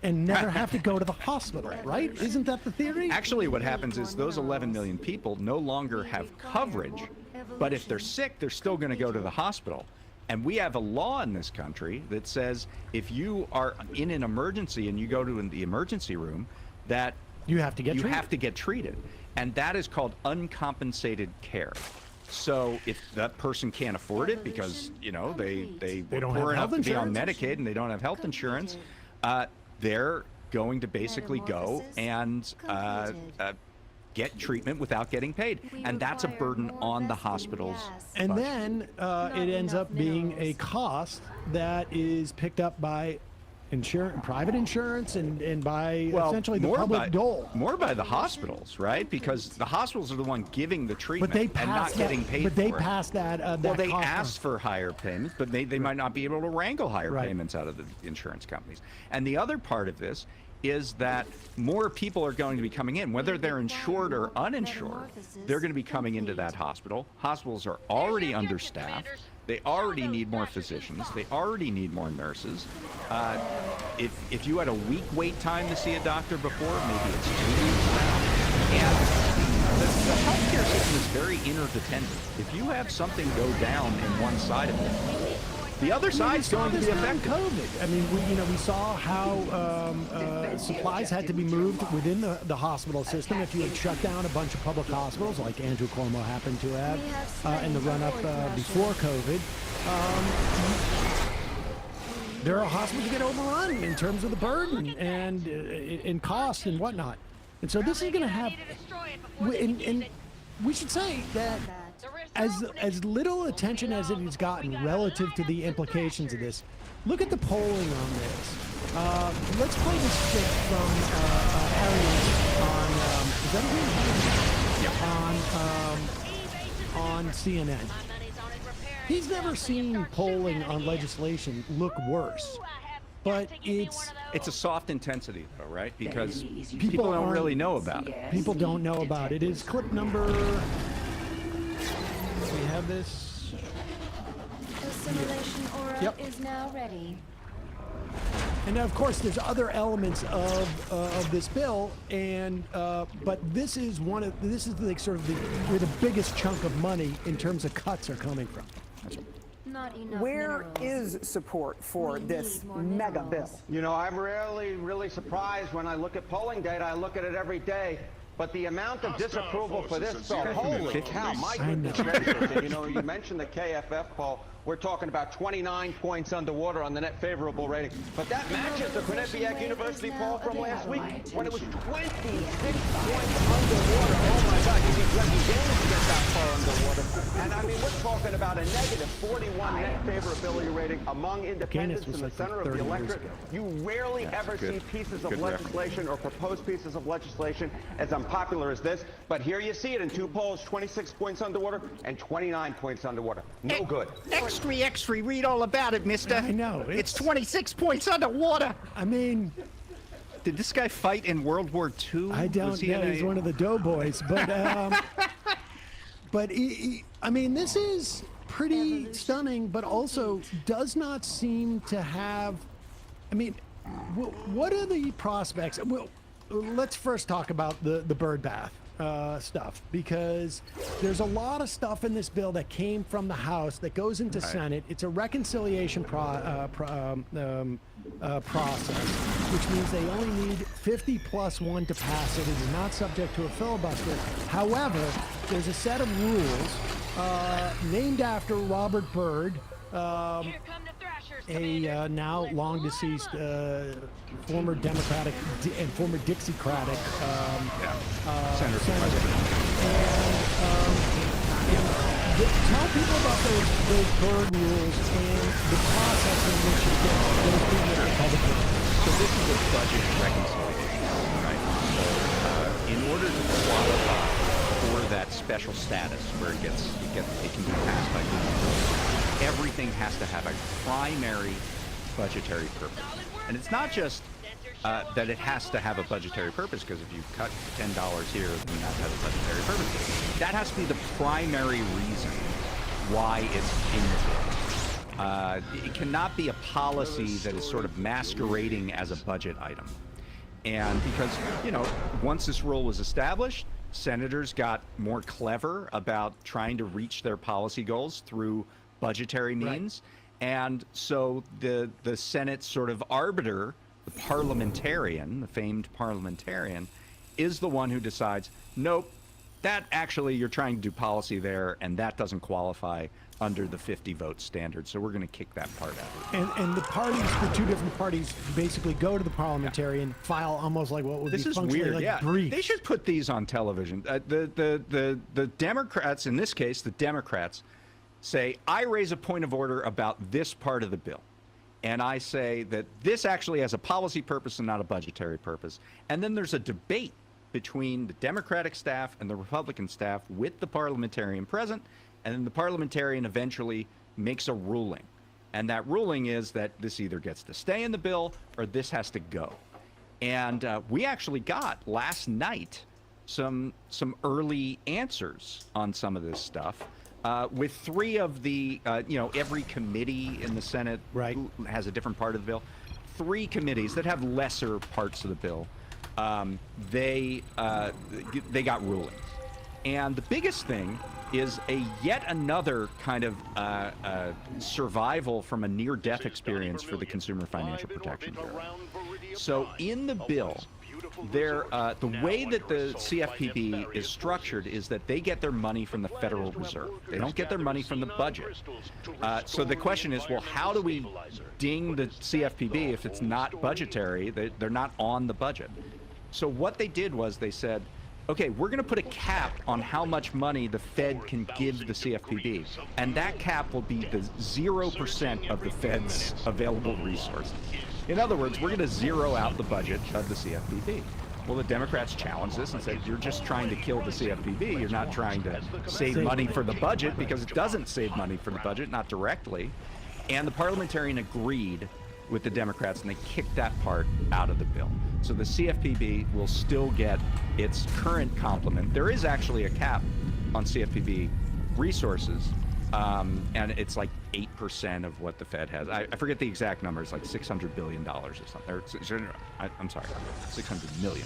Speaker 13: and never have to go to the hospital, right? Isn't that the theory?
Speaker 15: Actually, what happens is those 11 million people no longer have coverage, but if they're sick, they're still going to go to the hospital. And we have a law in this country that says if you are in an emergency and you go to the emergency room, that
Speaker 13: you have to get
Speaker 15: treated. And that is called uncompensated care. So if that person can't afford it because, they
Speaker 13: don't
Speaker 15: poor
Speaker 13: have
Speaker 15: enough to be on
Speaker 13: insurance.
Speaker 15: Medicaid and they don't have health insurance, they're going to basically go and get treatment without getting paid. And that's a burden on the hospitals.
Speaker 13: And then it ends up being a cost that is picked up by private insurance and by essentially the public dole.
Speaker 15: More by the hospitals, right? Because the hospitals are the one giving the treatment and not getting paid for it.
Speaker 13: But they passed that
Speaker 15: well, they asked for higher payments, but they might not be able to wrangle higher payments out of the insurance companies. And the other part of this is that more people are going to be coming in, whether they're insured or uninsured. They're going to be coming into that hospital. Hospitals are already understaffed. They already need more physicians. They already need more nurses. If you had a week wait time to see a doctor before, maybe it's 2 weeks now. And the healthcare system is very interdependent. If you have something go down in one side of it, the other side's going to be affected.
Speaker 13: COVID. I mean, we saw how supplies had to be moved within the hospital system. If you had shut down a bunch of public hospitals, like Andrew Cuomo happened to have in the run-up before COVID, there are hospitals that get overrun in terms of the burden and in cost and whatnot. And so this is going to have, and we should say that as little attention as it has gotten relative to the implications of this, look at the polling on this. Let's play this clip from Harry on CNN. He's never seen polling on legislation look worse. But it's
Speaker 15: a soft intensity, though, right? Because people don't really know about it.
Speaker 13: People don't know about it. It's clip number. We have this.
Speaker 1: The simulation aura is now ready.
Speaker 13: And now, of course, there's other elements of this bill, and but this is like sort of where the biggest chunk of money in terms of cuts are coming from.
Speaker 14: Where is support for this mega bill?
Speaker 17: I'm really surprised when I look at polling data. I look at it every day.
Speaker 3: But the amount of disapproval for this bill, holy cow, my goodness gracious. And, you know, you mentioned the KFF poll. We're talking about 29 points underwater on the net favorable rating. But that matches the Quinnipiac University poll from last week when it was 26 points underwater. Oh, my God, you need Reggie Gaines to get that far underwater. And, I mean, we're talking about a negative 41 net favorability rating among independents in the center of the electorate. You rarely ever see pieces of legislation or proposed pieces of legislation as unpopular as this. But here you see it in two polls, 26 points underwater and 29 points underwater. No good.
Speaker 15: Extra, read all about it, mister.
Speaker 13: I know.
Speaker 15: It's 26 points underwater.
Speaker 13: I mean,
Speaker 15: did this guy fight in World War II?
Speaker 13: I don't know. He's one of the doughboys. But, I mean, this is pretty stunning, but also does not seem to have, I mean, what are the prospects? Well, let's first talk about the bird bath stuff, because there's a lot of stuff in this bill that came from the House that goes into Senate. It's a reconciliation process, which means they only need 50+1 to pass it. It is not subject to a filibuster. However, there's a set of rules named after Robert Byrd, a now long deceased former Democratic and former Dixiecratic senator. Tell people about those Byrd rules and the process in which you get those people Republicans.
Speaker 15: So this is a budget reconciliation, right? So in order to qualify for that special status where it can be passed by Congress, everything has to have a primary budgetary purpose. And it's not just that it has to have a budgetary purpose, because if you cut $10 here, then that has a budgetary purpose. That has to be the primary reason why it's in the bill. It cannot be a policy that is sort of masquerading as a budget item. And because, you know, once this rule was established, senators got more clever about trying to reach their policy goals through budgetary means. And so the Senate sort of arbiter, the parliamentarian, the famed parliamentarian, is the one who decides, nope, that actually you're trying to do policy there, and that doesn't qualify under the 50-vote standard, so we're going to kick that part out.
Speaker 13: And the parties, the two different parties, basically go to the parliamentarian, file almost like what would be functionally like briefs.
Speaker 15: They should put these on television. The Democrats, in this case, the Democrats, say, I raise a point of order about this part of the bill. And I say that this actually has a policy purpose and not a budgetary purpose. And then there's a debate between the Democratic staff and the Republican staff with the parliamentarian present. And then the parliamentarian eventually makes a ruling. And that ruling is that this either gets to stay in the bill or this has to go. And we actually got last night some early answers on some of this stuff. With three of the, every committee in the Senate has a different part of the bill. Three committees that have lesser parts of the bill, they got rulings. And the biggest thing is yet another kind of survival from a near-death experience for the Consumer Financial Protection Bureau. So in the bill, the way that the CFPB is structured is that they get their money from the Federal Reserve. They don't get their money from the budget. So the question is, well, how do we ding the CFPB if it's not budgetary? They're not on the budget. So what they did was they said, okay, we're going to put a cap on how much money the Fed can give the CFPB. And that cap will be the 0% of the Fed's available resources. In other words, we're going to zero out the budget of the CFPB. Well, the Democrats challenged this and said, you're just trying to kill the CFPB. You're not trying to save money for the budget, because it doesn't save money for the budget, not directly. And the parliamentarian agreed with the Democrats, and they kicked that part out of the bill. So the CFPB will still get its current complement. There is actually a cap on CFPB resources, and it's like 8% of what the Fed has. I forget the exact number. It's like $600 billion or something. I'm sorry, $600 million.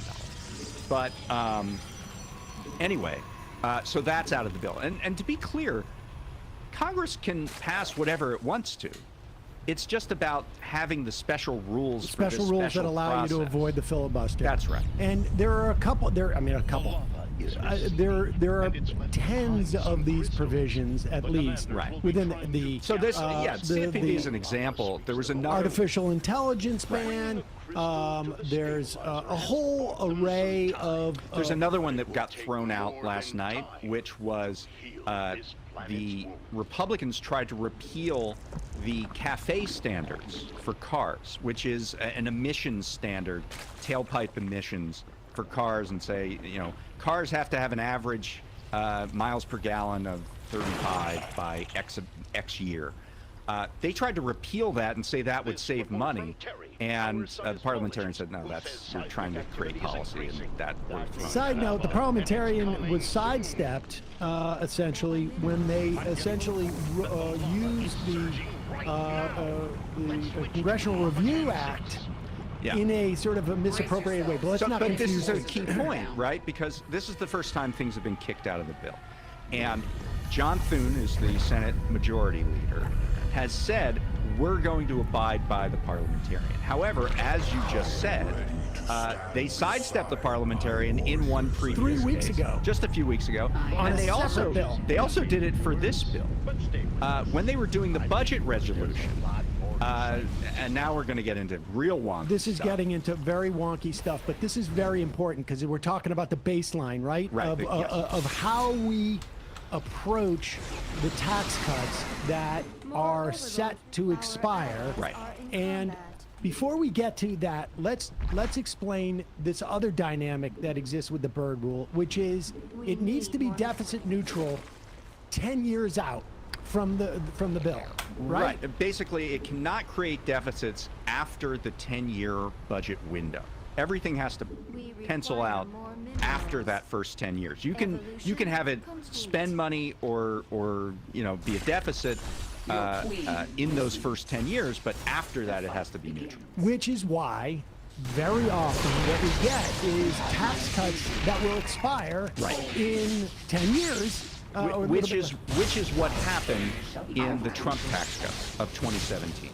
Speaker 15: But anyway, so that's out of the bill. And to be clear, Congress can pass whatever it wants to. It's just about having the special rules.
Speaker 13: Special
Speaker 15: for this
Speaker 13: rules
Speaker 15: special
Speaker 13: that allow
Speaker 15: process.
Speaker 13: you to avoid the filibuster.
Speaker 15: That's right.
Speaker 13: And there are a couple. There are tens of these provisions at least within the.
Speaker 15: So this, CFPB is an example. There was another
Speaker 13: artificial intelligence ban. There's a whole array of.
Speaker 15: There's another one that got thrown out last night, which was the Republicans tried to repeal the CAFE standards for cars, which is an emissions standard, tailpipe emissions for cars, and say, cars have to have an average miles per gallon of 35 by X year. They tried to repeal that and say that would save money, and the parliamentarian said, no, you're trying to create policy, and that would.
Speaker 13: Side note, the parliamentarian was sidestepped, essentially, when they essentially used the Congressional Review Act in a sort of a misappropriated way. But let's not confuse.
Speaker 15: This is a key point, right? Because this is the first time things have been kicked out of the bill. And John Thune, who's the Senate Majority Leader, has said, we're going to abide by the parliamentarian. However, as you just said, they sidestepped the parliamentarian in one previous
Speaker 13: 3 weeks
Speaker 15: case,
Speaker 13: ago.
Speaker 15: just a few weeks ago.
Speaker 13: On
Speaker 15: And
Speaker 13: a separate bill.
Speaker 15: They also did it for this bill. When they were doing the budget resolution, and now we're going to get into real wonky
Speaker 13: This is
Speaker 15: stuff.
Speaker 13: getting into very wonky stuff, but this is very important because we're talking about the baseline, right?
Speaker 15: Right.
Speaker 13: Of how we approach the tax cuts that are set to expire.
Speaker 15: Right.
Speaker 13: And before we get to that, let's explain this other dynamic that exists with the Byrd rule, which is it needs to be deficit neutral 10 years out from the bill, right?
Speaker 15: Basically, it cannot create deficits after the 10-year budget window. Everything has to pencil out after that first 10 years. You can have it spend money or be a deficit in those first 10 years, but after that it has to be neutral.
Speaker 13: Which is why very often what we get is tax cuts that will expire in 10 years.
Speaker 15: Which is what happened in the Trump tax cuts of 2017.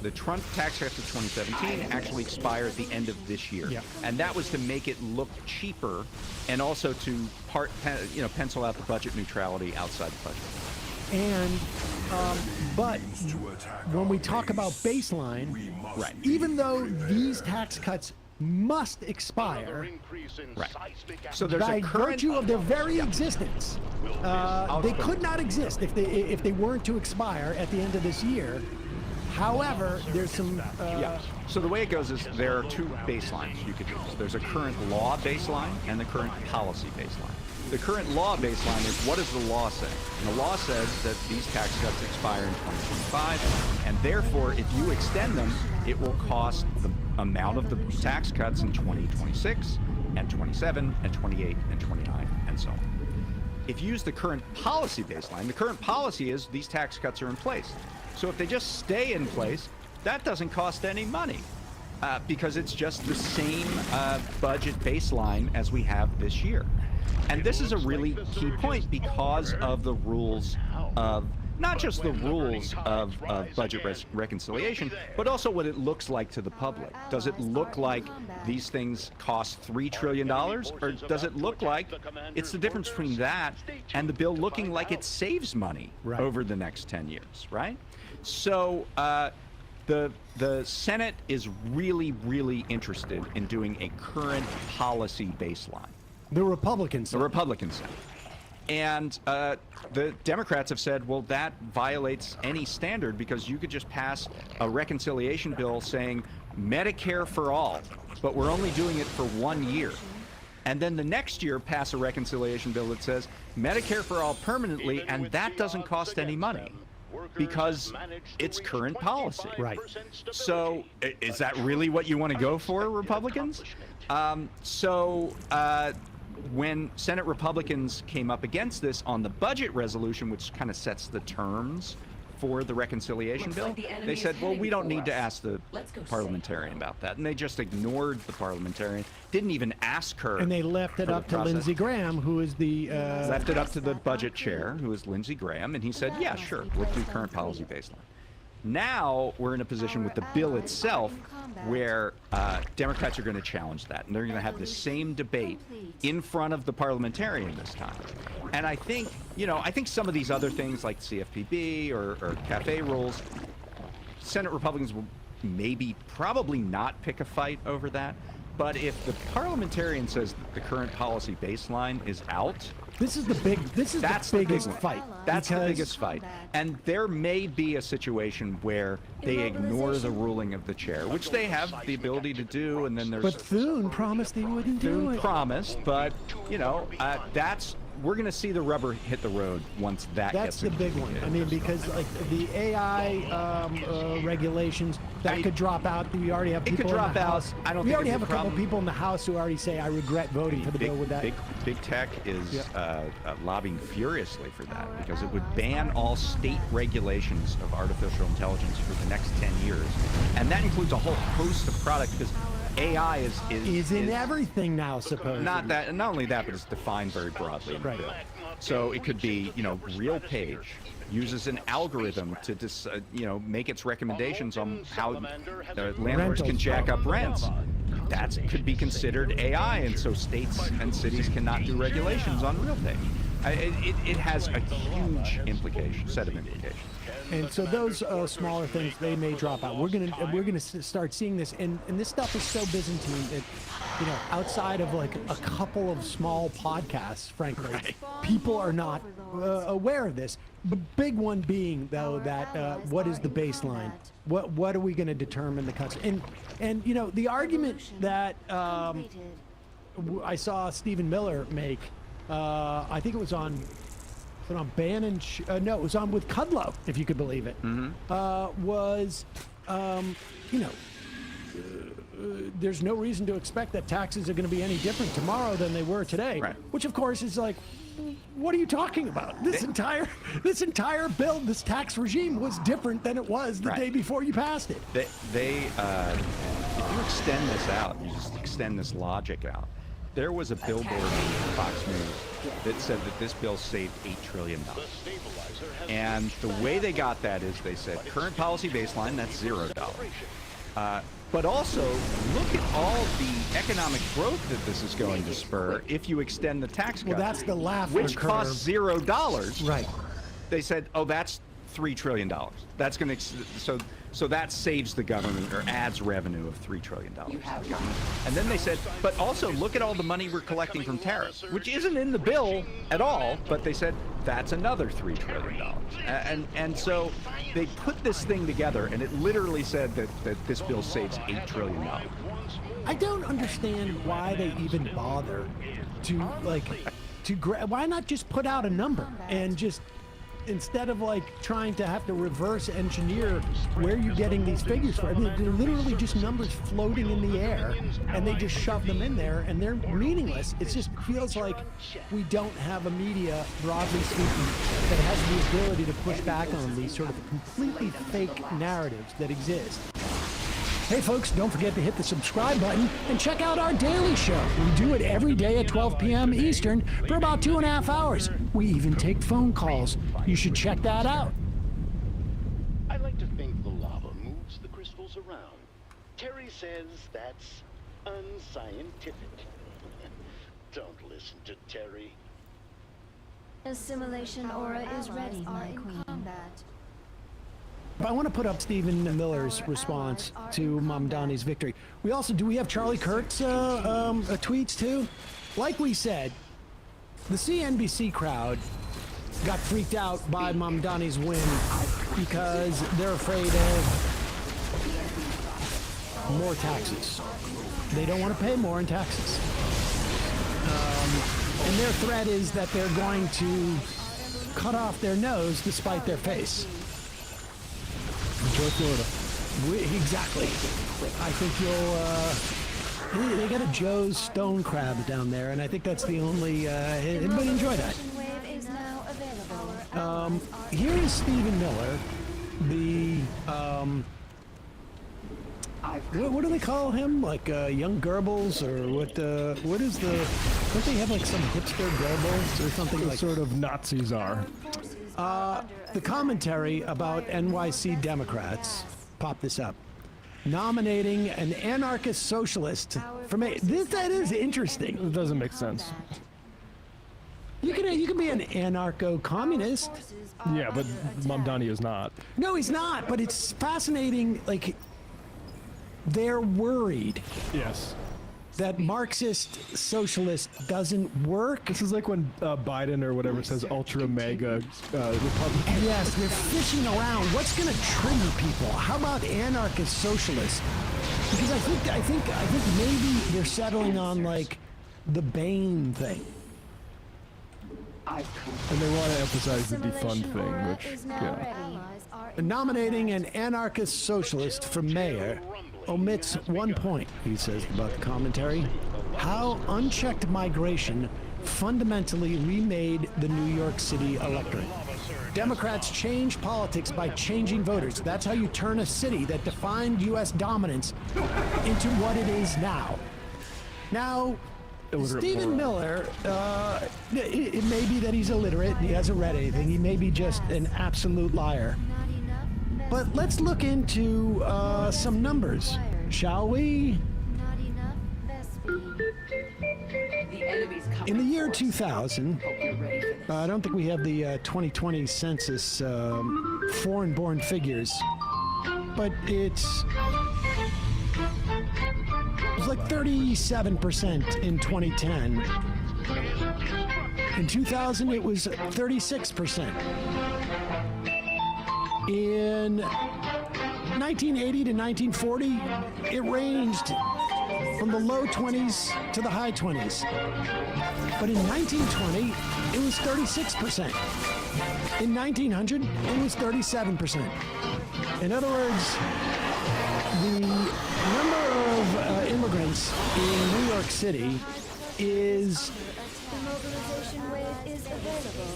Speaker 15: The Trump tax cuts of 2017 actually expire at the end of this year, and that was to make it look cheaper, and also to pencil out the budget neutrality outside the budget.
Speaker 13: And but when we talk about baseline, even though these tax cuts must expire,
Speaker 15: so there's
Speaker 13: by
Speaker 15: a current
Speaker 13: virtue of their very existence, they could not exist if they weren't to expire at the end of this year. However, there's some.
Speaker 15: So the way it goes is there are two baselines you could use. There's a current law baseline and the current policy baseline. The current law baseline is, what does the law say? And the law says that these tax cuts expire in 2025, and therefore, if you extend them, it will cost the amount of the tax cuts in 2026, and 27, and 28, and 29, and so on. If you use the current policy baseline, the current policy is these tax cuts are in place. So if they just stay in place, that doesn't cost any money because it's just the same budget baseline as we have this year. And this is a really key point because of the rules of, not just the rules of budget reconciliation, but also what it looks like to the public. Does it look like these things cost $3 trillion? Or does it look like it's the difference between that and the bill looking like it saves money over the next 10 years, right? So the Senate is really, really interested in doing a current policy baseline.
Speaker 13: The Republicans.
Speaker 15: The Republicans. And the Democrats have said, well, that violates any standard because you could just pass a reconciliation bill saying Medicare for all, but we're only doing it for 1 year. And then the next year pass a reconciliation bill that says Medicare for all permanently, and that doesn't cost any money because it's current policy.
Speaker 13: Right.
Speaker 15: So is that really what you want to go for, Republicans? When Senate Republicans came up against this on the budget resolution, which kind of sets the terms for the reconciliation bill, they said, well, we don't need to ask the parliamentarian about that. And they just ignored the parliamentarian, didn't even ask her.
Speaker 13: And they left it up to Lindsey Graham, who is the...
Speaker 15: left it up to the budget chair, who is Lindsey Graham, and he said, yeah, sure, we'll do current policy baseline. Now we're in a position with the bill itself where Democrats are going to challenge that, and they're going to have the same debate in front of the parliamentarian this time. And I think, I think some of these other things like CFPB or cafe rules, Senate Republicans will probably not pick a fight over that. But if the parliamentarian says that the current policy baseline is out,
Speaker 13: that's the biggest fight.
Speaker 15: That's the biggest fight. And there may be a situation where they ignore the ruling of the chair, which they have the ability to do, and then there's...
Speaker 13: But Thune promised he wouldn't do it.
Speaker 15: Thune promised, but, we're going to see the rubber hit the road once that gets...
Speaker 13: That's the big one. I mean, because like the AI regulations, that could drop out. We already have people in the House.
Speaker 15: I don't
Speaker 13: we
Speaker 15: think
Speaker 13: already
Speaker 15: it's
Speaker 13: have
Speaker 15: a
Speaker 13: a couple
Speaker 15: problem.
Speaker 13: people in the House who already say, I regret voting for the bill with that.
Speaker 15: Big tech is lobbying furiously for that because it would ban all state regulations of artificial intelligence for the next 10 years. And that includes a whole host of products because AI is
Speaker 13: in everything now, supposedly.
Speaker 15: Not only that, but it's defined very broadly in the bill. So it could be, Real Page uses an algorithm to make its recommendations on how landlords can jack up rents. That could be considered AI, and so states and cities cannot do regulations on Real Page. It has a huge set of implications.
Speaker 13: And so those smaller things, they may drop out. We're gonna start seeing this, and this stuff is so Byzantine that, outside of like a couple of small podcasts, frankly, people are not aware of this. The big one being, though, that what is the baseline? What are we going to determine the cuts? And the argument that I saw Stephen Miller make, I think it was on Bannon. No, it was on with Kudlow, if you could believe it. Was there's no reason to expect that taxes are going to be any different tomorrow than they were today. Right. Which, of course, is like, what are you talking about? This entire bill, this tax regime was different than it was the day before you passed it.
Speaker 15: If you extend this out, you just extend this logic out. There was a billboard on Fox News that said that this bill saved $8 trillion. And the way they got that is they said, current policy baseline, that's $0. But also, look at all the economic growth that this is going to spur if you extend the tax cut.
Speaker 13: Well, that's the Laffer
Speaker 15: which
Speaker 13: curve.
Speaker 15: Costs $0.
Speaker 13: Right.
Speaker 15: They said, oh, that's $3 trillion. That's going to so that saves the government or adds revenue of $3 trillion. And then they said, but also look at all the money we're collecting from tariffs, which isn't in the bill at all. But they said that's another $3 trillion. And so they put this thing together, and it literally said that this bill saves $8 trillion.
Speaker 13: I don't understand why they even bother why not just put out a number and just, instead of trying to have to reverse engineer where you're getting these figures from. I mean, they're literally just numbers floating in the air, and they just shove them in there, and they're meaningless. It just feels like we don't have a media, broadly speaking, that has the ability to push back on these sort of completely fake narratives that exist. Hey folks, don't forget to hit the subscribe button and check out our daily show. We do it every day at 12 p.m. Eastern for about 2.5 hours. We even take phone calls. You should check that out.
Speaker 4: I like to think the lava moves the crystals around. Terry says that's unscientific. Don't listen to Terry.
Speaker 1: Assimilation aura is ready, my queen.
Speaker 13: I want to put up Stephen Miller's response to Mamdani's victory. Do we have Charlie Kirk's tweets too? Like we said, the CNBC crowd got freaked out by Mamdani's win because they're afraid of more taxes. They don't want to pay more in taxes. And their threat is that they're going to cut off their nose to spite their face. Enjoy Florida. Exactly. I think they got a Joe's Stone Crab down there, and I think that's the only. Everybody enjoy that. Here is Stephen Miller, the what do they call him? Like young Goebbels, or what? What is the? Don't they have like some hipster Goebbels or something like?
Speaker 8: Sort of Nazis are.
Speaker 13: The commentary about NYC Democrats, pop this up, nominating an anarchist socialist from that is interesting.
Speaker 8: It doesn't make sense.
Speaker 13: You can be an anarcho-communist.
Speaker 8: Yeah, but Mamdani is not.
Speaker 13: No, he's not. But it's fascinating. Like, they're worried.
Speaker 8: Yes.
Speaker 13: That Marxist socialist doesn't work.
Speaker 8: This is like when Biden or whatever says ultra mega Republican.
Speaker 13: Yes, they're fishing around. What's going to trigger people? How about anarchist socialist? Because I think maybe they're settling on like the Bane thing.
Speaker 8: And they want to emphasize the defund thing, which, yeah.
Speaker 13: Nominating an anarchist socialist for mayor omits one point, he says about the commentary. How unchecked migration fundamentally remade the New York City electorate. Democrats change politics by changing voters. That's how you turn a city that defined U.S. dominance into what it is now. Now, Stephen Miller, it may be that he's illiterate and he hasn't read anything. He may be just an absolute liar. But let's look into some numbers, shall we? In the year 2000, I don't think we have the 2020 census foreign-born figures, but it was like 37% in 2010. In 2000, it was 36%. In 1980 to 1940, it ranged from the low 20s to the high 20s. But in 1920, it was 36%. In 1900, it was 37%. In other words, the number of immigrants in New York City is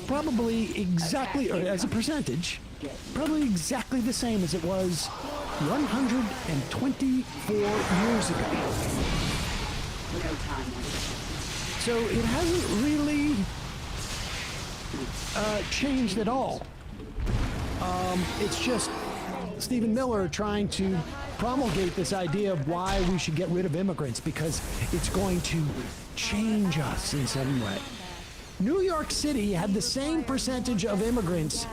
Speaker 13: probably exactly, or as a percentage, probably exactly the same as it was 124 years ago. So it hasn't really changed at all. It's just Stephen Miller trying to promulgate this idea of why we should get rid of immigrants because it's going to change us in some way. New York City had the same percentage of immigrants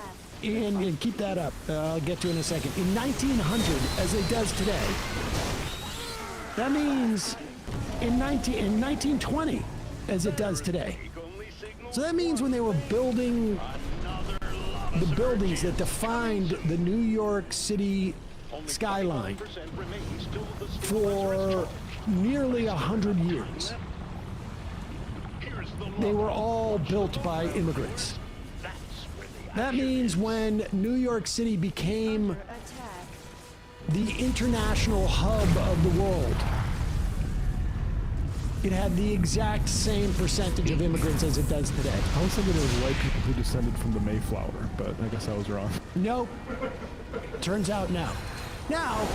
Speaker 13: and keep that up, I'll get to it in a second, in 1900 as it does today. That means in 1920 as it does today. So that means when they were building the buildings that defined the New York City skyline for nearly 100 years, they were all built by immigrants. That means when New York City became the international hub of the world, it had the exact same percentage of immigrants as it does today.
Speaker 8: I was thinking it was white people who descended from the Mayflower, but I guess I was wrong.
Speaker 13: Nope. Turns out no. Now,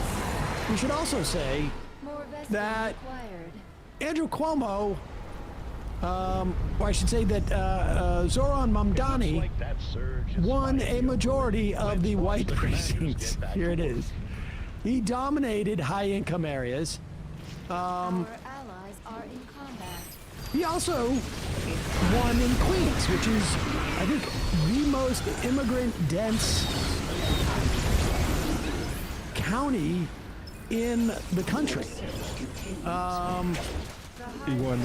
Speaker 13: we should also say that Andrew Cuomo, or I should say that Zoran Mamdani won a majority of the white precincts. Here it is. He dominated high-income areas. He also won in Queens, which is, I think, the most immigrant-dense county in the country.
Speaker 8: He won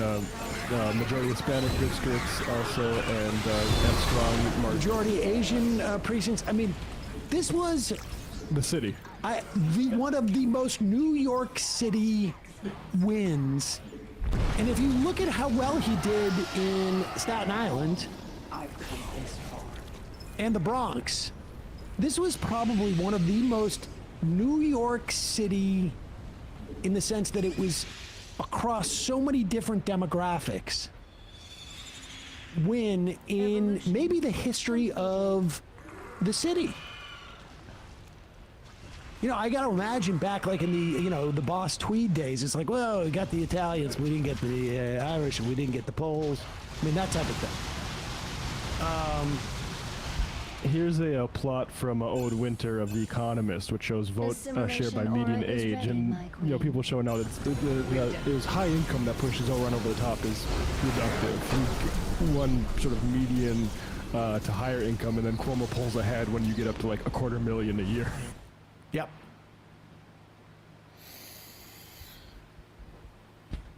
Speaker 8: majority Hispanic districts also, and strong
Speaker 13: majority Asian precincts. I mean, this was
Speaker 8: the city.
Speaker 13: One of the most New York City wins. And if you look at how well he did in Staten Island and the Bronx, this was probably one of the most New York City, in the sense that it was across so many different demographics, win in maybe the history of the city. You know, I got to imagine back like in the, the Boss Tweed days, it's like, well, we got the Italians, we didn't get the Irish, and we didn't get the Poles. I mean, that type of thing.
Speaker 8: Here's a plot from Old Winter of The Economist, which shows vote share by median age, and people showing now that it was high income that pushes Iran over the top is reductive. One sort of median to higher income, and then Cuomo pulls ahead when you get up to like $250,000 a year.
Speaker 13: Yep.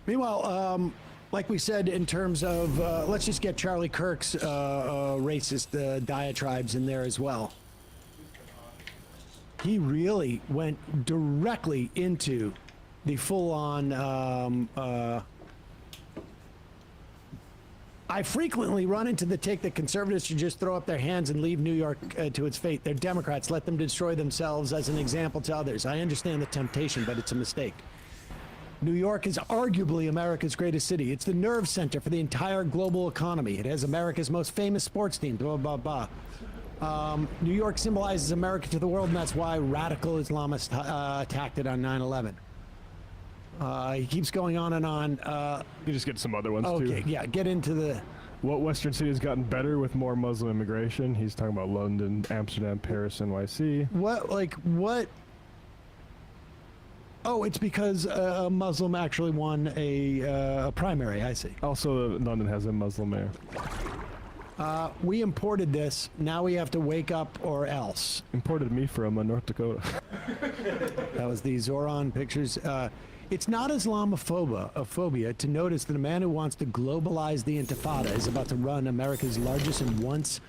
Speaker 13: Meanwhile, like we said, in terms of, let's just get Charlie Kirk's racist diatribes in there as well. He really went directly into the full-on, I frequently run into the take that conservatives should just throw up their hands and leave New York to its fate. They're Democrats. Let them destroy themselves as an example to others. I understand the temptation, but it's a mistake. New York is arguably America's greatest city. It's the nerve center for the entire global economy. It has America's most famous sports team, blah, blah, blah. New York symbolizes America to the world, and that's why radical Islamists attacked it on 9/11. He keeps going on and on.
Speaker 8: You just get some other ones, too.
Speaker 13: Okay, yeah, get into the...
Speaker 8: What Western city has gotten better with more Muslim immigration? He's talking about London, Amsterdam, Paris, NYC.
Speaker 13: What? Oh, it's because a Muslim actually won a primary, I see.
Speaker 8: Also, London has a Muslim mayor.
Speaker 13: We imported this. Now we have to wake up or else.
Speaker 8: Imported me from North Dakota.
Speaker 13: That was the Zoran pictures. It's not Islamophobia to notice that a man who wants to globalize the Intifada is about to run America's largest and once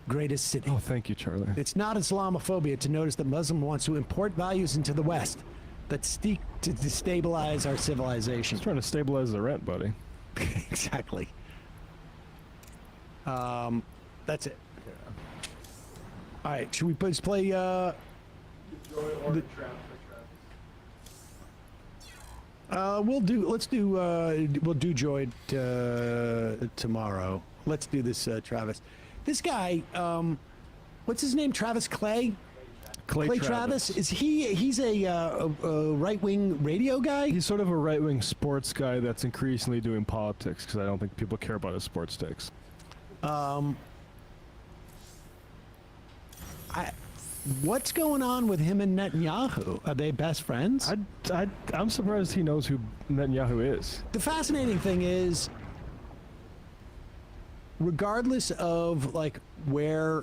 Speaker 13: greatest city.
Speaker 8: Oh, thank you, Charlie.
Speaker 13: It's not Islamophobia to notice that Muslim wants to import values into the West that seek to destabilize our civilization.
Speaker 8: He's trying to stabilize the rent, buddy.
Speaker 13: Exactly. That's it. All right, should we please play we'll do Joy tomorrow. Let's do this, Travis. This guy, what's his name? Travis Clay? Clay Travis. He's a right-wing radio guy?
Speaker 8: He's sort of a right-wing sports guy that's increasingly doing politics, because I don't think people care about his sports takes.
Speaker 13: What's going on with him and Netanyahu? Are they best friends?
Speaker 8: I'm surprised he knows who Netanyahu is.
Speaker 13: The fascinating thing is, regardless of like where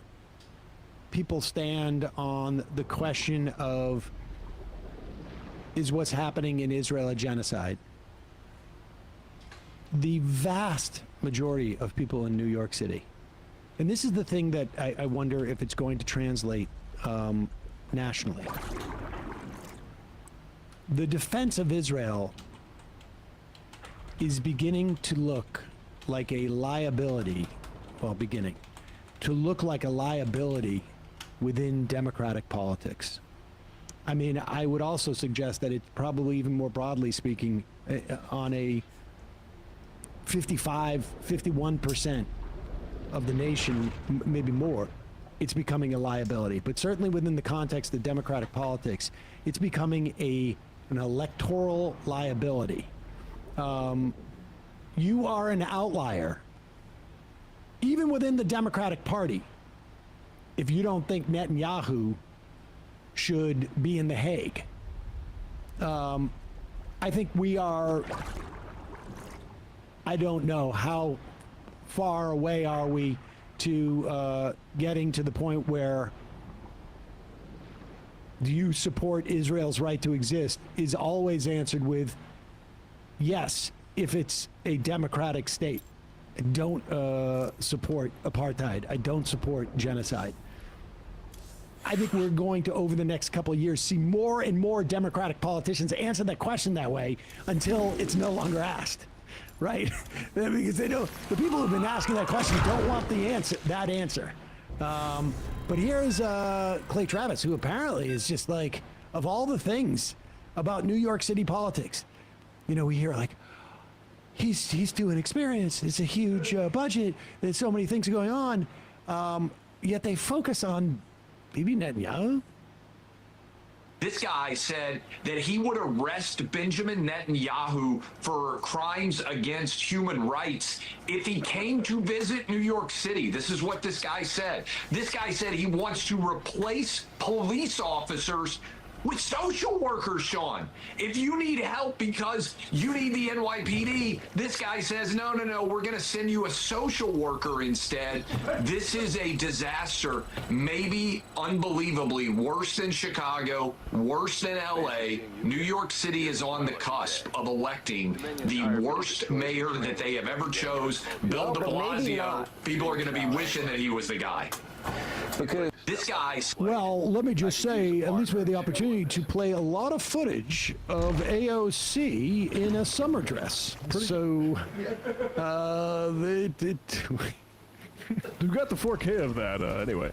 Speaker 13: people stand on the question of is what's happening in Israel a genocide, the vast majority of people in New York City, and this is the thing that I wonder if it's going to translate nationally. The defense of Israel is beginning to look like a liability, to look like a liability within democratic politics. I mean, I would also suggest that it's probably even more broadly speaking on a 51% of the nation, maybe more, it's becoming a liability. But certainly within the context of democratic politics, it's becoming an electoral liability. You are an outlier, even within the Democratic Party, if you don't think Netanyahu should be in The Hague. I think we are, I don't know, how far away are we to getting to the point where do you support Israel's right to exist is always answered with yes, if it's a democratic state. I don't support apartheid. I don't support genocide. I think we're going to, over the next couple of years, see more and more Democratic politicians answer that question that way until it's no longer asked. Right? Because they don't, the people who've been asking that question don't want the answer, that answer. But here's Clay Travis, who apparently is just like, of all the things about New York City politics, you know, we hear like, he's doing experience, it's a huge budget, there's so many things going on, yet they focus on Bibi Netanyahu.
Speaker 17: This guy said that he would arrest Benjamin Netanyahu for crimes against human rights if he came to visit New York City. This is what this guy said. This guy said he wants to replace police officers with social workers, Sean. If you need help because you need the NYPD, this guy says, no, we're going to send you a social worker instead. This is a disaster, maybe unbelievably worse than Chicago, worse than LA. New York City is on the cusp of electing the worst mayor that they have ever chose, Bill de Blasio. People are going to be wishing that he was the guy. Because this guy's...
Speaker 13: Well, let me just say, at least we had the opportunity to play a lot of footage of AOC in a summer dress. So,
Speaker 8: we've got the 4K of that, anyway.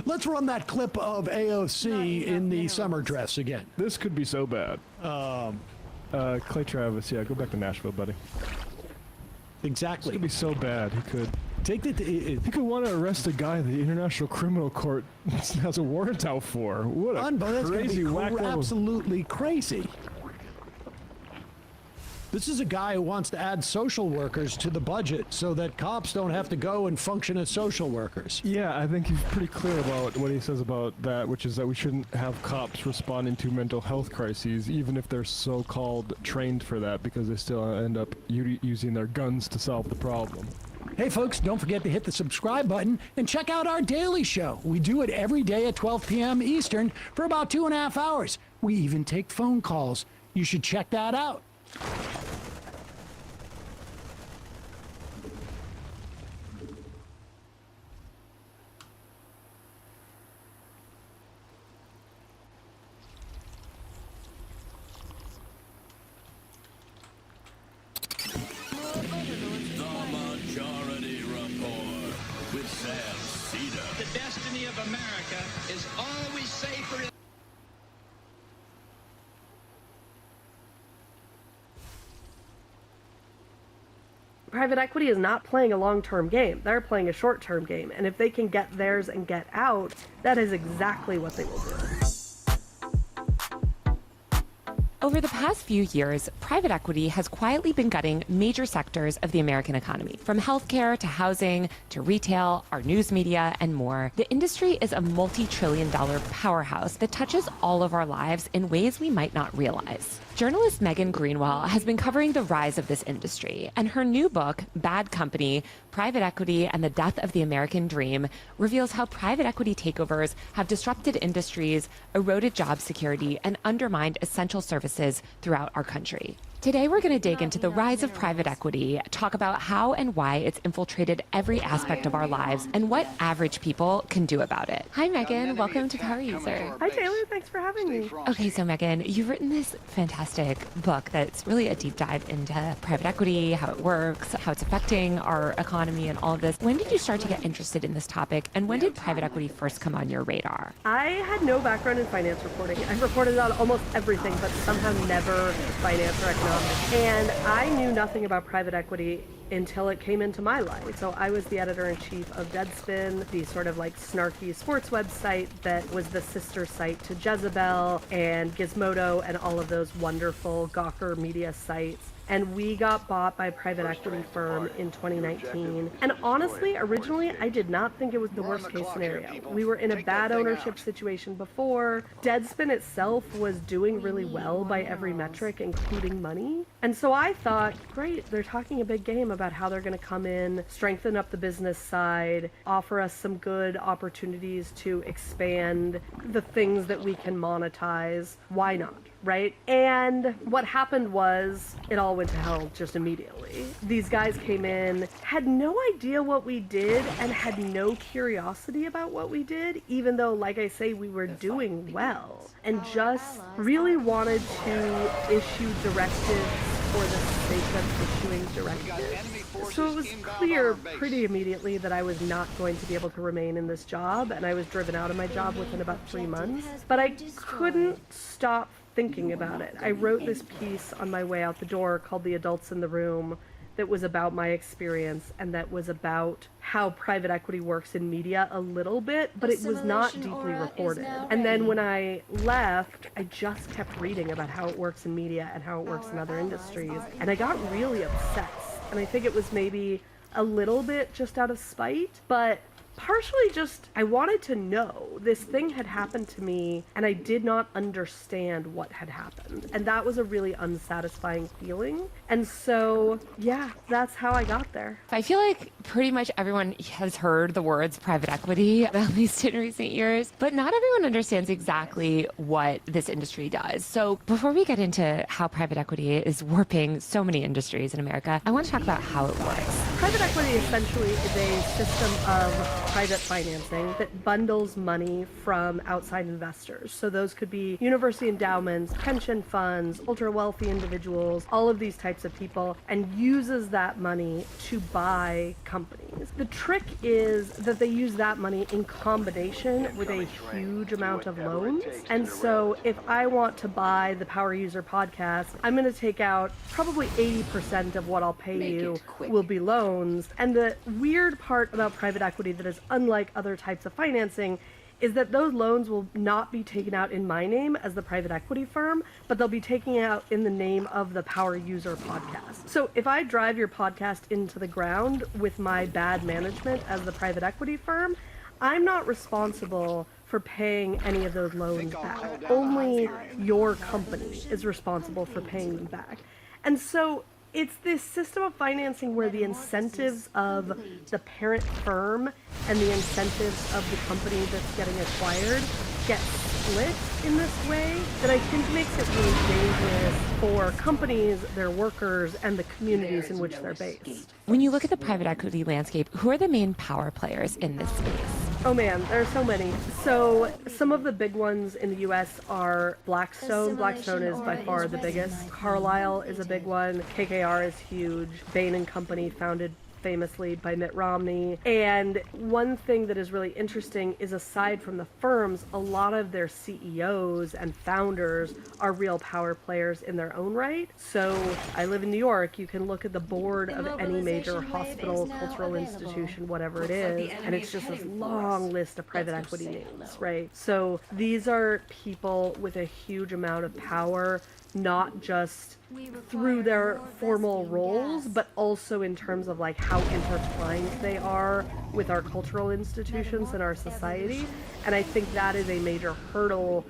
Speaker 13: Let's run that clip of AOC in the summer dress again.
Speaker 8: This could be so bad. Clay Travis, yeah, go back to Nashville, buddy.
Speaker 13: Exactly.
Speaker 8: This could be so bad. He could he could want to arrest a guy the International Criminal Court has a warrant out for. What a crazy wacko!
Speaker 13: Absolutely crazy. This is a guy who wants to add social workers to the budget so that cops don't have to go and function as social workers.
Speaker 8: Yeah, I think he's pretty clear about what he says about that, which is that we shouldn't have cops responding to mental health crises, even if they're so-called trained for that, because they still end up using their guns to solve the problem.
Speaker 13: Hey folks, don't forget to hit the subscribe button and check out our daily show. We do it every day at 12 p.m. Eastern for about 2.5 hours. We even take phone calls. You should check that out.
Speaker 20: The destiny of America is always safer.
Speaker 21: Private equity is not playing a long-term game. They're playing a short-term game. And if they can get theirs and get out, that is exactly what they will do.
Speaker 22: Over the past few years, private equity has quietly been gutting major sectors of the American economy. From healthcare to housing to retail, our news media, and more, the industry is a multi-trillion-dollar powerhouse that touches all of our lives in ways we might not realize. Journalist Megan Greenwell has been covering the rise of this industry, and her new book, Bad Company: Private Equity and the Death of the American Dream, reveals how private equity takeovers have disrupted industries, eroded job security, and undermined essential services throughout our country. Today, we're going to dig into the rise of private equity, talk about how and why it's infiltrated every aspect of our lives, and what average people can do about it. Hi, Megan. Welcome to Power User.
Speaker 21: Hi, Taylor. Thanks for having me.
Speaker 22: Okay, so Megan, you've written this fantastic book that's really a deep dive into private equity, how it works, how it's affecting our economy, and all of this. When did you start to get interested in this topic, and when did private equity first come on your radar?
Speaker 21: I had no background in finance reporting. I've reported on almost everything, but somehow never finance or economics. And I knew nothing about private equity until it came into my life. So I was the editor-in-chief of Deadspin, the sort of like snarky sports website that was the sister site to Jezebel and Gizmodo and all of those wonderful Gawker media sites. And we got bought by a private equity firm in 2019. And honestly, originally, I did not think it was the worst case scenario. We were in a bad ownership situation before. Deadspin itself was doing really well by every metric, including money. And so I thought, great, they're talking a big game about how they're going to come in, strengthen up the business side, offer us some good opportunities to expand the things that we can monetize. Why not? Right? And what happened was it all went to hell just immediately. These guys came in, had no idea what we did, and had no curiosity about what we did, even though, like I say, we were doing well, and just really wanted to issue directives for the sake of issuing directives. So it was clear pretty immediately that I was not going to be able to remain in this job, and I was driven out of my job within about 3 months. But I couldn't stop thinking about it. I wrote this piece on my way out the door called The Adults in the Room, that was about my experience and that was about how private equity works in media a little bit, but it was not deeply reported. And then when I left, I just kept reading about how it works in media and how it works in other industries, and I got really obsessed. And I think it was maybe a little bit just out of spite, but partially just I wanted to know. This thing had happened to me and I did not understand what had happened, and that was a really unsatisfying feeling. And so yeah, that's how I got there.
Speaker 22: I feel like pretty much everyone has heard the words private equity, at least in recent years, but not everyone understands exactly what this industry does. So before we get into how private equity is warping so many industries in America, I want to talk about how it works.
Speaker 21: Private equity essentially is a system of private financing that bundles money from outside investors. So those could be university endowments, pension funds, ultra-wealthy individuals, all of these types of people, and uses that money to buy companies. The trick is that they use that money in combination with a huge amount of loans. And so if I want to buy the Power User podcast, I'm going to take out probably 80% of what I'll pay you will be loans. And the weird part about private equity that is unlike other types of financing is that those loans will not be taken out in my name as the private equity firm, but they'll be taken out in the name of the Power User podcast. So if I drive your podcast into the ground with my bad management as the private equity firm, I'm not responsible for paying any of those loans back. Only your company is responsible for paying them back. And so it's this system of financing where the incentives of the parent firm and the incentives of the company that's getting acquired get split in this way that I think makes it really dangerous for companies, their workers, and the communities in which they're based.
Speaker 22: When you look at the private equity landscape, who are the main power players in this space?
Speaker 21: Oh man, there are so many. So some of the big ones in the US are Blackstone. Blackstone is by far the biggest. Carlyle is a big one. KKR is huge. Bain and Company, founded famously by Mitt Romney. And one thing that is really interesting is, aside from the firms, a lot of their CEOs and founders are real power players in their own right. So I live in New York. You can look at the board of any major hospital, cultural institution, whatever it is, and it's just this long list of private equity names, right? So these are people with a huge amount of power, not just through their formal roles, but also in terms of like how intertwined they are with our cultural institutions and our society. And I think that is a major hurdle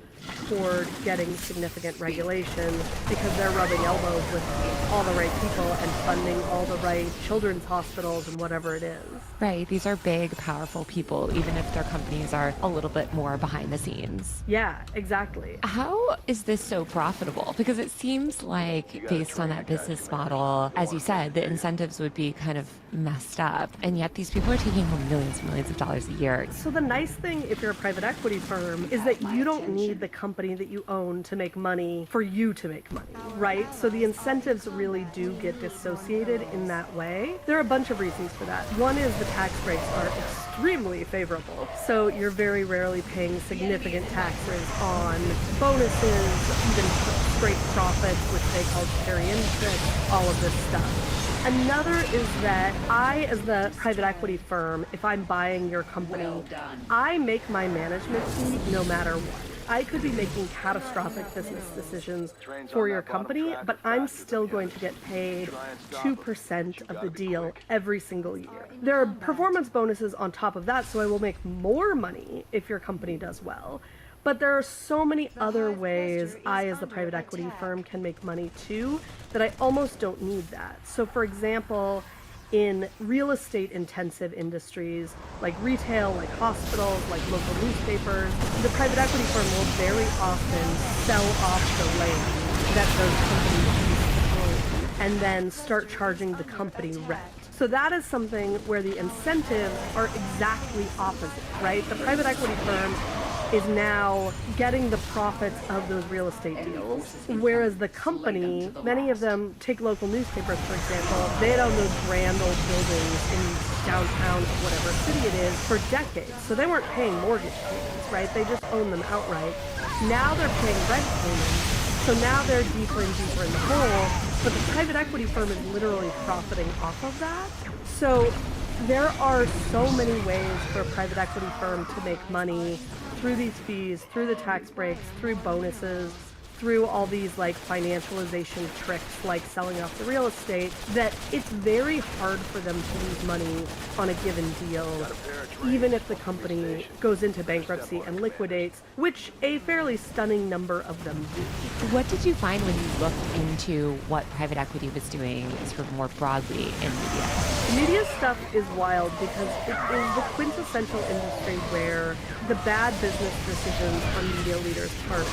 Speaker 21: toward getting significant regulation, because they're rubbing elbows with all the right people and funding all the right children's hospitals and whatever it is.
Speaker 22: Right. These are big, powerful people, even if their companies are a little bit more behind the scenes.
Speaker 21: Yeah, exactly.
Speaker 22: How is this so profitable? Because it seems like, based on that business model, as you said, the incentives would be kind of messed up, and yet these people are taking home millions and millions of dollars a year.
Speaker 21: So the nice thing, if you're a private equity firm, is that you don't need the company that you own to make money for you to make money, right? So the incentives really do get dissociated in that way. There are a bunch of reasons for that. One is the tax breaks are extremely favorable. So you're very rarely paying significant taxes on bonuses, even straight profits, which they call carry interest, all of this stuff. Another is that I, as the private equity firm, if I'm buying your company, I make my management fee no matter what. I could be making catastrophic business decisions for your company, but I'm still going to get paid 2% of the deal every single year. There are performance bonuses on top of that, so I will make more money if your company does well. But there are so many other ways I, as the private equity firm, can make money too, that I almost don't need that. So for example, in real estate intensive industries like retail, like hospitals, like local newspapers, the private equity firm will very often sell off the land that those companies used to own and then start charging the company rent. So that is something where the incentives are exactly opposite, right? The private equity firm is now getting the profits of those real estate deals, whereas the company, many of them, take local newspapers for example, they had owned those grand old buildings in downtown of whatever city it is for decades, so they weren't paying mortgage payments, right? They just owned them outright. Now they're paying rent payments, So now they're deeper and deeper in the hole, but the private equity firm is literally profiting off of that. So there are so many ways for a private equity firm to make money through these fees, through the tax breaks, through bonuses, through all these like financialization tricks like selling off the real estate, that it's very hard for them to lose money on a given deal, even if the company goes into bankruptcy and liquidates, which a fairly stunning number of them do.
Speaker 22: What did you find when you looked into what private equity was doing sort of more broadly in media?
Speaker 21: Media stuff is wild because it is the quintessential industry where the bad business decisions on media leaders' part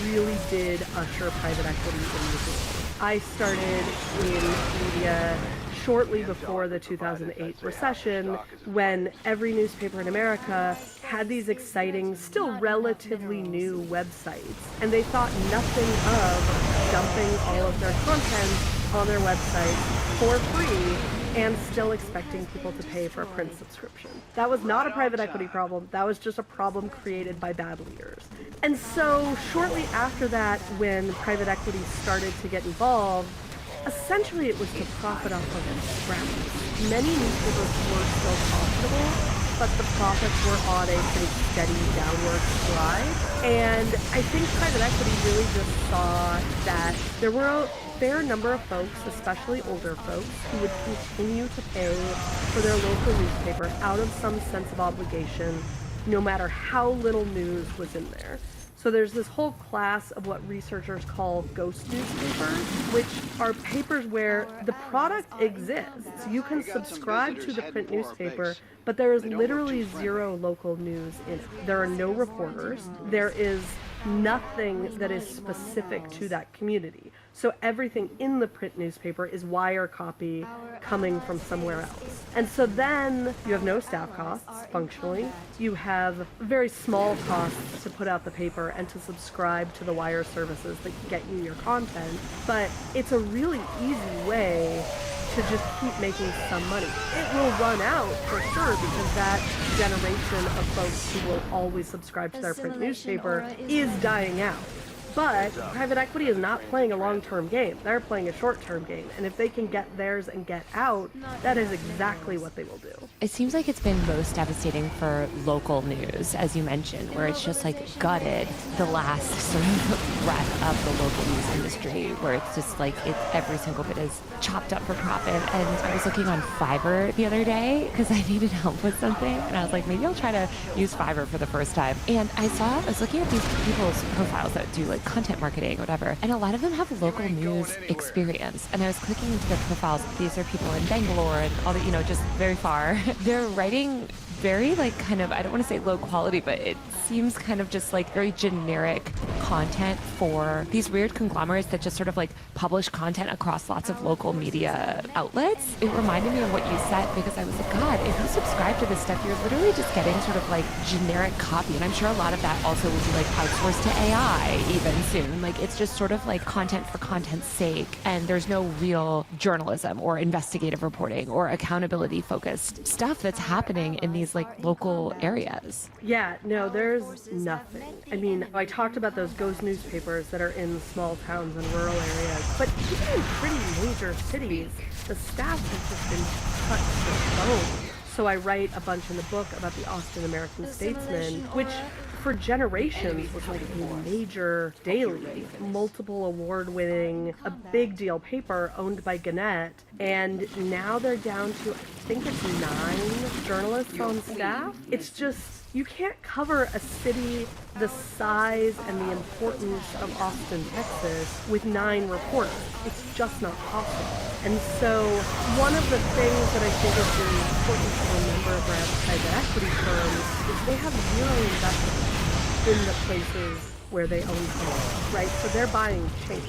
Speaker 21: really did usher private equity in the door. I started in media shortly before the 2008 recession, when every newspaper in America had these exciting, still relatively new websites, and they thought nothing of dumping all of their content on their website for free and still expecting people to pay for a print subscription. That was not a private equity problem. That was just a problem created by bad leaders. And so shortly after that, when private equity started to get involved, essentially it was to profit off of scraps. Many newspapers were still profitable, but the profits were on a pretty steady downward slide. And I think private equity really just saw that there were a fair number of folks, especially older folks, who would continue to pay for their local newspaper out of some sense of obligation, no matter how little news was in there. So there's this whole class of what researchers call ghost newspapers, which are papers where the product exists. You can subscribe to the print newspaper, but there is literally zero local news in it. There are no reporters. There is nothing that is specific to that community. So everything in the print newspaper is wire copy coming from somewhere else. And so then you have no staff costs, functionally. You have very small costs to put out the paper and to subscribe to the wire services that get you your content. But it's a really easy way to just keep making some money. It will run out for sure, because that generation of folks who will always subscribe to their print newspaper is dying out. But private equity is not playing a long-term game. They're playing a short-term game. And if they can get theirs and get out, that is exactly what they will do.
Speaker 22: It seems like it's been most devastating for local news, as you mentioned, where it's just like gutted the last sort of breath of the local news industry, where it's just like every single bit is chopped up for profit. And I was looking on Fiverr the other day because I needed help with something, and I was like, maybe I'll try to use Fiverr for the first time. And I was looking at these people's profiles that do like content marketing or whatever, and a lot of them have local news experience. And I was clicking into their profiles. These are people in Bangalore and all that, just very far. They're writing very kind of, I don't want to say low quality, but it seems kind of just like very generic content for these weird conglomerates that just sort of publish content across lots of local media outlets. It reminded me of what you said, because I was like, God, if you subscribe to this stuff, you're literally just getting sort of generic copy. And I'm sure a lot of that also will be outsourced to AI even soon. It's just sort of content for content's sake, and there's no real journalism or investigative reporting or accountability focused stuff that's happening in these local areas.
Speaker 21: Yeah, no, there's nothing. I mean, I talked about those ghost newspapers that are in small towns and rural areas, but even in pretty major cities, the staff has just been cut to the bone. So I write a bunch in the book about the Austin American Statesman, which for generations was a major daily, multiple award-winning, a big deal paper owned by Gannett, and now they're down to, I think it's 9 journalists on staff. It's just, you can't cover a city the size and the importance of Austin, Texas with 9 reporters. It's just not possible. And so one of the things that I think is really important to remember about private equity firms is they have zero investment in the places where they own homes, right? So they're buying chains.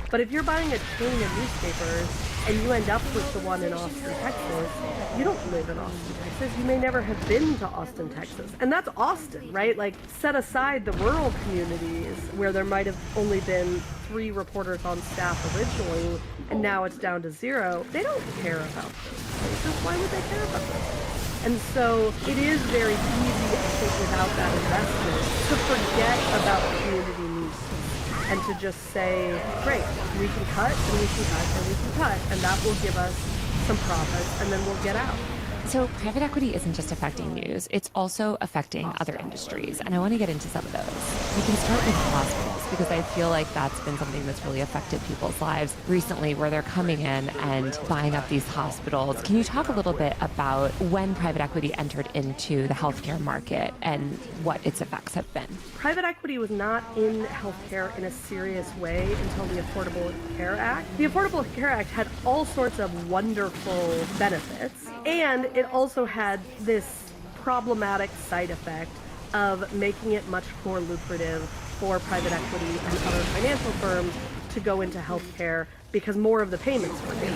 Speaker 21: But if you're buying a chain of newspapers and you end up with the one in Austin, Texas, you don't live in Austin, Texas. You may never have been to Austin, Texas. And that's Austin, right? Set aside the rural communities where there might have only been 3 reporters on staff originally, and now it's down to 0. They don't care about those places. Why would they care about those? And so it is very easy, I think, without that investment, to forget about community news. and to just say, great, we can cut and we can cut and we can cut, and that will give us some profits, and then we'll get out.
Speaker 22: So private equity isn't just affecting news, it's also affecting other industries, and I want to get into some of those. We can start with hospitals, because I feel like that's been something that's really affected people's lives recently, where they're coming in and buying up these hospitals. Can you talk a little bit about when private equity entered into the healthcare market and what its effects have been?
Speaker 21: Private equity was not in healthcare in a serious way until the Affordable Care Act. The Affordable Care Act had all sorts of wonderful benefits, and it also had this problematic side effect of making it much more lucrative for private equity and other financial firms to go into healthcare because more of the payments were made,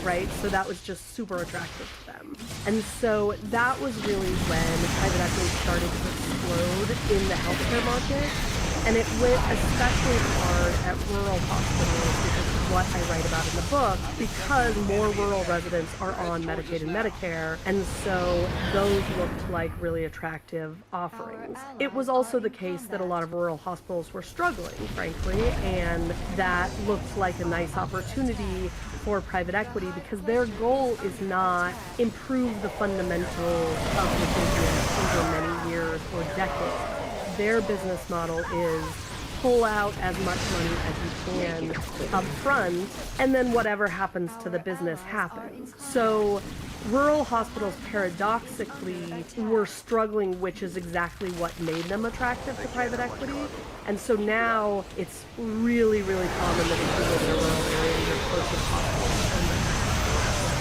Speaker 21: right? So that was just super attractive to them. And so that was really when private equity started to explode in the healthcare market. And it went especially hard at rural hospitals, which is what I write about in the book, because more rural residents are on Medicaid and Medicare, and so those looked like really attractive offerings. It was also the case that a lot of rural hospitals were struggling, frankly, and that looked like a nice opportunity for private equity because their goal is not improve the fundamentals of the business over many years or decades. Their business model is pull out as much money as you can up front, and then whatever happens to the business happens. So rural hospitals paradoxically were struggling, which is exactly what made them attractive to private equity. And so now it's really, really common that if you live in a rural area, you're close to hospitals.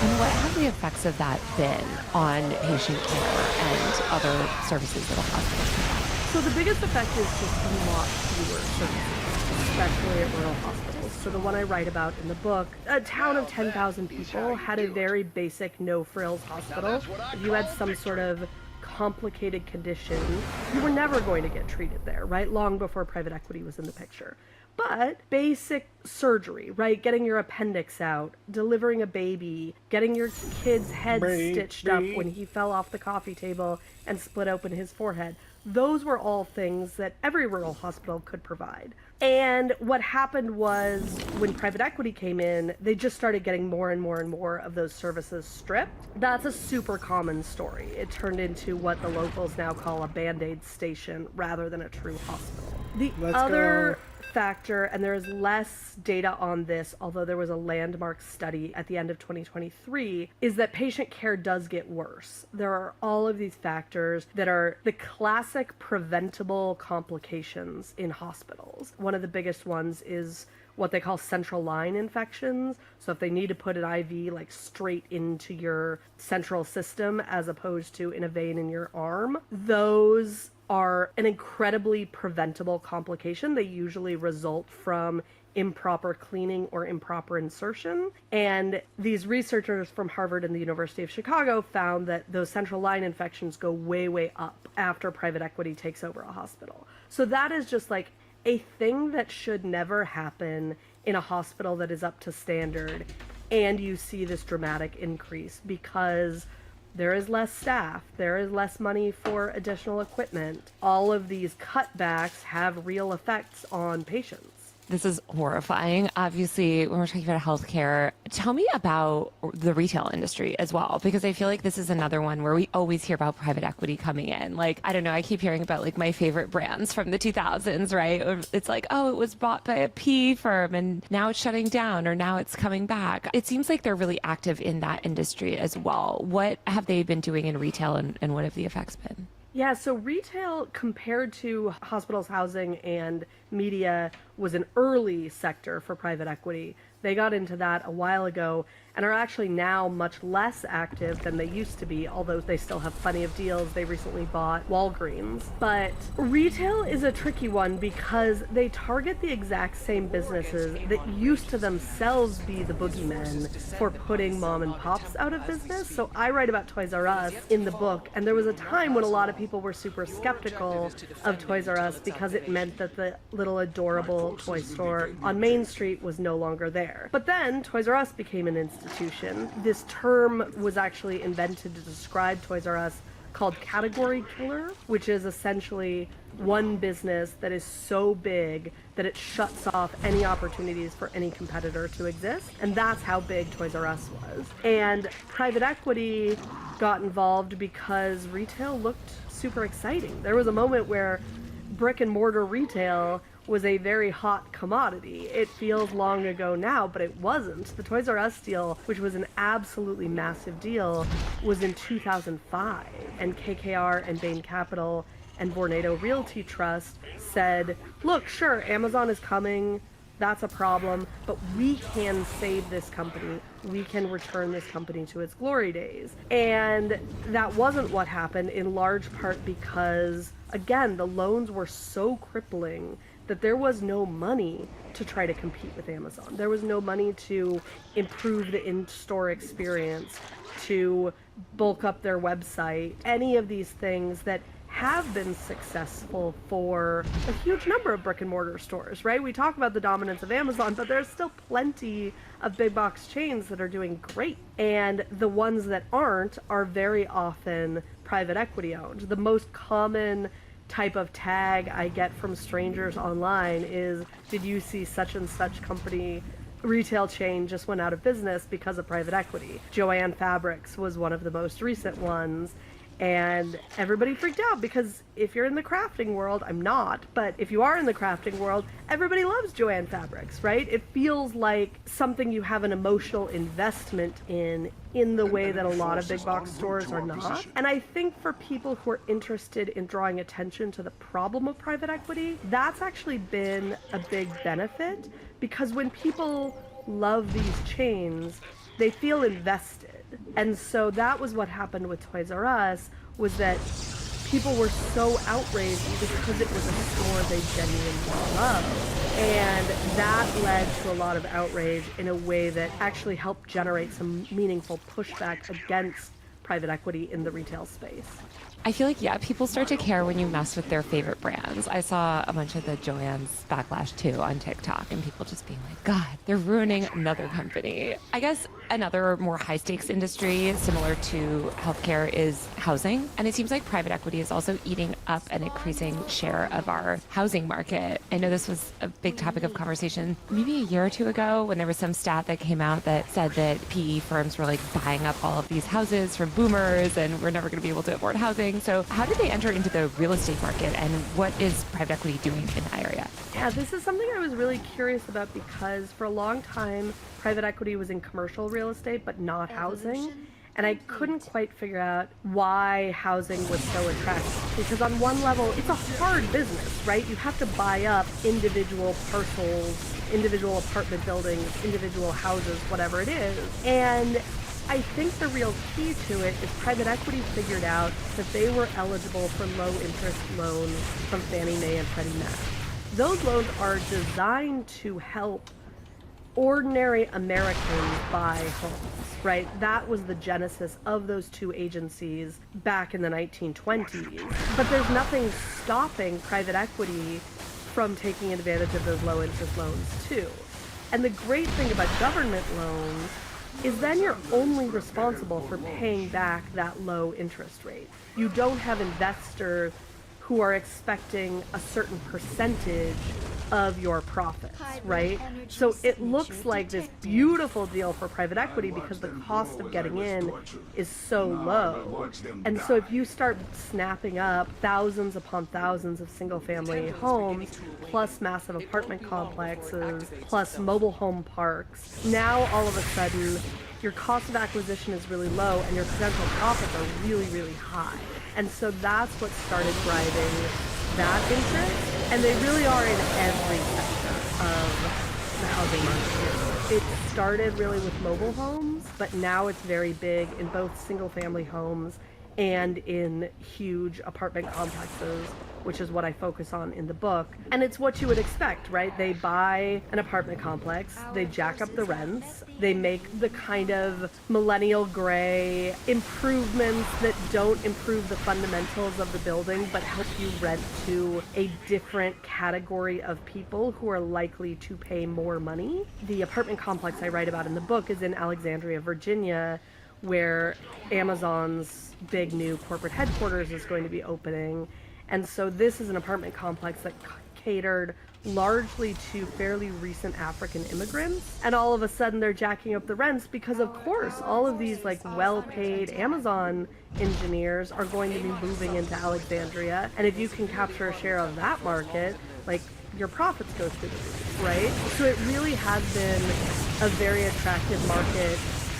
Speaker 22: And what have the effects of that been on patient care and other services that a hospital provides?
Speaker 21: So the biggest effect is just a lot fewer services, especially at rural hospitals. So the one I write about in the book, a town of 10,000 people had a very basic no-frills hospital. If you had some sort of complicated condition, you were never going to get treated there, right? Long before private equity was in the picture. But basic surgery, right? Getting your appendix out, delivering a baby, getting your kid's head stitched up when he fell off the coffee table and split open his forehead. Those were all things that every rural hospital could provide. And what happened was when private equity came in, they just started getting more and more and more of those services stripped. That's a super common story. It turned into what the locals now call a Band-Aid station rather than a true hospital. The other factor, and there is less data on this, although there was a landmark study at the end of 2023, is that patient care does get worse. There are all of these factors that are the classic preventable complications in hospitals. One of the biggest ones is what they call central line infections. So if they need to put an IV like straight into your central system as opposed to in a vein in your arm, those are an incredibly preventable complication. They usually result from improper cleaning or improper insertion. And these researchers from Harvard and the University of Chicago found that those central line infections go way, way up after private equity takes over a hospital. So that is just like a thing that should never happen in a hospital that is up to standard. And you see this dramatic increase because there is less staff, there is less money for additional equipment. All of these cutbacks have real effects on patients.
Speaker 22: This is horrifying. Obviously, when we're talking about healthcare, tell me about the retail industry as well, because I feel like this is another one where we always hear about private equity coming in. Like, I don't know, I keep hearing about like my favorite brands from the 2000s, right? It's like, oh, it was bought by a PE firm and now it's shutting down or now it's coming back. It seems like they're really active in that industry as well. What have they been doing in retail and what have the effects been?
Speaker 21: Yeah, so retail compared to hospitals, housing, and media was an early sector for private equity. They got into that a while ago and are actually now much less active than they used to be, although they still have plenty of deals. They recently bought Walgreens. But retail is a tricky one because they target the exact same businesses that used to themselves be the boogeymen for putting mom and pops out of business. So I write about Toys R Us in the book, and there was a time when a lot of people were super skeptical of Toys R Us because it meant that the little adorable toy store on Main Street was no longer there. But then Toys R Us became an institution. This term was actually invented to describe Toys R Us called Category Killer, which is essentially one business that is so big that it shuts off any opportunities for any competitor to exist. And that's how big Toys R Us was. And private equity got involved because retail looked super exciting. There was a moment where brick and mortar retail was a very hot commodity. It feels long ago now, but it wasn't. The Toys R Us deal, which was an absolutely massive deal, was in 2005. And KKR and Bain Capital and Vornado Realty Trust said, look, sure, Amazon is coming, that's a problem, but we can save this company. We can return this company to its glory days. And that wasn't what happened, in large part because, again, the loans were so crippling that there was no money to try to compete with Amazon. There was no money to improve the in-store experience, to bulk up their website, any of these things that have been successful for a huge number of brick and mortar stores, right? We talk about the dominance of Amazon, but there's still plenty of big box chains that are doing great. And the ones that aren't are very often private equity owned. The most common type of tag I get from strangers online is, did you see such and such company retail chain just went out of business because of private equity? Joann Fabrics was one of the most recent ones. And everybody freaked out because if you're in the crafting world, I'm not, but if you are in the crafting world, everybody loves Joann Fabrics, right? It feels like something you have an emotional investment in the way that a lot of big box stores are not. And I think for people who are interested in drawing attention to the problem of private equity, that's actually been a big benefit, because when people love these chains, they feel invested. And so that was what happened with Toys R Us, was that people were so outraged because it was a store they genuinely loved. And that led to a lot of outrage in a way that actually helped generate some meaningful pushback against private equity in the retail space.
Speaker 22: I feel like, yeah, people start to care when you mess with their favorite brands. I saw a bunch of the Joann's backlash too on TikTok, and people just being like, God, they're ruining another company. I guess another more high stakes industry similar to healthcare is housing. And it seems like private equity is also eating up an increasing share of our housing market. I know this was a big topic of conversation maybe a year or two ago when there was some stat that came out that said that PE firms were like buying up all of these houses from boomers and we're never going to be able to afford housing. So how did they enter into the real estate market, and what is private equity doing in that area?
Speaker 21: Yeah, this is something I was really curious about, because for a long time, private equity was in commercial real estate, but not housing. And I couldn't quite figure out why housing was so attractive. Because on one level, it's a hard business, right? You have to buy up individual parcels, individual apartment buildings, individual houses, whatever it is. And I think the real key to it is private equity figured out that they were eligible for low-interest loans from Fannie Mae and Freddie Mac. Those loans are designed to help ordinary Americans buy homes, right? That was the genesis of those two agencies back in the 1920s. But there's nothing stopping private equity from taking advantage of those low-interest loans, too. And the great thing about government loans is then you're only responsible for paying back that low interest rate. You don't have investors who are expecting a certain percentage of your profits, right? So it looks like this beautiful deal for private equity because the cost of getting in is so low. And so if you start snapping up thousands upon thousands of single-family homes, plus massive apartment complexes, plus mobile home parks, now all of a sudden your cost of acquisition is really low and your potential profits are really, really high. And so that's what started driving that interest. And they really are in every sector of the housing market. It started really with mobile homes, but now it's very big in both single-family homes and in huge apartment complexes, which is what I focus on in the book. And it's what you would expect, right? They buy an apartment complex, they jack up the rents, they make the kind of millennial gray improvements that don't improve the fundamentals of the building, but help you rent to a different category of people who are likely to pay more money. The apartment complex I write about in the book is in Alexandria, Virginia, where Amazon's big new corporate headquarters is going to be opening. And so this is an apartment complex that catered largely to fairly recent African immigrants. And all of a sudden they're jacking up the rents because, of course, all of these like well-paid Amazon engineers are going to be moving into Alexandria. And if you can capture a share of that market, like, your profits go through the roof, right? So it really has been a very attractive market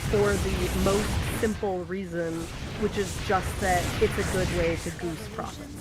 Speaker 21: for the most simple reason, which is just that it's a good way to goose profits.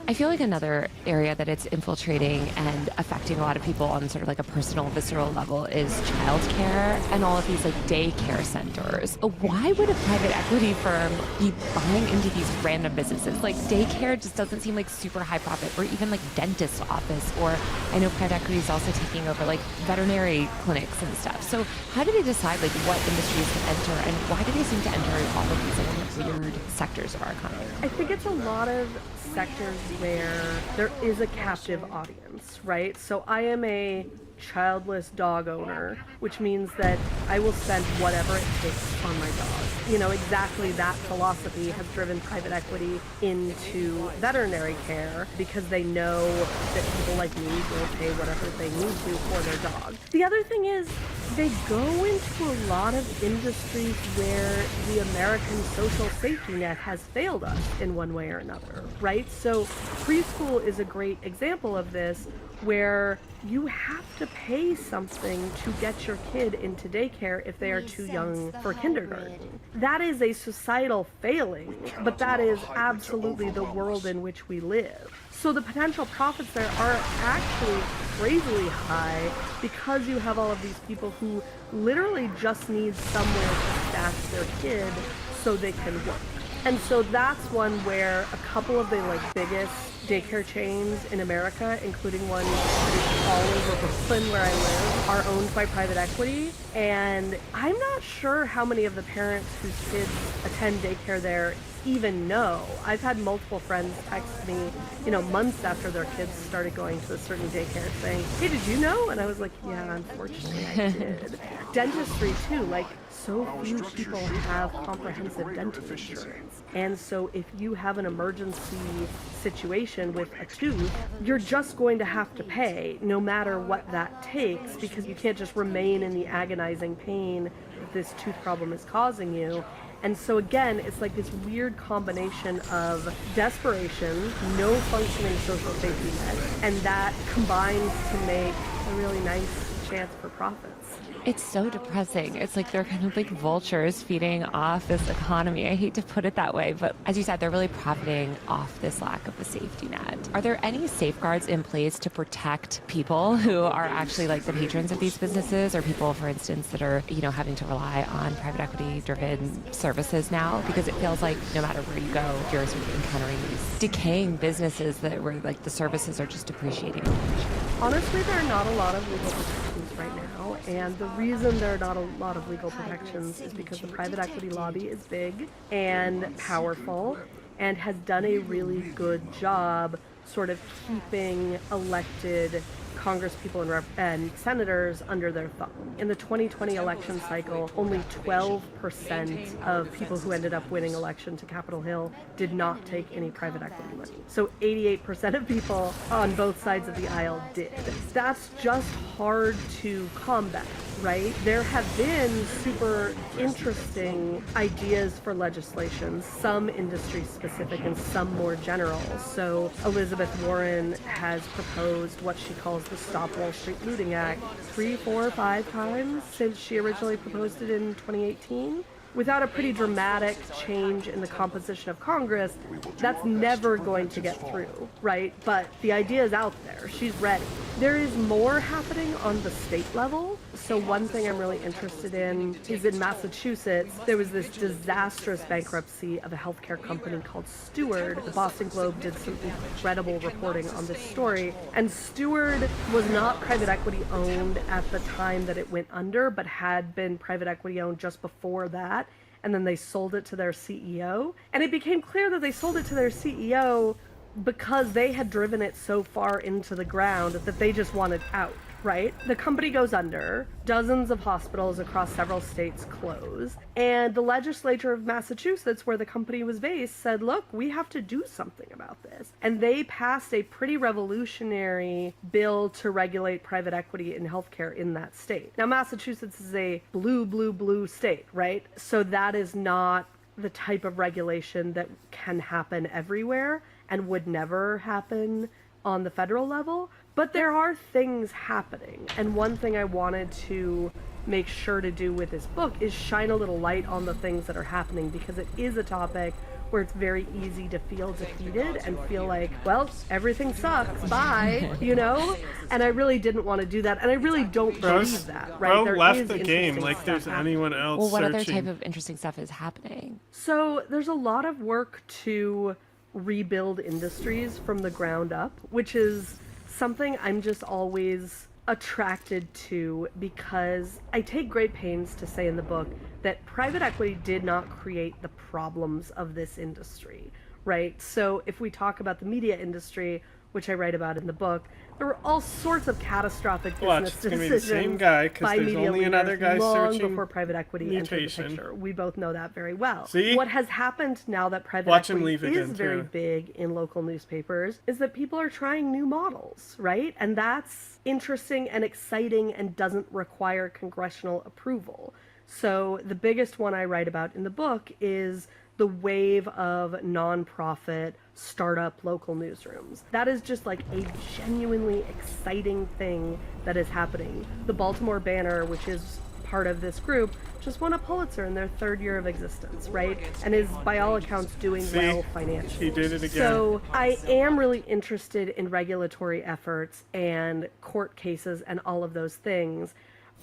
Speaker 22: I feel like another area that it's infiltrating and affecting a lot of people on sort of like a personal, visceral level is childcare and all of these like daycare centers. Why would a private equity firm be buying into these random businesses? Like daycare just doesn't seem like super high profit, or even like dentist office, or I know private equity is also taking over like veterinary clinics and stuff. So how do they decide like what industries to enter, and why do they seem to enter all of these like weird sectors of our economy?
Speaker 21: I think it's a lot of sectors where there is a captive audience, right? So I am a childless dog owner, which means that I will spend whatever it takes on my dog. You know, exactly that philosophy has driven private equity into veterinary care, because they know that people like me will pay whatever they need to for their dog. The other thing is they go into a lot of industries where the American social safety net has failed us in one way or another, right? So preschool is a great example of this, where you have to pay something to get your kid into daycare if they are too young for kindergarten. That is a societal failing, but that is absolutely the world in which we live. So the potential profits there are actually crazily high, because you have all of these people who literally just need somewhere to stash their kid so they can work. And so that's one where a couple of the like biggest daycare chains in America, including one all over Brooklyn where I live, are owned by private equity. And I'm not sure how many of the parents whose kids attend daycare there even know. I've had multiple friends text me, you know, months after their kids started going to a certain daycare saying, hey, did you know? And I was like, yeah, unfortunately I did. Dentistry too, like so few people have comprehensive dental insurance. And so if you have an emergency situation with a tooth, you're just going to have to pay no matter what that takes, because you can't just remain in the agonizing pain that this tooth problem is causing you. And so again, it's like this weird combination of desperation, no functioning social safety net, and that combines to make a really nice chance for profits.
Speaker 22: It's so depressing. It's like they're kind of like vultures feeding off this economy. I hate to put it that way, but as you said, they're really profiting off this lack of a safety net. Are there any safeguards in place to protect people who are actually like the patrons of these businesses, or people, for instance, that are, you know, having to rely on private equity driven services now? Because it feels like no matter where you go, you're sort of encountering these decaying businesses that where like the services are just depreciating.
Speaker 21: Honestly, there are not a lot of legal protections right now, and the reason there are not a lot of legal protections is because the private equity lobby is big and powerful and has done a really good job sort of keeping elected congresspeople and senators under their thumb. In the 2020 election cycle, only 12% of people who ended up winning election to Capitol Hill did not take any private equity money. So 88% of people on both sides of the aisle did. That's just hard to combat, right? There have been super interesting ideas for legislation, some industry specific and some more general. So Elizabeth Warren has proposed what she calls the Stop Wall Street Looting Act 3, 4, 5 times since she originally proposed it in 2018. Without a pretty dramatic change in the composition of Congress, that's never going to get through, right? But the idea is out there. She's ready. There is more happening on the state level. So one thing I'm really interested in is in Massachusetts, there was this disastrous bankruptcy of a healthcare company called Steward. The Boston Globe did some incredible reporting on this story. And Steward was not private equity owned at the time that it went under, but had been private equity owned just before that. And then they sold it to their CEO. And it became clear that they sold it to their CEO because they had driven it so far into the ground that they just wanted out, right? The company goes under, dozens of hospitals across several states close, and the legislature of Massachusetts, where the company was based, said, look, we have to do something about this. And they passed a pretty revolutionary bill to regulate private equity in healthcare in that state. Now, Massachusetts is a blue state, right? So that is not the type of regulation that can happen everywhere and would never happen on the federal level. But there are things happening. And one thing I wanted to make sure to do with this book is shine a little light on the things that are happening, because it is a topic where it's very easy to feel defeated and feel like, well, everything sucks, bye, you know? And I really didn't want to do that, and I really don't believe that, right?
Speaker 2: Bro left the game like there's anyone else
Speaker 22: Well, what
Speaker 2: searching.
Speaker 22: other type of interesting stuff is happening?
Speaker 21: So there's a lot of work to rebuild industries from the ground up, which is something I'm just always attracted to, because I take great pains to say in the book that private equity did not create the problems of this industry, right? So if we talk about the media industry, which I write about in the book, there were all sorts of catastrophic business decisions by media leaders long before private equity entered the picture. We both know that very well.
Speaker 2: See?
Speaker 21: What has happened now that private equity is very big in local newspapers is that people are trying new models, right? And that's interesting and exciting and doesn't require congressional approval. So the biggest one I write about in the book is the wave of nonprofit startup local newsrooms. That is just like a genuinely exciting thing that is happening. The Baltimore Banner, which is part of this group, just won a Pulitzer in their 3rd year of existence, right? And is by all accounts doing well financially.
Speaker 2: He did it again.
Speaker 21: So I am really interested in regulatory efforts and court cases and all of those things.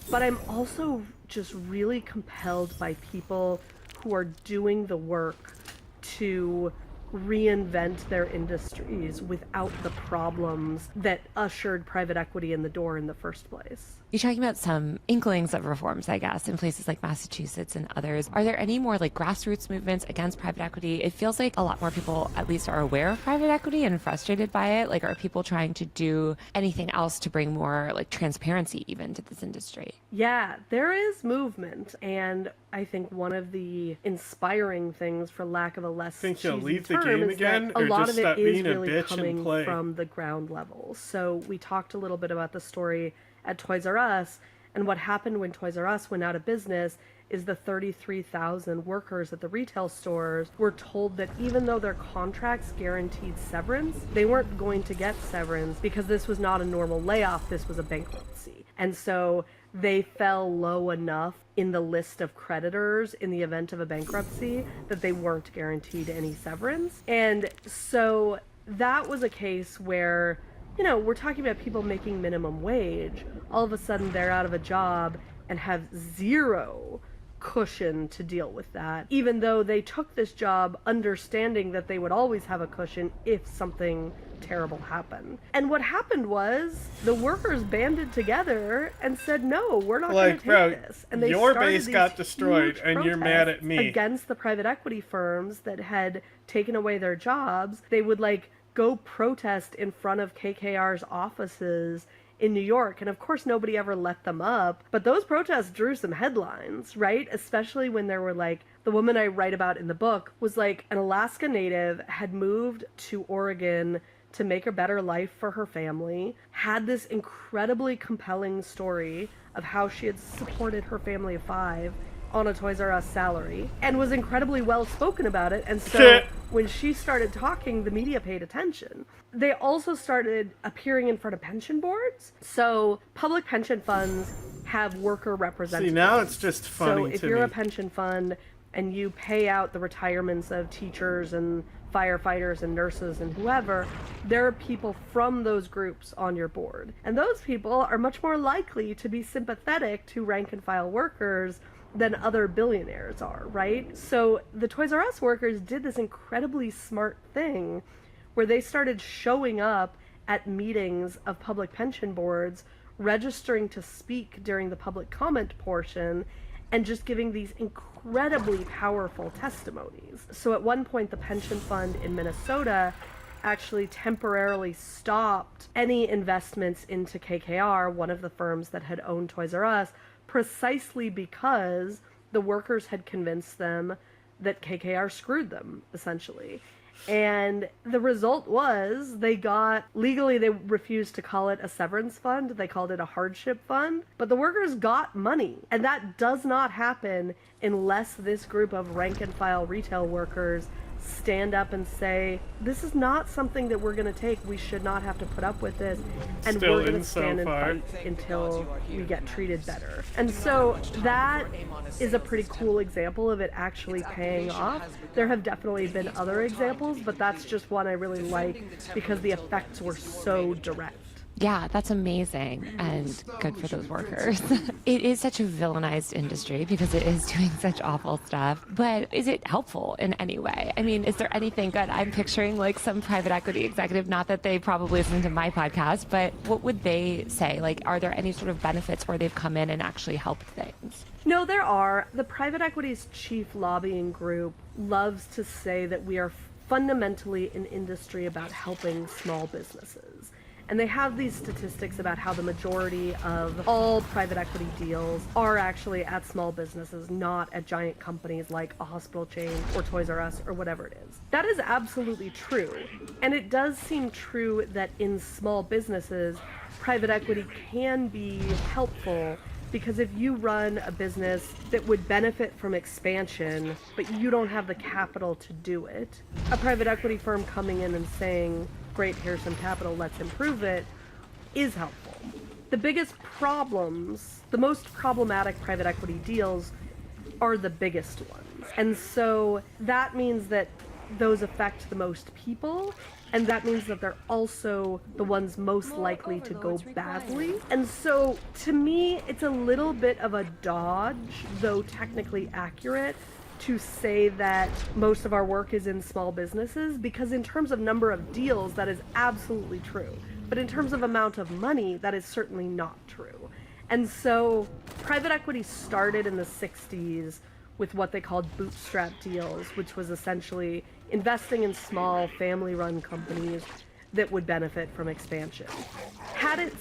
Speaker 21: But I'm also just really compelled by people who are doing the work to reinvent their industries without the problems that ushered private equity in the door in the first place.
Speaker 22: You're talking about some inklings of reforms, I guess, in places like Massachusetts and others. Are there any more like grassroots movements against private equity? It feels like a lot more people at least are aware of private equity and frustrated by it. Like, are people trying to do anything else to bring more like transparency even to this industry?
Speaker 21: Yeah, there is movement. And I think one of the inspiring things, for lack of a less cheesy term, is that a lot of it is really coming from the ground level. So we talked a little bit about the story at Toys R Us, and what happened when Toys R Us went out of business is the 33,000 workers at the retail stores were told that even though their contracts guaranteed severance, they weren't going to get severance because this was not a normal layoff, this was a bankruptcy. And so they fell low enough in the list of creditors in the event of a bankruptcy that they weren't guaranteed any severance. And so that was a case where, you know, we're talking about people making minimum wage. All of a sudden they're out of a job and have zero cushion to deal with that, even though they took this job understanding that they would always have a cushion if something terrible happened. And what happened was the workers banded together and said, no, we're not going to take this. And they
Speaker 2: your
Speaker 21: started
Speaker 2: base got destroyed and you're mad at me.
Speaker 21: Against the private equity firms that had taken away their jobs. They would like go protest in front of KKR's offices in New York. And of course, nobody ever let them up. But those protests drew some headlines, right? Especially when there were like, the woman I write about in the book was like an Alaska native, had moved to Oregon to make a better life for her family, had this incredibly compelling story of how she had supported her family of 5 on a Toys R Us salary, and was incredibly well spoken about it. And so when she started talking, the media paid attention. They also started appearing in front of pension boards. So public pension funds have worker representatives.
Speaker 2: See, now it's just funny
Speaker 21: So if you're a pension fund and you pay out the retirements of teachers and firefighters and nurses and whoever, there are people from those groups on your board. And those people are much more likely to be sympathetic to rank and file workers than other billionaires are, right? So the Toys R Us workers did this incredibly smart thing where they started showing up at meetings of public pension boards, registering to speak during the public comment portion, and just giving these incredibly powerful testimonies. So at one point, the pension fund in Minnesota actually temporarily stopped any investments into KKR, one of the firms that had owned Toys R Us, precisely because the workers had convinced them that KKR screwed them, essentially. And the result was they refused to call it a severance fund. They called it a hardship fund. But the workers got money. And that does not happen unless this group of rank and file retail workers stand up and say, this is not something that we're going to take. We should not have to put up with this. And we're going to stand and fight until we get treated better. And so that is a pretty cool example of it actually paying off. There have definitely been other examples, but that's just one I really like because the effects were so direct.
Speaker 22: Yeah, that's amazing and good for those workers. It is such a villainized industry because it is doing such awful stuff, but is it helpful in any way? I mean, is there anything good? I'm picturing like some private equity executive, not that they probably listen to my podcast, but what would they say? Like, are there any sort of benefits where they've come in and actually helped things?
Speaker 21: No, there are. The private equity's chief lobbying group loves to say that we are fundamentally an industry about helping small businesses. And they have these statistics about how the majority of all private equity deals are actually at small businesses, not at giant companies like a hospital chain or Toys R Us or whatever it is. That is absolutely true. And it does seem true that in small businesses, private equity can be helpful because if you run a business that would benefit from expansion, but you don't have the capital to do it, a private equity firm coming in and saying, great, here's some capital, let's improve it, is helpful. The biggest problems, the most problematic private equity deals are the biggest ones. And so that means that those affect the most people, and that means that they're also the ones most likely to go badly. And so to me, it's a little bit of a dodge, though technically accurate, to say that most of our work is in small businesses, because in terms of number of deals, that is absolutely true. But in terms of amount of money, that is certainly not true. And so private equity started in the 60s with what they called bootstrap deals, which was essentially investing in small family-run companies that would benefit from expansion. Had it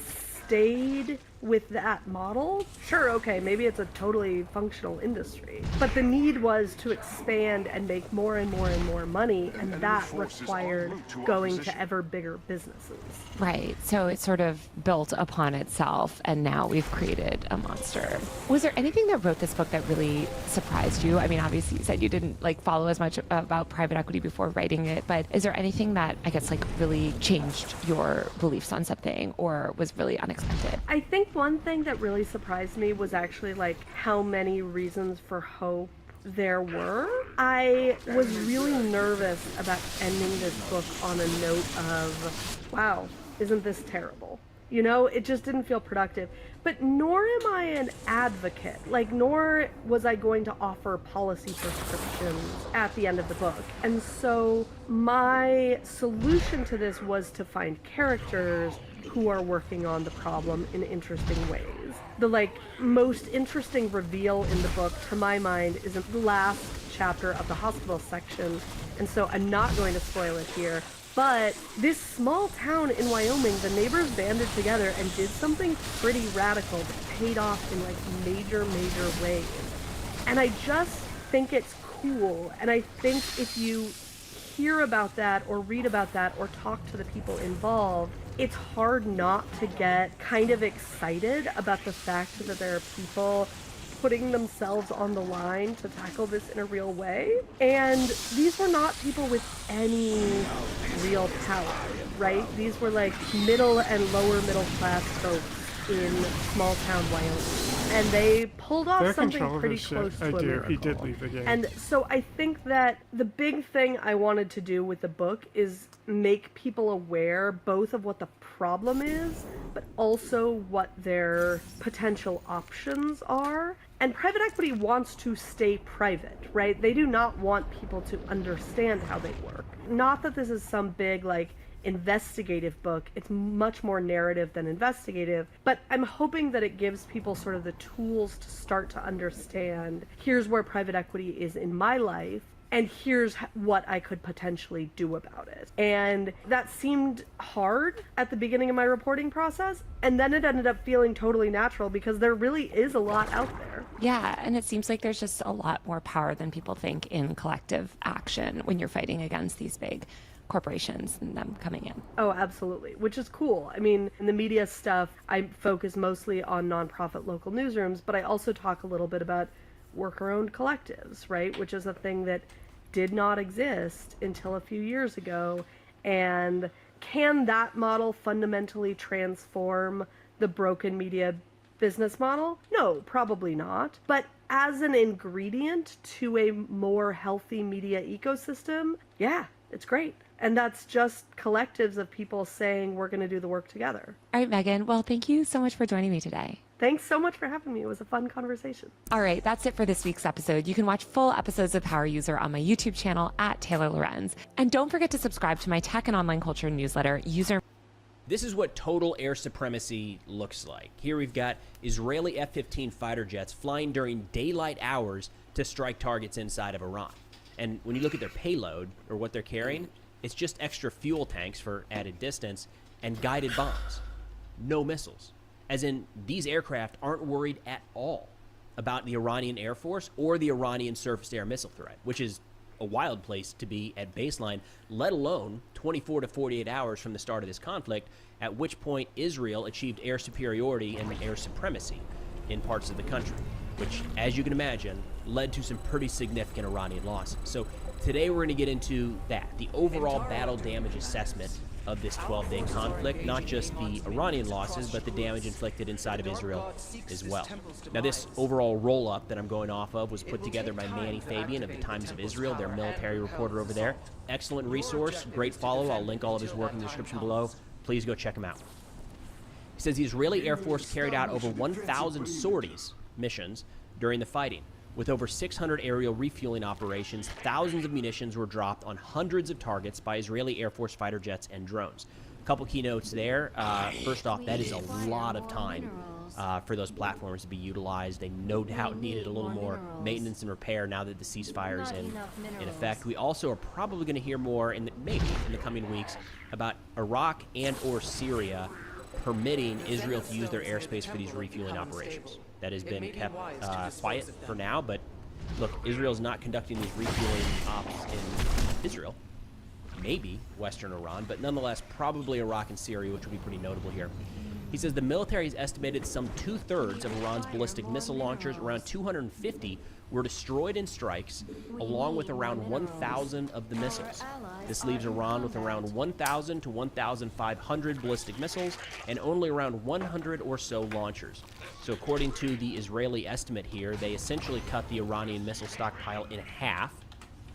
Speaker 21: stayed with that model, sure, okay, maybe it's a totally functional industry. But the need was to expand and make more and more and more money, and that required going to ever bigger businesses.
Speaker 22: Right, so it sort of built upon itself, and now we've created a monster. Was there anything that wrote this book that really surprised you? I mean, obviously you said you didn't follow as much about private equity before writing it, but is there anything that, I guess, really changed your beliefs on something or was really unexpected?
Speaker 21: I think one thing that really surprised me was actually how many reasons for hope there were. I was really nervous about ending this book on a note of, wow, isn't this terrible? You know, it just didn't feel productive. But nor am I an advocate, nor was I going to offer policy prescriptions at the end of the book. And so my solution to this was to find characters who are working on the problem in interesting ways. The most interesting reveal in the book, to my mind, is in the last chapter of the hospital section, and so I'm not going to spoil it here. But this small town in Wyoming, the neighbors banded together and did something pretty radical that paid off in major ways. And I just think it's cool. And I think if you hear about that or read about that or talk to the people involved, it's hard not to get kind of excited about the fact that there are people putting themselves on the line to tackle this in a real way. And these were not people with any real power, right? These were middle and lower middle class folks in small town Wyoming. And they pulled off something pretty close to a miracle.
Speaker 2: He did leave the game.
Speaker 21: And so I think that the big thing I wanted to do with the book is make people aware both of what the problem is, but also what their potential options are. And private equity wants to stay private, right? They do not want people to understand how they work. Not that this is some big, investigative book. It's much more narrative than investigative, but I'm hoping that it gives people sort of the tools to start to understand, here's where private equity is in my life, and here's what I could potentially do about it. And that seemed hard at the beginning of my reporting process, and then it ended up feeling totally natural because there really is a lot out there.
Speaker 22: Yeah, and it seems like there's just a lot more power than people think in collective action when you're fighting against these big corporations and them coming in.
Speaker 21: Oh, absolutely, which is cool. I mean, in the media stuff, I focus mostly on nonprofit local newsrooms, but I also talk a little bit about worker-owned collectives, right? Which is a thing that did not exist until a few years ago. And can that model fundamentally transform the broken media business model? No, probably not. But as an ingredient to a more healthy media ecosystem, yeah, it's great. And that's just collectives of people saying we're going to do the work together.
Speaker 22: All right, Megan. Well, thank you so much for joining me today.
Speaker 21: Thanks so much for having me. It was a fun conversation.
Speaker 22: All right, that's it for this week's episode. You can watch full episodes of Power User on my YouTube channel at Taylor Lorenz. And don't forget to subscribe to my tech and online culture newsletter, User.
Speaker 5: This is what total air supremacy looks like. Here we've got Israeli F-15 fighter jets flying during daylight hours to strike targets inside of Iran. And when you look at their payload, or what they're carrying, it's just extra fuel tanks for added distance and guided bombs. No missiles. As in, these aircraft aren't worried at all about the Iranian Air Force or the Iranian surface-to-air missile threat, which is a wild place to be at baseline, let alone 24 to 48 hours from the start of this conflict, at which point Israel achieved air superiority and air supremacy in parts of the country, which, as you can imagine, led to some pretty significant Iranian losses. So today we're going to get into that, the overall battle damage assessment of this 12-day conflict, not just the Iranian losses, but the damage inflicted inside of Israel as well. Now, this overall roll-up that I'm going off of was put together by Manny Fabian of the Times of Israel, their military reporter over there. Excellent resource, great follow. I'll link all of his work in the description below. Please go check him out. He says the Israeli Air Force carried out over 1,000 sorties, missions, during the fighting. With over 600 aerial refueling operations, thousands of munitions were dropped on hundreds of targets by Israeli Air Force fighter jets and drones. A couple keynotes there. First off, that is a lot of time for those platforms to be utilized. They no doubt needed a little more maintenance and repair now that the ceasefire is in effect. We also are probably going to hear more, maybe in the coming weeks, about Iraq and or Syria permitting Israel to use their airspace for these refueling operations. That has been kept quiet for now, but look, Israel's not conducting these refueling ops in Israel. Maybe Western Iran, but nonetheless, probably Iraq and Syria, which would be pretty notable here. He says the military has estimated some 2/3 of Iran's ballistic missile launchers, around 250, were destroyed in strikes, along with around 1,000 of the missiles. This leaves Iran with around 1,000 to 1,500 ballistic missiles and only around 100 or so launchers. So according to the Israeli estimate here, they essentially cut the Iranian missile stockpile in half,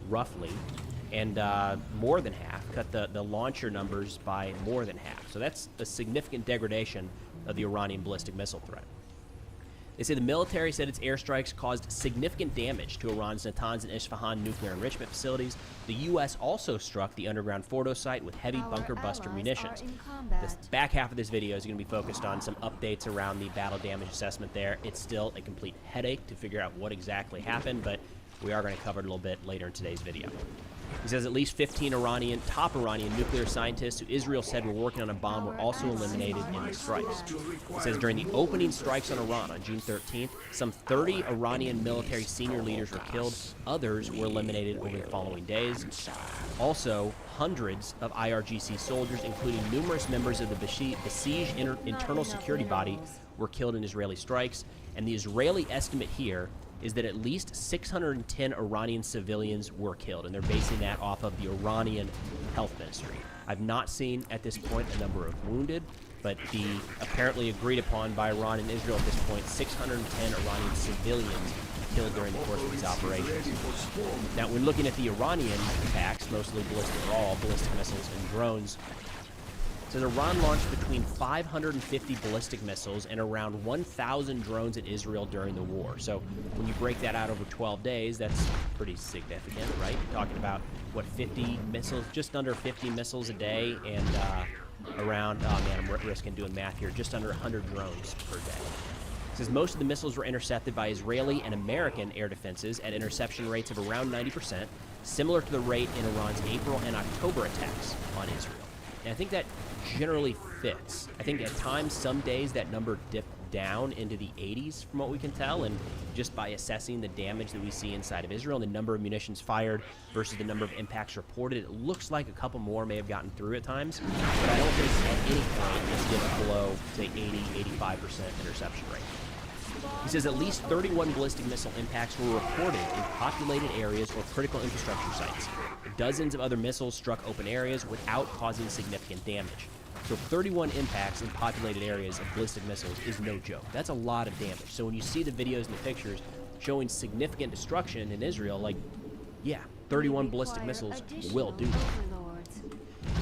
Speaker 5: roughly, and more than half, cut the launcher numbers by more than half. So that's a significant degradation of the Iranian ballistic missile threat. They say the military said its airstrikes caused significant damage to Iran's Natanz and Isfahan nuclear enrichment facilities. The U.S. also struck the underground Fordo site with heavy bunker buster munitions. The back half of this video is going to be focused on some updates around the battle damage assessment there. It's still a complete headache to figure out what exactly happened, but we are going to cover it a little bit later in today's video. He says at least 15 top Iranian nuclear scientists who Israel said were working on a bomb were also eliminated in the strikes. He says during the opening strikes on Iran on June 13th, some 30 Iranian military senior leaders were killed. Others were eliminated over the following days. Also, hundreds of IRGC soldiers, including numerous members of the besieged internal security body, were killed in Israeli strikes. And the Israeli estimate here is that at least 610 Iranian civilians were killed, and they're basing that off of the Iranian health ministry. I've not seen at this point a number of wounded, but the apparently agreed upon by Iran and Israel at this point, 610 Iranian civilians killed during the course of these operations. Now, when looking at the Iranian attacks, mostly ballistic missiles and drones, so Iran launched between 550 ballistic missiles and around 1,000 drones at Israel during the war. So when you break that out over 12 days, that's pretty significant, right? You're talking about, what, 50 missiles, just under 50 missiles a day, and around, oh man, I'm risking doing math here, just under 100 drones per day. says most of the missiles were intercepted by Israeli and American air defenses at interception rates of around 90%, similar to the rate in Iran's April and October attacks on Israel. And I think that generally fits. I think at times, some days, that number dipped down into the 80s from what we can tell, and just by assessing the damage that we see inside of Israel and the number of munitions fired versus the number of impacts reported, it looks like a couple more may have gotten through at times, but I don't think at any point it's dipped below, say, 80-85% interception rate. He says at least 31 ballistic missile impacts were reported in populated areas or critical infrastructure sites. Dozens of other missiles struck open areas without causing significant damage. So 31 impacts in populated areas of ballistic missiles is no joke. That's a lot of damage. So when you see the videos and the pictures showing significant destruction in Israel, like, yeah, 31 ballistic missiles will do that.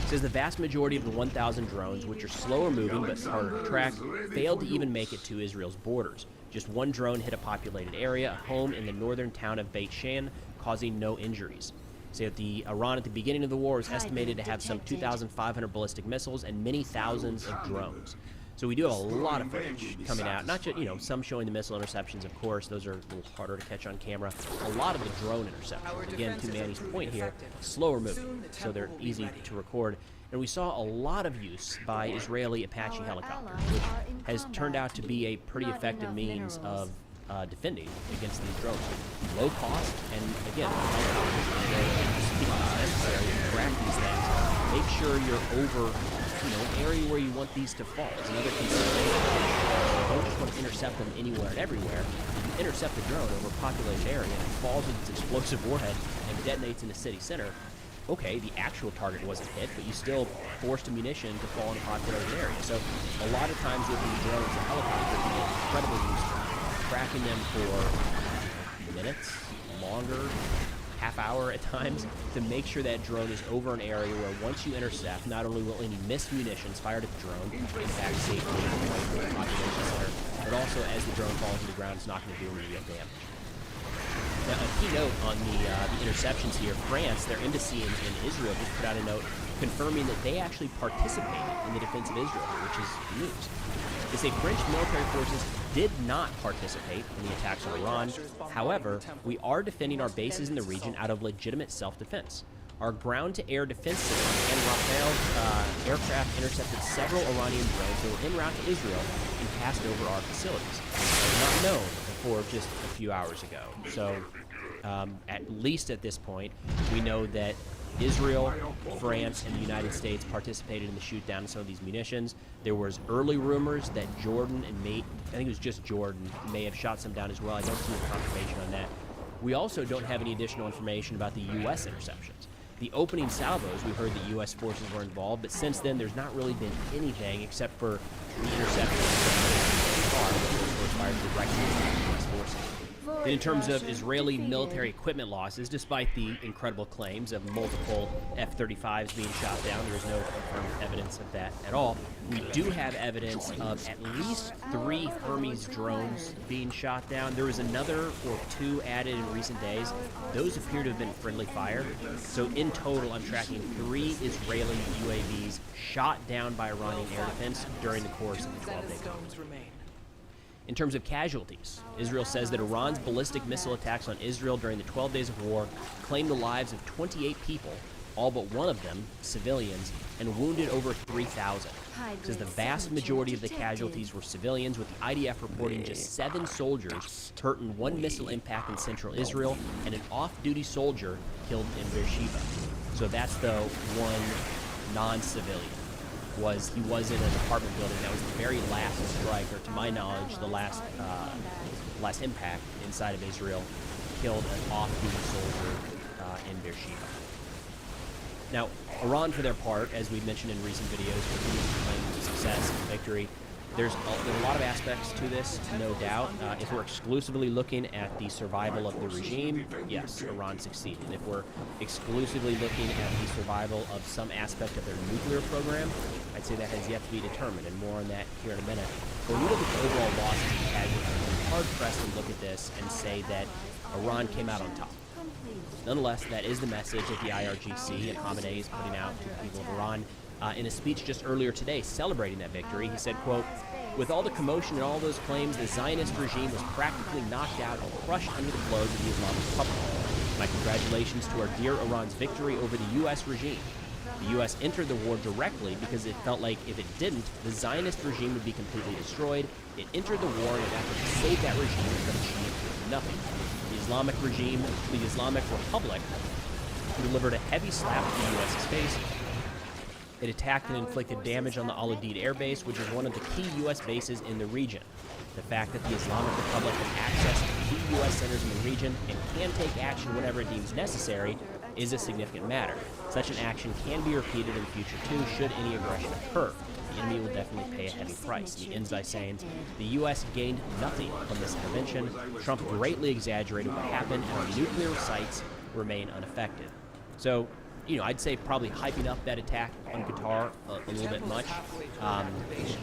Speaker 5: It says the vast majority of the 1,000 drones, which are slower moving but harder to track, failed to even make it to Israel's borders. Just one drone hit a populated area, a home in the northern town of Beit Shan, causing no injuries. So Iran at the beginning of the war was estimated to have some 2,500 ballistic missiles and many thousands of drones. So we do have a lot of footage coming out, not just, some showing the missile interceptions, of course. Those are a little harder to catch on camera. A lot of the drone interceptions. Again, to Manny's point here, slower moving, so they're easy to record. And we saw a lot of use by Israeli Apache helicopters, which has turned out to be a pretty effective means of defending against these drones. Low cost, and again, necessary to track these things. Make sure you're over, an area where you want these to fall. Is another consideration. You don't just want to intercept them anywhere and everywhere. If you intercept the drone over a populated area and it falls with its explosive warhead and detonates in the city center, okay, the actual target wasn't hit, but you still forced a munition to fall in a populated area. So a lot of times with these drones and helicopters can be incredibly useful. Tracking them for minutes, longer, half hour at times, to make sure that drone is over an area where once you intercept, not only will any missed munitions fired at the drone impact safely the population center, but also as the drone falls to the ground, it's not going to do any real damage. Now, a key note on the interceptions here, France, their embassy in Israel just put out a note confirming that they actually participated in the defense of Israel, which is news. They say French military forces did not participate in the attacks on Iran. However, we are defending our bases in the region out of legitimate self-defense. Our ground-to-air defense system and Rafale aircraft intercepted several Iranian drones that were en route to Israel and passed over our facilities. They were not known before just a few hours ago. So, at least at this point, we know that Israel, France, and the United States participated in the shoot down of some of these munitions. There was early rumors that Jordan and I think it was just Jordan, may have shot some down as well. I don't see any confirmation on that. We also don't have any additional information about the U.S. interceptions. The opening salvos, we heard that U.S. forces were involved, but since then there's not really been anything except for the interceptions that were fired directly at U.S. forces. And in terms of Israeli military equipment losses, despite the incredible claims of multiple F-35s being shot down, there is no confirmed evidence of that at all. We do have evidence of at least 3 Hermes drones being shot down. There was another or 2 added in recent days. Those appear to have been friendly fire. So in total, I'm tracking 3 Israeli UAVs shot down by Iranian air defense during the course of the 12-day conflict. In terms of casualties, Israel says that Iran's ballistic missile attacks on Israel during the 12 days of war claimed the lives of 28 people, all but one of them civilians, and wounded over 3,000. It says the vast majority of the casualties were civilians, with the IDF reporting just 7 soldiers hurt in one missile impact in central Israel and an off-duty soldier killed in Beersheba. So that's the one non-civilian. He was in an apartment building. That was the very last strike, or to my knowledge, the last impact inside of Israel, killed an off-duty soldier in Beersheba. Now, Iran, for their part, as we mentioned in recent videos, continues to claim success and victory. There's a lot of aspects to this, no doubt. If we're exclusively looking at the survival of the regime, yes, Iran succeeded. If we're exclusively looking at the survival of some aspect of their nuclear program, I'd say that has yet to be determined, and more on that here in a minute. But when we look at the overall losses and casualties, I'm hard-pressed to look at this and say that Iran came out on top. Nonetheless, that is the message that the IRGC and Khamenei is putting out to the people of Iran. In a speech just earlier today celebrating that victory, he said, quote, With all the commotion and all those claims, the Zionist regime was practically knocked out and crushed under the blows of the Islamic Republic. My congratulations to our dear Iran's victory over the U.S. regime. The U.S. entered the war directly because it felt like if it didn't, the Zionist regime would be completely destroyed. It entered the war in an effort to save that regime, but achieved nothing. The Islamic regime, the Islamic Republic, delivered a heavy slap to the U.S.'s face. It attacked and inflicted damage on the Al Udeid air base, which is one of the key U.S. bases in the region. The fact that the Islamic Republic has access to key U.S. centers in the region and can take action whenever it deems necessary is a significant matter. Such an action can be repeated in the future too, should any aggression occur. The enemy will definitely pay a heavy price. He ends by saying, the U.S. gained nothing from this intervention. Trump greatly exaggerated what happened, and our nuclear sites remain unaffected. So, I'd say probably hyping up that attack on Qatar a little bit much.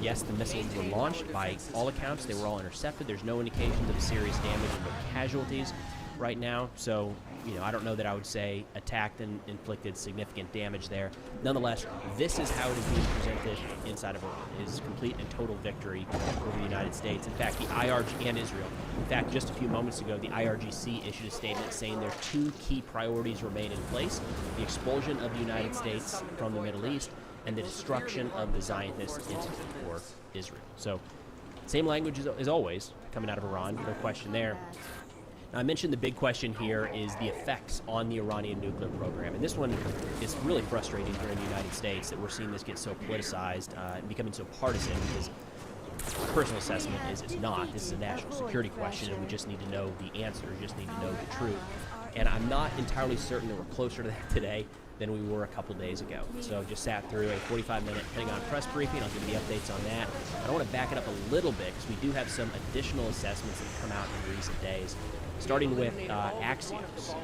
Speaker 5: Yes, the missiles were launched. By all accounts, they were all intercepted. There's no indications of serious damage or casualties right now. So, I don't know that I would say attacked and inflicted significant damage there. Nonetheless, this is how it is being presented inside of Iran. It is complete and total victory over the United States. In fact, the IRG and Israel. In fact, just a few moments ago, the IRGC issued a statement saying their two key priorities remain in place: the expulsion of the United States from the Middle East and the destruction of the Zionist entity for Israel. So, same language as always coming out of Iran, no question there. Now, I mentioned the big question here is the effects on the Iranian nuclear program. And this one is really frustrating here in the United States that we're seeing this get so politicized and becoming so partisan, because my personal assessment is it's not. This is a national security question, and we just need to know the answer. We just need to know the truth. And I'm not entirely certain that we're closer to that today than we were a couple days ago. So just sat through a 45-minute Pentagon press briefing. I'll give you the updates on that. I want to back it up a little bit because we do have some additional assessments that have come out in recent days. Starting with Axios.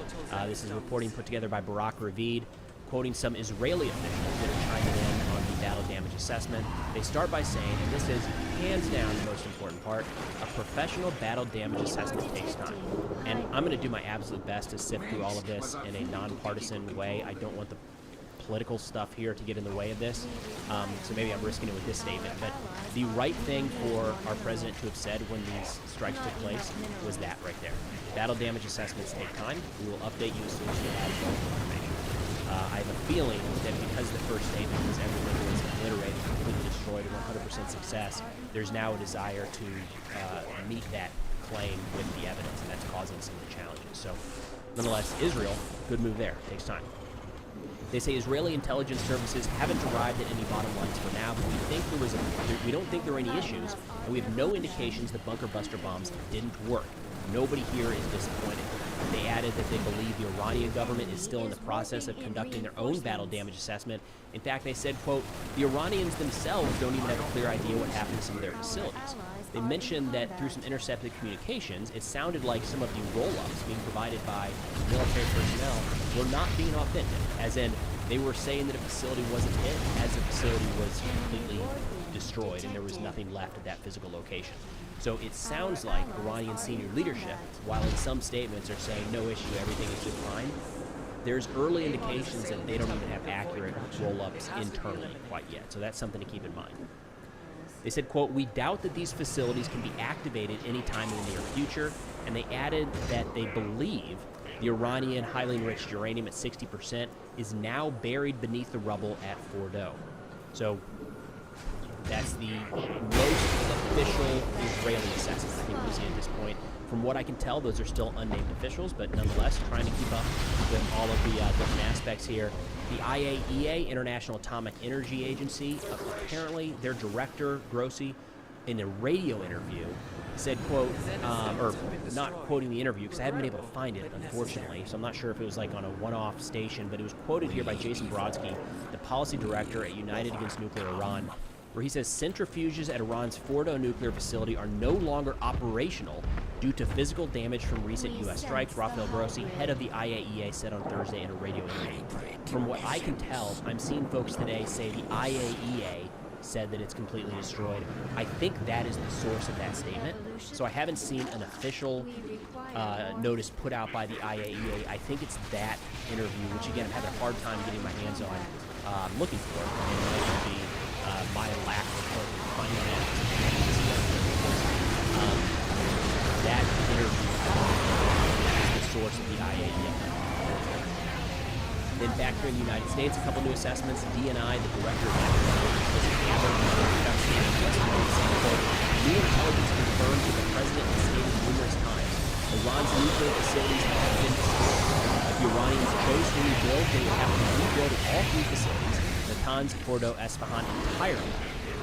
Speaker 5: This is reporting put together by Barak Ravid, quoting some Israeli officials that are chiming in on the battle damage assessment. They start by saying, and this is hands down the most important part, a professional battle damage assessment takes time. And I'm going to do my absolute best to sift through all of this in a nonpartisan way. I don't want the political stuff here to get in the way of this, so maybe I'm risking it with this statement, but the right thing for our president to have said when these strikes took place was that right there. Battle damage assessments take time. We will update you as soon as we have more information. I have a feeling that because the first statement was everything was obliterated, completely destroyed, and 100% success, there's now a desire to meet that claim with the evidence, and that's causing some of the challenges. So, nonetheless, Israel, good move there. Takes time. They say Israeli intelligence services haven't arrived at any bottom lines for now, but we don't think there are any issues, and we have no indications that bunker buster bombs didn't work. Nobody here is disappointed. They added that they believe the Iranian government is still in the process of conducting their own battle damage assessment. In fact, they said, quote, the Iranians themselves don't even have a clear idea what happened to some of their facilities. They mentioned that through some intercepted communications, it sounded like some of the roll-ups being provided by military personnel were not being authentic, as in they were saying that a facility wasn't hit as the facility was completely destroyed and there was nothing left at that physical location. So it sounds like Iranian senior leadership, while in some statements are saying no issue, everything is just fine, there's early indications that they don't even have accurate roll-ups internally quite yet. So that's something to keep in mind. They said, quote, we doubt that these facilities can be activated anytime in the near future, and they added that they believe the Iranian highly enriched uranium at 60% is now buried beneath the rubble at Fordo. So that's the most official Israeli assessment I think we see at this point. From what I can tell, those are still unnamed officials, but nonetheless, trying to keep up with all of the different aspects here. The IAEA, International Atomic Energy Agency, apparently their director, Grossi, in a radio interview, said, quote, or not quoting the interview because I haven't been able to find it, unfortunately, so I'm not sure if it was like on a one-off station, but it was quoted here by Jason Brodsky, the policy director at United Against Nuclear Iran, where he says centrifuges at Iran's Fordo nuclear facility are no longer operational due to physical damage from recent U.S. strikes. Rafael Grossi, head of the IAEA, said on Thursday in a radio interview. From what I can tell, I'm seeing folks today say the IAEA said that it's completely destroyed. I think that is the source of that statement. So I haven't seen an official notice put out by the IAEA. I think it's that interview, which again, I'm having a hard time getting my hands on, looking for it. I mean, it might be my lack of finding that. That interview is the source of the IAEA. Then back here in the United States, a couple new assessments. DNI, the director of national new intelligence confirmed that the president has stated numerous times Iran's nuclear facilities have been destroyed. If the Iranians chose to rebuild, they would have to rebuild all 3 facilities, Natanz, Fordo, Esfahan entirely,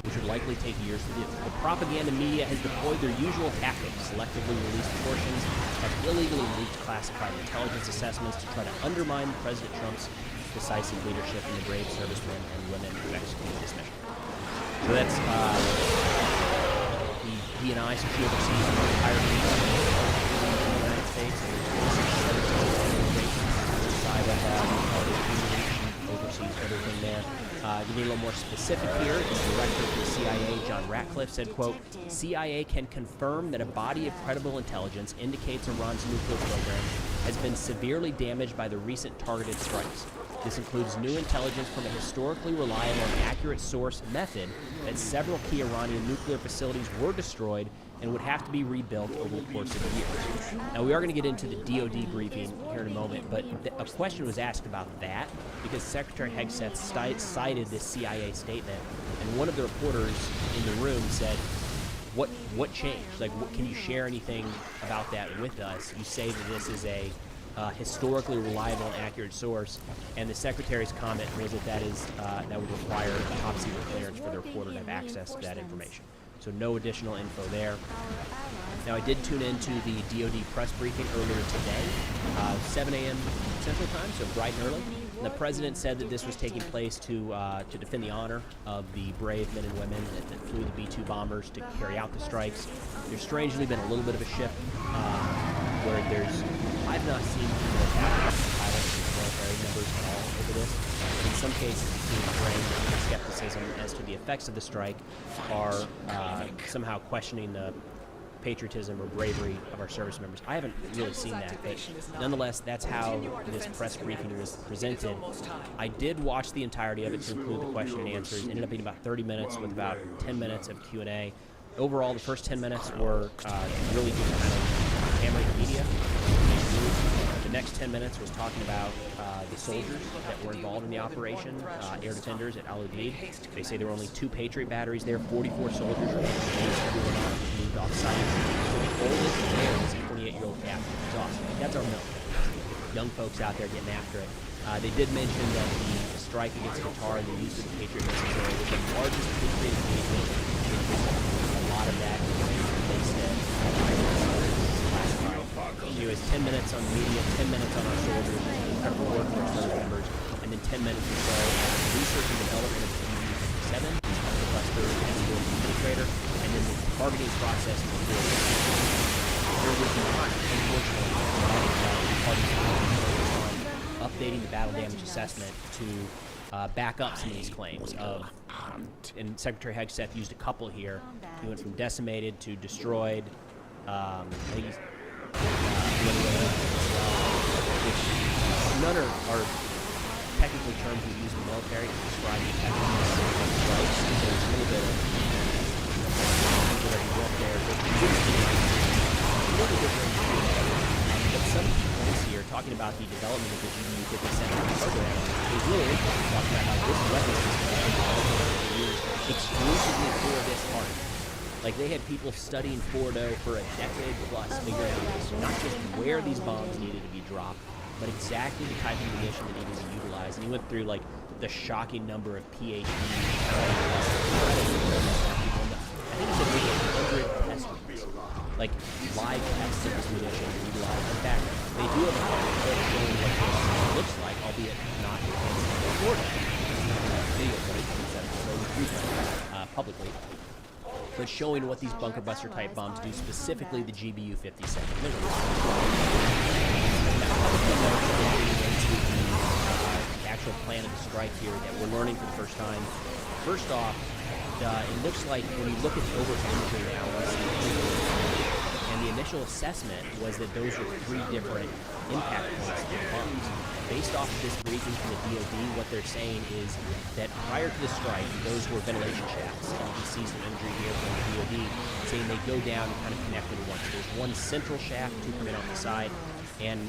Speaker 5: which would likely take years to do. The propaganda media has deployed their usual tactics, selectively released portions of illegally leaked classified intelligence assessments to try to undermine President Trump's decisive leadership and the brave servicemen and women who executed this mission. So that's the DNI security oversees the entire in the United States. And oversees everything there. To be a little more specific here, the director of the CIA, John Ratcliffe, said, quote, CIA can confirm that a body of credible intelligence indicates Iran's nuclear program has been severely damaged by the recent targeted strikes. This includes new intelligence from a historically reliable and accurate source method that several key Iranian nuclear facilities were destroyed and would have to be rebuilt over the course of years. Now, we are going to get into the DoD briefing here in a moment, but a question was asked about that because Secretary Hegseth cited this CIA statement, and one of the reporters in the room said, what changed? Like, can you share anything about that with us? You say that this is a historically reliable and accurate source, and the Secretary's comment was that that would require a top-secret clearance for the reporter to have access to that information. So no additional info there. Now, I did tune into the DoD press briefing earlier today, 7 a.m. Central Time, so bright and early. And the president said that this was taking place to defend the honor of the brave men and women that flew the B-2 bombers to carry out the strikes. There's strangely been a little bit of a shift where I've not seen people attack pilots and military members at all over this. In some cases, it seems growing skepticism as to the effects of the strike are somehow questioning the patriotism or bravery of our service members. I haven't really seen that, but nonetheless, that's how this press briefing was presented. I did watch the entirety of it to include the question and answers. It ended up being about 30 minutes with about 10 minutes of Q&A. Overall, the first 10 minutes were really just kind of hammering the media. The next 10 minutes was talking about the soldiers that were involved in the operation, air defenders at Al Udeid. They say there were only 2 Patriot batteries there, 44 soldiers remained. Everyone else was moved off site. So the oldest there was a 28-year-old captain. It's awesome. That's our military. Young folks out there getting after it. They did mention that the strike against Qatar and the use of the Patriot missiles was the largest Patriot engagement in history. A lot of that, they said, it was 10 minutes on the media, 10 minutes on our soldiers, incredible work from our service members, and then 10 minutes or so on research and development of the DB-57, the Buster Export Administrator, and then the targeting process before there was not, unfortunately, updating the battle damage assessment to back up some of these claims and Secretary Hegseth used a couple here. He went from decimated to destroyed. I think he's which none are technically terms we use in the military to describe the effectiveness of strikes. So there's a little bit of warfare, but but some points here talking about the development of the GBU-57 program is really interesting. Talking about how this weapon system has been used exclusively for this part. Like, they had people studying Fordo for a decade plus, figuring out not just where these bombs needed to be dropped, but exactly the type of munition that needed to be utilized. And he went through, like, the shocking number of PhDs. I think he said we had 100 test rooms, like, live tests of this munition utilized. In fact, they do have a report showing what this looks like, albeit not in Fordo. Video footage publicly. But showing what these bunker buster type bombs do, specifically the GBU-57. The actual plan of the strike here that we're learning for the first time. First off, it looks like when you look at the overhead imagery analysis and the initial initial assessment was that those were 3 different impact points of bombs. Based off of this briefing from the DoD, what they're saying is that prior to the strike, those were ventilation shafts. And you can see some imagery here from the DoD saying they go down and kind of connect into one. So there's one central shaft, 2 come in on the side, and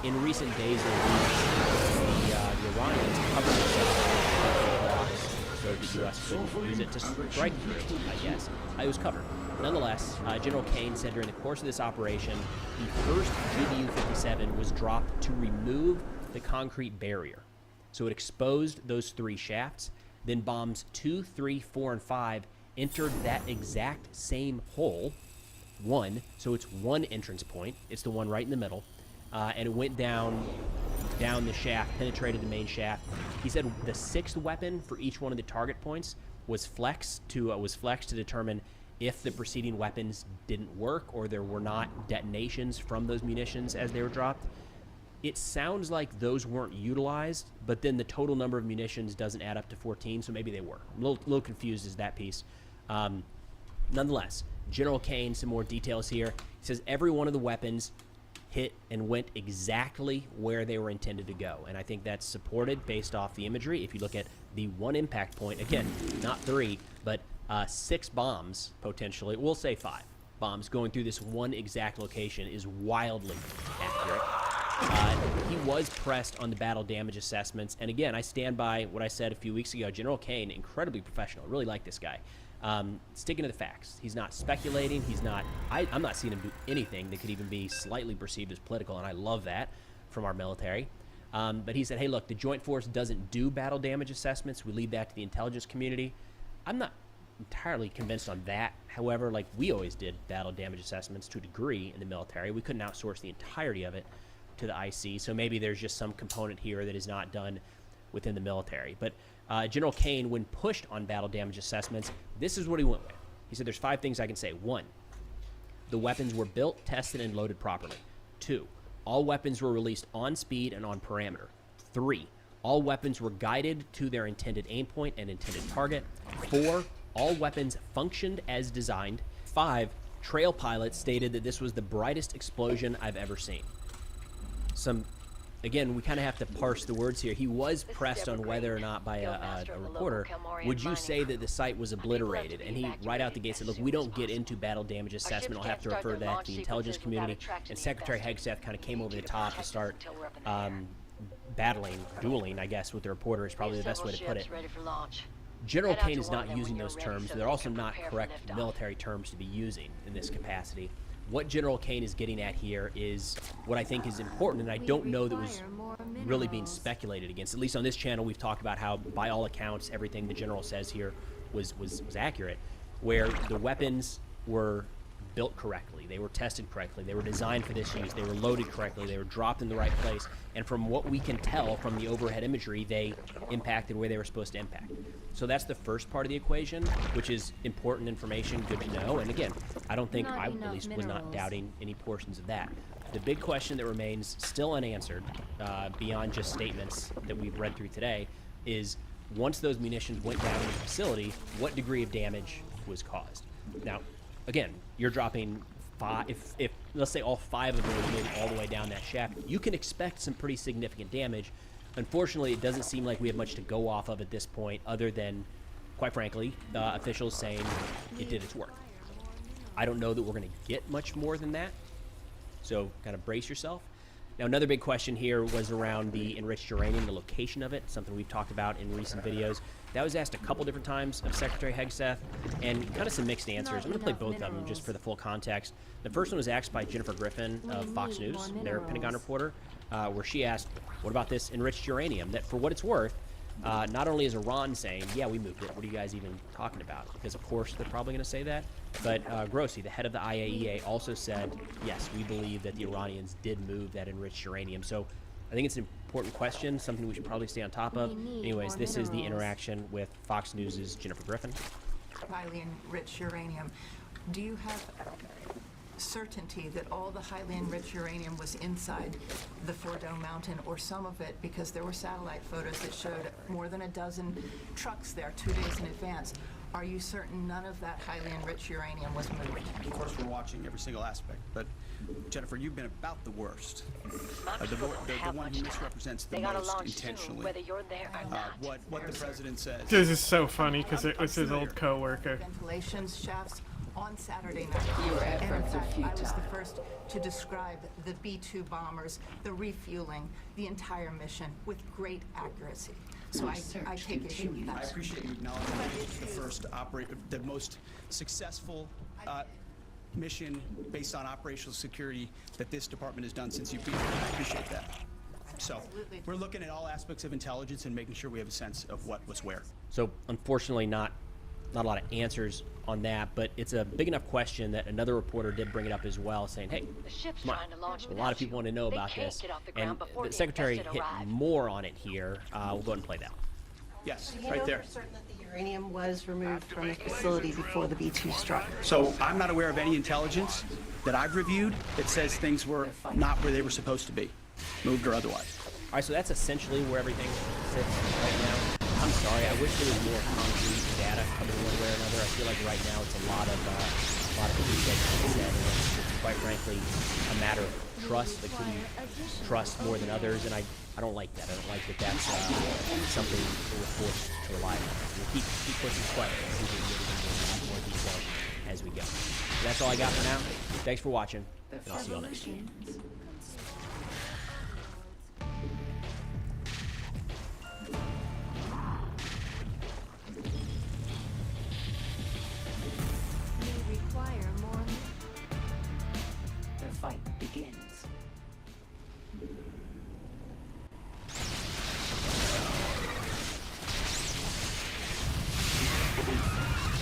Speaker 5: in recent days or weeks, the Iranians covered themselves with blocks so the U.S. couldn't use it to strike through, I guess. It was covered. Nonetheless, General Kane said during the course of this operation, the first GBU-57 was dropped to remove the concrete barrier. So it exposed those 3 shafts. Then bombs 2, 3, 4, and 5 entered that exact same hole, 1. So it's 1 entrance point. It's the one right in the middle. And it went down the shaft, penetrated the main shaft. He said the 6th weapon for each one of the target points was flexed to determine if the preceding weapons didn't work or there were not detonations from those munitions as they were dropped. It sounds like those weren't utilized, but then the total number of munitions doesn't add up to 14, so maybe they were. I'm a little confused as that piece. Nonetheless, General Kane, some more details here. He says every one of the weapons hit and went exactly where they were intended to go. And I think that's supported based off the imagery. If you look at the 1 impact point, again, not 3, but 6 bombs, potentially, we'll say 5 bombs going through this 1 exact location is wildly accurate. He was pressed on the battle damage assessments. And again, I stand by what I said a few weeks ago. General Kane, incredibly professional. Really like this guy. Sticking to the facts. He's not speculating. He's not. I'm not seeing him do anything that could even be slightly perceived as political, and I love that from our military. But he said, hey, look, the Joint Force doesn't do battle damage assessments. We leave that to the intelligence community. I'm not entirely convinced on that. However, like we always did battle damage assessments to a degree in the military. We couldn't outsource the entirety of it to the IC, so maybe there's just some component here that is not done within the military. But General Kane, when pushed on battle damage assessments, this is what he went with. He said there's 5 things I can say. 1, the weapons were built, tested, and loaded properly. 2, all weapons were released on speed and on parameter. 3, all weapons were guided to their intended aim point and intended target. 4, all weapons functioned as designed. 5, trail pilots stated that this was the brightest explosion I've ever seen. Again, we kind of have to parse the words here. He was pressed on whether or not by a reporter, would you say that the site was obliterated? And he right out the gate said, look, we don't get into battle damage assessment. I'll have to refer that to the intelligence community. And Secretary Hegseth kind of came over the top to start dueling, I guess, with the reporter is probably the best way to put it. General Kane is not using those terms. They're also not correct military terms to be using in this capacity. What General Kane is getting at here is what I think is important, and I don't know that was really being speculated against. At least on this channel, we've talked about how, by all accounts, everything the General says here was accurate, where the weapons were built correctly, they were tested correctly, they were designed for this use, they were loaded correctly, they were dropped in the right place, and from what we can tell from the overhead imagery, they impacted where they were supposed to impact. So that's the first part of the equation, which is important information, good to know. And again, I don't think I at least was not doubting any portions of that. The big question that remains still unanswered, beyond just statements that we've read through today, is once those munitions went down in the facility, what degree of damage was caused? Now, again, you're dropping 5, if let's say all 5 of them went all the way down that shaft, you can expect some pretty significant damage. Unfortunately, it doesn't seem like we have much to go off of at this point, other than, quite frankly, officials saying it did its work. I don't know that we're going to get much more than that, so kind of brace yourself. Now, another big question here was around the enriched uranium, the location of it, something we've talked about in recent videos. That was asked a couple different times of Secretary Hegseth, and kind of some mixed answers. I'm going to play both of them just for the full context. The first one was asked by Jennifer Griffin of Fox News, their Pentagon reporter, where she asked, what about this enriched uranium? That, for what it's worth, not only is Iran saying, yeah, we moved it, what are you guys even talking about? Because, of course, they're probably going to say that. But Grossi, the head of the IAEA, also said, yes, we believe that the Iranians did move that enriched uranium. So I think it's an important question, something we should probably stay on top of. Anyways, this is the interaction with Fox News' Jennifer Griffin.
Speaker 6: Highly enriched uranium. Do you have certainty that all the highly enriched uranium was inside the Fordo Mountain, or some of it, because there were satellite photos that showed more than a dozen trucks there 2 days in advance? Are you certain none of that highly enriched uranium was moved?
Speaker 18: Of course, we're watching every single aspect, but
Speaker 16: Jennifer, you've been about the worst. The one who misrepresents the most intentionally.
Speaker 18: Whether you're there or not.
Speaker 16: What the president says.
Speaker 2: This is so funny because it was his old co-worker.
Speaker 6: Ventilation shafts on Saturday night.
Speaker 18: Your
Speaker 6: And in
Speaker 18: efforts are
Speaker 6: fact, I was
Speaker 18: futile.
Speaker 6: the first to describe the B-2 bombers, the refueling, the entire mission with great accuracy. So I take issue with that.
Speaker 16: I appreciate you acknowledging the most successful mission based on operational security that this department has done since you've been here. I appreciate that. So we're looking at all aspects of intelligence and making sure we have a sense of what was where.
Speaker 5: So unfortunately, not a lot of answers on that, but it's a big enough question that another reporter did bring it up as well, saying, hey,
Speaker 18: The ship's
Speaker 5: come on.
Speaker 18: trying to launch
Speaker 5: A lot of people want to know
Speaker 18: They
Speaker 5: about
Speaker 18: can't
Speaker 5: this.
Speaker 18: get off the
Speaker 5: And
Speaker 18: ground before
Speaker 5: the
Speaker 18: the
Speaker 5: secretary hit
Speaker 18: infested arrive.
Speaker 5: more on it here. We'll go ahead and play that.
Speaker 16: Yes,
Speaker 19: You
Speaker 16: right
Speaker 19: know
Speaker 16: there.
Speaker 19: for certain that the uranium was removed from the facility before the B-2 struck.
Speaker 16: So I'm not aware of any intelligence that I've reviewed that says things were not where they were supposed to be, moved or otherwise.
Speaker 5: All right, so that's essentially where everything sits right now. I'm sorry, I wish there was more concrete data coming one way or another. I feel like right now it's a lot of things that you said, and it's quite frankly a matter of trust. Like, who do you trust more than others? And I don't like that. I don't like that that's something that we're forced to rely on. We'll keep pushing questions, see if we can get into more detail as we go. So that's all I got for now. Thanks for watching, and I'll see you all next week.
Speaker 1: We require more.
Speaker 18: The fight begins.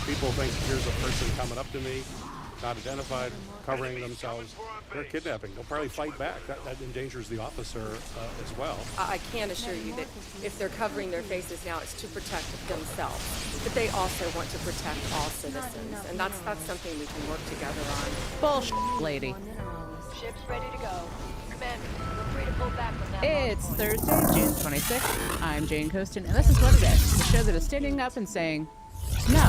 Speaker 23: People think here's a person coming up to me, not identified, covering themselves. They're kidnapping. They'll probably fight back. That endangers the officer as well.
Speaker 25: I can assure you that if they're covering their faces now, it's to protect themselves. But they also want to protect all citizens, and that's something we can work together on.
Speaker 9: Bullshit, lady.
Speaker 18: Ship's ready to go. Commander, feel free to pull back from that.
Speaker 9: It's Thursday, June 26th. I'm Jane Coaston, and this is What It Is, the show that is standing up and saying, no.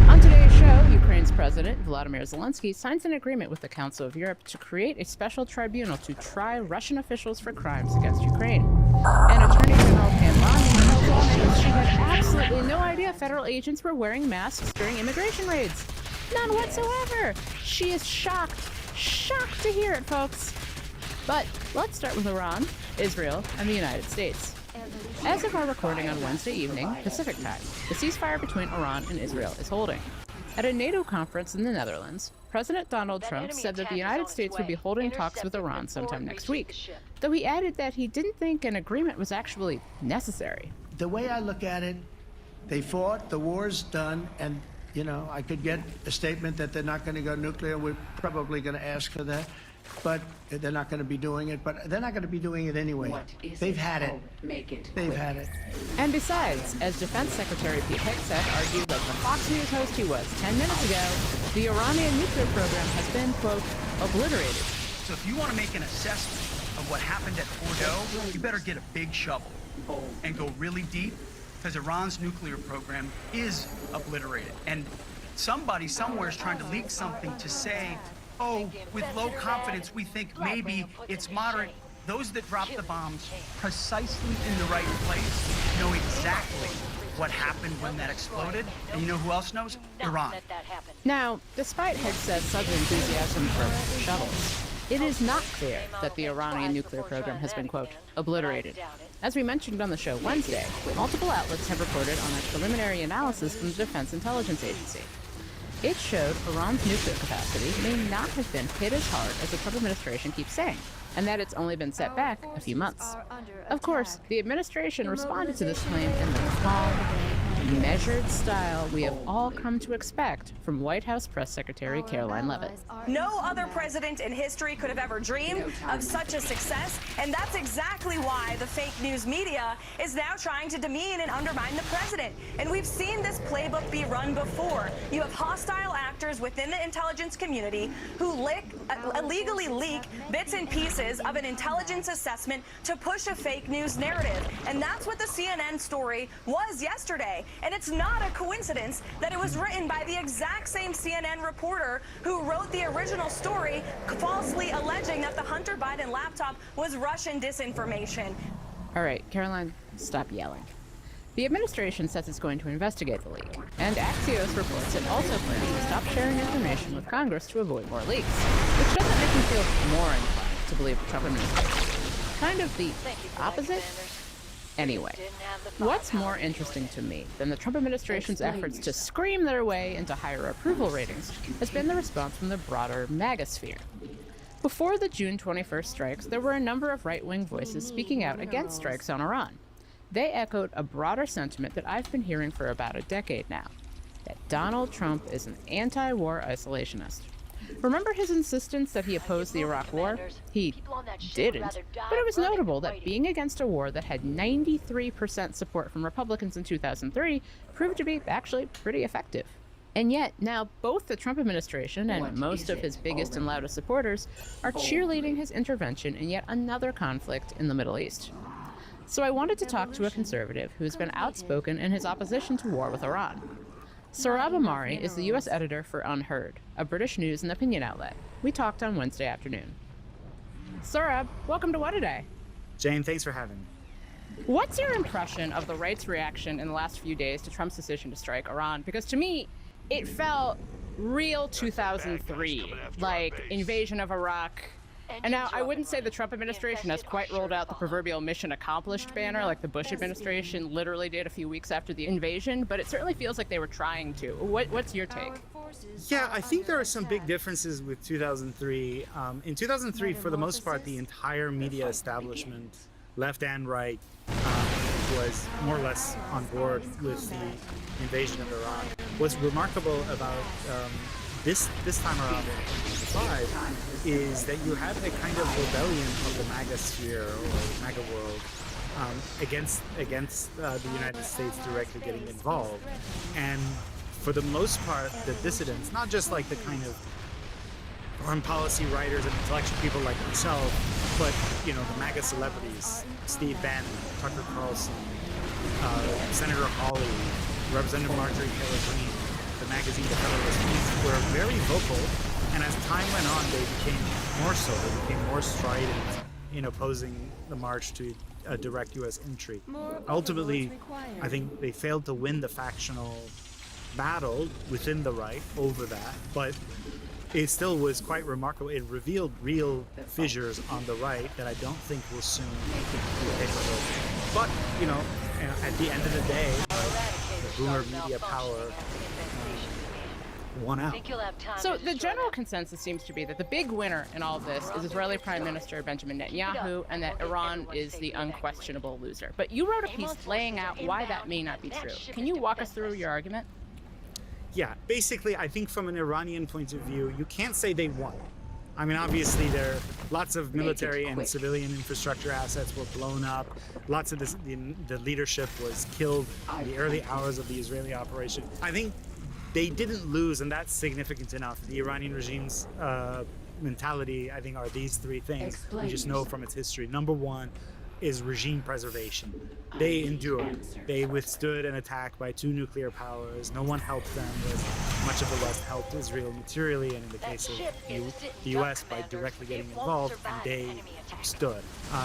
Speaker 9: On today's show, Ukraine's President Volodymyr Zelensky signs an agreement with the Council of Europe to create a special tribunal to try Russian officials for crimes against Ukraine. And Attorney General Pam Bondi tells lawmakers she had absolutely no idea federal agents were wearing masks during immigration raids. None whatsoever. She is shocked to hear it, folks. But let's start with Iran, Israel, and the United States. As of our recording on Wednesday evening, Pacific time, the ceasefire between Iran and Israel is holding. At a NATO conference in the Netherlands, President Donald Trump said that the United States would be holding talks with Iran sometime next week, though he added that he didn't think an agreement was actually necessary.
Speaker 12: The way I look at it, they fought, the war's done, and, you know, I could get a statement that they're not going to go nuclear. We're probably going to ask for that. But they're not going to be doing it. But they're not going to be doing it anyway. They've had it. They've had it.
Speaker 9: And besides, as Defense Secretary Pete Hegseth argued like the Fox News host he was 10 minutes ago, the Iranian nuclear program has been, quote, obliterated.
Speaker 26: So if you want to make an assessment of what happened at Fordo, you better get a big shovel and go really deep, because Iran's nuclear program is obliterated. And somebody somewhere is trying to leak something to say, oh, with low confidence, we think maybe it's moderate. Those that dropped the bombs precisely in the right place know exactly what happened when that exploded. And you know who else knows? Iran.
Speaker 9: Now, despite Hegseth's sudden enthusiasm for shovels, it is not clear that the Iranian nuclear program has been, quote, obliterated. As we mentioned on the show Wednesday, multiple outlets have reported on a preliminary analysis from the Defense Intelligence Agency. It showed Iran's nuclear capacity may not have been hit as hard as the Trump administration keeps saying, and that it's only been set back a few months. Of course, the administration responded to this claim in the calm, measured style we have all come to expect from White House Press Secretary Caroline Leavitt.
Speaker 27: No other president in history could have ever dreamed of such a success, and that's exactly why the fake news media is now trying to demean and undermine the president. And we've seen this playbook be run before. You have hostile actors within the intelligence community who illegally leak bits and pieces of an intelligence assessment to push a fake news narrative. And that's what the CNN story was yesterday. And it's not a coincidence that it was written by the exact same CNN reporter who wrote the original story, falsely alleging that the Hunter Biden laptop was Russian disinformation.
Speaker 3: All right, Caroline, stop yelling. The administration says it's going to investigate the leak, and Axios reports it also plans to stop sharing information with Congress to avoid more leaks, which doesn't make me feel more inclined to believe the Trump administration. Kind of the opposite? Anyway, what's more interesting to me than the Trump administration's efforts to scream their way into higher approval ratings has been the response from the broader MAGA sphere. Before the June 21st strikes, there were a number of right-wing voices speaking out against strikes on Iran. They echoed a broader sentiment that I've been hearing for about a decade now, that Donald Trump is an anti-war isolationist. Remember his insistence that he opposed the Iraq War? He didn't, but it was notable that being against a war that had 93% support from Republicans in 2003 proved to be actually pretty effective. And yet, now both the Trump administration and most of his biggest and loudest supporters are cheerleading his intervention in yet another conflict in the Middle East. So I wanted to talk to a conservative who's been outspoken in his opposition to war with Iran. Saurabh Amari is the U.S. editor for Unheard, a British news and opinion outlet. We talked on Wednesday afternoon. Saurabh, welcome to What A Day.
Speaker 7: Jane, thanks for having me.
Speaker 3: What's your impression of the right's reaction in the last few days to Trump's decision to strike Iran? Because to me, it felt real 2003, like invasion of Iraq. And now, I wouldn't say the Trump administration has quite rolled out the proverbial mission accomplished banner like the Bush administration literally did a few weeks after the invasion, but it certainly feels like they were trying to. What's your take?
Speaker 7: Yeah, I think there are some big differences with 2003. In 2003, for the most part, the entire media establishment, left and right, was more or less on board with the invasion of Iran. What's remarkable about this time around in 2005 is that you have a kind of rebellion of the MAGA sphere or MAGA world against the United States directly getting involved. And for the most part, the dissidents, not just like the kind of foreign policy writers and intellectual people like myself, but you know, the MAGA celebrities, Steve Bannon, Tucker Carlson, Senator Hawley, Representative Marjorie Taylor Greene, the magazine The Federalist, were very vocal, and as time went on, they became more so. They became more strident in opposing the march to a direct U.S. entry. Ultimately, I think they failed to win the factional battle within the right over that, but it still was quite remarkable. It revealed real fissures on the right that I don't think will soon be paperable. But, you know, at the end of the day, the boomer media power won out.
Speaker 3: So the general consensus seems to be that the big winner in all of this is Israeli Prime Minister Benjamin Netanyahu, and that Iran is the unquestionable loser. But you wrote a piece laying out why that may not be true. Can you walk us through your argument?
Speaker 7: Yeah, basically, I think from an Iranian point of view, you can't say they won. I mean, obviously, there are lots of military and civilian infrastructure assets were blown up. Lots of the leadership was killed in the early hours of the Israeli operation. I think they didn't lose, and that's significant enough. The Iranian regime's mentality, I think, are these three things we just know from its history. Number one is regime preservation. They endured. They withstood an attack by two nuclear powers. No one helped them, as much of the West helped Israel materially, and in the case of the U.S. by directly getting involved, and they stood.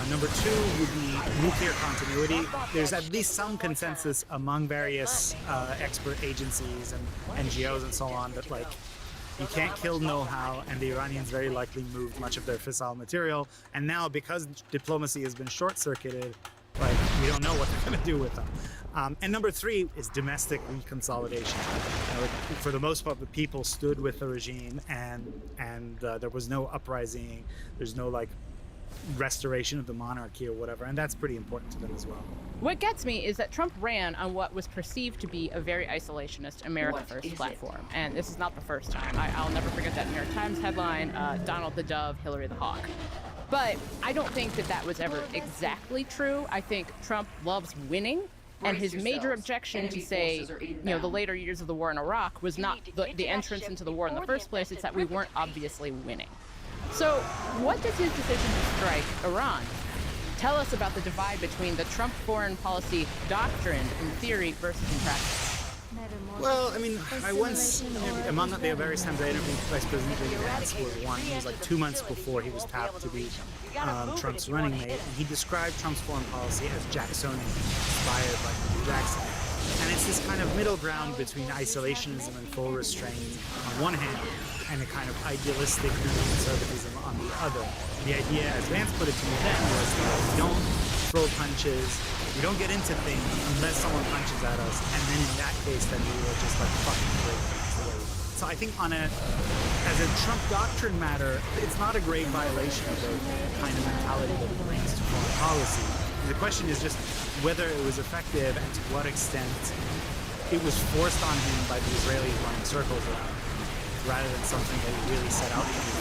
Speaker 7: Number two would be nuclear continuity. There's at least some consensus among various expert agencies and NGOs and so on that, like, you can't kill know-how, and the Iranians very likely moved much of their fissile material. And now, because diplomacy has been short-circuited, like, we don't know what they're going to do with them. And number three is domestic reconsolidation. For the most part, the people stood with the regime, and there was no uprising. There's no, like, restoration of the monarchy or whatever, and that's pretty important to them as well.
Speaker 3: What gets me is that Trump ran on what was perceived to be a very isolationist America First platform, and this is not the first time. I'll never forget that New York Times headline, Donald the Dove, Hillary the Hawk. But I don't think that that was ever exactly true. I think Trump loves winning, and his major objection to, say, the later years of the war in Iraq was not the entrance into the war in the first place, it's that we weren't obviously winning. So what does his decision to strike Iran tell us about the divide between the Trump foreign policy doctrine in theory versus in practice?
Speaker 7: Well, I mean, I once, among the various times I interviewed Vice President Vance was one. It was like 2 months before he was tapped to be Trump's running mate, and he described Trump's foreign policy as Jacksonian, inspired by Andrew Jackson. And it's this kind of middle ground between isolationism and full restraint on one hand, and a kind of idealistic conservatism on the other. The idea, as Vance put it to me then, was that we don't throw punches, we don't get into things unless someone punches at us, and then in that case, then we will just like fucking break things away. So I think as a Trump doctrine matter, it's not a grave violation of the kind of mentality that he brings to foreign policy. The question is just whether it was effective and to what extent it was forced on him by the Israelis running circles around him, rather than something that he really set out to do.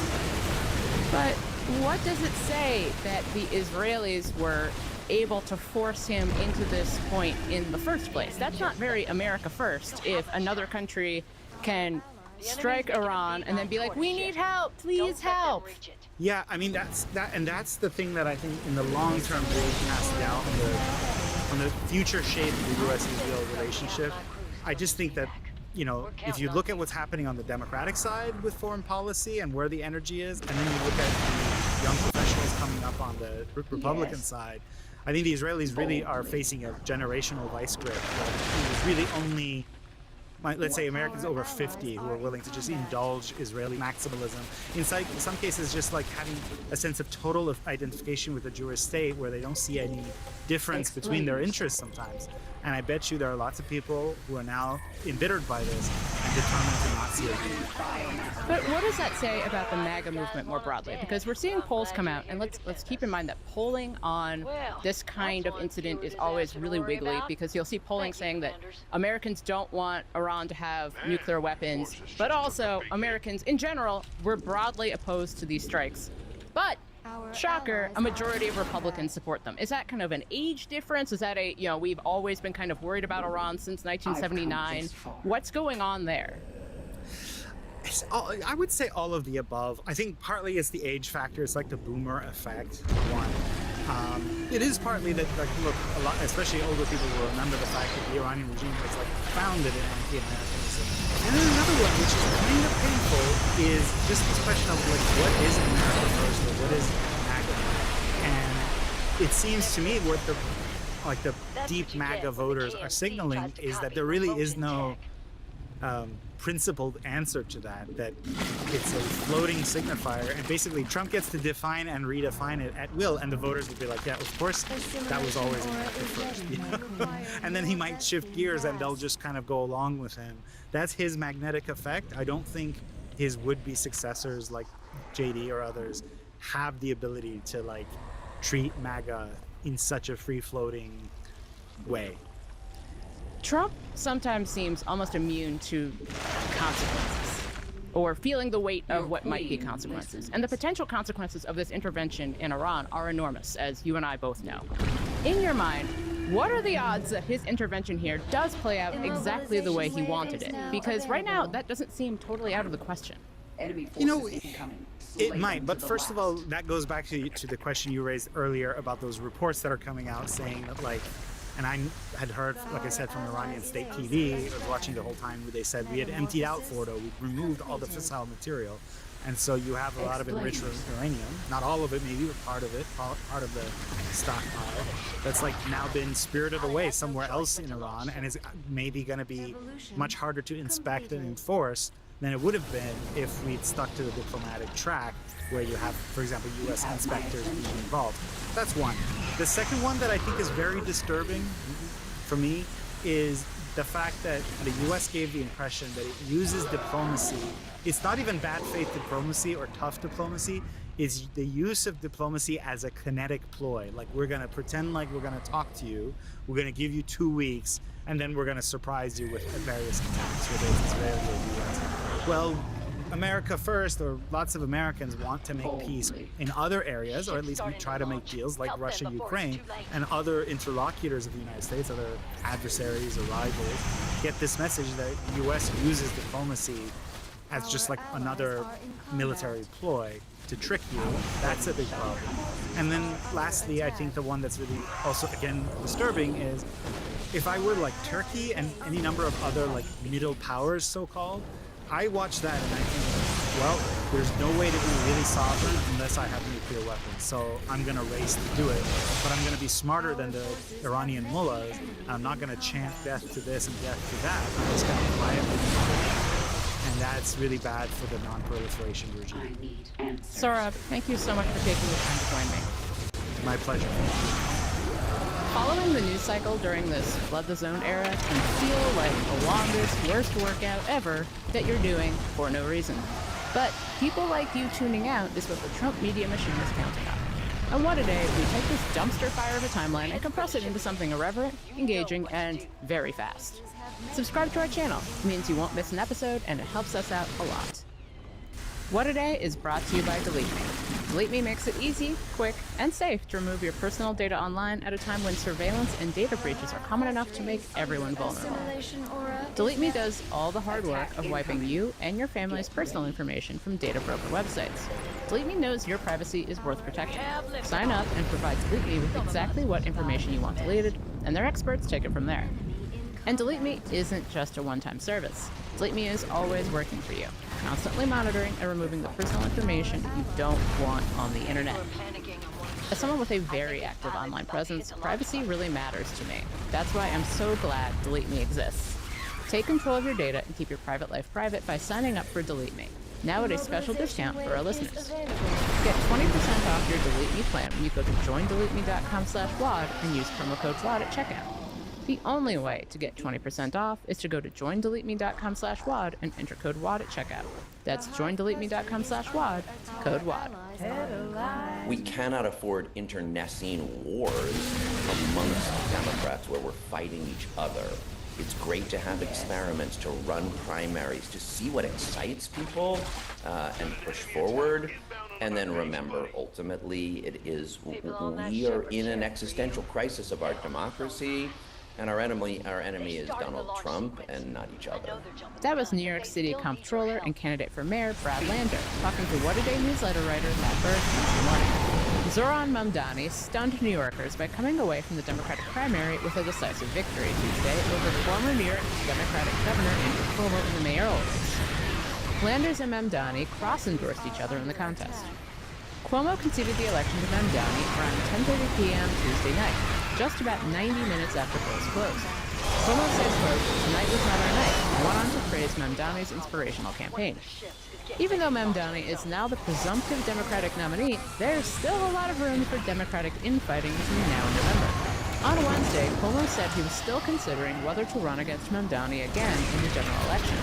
Speaker 3: But what does it say that the Israelis were able to force him into this point in the first place? That's not very America first if another country can strike Iran and then be like, we need help, please help.
Speaker 7: Yeah, I mean, that's the thing that I think in the long term really casts doubt on the future shape of the U.S.-Israel relationship. I just think that, you know, if you look at what's happening on the Democratic side with foreign policy and where the energy is, and then you look at the young professionals coming up on the Republican side, I think the Israelis really are facing a generational vice grip. It's really only, let's say, Americans over 50 who are willing to just indulge Israeli maximalism. In some cases, just like having a sense of total identification with the Jewish state where they don't see any difference between their interests sometimes. And I bet you there are lots of people who are now embittered by this and determined to not see it.
Speaker 3: But what does that say about the MAGA movement more broadly? Because we're seeing polls come out, and let's keep in mind that polling on this kind of incident is always really wiggly, because you'll see polling saying that Americans don't want Iran to have nuclear weapons, but also Americans in general were broadly opposed to these strikes. But shocker, a majority of Republicans support them. Is that kind of an age difference? Is that we've always been kind of worried about Iran since 1979. What's going on there?
Speaker 7: I would say all of the above. I think partly it's the age factor. It's like the boomer effect, one. It is partly that, like, look, a lot, especially older people will remember the fact that the Iranian regime was like founded in anti-Americanism. And then another one, which is kind of painful, is just this question of like, what is America first, or what is MAGA? And it seems to me what the deep MAGA voters are signaling is that there really is no principled answer to that it's a floating signifier, and basically Trump gets to define and redefine it at will, and the voters would be like, yeah, of course, that was always America first. You know? And then he might shift gears and they'll just kind of go along with him. That's his magnetic effect. I don't think his would-be successors like JD or others have the ability to like treat MAGA in such a free-floating way.
Speaker 3: Trump sometimes seems almost immune to consequences, or feeling the weight of what might be consequences. And the potential consequences of this intervention in Iran are enormous, as you and I both know. In your mind, what are the odds that his intervention here does play out exactly the way he wanted it? Because right now, that doesn't seem totally out of the question.
Speaker 7: You know, it might, but first of all, that goes back to the question you raised earlier about those reports that are coming out saying that, like, and I had heard, like I said, from Iranian state TV, I was watching the whole time, where they said we had emptied out Fordo, we removed all the fissile material, and so you have a lot of enriched uranium, not all of it maybe, but part of it, part of the stockpile, that's like now been spirited away somewhere else in Iran, and is maybe going to be much harder to inspect and enforce than it would have been if we'd stuck to the diplomatic track, where you have, for example, U.S. inspectors being involved. That's one. The second one that I think is very disturbing for me is the fact that the U.S. gave the impression that it uses diplomacy. It's not even bad faith diplomacy or tough diplomacy. It's the use of diplomacy as a kinetic ploy. Like, we're going to pretend like we're going to talk to you, we're going to give you 2 weeks, and then we're going to surprise you with various attacks, whether it's Israeli or U.S. Well, America first, or lots of Americans want to make peace in other areas, or at least we try to make deals like Russia, Ukraine, and other interlocutors of the United States, other adversaries or rivals, get this message that the U.S. uses diplomacy as just like another military ploy to trick you. That's a big problem. And then lastly, I think the one that's really also, again, disturbing is if I were like Turkey and any number of other like middle powers, so-called, I watch that and I think, well, there's no way to be really sovereign unless I have nuclear weapons. So I'm going to race to do it, but I'm going to be smarter than the Iranian mullahs. I'm not going to chant death to this and death to that. I'm just going to quietly do it. And that's really bad for the non-proliferation regime.
Speaker 3: Saurabh, thank you so much for taking the time to join me.
Speaker 7: My pleasure.
Speaker 3: Following the news cycle during this Flood the Zone era can feel like the longest, worst workout ever that you're doing for no reason. But people like you tuning out is what the Trump media machine is counting on. And what a day, we take this dumpster fire of a timeline and compress it into something irreverent, engaging, and very fast. Subscribe to our channel. It means you won't miss an episode, and it helps us out a lot. What a Day is brought to you by Delete Me. Delete Me makes it easy, quick, and safe to remove your personal data online at a time when surveillance and data breaches are common enough to make everyone vulnerable. Delete Me does all the hard work of wiping you and your family's personal information from data broker websites. Delete Me knows your privacy is worth protecting. Sign up and provide Delete Me with exactly what information you want deleted, and their experts take it from there. And Delete Me isn't just a one-time service. Delete Me is always working for you, constantly monitoring and removing the personal information you don't want on the internet. As someone with a very active online presence, privacy really matters to me. That's why I'm so glad Delete Me exists. Take control of your data and keep your private life private by signing up for Delete Me, now at a special discount for our listeners. Get 20% off your Delete Me plan when you go to joindeleteme.com/WAD and use promo code WAD at checkout. The only way to get 20% off is to go to joindeleteme.com/WAD and enter code WAD at checkout. That's joindeleteme.com/WAD, code WAD.
Speaker 4: We cannot afford internecine wars amongst Democrats where we're fighting each other. It's great to have experiments, to run primaries, to see what excites people and push forward. And then remember, ultimately, we are in an existential crisis of our democracy. And our enemy is Donald Trump and not each other.
Speaker 3: That was New York City Comptroller and candidate for mayor Brad Lander talking to What a Day newsletter writer Matt Bird Tuesday morning. Zoran Mamdani stunned New Yorkers by coming away from the Democratic primary with a decisive victory Tuesday over former New York Democratic Governor Andrew Cuomo in the mayoral race. Landers and Mamdani cross-endorsed each other in the contest. Cuomo conceded the election to Mamdani around 10:30 p.m. Tuesday night, just about 90 minutes after polls closed. Cuomo said, quote, "Tonight was not our night," and went on to praise Mamdani's inspirational campaign. Even though Mamdani is now the presumptive Democratic nominee, there's still a lot of room for Democratic infighting between now and November. On Wednesday, Cuomo said he was still considering whether to run against Mamdani again in the general election.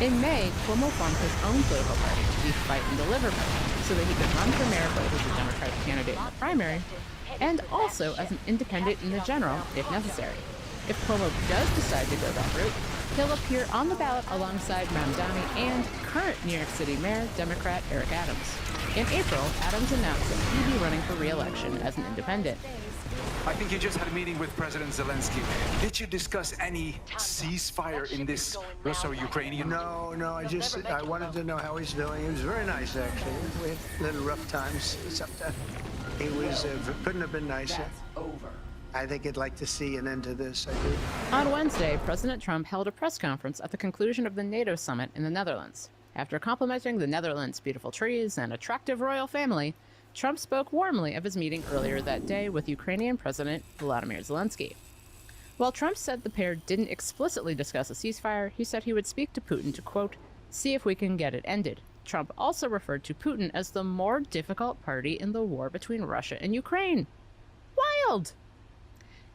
Speaker 3: In May, Cuomo formed his own political party, the Fight and Deliver Party, so that he could run for mayor both as a Democratic candidate in the primary and also as an independent in the general, if necessary. If Cuomo does decide to go that route, he'll appear on the ballot alongside Mamdani and current New York City Mayor, Democrat Eric Adams. In April, Adams announced that he'd be running for re-election as an independent.
Speaker 10: I think you just had a meeting with President Zelensky. Did you discuss any ceasefire in this Russo-Ukrainian?
Speaker 12: No, I wanted to know how he's doing. He was very nice, actually. We had little rough times sometimes. He was, couldn't have been nicer. I think he'd like to see an end to this, I do.
Speaker 3: On Wednesday, President Trump held a press conference at the conclusion of the NATO summit in the Netherlands. After complimenting the Netherlands' beautiful trees and attractive royal family, Trump spoke warmly of his meeting earlier that day with Ukrainian President Volodymyr Zelensky. While Trump said the pair didn't explicitly discuss a ceasefire, he said he would speak to Putin to, quote, "see if we can get it ended." Trump also referred to Putin as the more difficult party in the war between Russia and Ukraine. Wild!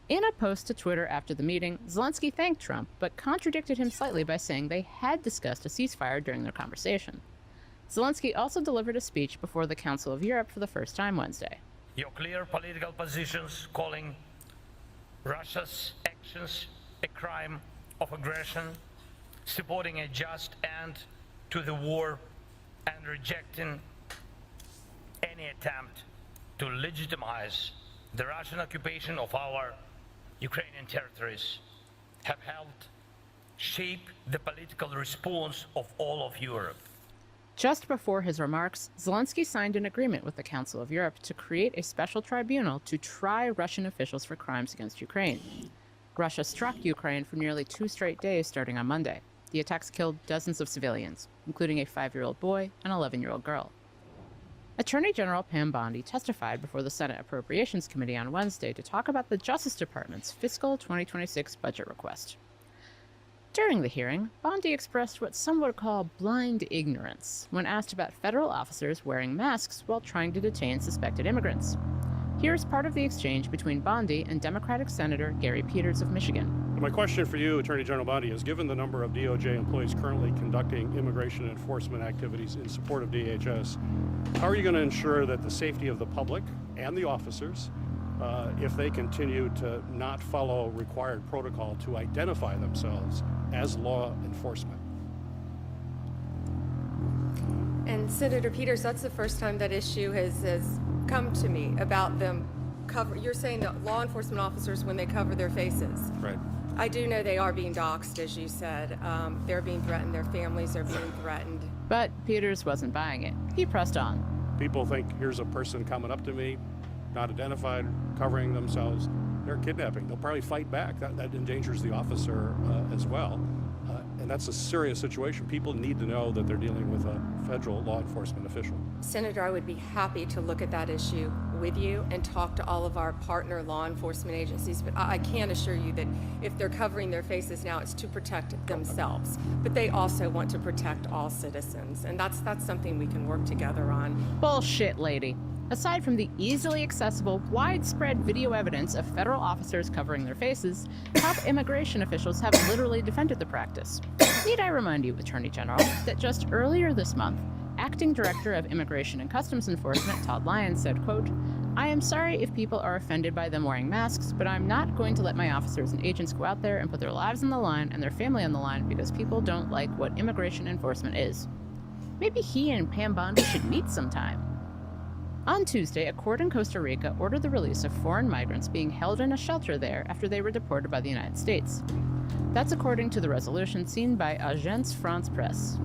Speaker 3: In a post to Twitter after the meeting, Zelensky thanked Trump, but contradicted him slightly by saying they had discussed a ceasefire during their conversation. Zelensky also delivered a speech before the Council of Europe for the first time Wednesday.
Speaker 11: Your clear political positions calling Russia's actions a crime of aggression, supporting a just end to the war, and rejecting any attempt to legitimize the Russian occupation of our Ukrainian territories have helped shape the political response of all of Europe.
Speaker 3: Just before his remarks, Zelensky signed an agreement with the Council of Europe to create a special tribunal to try Russian officials for crimes against Ukraine. Russia struck Ukraine for nearly 2 straight days starting on Monday. The attacks killed dozens of civilians, including a 5-year-old boy and 11-year-old girl. Attorney General Pam Bondi testified before the Senate Appropriations Committee on Wednesday to talk about the Justice Department's fiscal 2026 budget request. During the hearing, Bondi expressed what some would call blind ignorance when asked about federal officers wearing masks while trying to detain suspected immigrants. Here's part of the exchange between Bondi and Democratic Senator Gary Peters of Michigan.
Speaker 23: My question for you, Attorney General Bondi, is given the number of DOJ employees currently conducting immigration enforcement activities in support of DHS, how are you going to ensure that the safety of the public and the officers, if they continue to not follow required protocol to identify themselves as law enforcement?
Speaker 25: And Senator Peters, that's the first time that issue has come to me about them you're saying that law enforcement officers, when they cover their faces.
Speaker 23: Right.
Speaker 25: I do know they are being doxxed, as you said. They're being threatened. Their families are being threatened.
Speaker 3: But Peters wasn't buying it. He pressed on.
Speaker 23: People think, here's a person coming up to me, not identified, covering themselves. They're kidnapping. They'll probably fight back. That endangers the officer as well. And that's a serious situation. People need to know that they're dealing with a federal law enforcement official.
Speaker 25: Senator, I would be happy to look at that issue with you and talk to all of our partner law enforcement agencies, but I can assure you that if they're covering their faces now, it's to protect themselves. But they also want to protect all citizens, and that's something we can work together on.
Speaker 3: Bullshit, lady. Aside from the easily accessible, widespread video evidence of federal officers covering their faces, top immigration officials have literally defended the practice. Need I remind you, Attorney General, that just earlier this month, Acting Director of Immigration and Customs Enforcement Todd Lyons said, quote, "I am sorry if people are offended by them wearing masks, but I'm not going to let my officers and agents go out there and put their lives on the line and their family on the line because people don't like what immigration enforcement is." Maybe he and Pam Bondi should meet sometime. On Tuesday, a court in Costa Rica ordered the release of foreign migrants being held in a shelter there after they were deported by the United States. That's according to the resolution seen by Agence France-Presse.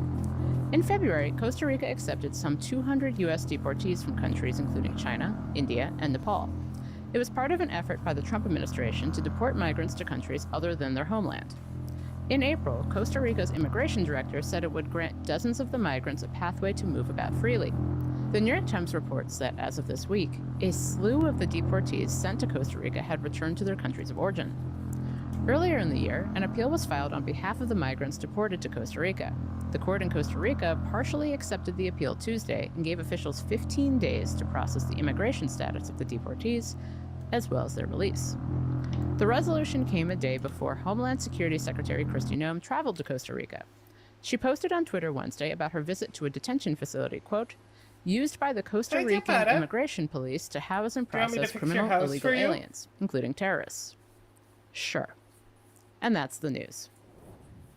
Speaker 3: In February, Costa Rica accepted some 200 U.S. deportees from countries including China, India, and Nepal. It was part of an effort by the Trump administration to deport migrants to countries other than their homeland. In April, Costa Rica's immigration director said it would grant dozens of the migrants a pathway to move about freely. The New York Times reports that, as of this week, a slew of the deportees sent to Costa Rica had returned to their countries of origin. Earlier in the year, an appeal was filed on behalf of the migrants deported to Costa Rica. The court in Costa Rica partially accepted the appeal Tuesday and gave officials 15 days to process the immigration status of the deportees, as well as their release. The resolution came a day before Homeland Security Secretary Kristi Noem traveled to Costa Rica. She posted on Twitter Wednesday about her visit to a detention facility, quote, "used by the Costa Rican immigration police to house and process criminal illegal aliens, including terrorists." Sure. And that's the news.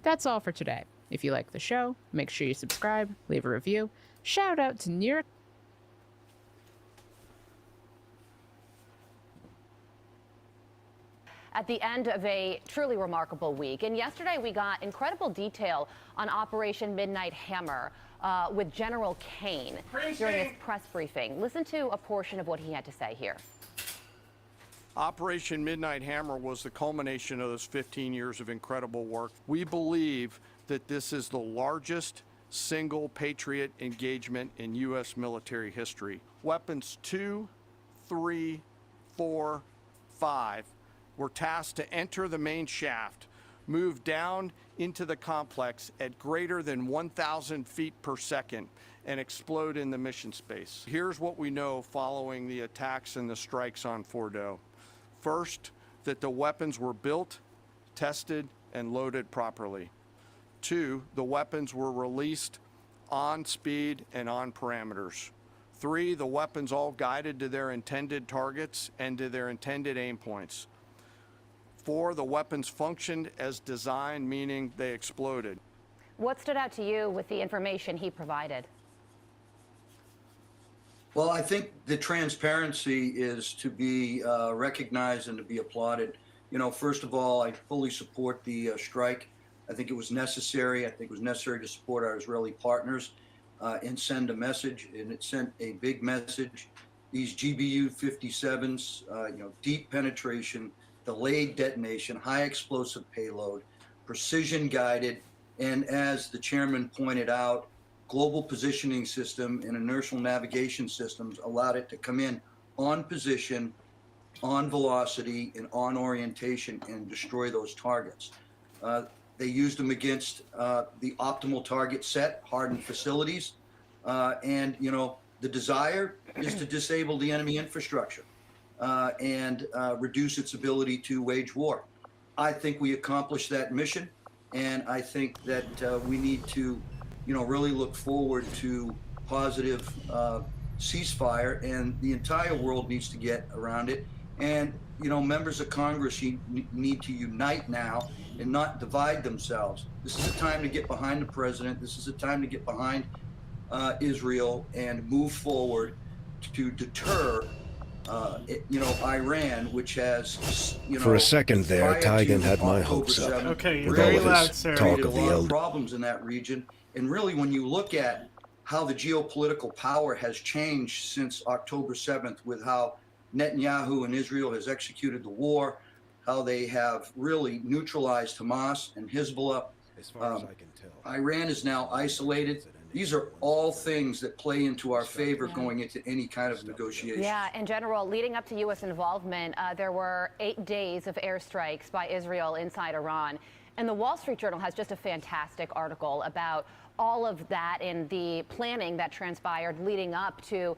Speaker 3: That's all for today. If you like the show, make sure you subscribe, leave a review. Shout out to New York.
Speaker 8: At the end of a truly remarkable week. And yesterday we got incredible detail on Operation Midnight Hammer with General Kane during his press briefing. Listen to a portion of what he had to say here.
Speaker 13: Operation Midnight Hammer was the culmination of those 15 years of incredible work. We believe that this is the largest single Patriot engagement in U.S. military history. Weapons 2, 3, 4, 5 were tasked to enter the main shaft, move down into the complex at greater than 1,000 feet per second, and explode in the mission space. Here's what we know following the attacks and the strikes on Fordo. First, that the weapons were built, tested, and loaded properly. 2, the weapons were released on speed and on parameters. 3, the weapons all guided to their intended targets and to their intended aim points. 4, the weapons functioned as designed, meaning they exploded.
Speaker 8: What stood out to you with the information he provided?
Speaker 14: Well, I think the transparency is to be recognized and to be applauded. You know, first of all, I fully support the strike. I think it was necessary. I think it was necessary to support our Israeli partners and send a message, and it sent a big message. These GBU 57s, deep penetration, delayed detonation, high explosive payload, precision guided, and as the chairman pointed out, global positioning system and inertial navigation systems allowed it to come in on position, on velocity, and on orientation and destroy those targets. They used them against the optimal target set, hardened facilities, and the desire is to disable the enemy infrastructure and reduce its ability to wage war. I think we accomplished that mission, and I think that we need to, really look forward to positive ceasefire, and the entire world needs to get around it. And members of Congress need to unite now and not divide themselves. This is a time to get behind the president. This is a time to get behind Israel and move forward to deter Iran, which has,
Speaker 2: For a second there, Tigan had my hopes up.
Speaker 7: Okay,
Speaker 2: with
Speaker 7: very
Speaker 2: all
Speaker 7: loud,
Speaker 2: his
Speaker 7: sir.
Speaker 2: talk
Speaker 14: created
Speaker 2: of
Speaker 14: a
Speaker 2: the
Speaker 14: lot of
Speaker 2: elder.
Speaker 14: problems in that region. And really, when you look at how the geopolitical power has changed since October 7th, with how Netanyahu and Israel has executed the war, how they have really neutralized Hamas and Hezbollah.
Speaker 2: As far as I can tell.
Speaker 14: Iran is now isolated. These are all things that play into our favor going into any kind of negotiation.
Speaker 8: Yeah, in general, leading up to U.S. involvement, there were 8 days of airstrikes by Israel inside Iran. And the Wall Street Journal has just a fantastic article about all of that and the planning that transpired leading up to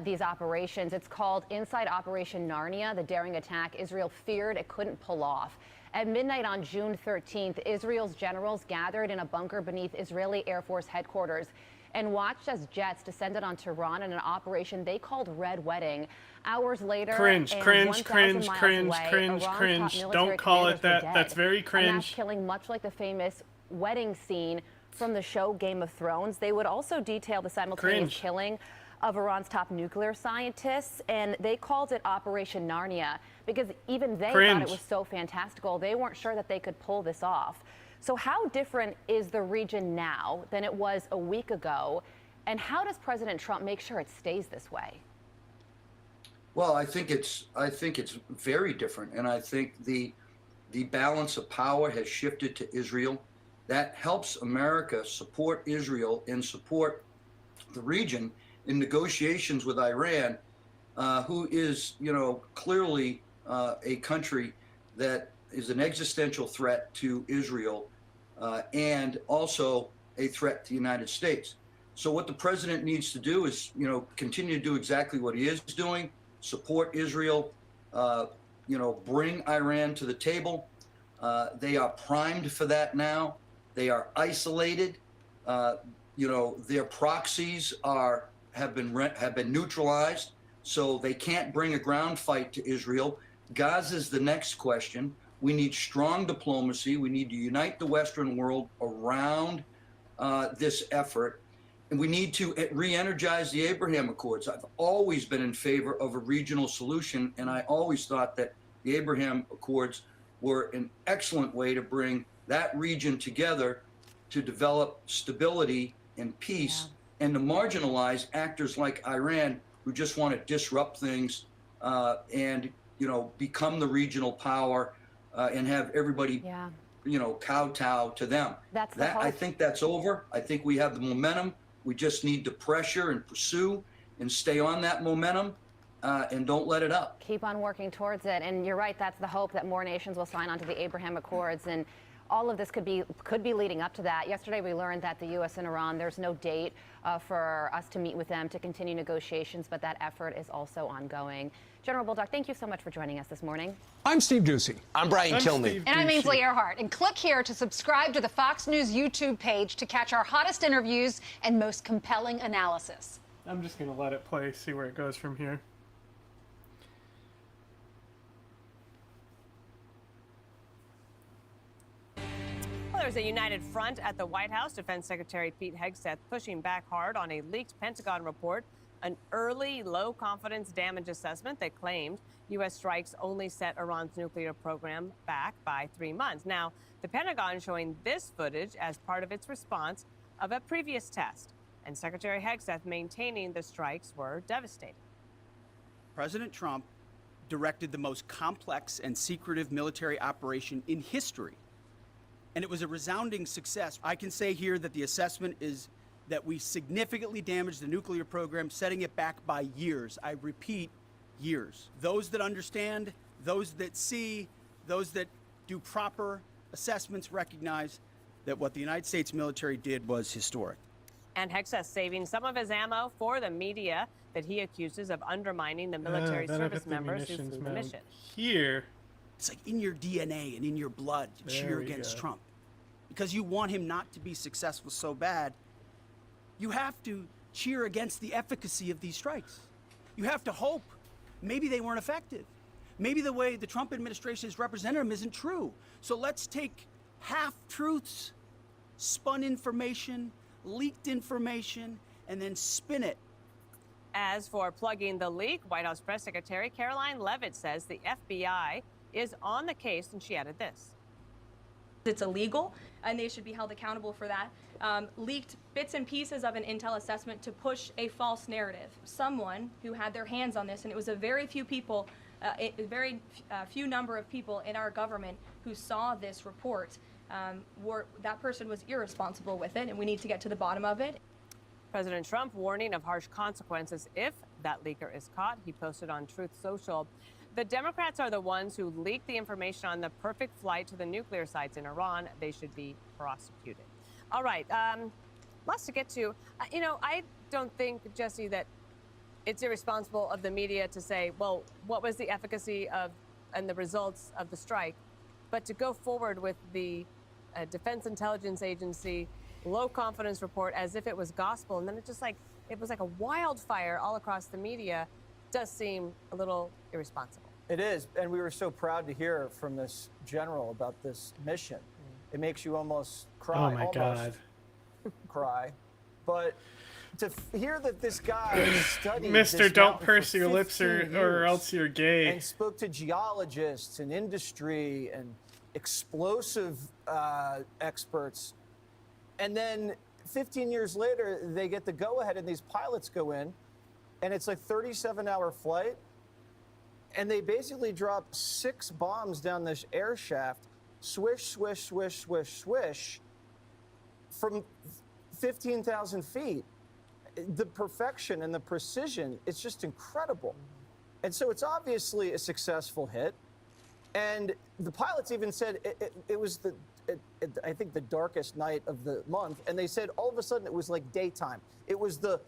Speaker 8: these operations. It's called Inside Operation Narnia, the daring attack Israel feared it couldn't pull off. At midnight on June 13th, Israel's generals gathered in a bunker beneath Israeli Air Force headquarters and watched as jets descended on Tehran in an operation they called Red Wedding. Hours later,
Speaker 15: Cringe,
Speaker 8: and
Speaker 15: cringe,
Speaker 8: 1,000
Speaker 15: cringe,
Speaker 8: miles
Speaker 15: cringe,
Speaker 8: away,
Speaker 15: cringe,
Speaker 8: Iran's
Speaker 15: cringe.
Speaker 8: top
Speaker 15: Don't
Speaker 8: military
Speaker 15: call it
Speaker 8: commanders were
Speaker 15: that.
Speaker 8: dead.
Speaker 15: That's very
Speaker 8: A mass
Speaker 15: cringe.
Speaker 8: killing much like the famous wedding scene from the show Game of Thrones. They would also detail the simultaneous
Speaker 15: Cringe.
Speaker 8: killing of Iran's top nuclear scientists, and they called it Operation Narnia because even they
Speaker 15: Cringe.
Speaker 8: thought it was so fantastical. They weren't sure that they could pull this off. So how different is the region now than it was a week ago? And how does President Trump make sure it stays this way?
Speaker 14: Well, I think it's very different, and I think the balance of power has shifted to Israel. That helps America support Israel and support the region in negotiations with Iran, who is, clearly a country that is an existential threat to Israel and also a threat to the United States. So what the president needs to do is, continue to do exactly what he is doing, support Israel, bring Iran to the table. They are primed for that now. They are isolated. Their proxies have been neutralized, so they can't bring a ground fight to Israel. Gaza is the next question. We need strong diplomacy. We need to unite the Western world around this effort. And we need to re-energize the Abraham Accords. I've always been in favor of a regional solution, and I always thought that the Abraham Accords were an excellent way to bring that region together to develop stability and peace, and to marginalize actors like Iran who just want to disrupt things and become the regional power and have everybody kowtow to them. I think that's over. I think we have the momentum. We just need to pressure and pursue and stay on that momentum and don't let it up.
Speaker 8: Keep on working towards it. And you're right, that's the hope, that more nations will sign on to the Abraham Accords. And all of this could be leading up to that. Yesterday, we learned that the U.S. and Iran, there's no date for us to meet with them to continue negotiations, but that effort is also ongoing. General Bulldog, thank you so much for joining us this morning.
Speaker 17: I'm Steve Doocy.
Speaker 20: I'm Brian Kilmeade.
Speaker 21: And I'm Ainsley Earhart. And click here to subscribe to the Fox News YouTube page to catch our hottest interviews and most compelling analysis.
Speaker 15: I'm just going to let it play, see where it goes from here.
Speaker 22: Well, there's a united front at the White House. Defense Secretary Pete Hegseth pushing back hard on a leaked Pentagon report, an early low-confidence damage assessment that claimed U.S. strikes only set Iran's nuclear program back by 3 months. Now, the Pentagon showing this footage as part of its response of a previous test, and Secretary Hegseth maintaining the strikes were devastating.
Speaker 16: President Trump directed the most complex and secretive military operation in history. And it was a resounding success. I can say here that the assessment is that we significantly damaged the nuclear program, setting it back by years. I repeat, years. Those that understand, those that see, those that do proper assessments recognize that what the United States military did was historic.
Speaker 22: And Hegseth saving some of his ammo for the media that he accuses of undermining the military service members who flew the mission.
Speaker 15: Here,
Speaker 16: it's like in your DNA and in your blood to cheer against Trump. Because you want him not to be successful so bad, you have to cheer against the efficacy of these strikes. You have to hope maybe they weren't effective. Maybe the way the Trump administration has represented them isn't true. So let's take half-truths, spun information, leaked information, and then spin it.
Speaker 22: As for plugging the leak, White House Press Secretary Caroline Leavitt says the FBI is on the case, and she added this.
Speaker 1: It's illegal, and they should be held accountable for that. Leaked bits and pieces of an intel assessment to push a false narrative. Someone who had their hands on this, and it was a very few people, few number of people in our government who saw this report, that person was irresponsible with it, and we need to get to the bottom of it.
Speaker 22: President Trump warning of harsh consequences if that leaker is caught. He posted on Truth Social. The Democrats are the ones who leaked the information on the perfect flight to the nuclear sites in Iran. They should be prosecuted. All right, lots to get to. You know, I don't think, Jesse, that it's irresponsible of the media to say, well, what was the efficacy of and the results of the strike? But to go forward with the Defense Intelligence Agency low confidence report as if it was gospel, and then it was like a wildfire all across the media, does seem a little irresponsible.
Speaker 5: It is, and we were so proud to hear from this general about this mission. It makes you almost cry.
Speaker 15: Oh my God.
Speaker 5: Cry. But to hear that this guy studied
Speaker 15: Mr.
Speaker 5: this
Speaker 15: Don't
Speaker 5: mountain
Speaker 15: purse
Speaker 5: for
Speaker 15: your lips
Speaker 5: 15
Speaker 15: or
Speaker 5: years
Speaker 15: else you're gay.
Speaker 5: and spoke to geologists and industry and explosive experts, and then 15 years later they get the go-ahead and these pilots go in, and it's like 37-hour flight, and they basically drop 6 bombs down this air shaft, swish, swish, swish, swish, swish, from 15,000 feet. The perfection and the precision, it's just incredible. And so it's obviously a successful hit. And the pilots even said it was I think the darkest night of the month. And they said all of a sudden it was like daytime. It was the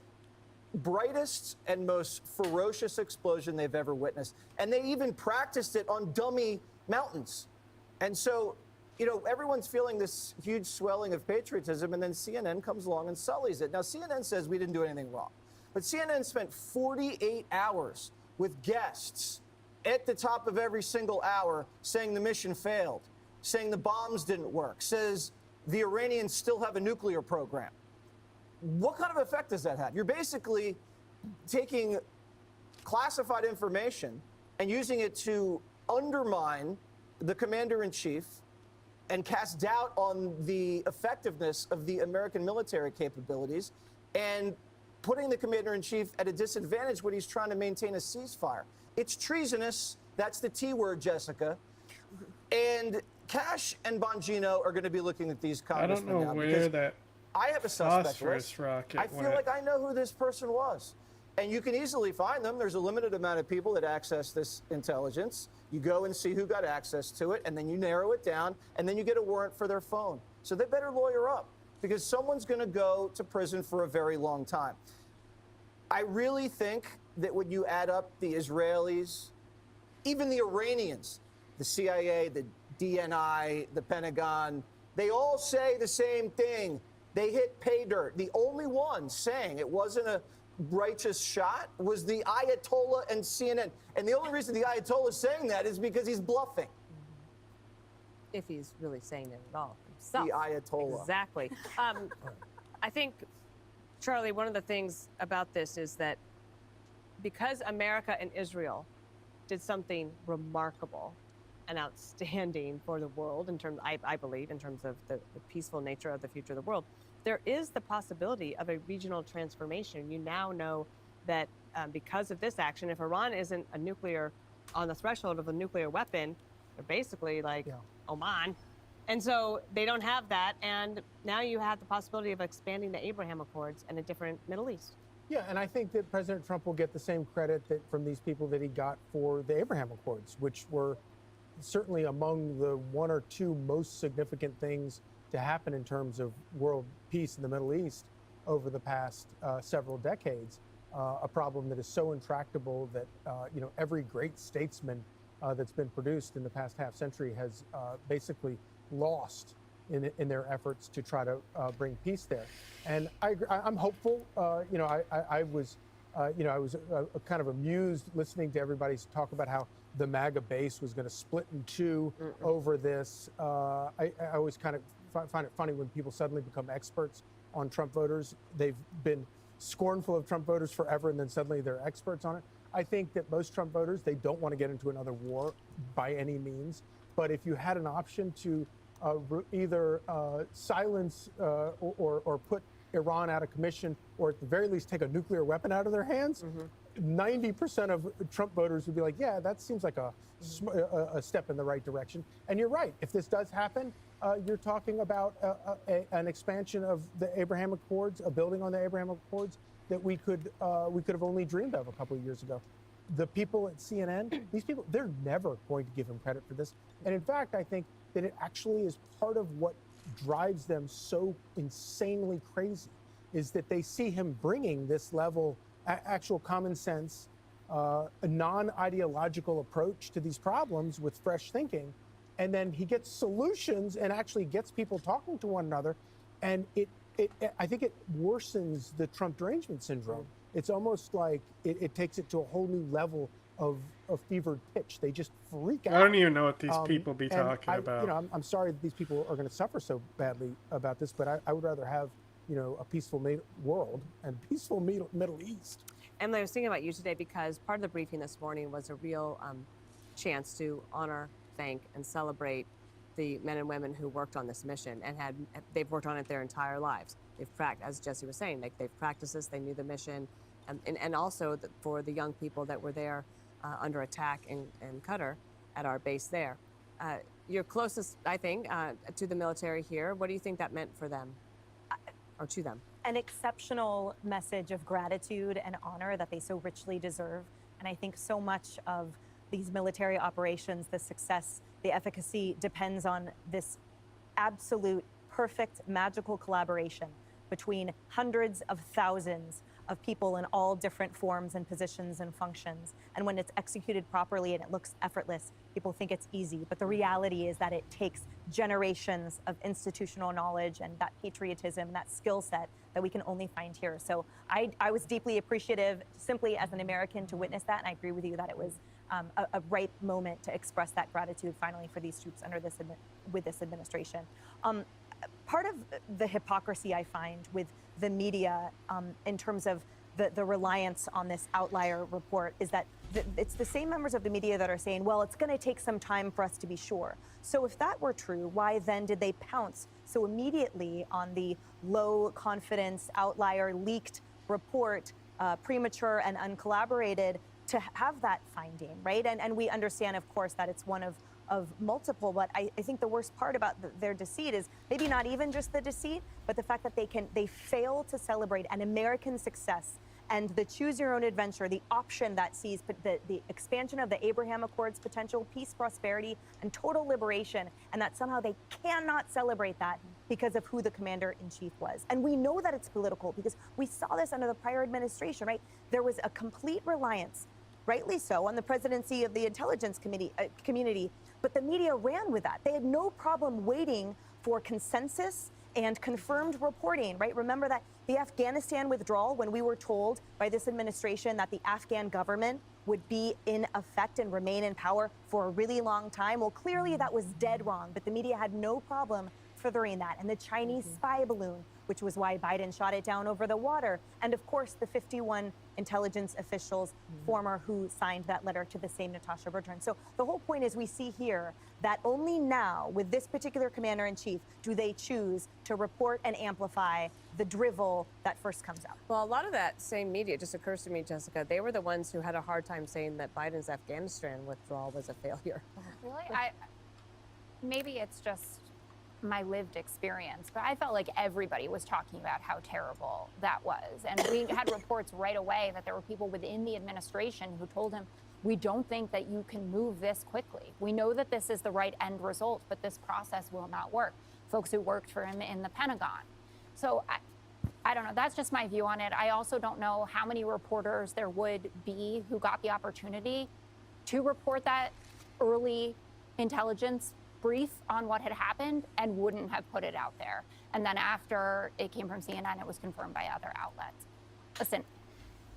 Speaker 5: brightest and most ferocious explosion they've ever witnessed. And they even practiced it on dummy mountains. And so, you know, everyone's feeling this huge swelling of patriotism, and then CNN comes along and sullies it. Now, CNN says we didn't do anything wrong. But CNN spent 48 hours with guests at the top of every single hour saying the mission failed, saying the bombs didn't work, says the Iranians still have a nuclear program. What kind of effect does that have? You're basically taking classified information and using it to undermine the commander-in-chief and cast doubt on the effectiveness of the American military capabilities and putting the commander-in-chief at a disadvantage when he's trying to maintain a ceasefire. It's treasonous. That's the T word, Jessica. And Cash and Bongino are going to be looking at these congressmen now.
Speaker 15: I don't know where that
Speaker 5: I have a suspect
Speaker 15: phosphorus
Speaker 5: list.
Speaker 15: rocket
Speaker 5: I feel
Speaker 15: went.
Speaker 5: like I know who this person was. And you can easily find them. There's a limited amount of people that access this intelligence. You go and see who got access to it, and then you narrow it down, and then you get a warrant for their phone. So they better lawyer up, because someone's going to go to prison for a very long time. I really think that when you add up the Israelis, even the Iranians, the CIA, the DNI, the Pentagon, they all say the same thing. They hit pay dirt. The only one saying it wasn't a righteous shot was the Ayatollah and CNN. And the only reason the Ayatollah is saying that is because he's bluffing.
Speaker 22: If he's really saying it at all himself.
Speaker 5: The Ayatollah.
Speaker 22: Exactly. I think, Charlie, one of the things about this is that because America and Israel did something remarkable and outstanding for the world in terms, I believe, in terms of the peaceful nature of the future of the world, there is the possibility of a regional transformation. You now know that because of this action, if Iran isn't a nuclear on the threshold of a nuclear weapon, they're basically like Oman. And so they don't have that. And now you have the possibility of expanding the Abraham Accords in a different Middle East.
Speaker 6: Yeah, and I think that President Trump will get the same credit that from these people that he got for the Abraham Accords, which were certainly among the one or two most significant things to happen in terms of world peace in the Middle East over the past several decades. A problem that is so intractable that every great statesman that's been produced in the past half century has basically lost in their efforts to try to bring peace there. And I'm hopeful. I was kind of amused listening to everybody talk about how the MAGA base was going to split in two over this. I always kind of find it funny when people suddenly become experts on Trump voters. They've been scornful of Trump voters forever, and then suddenly they're experts on it. I think that most Trump voters, they don't want to get into another war by any means. But if you had an option to either silence or put Iran out of commission, or at the very least take a nuclear weapon out of their hands, 90% of Trump voters would be like, yeah, that seems like a step in the right direction. And you're right. If this does happen, you're talking about an expansion of the Abraham Accords, a building on the Abraham Accords that we could have only dreamed of a couple of years ago. The people at CNN, these people, they're never going to give him credit for this. And in fact, I think that it actually is part of what drives them so insanely crazy, is that they see him bringing this level, actual common sense, a non-ideological approach to these problems with fresh thinking. And then he gets solutions and actually gets people talking to one another. And I think it worsens the Trump derangement syndrome. It's almost like it takes it to a whole new level of fevered pitch. They just freak out.
Speaker 15: I don't even know what these people be talking about.
Speaker 6: I'm sorry that these people are going to suffer so badly about this, but I would rather have a peaceful world and peaceful Middle East.
Speaker 22: Emily, I was thinking about you today because part of the briefing this morning was a real chance to honor, thank, and celebrate the men and women who worked on this mission and they've worked on it their entire lives. They've practiced, as Jesse was saying, they've practiced this, they knew the mission, and also for the young people that were there under attack in Qatar at our base there. You're closest, I think, to the military here. What do you think that meant for them, or to them?
Speaker 17: An exceptional message of gratitude and honor that they so richly deserve. And I think so much of these military operations, the success, the efficacy depends on this absolute, perfect, magical collaboration between hundreds of thousands of people in all different forms and positions and functions. And when it's executed properly and it looks effortless, people think it's easy. But the reality is that it takes generations of institutional knowledge and that patriotism, that skill set that we can only find here. So I was deeply appreciative simply as an American to witness that. And I agree with you that it was a right moment to express that gratitude finally for these troops under with this administration. Part of the hypocrisy I find with the media in terms of the reliance on this outlier report is that it's the same members of the media that are saying, well, it's going to take some time for us to be sure. So if that were true, why then did they pounce so immediately on the low confidence outlier leaked report, premature and uncollaborated, to have that finding, right? And we understand, of course, that it's one of multiple, but I think the worst part about their deceit is maybe not even just the deceit, but the fact that they fail to celebrate an American success and the choose your own adventure, the option that sees the expansion of the Abraham Accords potential, peace, prosperity, and total liberation, and that somehow they cannot celebrate that because of who the commander-in-chief was. And we know that it's political because we saw this under the prior administration, right? There was a complete reliance, rightly so, on the presidency of the intelligence community, but the media ran with that. They had no problem waiting for consensus and confirmed reporting, right? Remember that the Afghanistan withdrawal, when we were told by this administration that the Afghan government would be in effect and remain in power for a really long time, well, clearly that was dead wrong, but the media had no problem furthering that. And the Chinese spy balloon, which was why Biden shot it down over the water. And of course, the 51 intelligence officials, former, who signed that letter to the same Natasha Bertrand. So the whole point is we see here that only now, with this particular commander-in-chief, do they choose to report and amplify the drivel that first comes out.
Speaker 22: Well, a lot of that same media, it just occurs to me, Jessica, they were the ones who had a hard time saying that Biden's Afghanistan withdrawal was a failure.
Speaker 9: Really? Maybe it's just my lived experience, but I felt like everybody was talking about how terrible that was. And we had reports right away that there were people within the administration who told him, we don't think that you can move this quickly. We know that this is the right end result, but this process will not work. Folks who worked for him in the Pentagon. So I don't know. That's just my view on it. I also don't know how many reporters there would be who got the opportunity to report that early intelligence brief on what had happened and wouldn't have put it out there. And then after it came from CNN, it was confirmed by other outlets. Listen,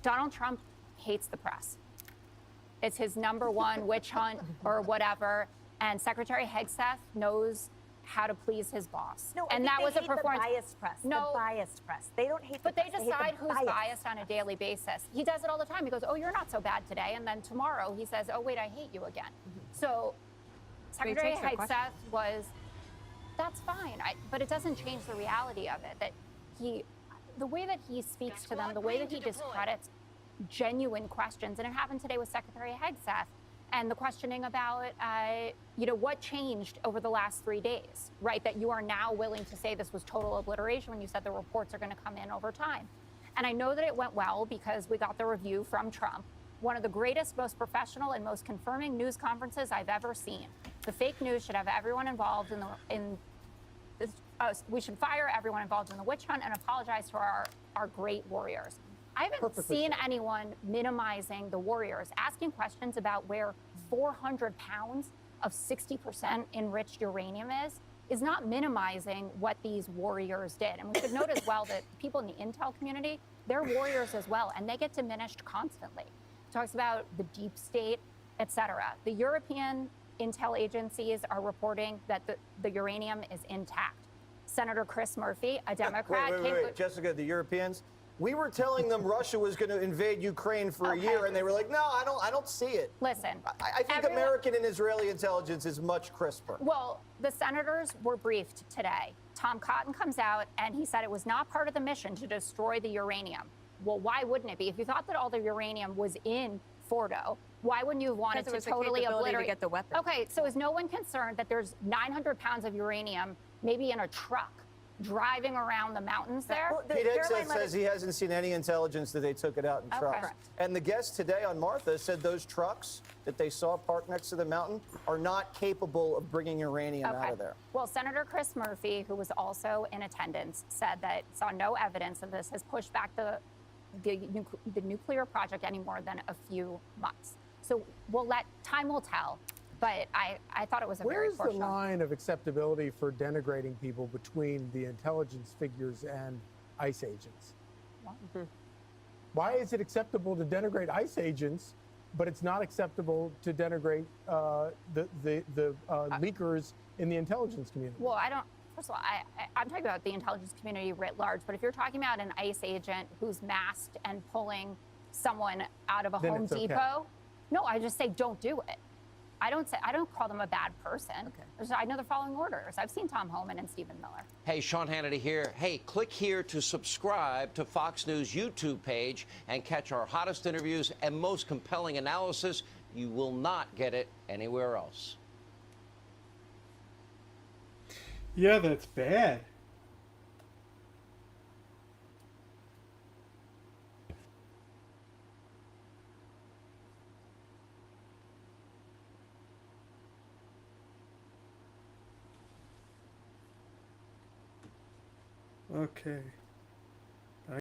Speaker 9: Donald Trump hates the press. It's his number one witch hunt or whatever. And Secretary Hegseth knows how to please his boss.
Speaker 17: No,
Speaker 9: and that was a performance.
Speaker 17: The biased press.
Speaker 9: No,
Speaker 17: the biased press. They don't hate.
Speaker 9: But
Speaker 17: the
Speaker 9: they
Speaker 17: press.
Speaker 9: decide
Speaker 17: hate the
Speaker 9: who's
Speaker 17: bias.
Speaker 9: biased on a daily basis. He does it all the time. He goes, "Oh, you're not so bad today," and then tomorrow he says, "Oh, wait, I hate you again." So Secretary Hegseth was. That's fine, but it doesn't change the reality of it. That the way that he speaks to them, the way that he discredits genuine questions, and it happened today with Secretary Hegseth. And the questioning about, what changed over the last 3 days, right? That you are now willing to say this was total obliteration when you said the reports are going to come in over time. And I know that it went well because we got the review from Trump, one of the greatest, most professional, and most confirming news conferences I've ever seen. The fake news should have everyone involved we should fire everyone involved in the witch hunt and apologize to our great warriors. I haven't seen anyone minimizing the warriors, asking questions about where 400 pounds of 60% enriched uranium is not minimizing what these warriors did. And we should note as well that people in the intel community, they're warriors as well, and they get diminished constantly. It talks about the deep state, et cetera. The European intel agencies are reporting that the uranium is intact. Senator Chris Murphy, a Democrat,
Speaker 5: Wait, Jessica, the Europeans. We were telling them Russia was going to invade Ukraine for a year, and they were like, "No, I don't see it."
Speaker 9: Listen,
Speaker 5: I think American and Israeli intelligence is much crisper.
Speaker 9: Well, the senators were briefed today. Tom Cotton comes out and he said it was not part of the mission to destroy the uranium. Well, why wouldn't it be? If you thought that all the uranium was in Fordo, why wouldn't you have wanted to totally obliterate?
Speaker 22: To get the weapon.
Speaker 9: Okay, so is no one concerned that there's 900 pounds of uranium, maybe in a truck, driving around the mountains there?
Speaker 5: Pete Hegseth says he hasn't seen any intelligence that they took it out in trucks.
Speaker 9: Correct.
Speaker 5: And the guest today on Martha said those trucks that they saw parked next to the mountain are not capable of bringing uranium out of there.
Speaker 9: Well, Senator Chris Murphy, who was also in attendance, said that saw no evidence of this, has pushed back the nuclear project any more than a few months. So time will tell. But I thought it was a very poor show.
Speaker 6: Where's the line of acceptability for denigrating people between the intelligence figures and ICE agents? Why is it acceptable to denigrate ICE agents, but it's not acceptable to denigrate the leakers in the intelligence community?
Speaker 9: Well, first of all, I'm talking about the intelligence community writ large, but if you're talking about an ICE agent who's masked and pulling someone out of a Home Depot, no, I just say don't do it. I don't call them a bad person. Okay. I know they're following orders. I've seen Tom Homan and Stephen Miller.
Speaker 18: Hey, Sean Hannity here. Hey, click here to subscribe to Fox News YouTube page and catch our hottest interviews and most compelling analysis. You will not get it anywhere else.
Speaker 15: Yeah, that's bad. Okay.